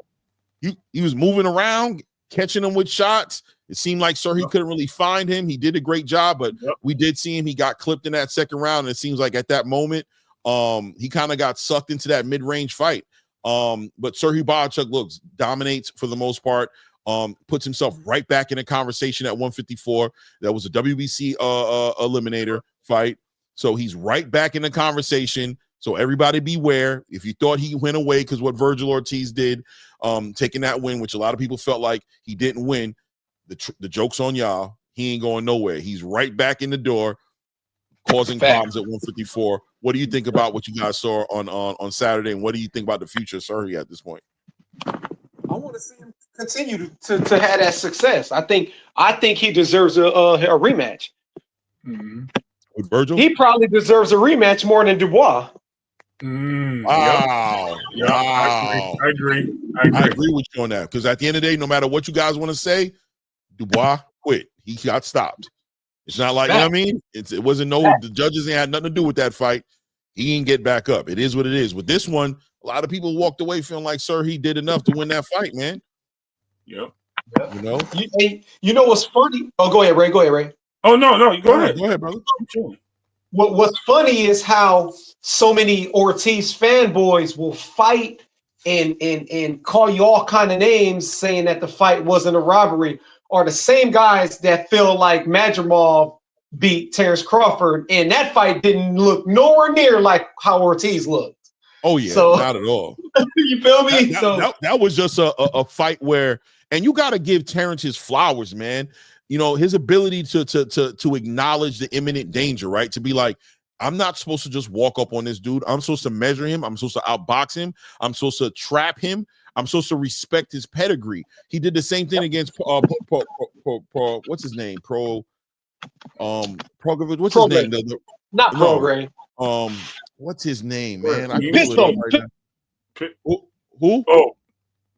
He was moving around, catching him with shots. It seemed like Serhii couldn't really find him. He did a great job, but we did see him. He got clipped in that second round, and it seems like at that moment, he kind of got sucked into that mid-range fight. But Serhii Bohachuk dominates for the most part. Puts himself right back in a conversation at 154. That was a WBC eliminator fight. So he's right back in the conversation. So everybody beware. If you thought he went away because what Virgil Ortiz did, taking that win, which a lot of people felt like he didn't win, the joke's on y'all. He ain't going nowhere. He's right back in the door, causing problems at 154. What do you think about what you guys saw on Saturday, and what do you think about the future of Serhii at this point? I want to see him continue to have that success. I think he deserves a rematch. Mm-hmm. With Virgil? He probably deserves a rematch more than Dubois. Wow. Yep. Wow. I agree with you on that, because at the end of the day, no matter what you guys want to say, Dubois quit. He got stopped. It's not like, you know what I mean? It wasn't the judges ain't had nothing to do with that fight. He didn't get back up. It is what it is. With this one, a lot of people walked away feeling like Serhii did enough to win that fight, man. Yep. You know? You know what's funny? Oh, go ahead, Ray. Oh, no. Go ahead. Go ahead, brother. What's funny is how so many Ortiz fanboys will fight and call you all kind of names saying that the fight wasn't a robbery, are the same guys that feel like Madrimov beat Terrence Crawford, and that fight didn't look nowhere near like how Ortiz looked. Oh, yeah, not at all. You feel me? That was just a fight where, and you got to give Terrence his flowers, man. You know, his ability to acknowledge the imminent danger, right? To be like, I'm not supposed to just walk up on this dude. I'm supposed to measure him. I'm supposed to outbox him. I'm supposed to trap him. I'm supposed to respect his pedigree. He did the same thing against what's his name? What's his name? Not Prograde. What's his name, man? Pistol. Who?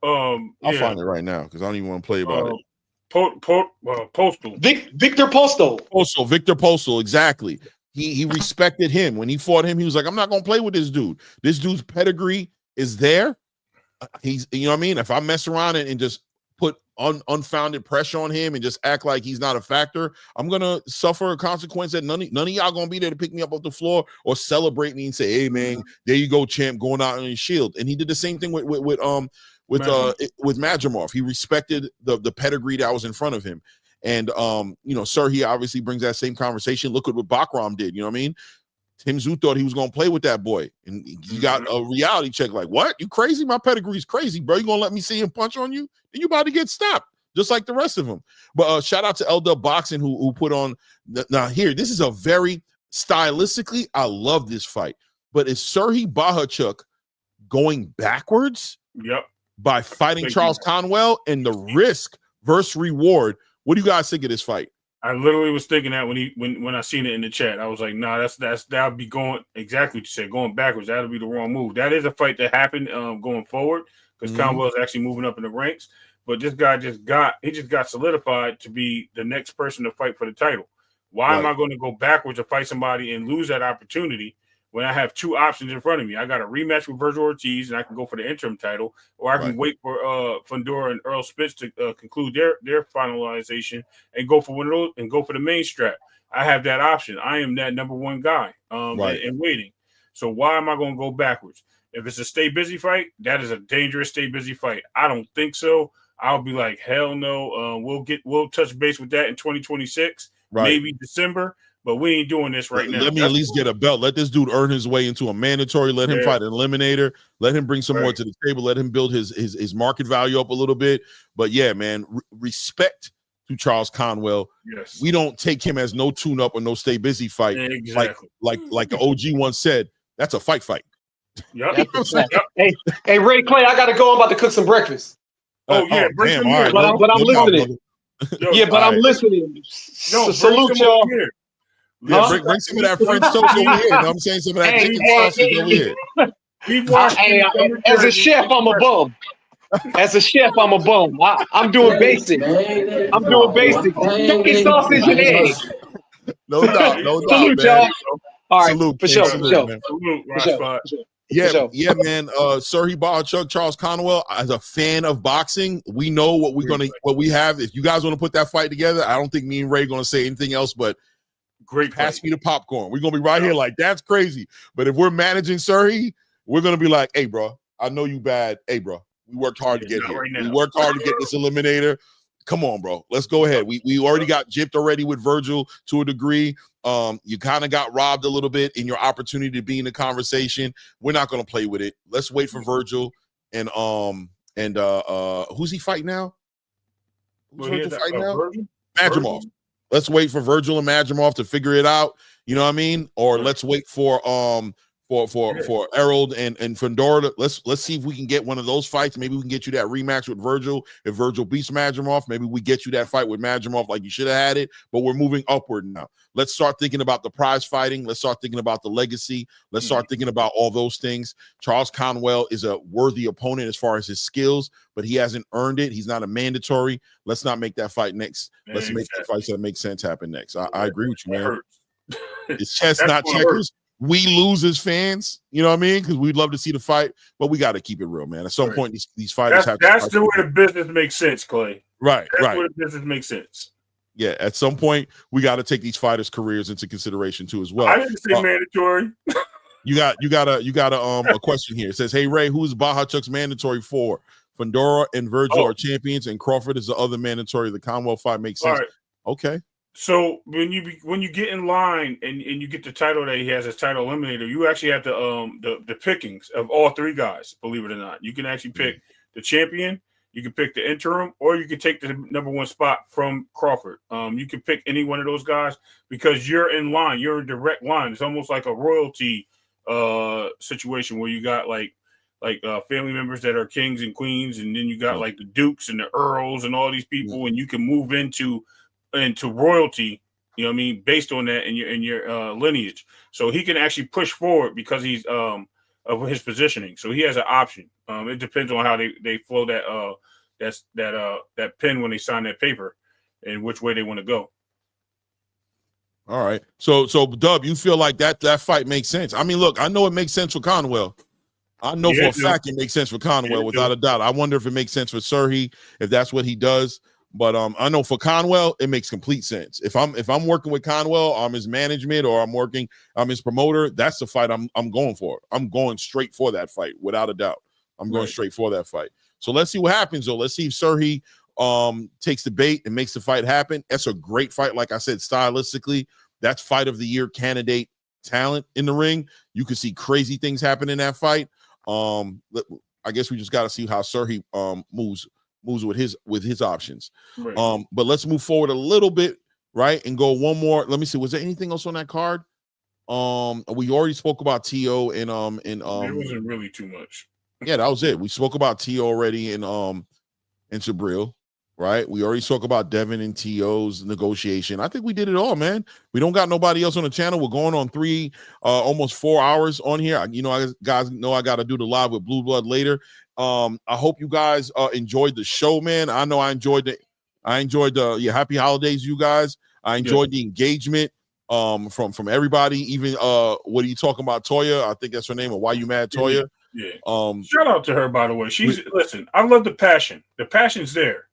I'll find it right now because I don't even want to play about it. Postal. Victor Postal. Victor Postal, exactly. He respected him. When he fought him, he was like, I'm not gonna play with this dude. This dude's pedigree is there. He's, you know what I mean? If I mess around and just put unfounded pressure on him and just act like he's not a factor, I'm gonna suffer a consequence that none of y'all gonna be there to pick me up off the floor or celebrate me and say, hey man, there you go, champ, going out on your shield. And he did the same thing with Madrimov. He respected the pedigree that was in front of him. And Serhii obviously brings that same conversation. Look at what Bakram did, you know what I mean? Tim Tszyu thought he was gonna play with that boy, and he got a reality check. Like, what? You crazy? My pedigree's crazy, bro. You gonna let me see him punch on you? Then you about to get stopped, just like the rest of them. But shout out to LW Boxing who put on. Now here, this is a very stylistically, I love this fight. But is Serhii Bohachuk going backwards? Yep. By fighting Charles Conwell, and the risk versus reward. What do you guys think of this fight? I literally was thinking that when I seen it in the chat, I was like, nah, that'll be going exactly what you said, going backwards. That'll be the wrong move. That is a fight that happened going forward because Conwell's actually moving up in the ranks. But this guy just got solidified to be the next person to fight for the title. Why am I going to go backwards to fight somebody and lose that opportunity when I have two options in front of me? I got a rematch with Virgil Ortiz, and I can go for the interim title, or I can wait for Fundora and Earl Spitz to conclude their finalization and go for one of those and go for the main strap. I have that option. I am that number one guy and waiting. So why am I going to go backwards? If it's a stay busy fight, that is a dangerous stay busy fight. I don't think so. I'll be like, hell no. We'll touch base with that in 2026, maybe December. But we ain't doing this right now. Let me at least get a belt. Let this dude earn his way into a mandatory. Let him fight an eliminator. Let him bring some more to the table. Let him build his market value up a little bit. But yeah, man, respect to Charles Conwell. Yes. We don't take him as no tune-up or no stay busy fight. Exactly. Like the OG once said, that's a fight. Yep. Hey, Ray Clay, I gotta go. I'm about to cook some breakfast. Bring some right, but I'm listening. I'm listening. Salute y'all. Bring some of that French toast over here. You know what I'm saying? Some of that chicken sausage over here. As a chef, I'm a bum. I'm doing basic. Chicken sausage and eggs. No doubt. Salute, man. y'all. All right, salute, for sure. man. Salute, Yeah, man. Serhii Bohachuk, Charles Conwell. As a fan of boxing, we know what we have. If you guys want to put that fight together, I don't think me and Ray going to say anything else but great. Pass me the popcorn. We're gonna be right here like that's crazy. But if we're managing Serhii, we're gonna be like, hey, bro, I know you bad. Hey, bro, we worked hard to get here. Right, we worked hard to get this eliminator. Come on, bro. Let's go ahead. We already got gypped already with Virgil to a degree. You kind of got robbed a little bit in your opportunity to be in the conversation. We're not going to play with it. Let's wait for Virgil and who's he fighting now? Who's Virgil fighting now? Madrimov. Let's wait for Virgil and Madrimov to figure it out. You know what I mean? Or let's wait for Errol and Fandora. Let's see if we can get one of those fights. Maybe we can get you that rematch with Virgil. If Virgil beats Madrimov, maybe we get you that fight with Madrimov like you should have had it. But we're moving upward now. Let's start thinking about the prize fighting. Let's start thinking about the legacy. Let's start thinking about all those things. Charles Conwell is a worthy opponent as far as his skills, but he hasn't earned it. He's not a mandatory. Let's not make that fight next. Let's make the fights that make sense happen next. I agree with you, man. It's chess, not checkers. We lose as fans, you know what I mean? Because we'd love to see the fight, but we got to keep it real, man. At some point, these fighters have to. That's the way the business makes sense, Clay. Right, that's where the business makes sense. Yeah, at some point, we got to take these fighters' careers into consideration too, as well. I didn't say mandatory. You got a question here. It says, "Hey Ray, who's Bahachuk's mandatory for? Fandora and Virgil are champions, and Crawford is the other mandatory. The Conwell fight makes sense." Right. Okay. So when you get in line and you get the title that he has as title eliminator, you actually have the pickings of all three guys. Believe it or not, you can actually pick the champion, you can pick the interim, or you can take the number one spot from Crawford. You can pick any one of those guys because you're in line. You're in direct line. It's almost like a royalty situation where you got like family members that are kings and queens, and then you got like the dukes and the earls and all these people, and you can move into royalty, you know what I mean, based on that in your lineage. So he can actually push forward because he's of his positioning. So he has an option. It depends on how they flow that pen when they sign that paper and which way they want to go. All right. So Dub, you feel like that fight makes sense? I mean, look, I know it makes sense for Conwell. I know for a fact it makes sense for Conwell, without a doubt. I wonder if it makes sense for Serhi, if that's what he does. But I know for Conwell, it makes complete sense. If I'm working with Conwell, I'm his management, or I'm his promoter, that's the fight I'm going for. I'm going straight for that fight, without a doubt. I'm going straight for that fight. So let's see what happens, though. Let's see if Serhi takes the bait and makes the fight happen. That's a great fight. Like I said, stylistically, that's fight of the year candidate talent in the ring. You can see crazy things happen in that fight. I guess we just got to see how Serhi moves with his options. Right. But let's move forward a little bit, right, and go one more. Let me see. Was there anything else on that card? We already spoke about T.O. and it wasn't really too much. Yeah, that was it. We spoke about T.O. already in Sabril, right? We already spoke about Devin and T.O.'s negotiation. I think we did it all, man. We don't got nobody else on the channel. We're going on almost 4 hours on here. Guys know I got to do the live with Blue Blood later. I hope you guys enjoyed the show, man. I know I enjoyed the happy holidays, you guys. I enjoyed the engagement from everybody. Even what are you talking about, Toya? I think that's her name. Or Why You Mad, Toya? Yeah. Shout out to her, by the way. Listen, I love the passion. The passion's there.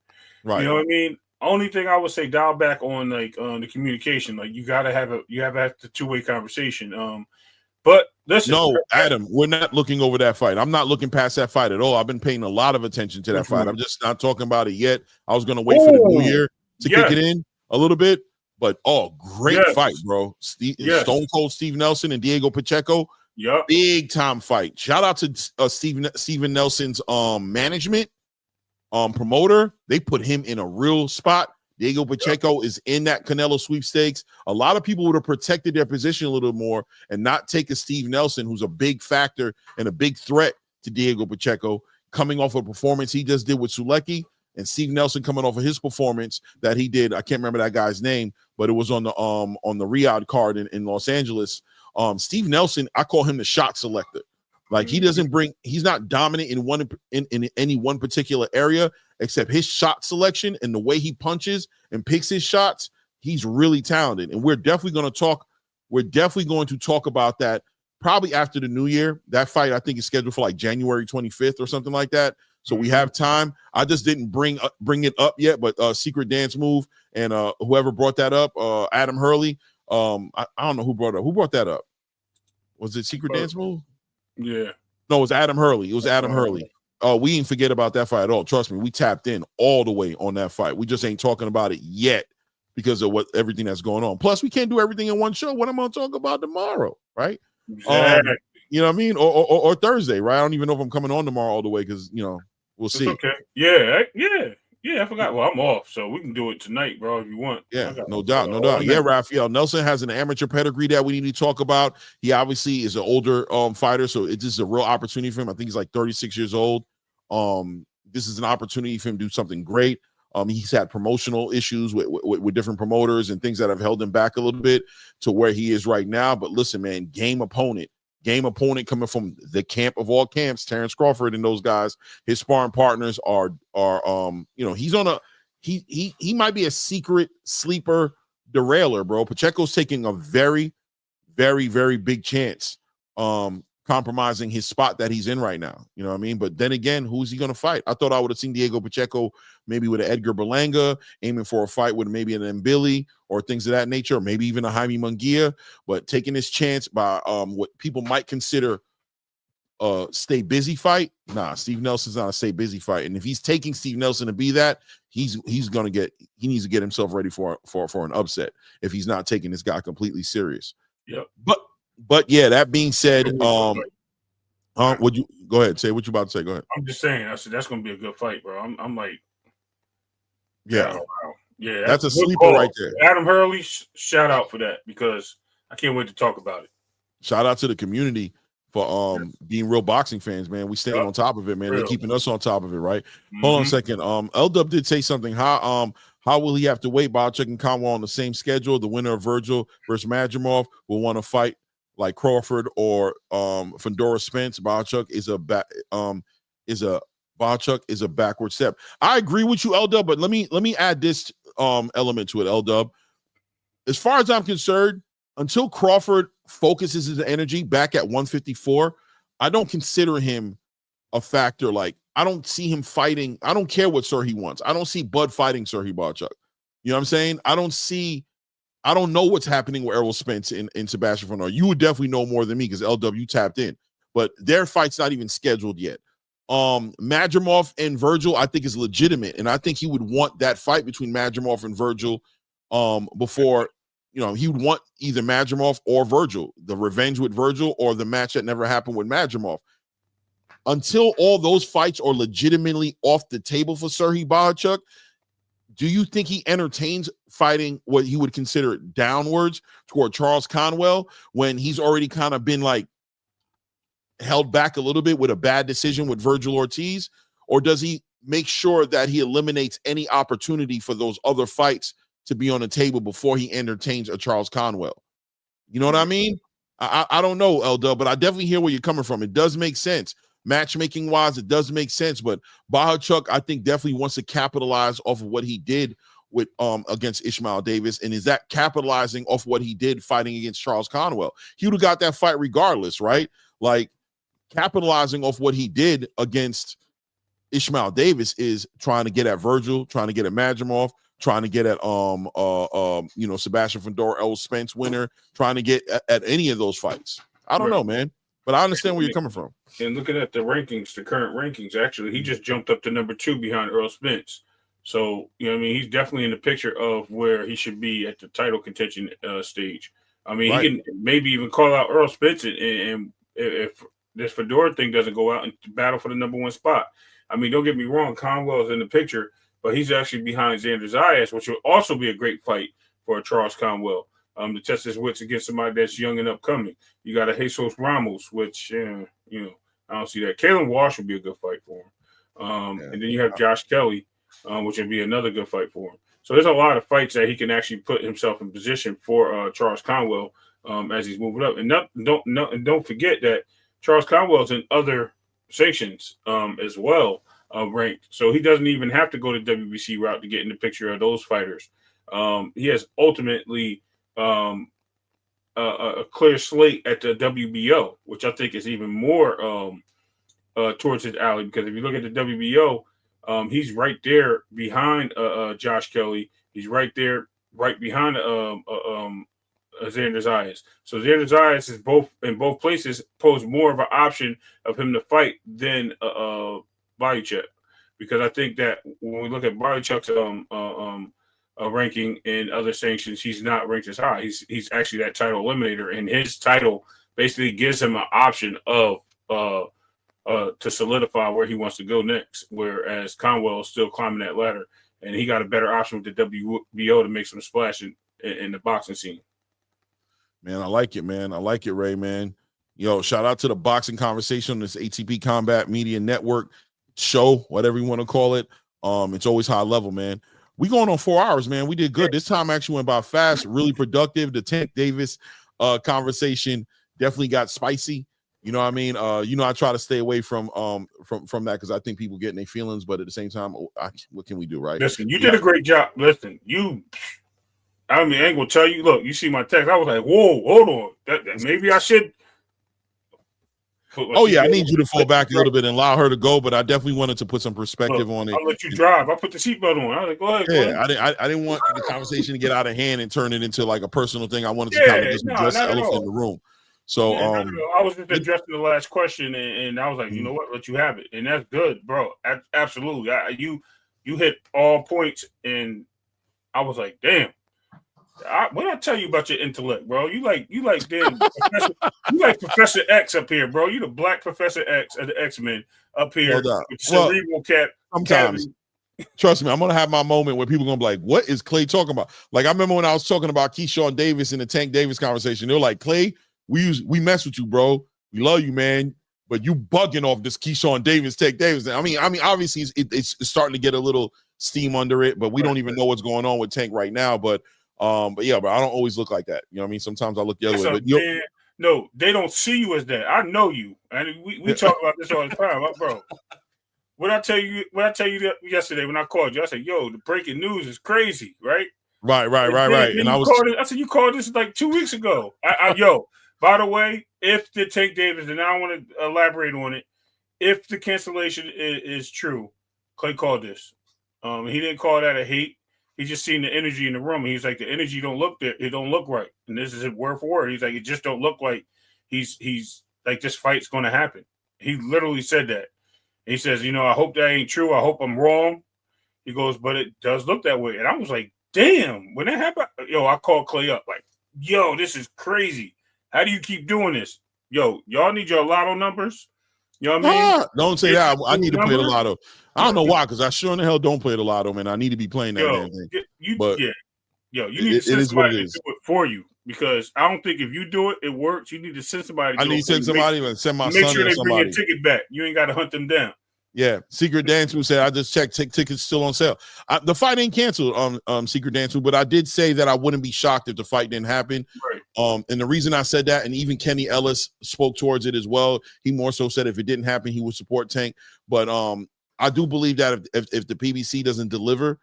Right. You know what I mean? Only thing I would say, dial back on the communication. Like you have the two-way conversation. But listen, no, Adam, we're not looking over that fight. I'm not looking past that fight at all. I've been paying a lot of attention to that fight. I'm just not talking about it yet. I was going to wait for the new year to kick it in a little bit. But, great fight, bro. Stone Cold Steve Nelson and Diego Pacheco. Yeah, big time fight. Shout out to Steven Nelson's management, promoter. They put him in a real spot. Diego Pacheco is in that Canelo sweepstakes. A lot of people would have protected their position a little more and not take a Steve Nelson, who's a big factor and a big threat to Diego Pacheco, coming off a performance he just did with Sulecki, and Steve Nelson coming off of his performance that he did. I can't remember that guy's name, but it was on the Riyadh card in Los Angeles. Steve Nelson, I call him the shot selector. Like he's not dominant in any one particular area, except his shot selection and the way he punches and picks his shots. He's really talented, and we're definitely going to talk about that probably after the new year. That fight I think is scheduled for like January 25th or something like that. So we have time. I just didn't bring it up yet, but Secret Dance Move and whoever brought that up, Adam Hurley. I don't know who brought that up. Was it Secret Dance Move? Yeah. No, it was Adam Hurley. It was Adam Hurley. We didn't forget about that fight at all. Trust me, we tapped in all the way on that fight. We just ain't talking about it yet because of everything that's going on. Plus, we can't do everything in one show. What I'm going to talk about tomorrow, right? Exactly. You know what I mean? Or Thursday, right? I don't even know if I'm coming on tomorrow all the way because, we'll see. Okay. Yeah. I forgot. Well, I'm off, so we can do it tonight, bro, if you want. Yeah, no doubt. Yeah, Raphael Nelson has an amateur pedigree that we need to talk about. He obviously is an older fighter, so it's just a real opportunity for him. I think he's like 36 years old. This is an opportunity for him to do something great. He's had promotional issues with different promoters and things that have held him back a little bit to where he is right now. But listen, man, game opponent coming from the camp of all camps, Terrence Crawford and those guys. His sparring partners are he's on a he might be a secret sleeper derailer, bro. Pacheco's taking a very, very, very big chance, compromising his spot that he's in right now. You know what I mean? But then again, who's he going to fight? I thought I would have seen Diego Pacheco maybe with an Edgar Berlanga, aiming for a fight with maybe an Mbili or things of that nature, or maybe even a Jaime Munguia, but taking this chance by what people might consider stay busy fight. Nah, Steve Nelson's not a stay busy fight. And if he's taking Steve Nelson to be that, he needs to get himself ready for an upset if he's not taking this guy completely serious. Yep. But yeah, that being said, would you go ahead, say what you about to say? Go ahead. I'm just saying, I said that's gonna be a good fight, bro. I'm like, yeah. Yeah, that's a sleeper right there. Adam Hurley, shout out for that because I can't wait to talk about it. Shout out to the community for being real boxing fans, man. We staying on top of it, man. They're keeping us on top of it, right? Hold on a second. L-Dub did say something. How will he have to wait? Bochuk and Conwell on the same schedule. The winner of Virgil versus Madrimov will want to fight like Crawford or Fedora Spence. Bochuk is a backward step. I agree with you, L-Dub, but let me add this element to it, L-Dub. As far as I'm concerned, until Crawford focuses his energy back at 154, I don't consider him a factor. Like, I don't see him fighting. I don't care what Serhii wants. I don't see Bud fighting Serhii Bochuk. You know what I'm saying? I don't know what's happening with Errol Spence in Sebastian Fernand. You would definitely know more than me because LW tapped in. But their fight's not even scheduled yet. Madrimov and Virgil, I think, is legitimate. And I think he would want that fight between Madrimov and Virgil before, he would want either Madrimov or Virgil, the revenge with Virgil or the match that never happened with Madrimov. Until all those fights are legitimately off the table for Serhii Bochuk, do you think he entertains fighting what he would consider downwards toward Charles Conwell when he's already kind of been like held back a little bit with a bad decision with Virgil Ortiz? Or does he make sure that he eliminates any opportunity for those other fights to be on the table before he entertains a Charles Conwell? You know what I mean? I don't know, L-Dub, but I definitely hear where you're coming from. It does make sense. Matchmaking wise, it does make sense, but Bochuk, I think, definitely wants to capitalize off of what he did with against Ishmael Davis. And is that capitalizing off what he did fighting against Charles Conwell? He would have got that fight regardless, right? Like, capitalizing off what he did against Ishmael Davis is trying to get at Virgil, trying to get at Madrimov, trying to get at Sebastian Fedora, Errol Spence winner, trying to get at any of those fights. I don't know, man. But I understand where you're coming from. And looking at the rankings, the current rankings, actually, he just jumped up to number 2 behind Errol Spence. So, he's definitely in the picture of where he should be at the title contention stage. I mean, He can maybe even call out Errol Spence and if this Fedora thing doesn't go out and battle for the number 1 spot. I mean, don't get me wrong, Conwell's in the picture, but he's actually behind Xander Zayas, which will also be a great fight for Charles Conwell. To test his wits against somebody that's young and upcoming. You got a Jesus Ramos, which, I don't see that. Kalen Walsh would be a good fight for him. And then you have Josh Kelly, which would be another good fight for him. So there's a lot of fights that he can actually put himself in position for Charles Conwell as he's moving up. And don't forget that Charles Conwell's in other sanctions as well ranked. So he doesn't even have to go the WBC route to get in the picture of those fighters. He has ultimately a clear slate at the WBO, which I think is even more towards his alley, because if you look at the WBO, he's right there behind Josh Kelly. He's right there, right behind Xander Zayas. So Xander Zayas is in both places pose more of an option of him to fight than body check, because I think that when we look at body check's ranking in other sanctions, he's not ranked as high. He's actually that title eliminator, and his title basically gives him an option of to solidify where he wants to go next. Whereas Conwell is still climbing that ladder, and he got a better option with the WBO to make some splash in the boxing scene. Man, I like it, man. I like it, Ray, man. Yo, shout out to the Boxing Conversation on this ATP Combat Media Network show, whatever you want to call it. It's always high level, man. We going on 4 hours, man. We did good. This time actually went by fast, really productive. The Tank Davis conversation definitely got spicy. You know what I mean? I try to stay away from that because I think people get in their feelings, but at the same time, what can we do, right? Listen, you did a great job. Listen, I ain't gonna tell you. Look, you see my text. I was like, "Whoa, hold on. That maybe I should." Oh yeah, I need you to fall back a little bit and allow her to go, but I definitely wanted to put some perspective on it. I'll let you drive. I put the seatbelt on. I was like, "Go ahead." Yeah, I didn't want the conversation to get out of hand and turn it into like a personal thing. I wanted to kind of just address the elephant in the room. So I was just addressing the last question, and I was like, you know what, let you have it, and that's good, bro. Absolutely, you hit all points, and I was like, damn. When I tell you about your intellect, bro, you like damn Professor, you like Professor X up here, bro. You the black Professor X of the X-Men up here with cerebral cap. Sometimes, trust me, I'm gonna have my moment where people are gonna be like, "What is Clay talking about?" Like I remember when I was talking about Keyshawn Davis in the Tank Davis conversation. They're like, "Clay, we mess with you, bro. We love you, man, but you bugging off this Keyshawn Davis, Tank Davis." I mean, obviously it's starting to get a little steam under it, but we don't even know what's going on with Tank right now, but I don't always look like that. You know what I mean? Sometimes I look the other way. But no, they don't see you as that. I know you, and we talk about this all the time, bro. What I tell you yesterday when I called you, I said, "Yo, the breaking news is crazy, right?" Right. And I said, "You called this like 2 weeks ago." Yo, by the way, if the Tank Davis, and I want to elaborate on it, if the cancellation is true, Clay called this. He didn't call that a hate. He just seen the energy in the room. He's like, the energy don't look there. It don't look right. And this is his word for word. He's like, it just don't look like he's like this fight's going to happen. He literally said that. He says, I hope that ain't true. I hope I'm wrong. He goes, but it does look that way. And I was like, damn, when that happened, I called Clay up like, this is crazy. How do you keep doing this? Y'all need your lotto numbers. You know what I mean? Don't say that. I need to play the lotto. I don't know why, because I sure in the hell don't play the lotto, man. I need to be playing that damn thing. You need to send somebody to do it for you, because I don't think if you do it, it works. You need to send somebody. I need to send somebody and send my son. Make sure they bring your ticket back. You ain't got to hunt them down. Yeah, Secret Dance who said I just checked tickets still on sale. The fight ain't canceled, Secret Dance, but I did say that I wouldn't be shocked if the fight didn't happen. Right. And the reason I said that, and even Kenny Ellis spoke towards it as well. He more so said if it didn't happen, he would support Tank. But I do believe that if the PBC doesn't deliver,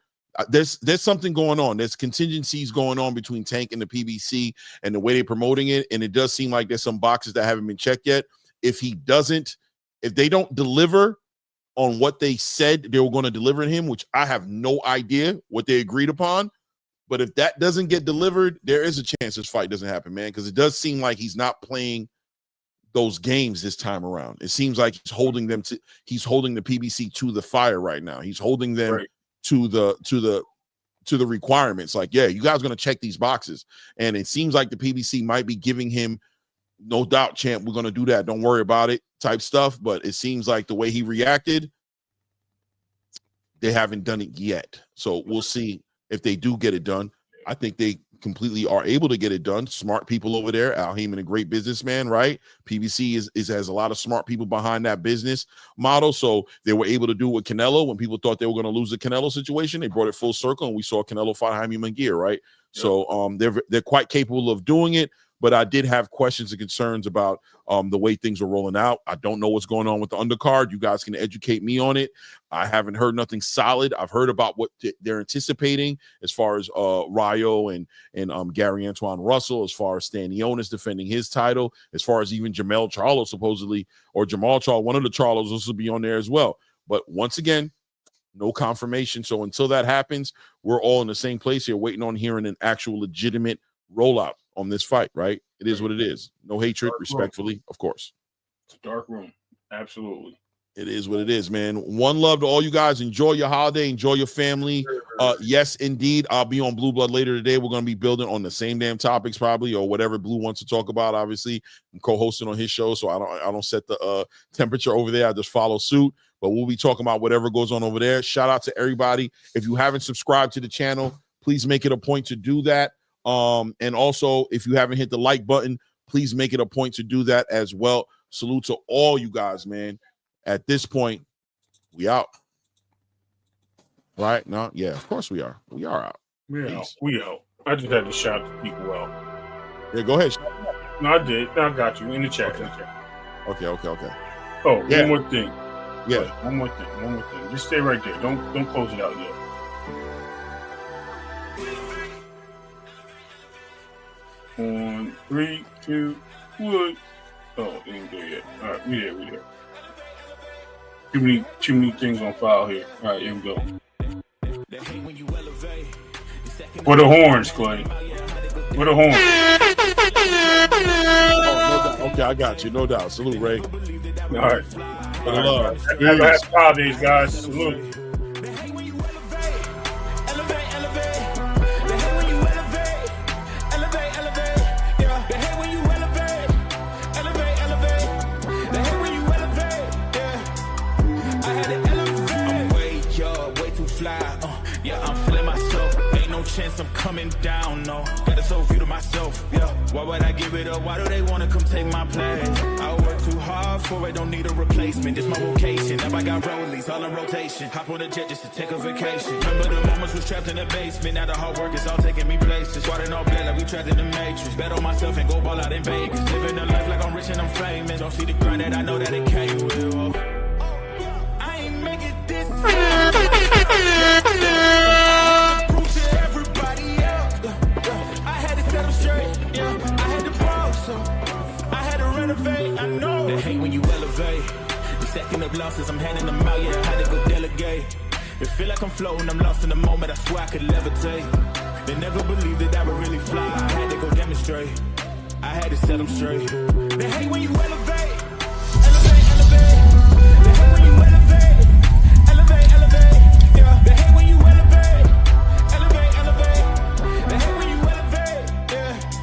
there's something going on. There's contingencies going on between Tank and the PBC and the way they're promoting it. And it does seem like there's some boxes that haven't been checked yet. If they don't deliver on what they said they were going to deliver to him, which I have no idea what they agreed upon. But if that doesn't get delivered, there is a chance this fight doesn't happen, man, because it does seem like he's not playing those games this time around. It seems like he's holding the PBC to the fire right now. He's holding them to the requirements. Like, yeah, you guys are going to check these boxes. And it seems like the PBC might be giving him, no doubt, champ, we're going to do that, don't worry about it type stuff. But it seems like the way he reacted, they haven't done it yet. So we'll see if they do get it done. I think they completely are able to get it done. Smart people over there. Al Heyman, a great businessman, right? PBC has a lot of smart people behind that business model. So they were able to do it with Canelo when people thought they were going to lose the Canelo situation. They brought it full circle, and we saw Canelo fight Jaime Munguia, right? Yep. So they're quite capable of doing it. But I did have questions and concerns about the way things are rolling out. I don't know what's going on with the undercard. You guys can educate me on it. I haven't heard nothing solid. I've heard about what they're anticipating as far as Rayo and Gary Antoine Russell, as far as Stanionis defending his title, as far as even Jamal Charlo supposedly, or Jamal Charlo, one of the Charlos will be on there as well. But once again, no confirmation. So until that happens, we're all in the same place here waiting on hearing an actual legitimate rollout on this fight, right? It is what it is. No hatred, Dark respectfully, of course. It's a dark room. Absolutely. It is what it is, man. One love to all you guys. Enjoy your holiday. Enjoy your family. Yes, indeed. I'll be on Blue Blood later today. We're going to be building on the same damn topics probably, or whatever Blue wants to talk about. Obviously, I'm co-hosting on his show, so I don't set the temperature over there. I just follow suit. But we'll be talking about whatever goes on over there. Shout out to everybody. If you haven't subscribed to the channel, please make it a point to do that. And also, if you haven't hit the like button, please make it a point to do that as well. Salute to all you guys, man. At this point, we out. Right? No, yeah, of course we are. We are out. We out. I just had to shout the people out. Yeah, go ahead. No, I did. I got you in the chat. Okay. Oh, yeah. One more thing. Yeah. One more thing. Just stay right there. Don't close it out yet. On 3, 2, 1. Oh, it ain't there yet. All right, we there. Too many things on file here. All right, here we go. For the horns, Clay. For the horns. Oh, no, okay, I got you. No doubt. Salute, Ray. All right. For the love. Have a happy holidays, guys. Salute. Chance I'm coming down, no. Got a soul view to myself, yeah. Why would I give it up? Why do they wanna come take my place? I work too hard for it, don't need a replacement. It's my vocation. Now I got rollies all in rotation. Hop on a jet just to take a vacation. Remember the moments was trapped in the basement. Now the hard work is all taking me places. Swatting all bad like we trapped in the matrix. Bet on myself and go ball out in Vegas. Living a life like I'm rich and I'm famous. Don't see the grind that I know that it came with. Oh. I ain't make it this I know they hate when you elevate. The second of losses, I'm handing them out. Yeah, I had to go delegate. It feel like I'm floating, I'm lost in the moment. I swear I could levitate. They never believed that I would really fly. I had to go demonstrate. I had to set them straight. They hate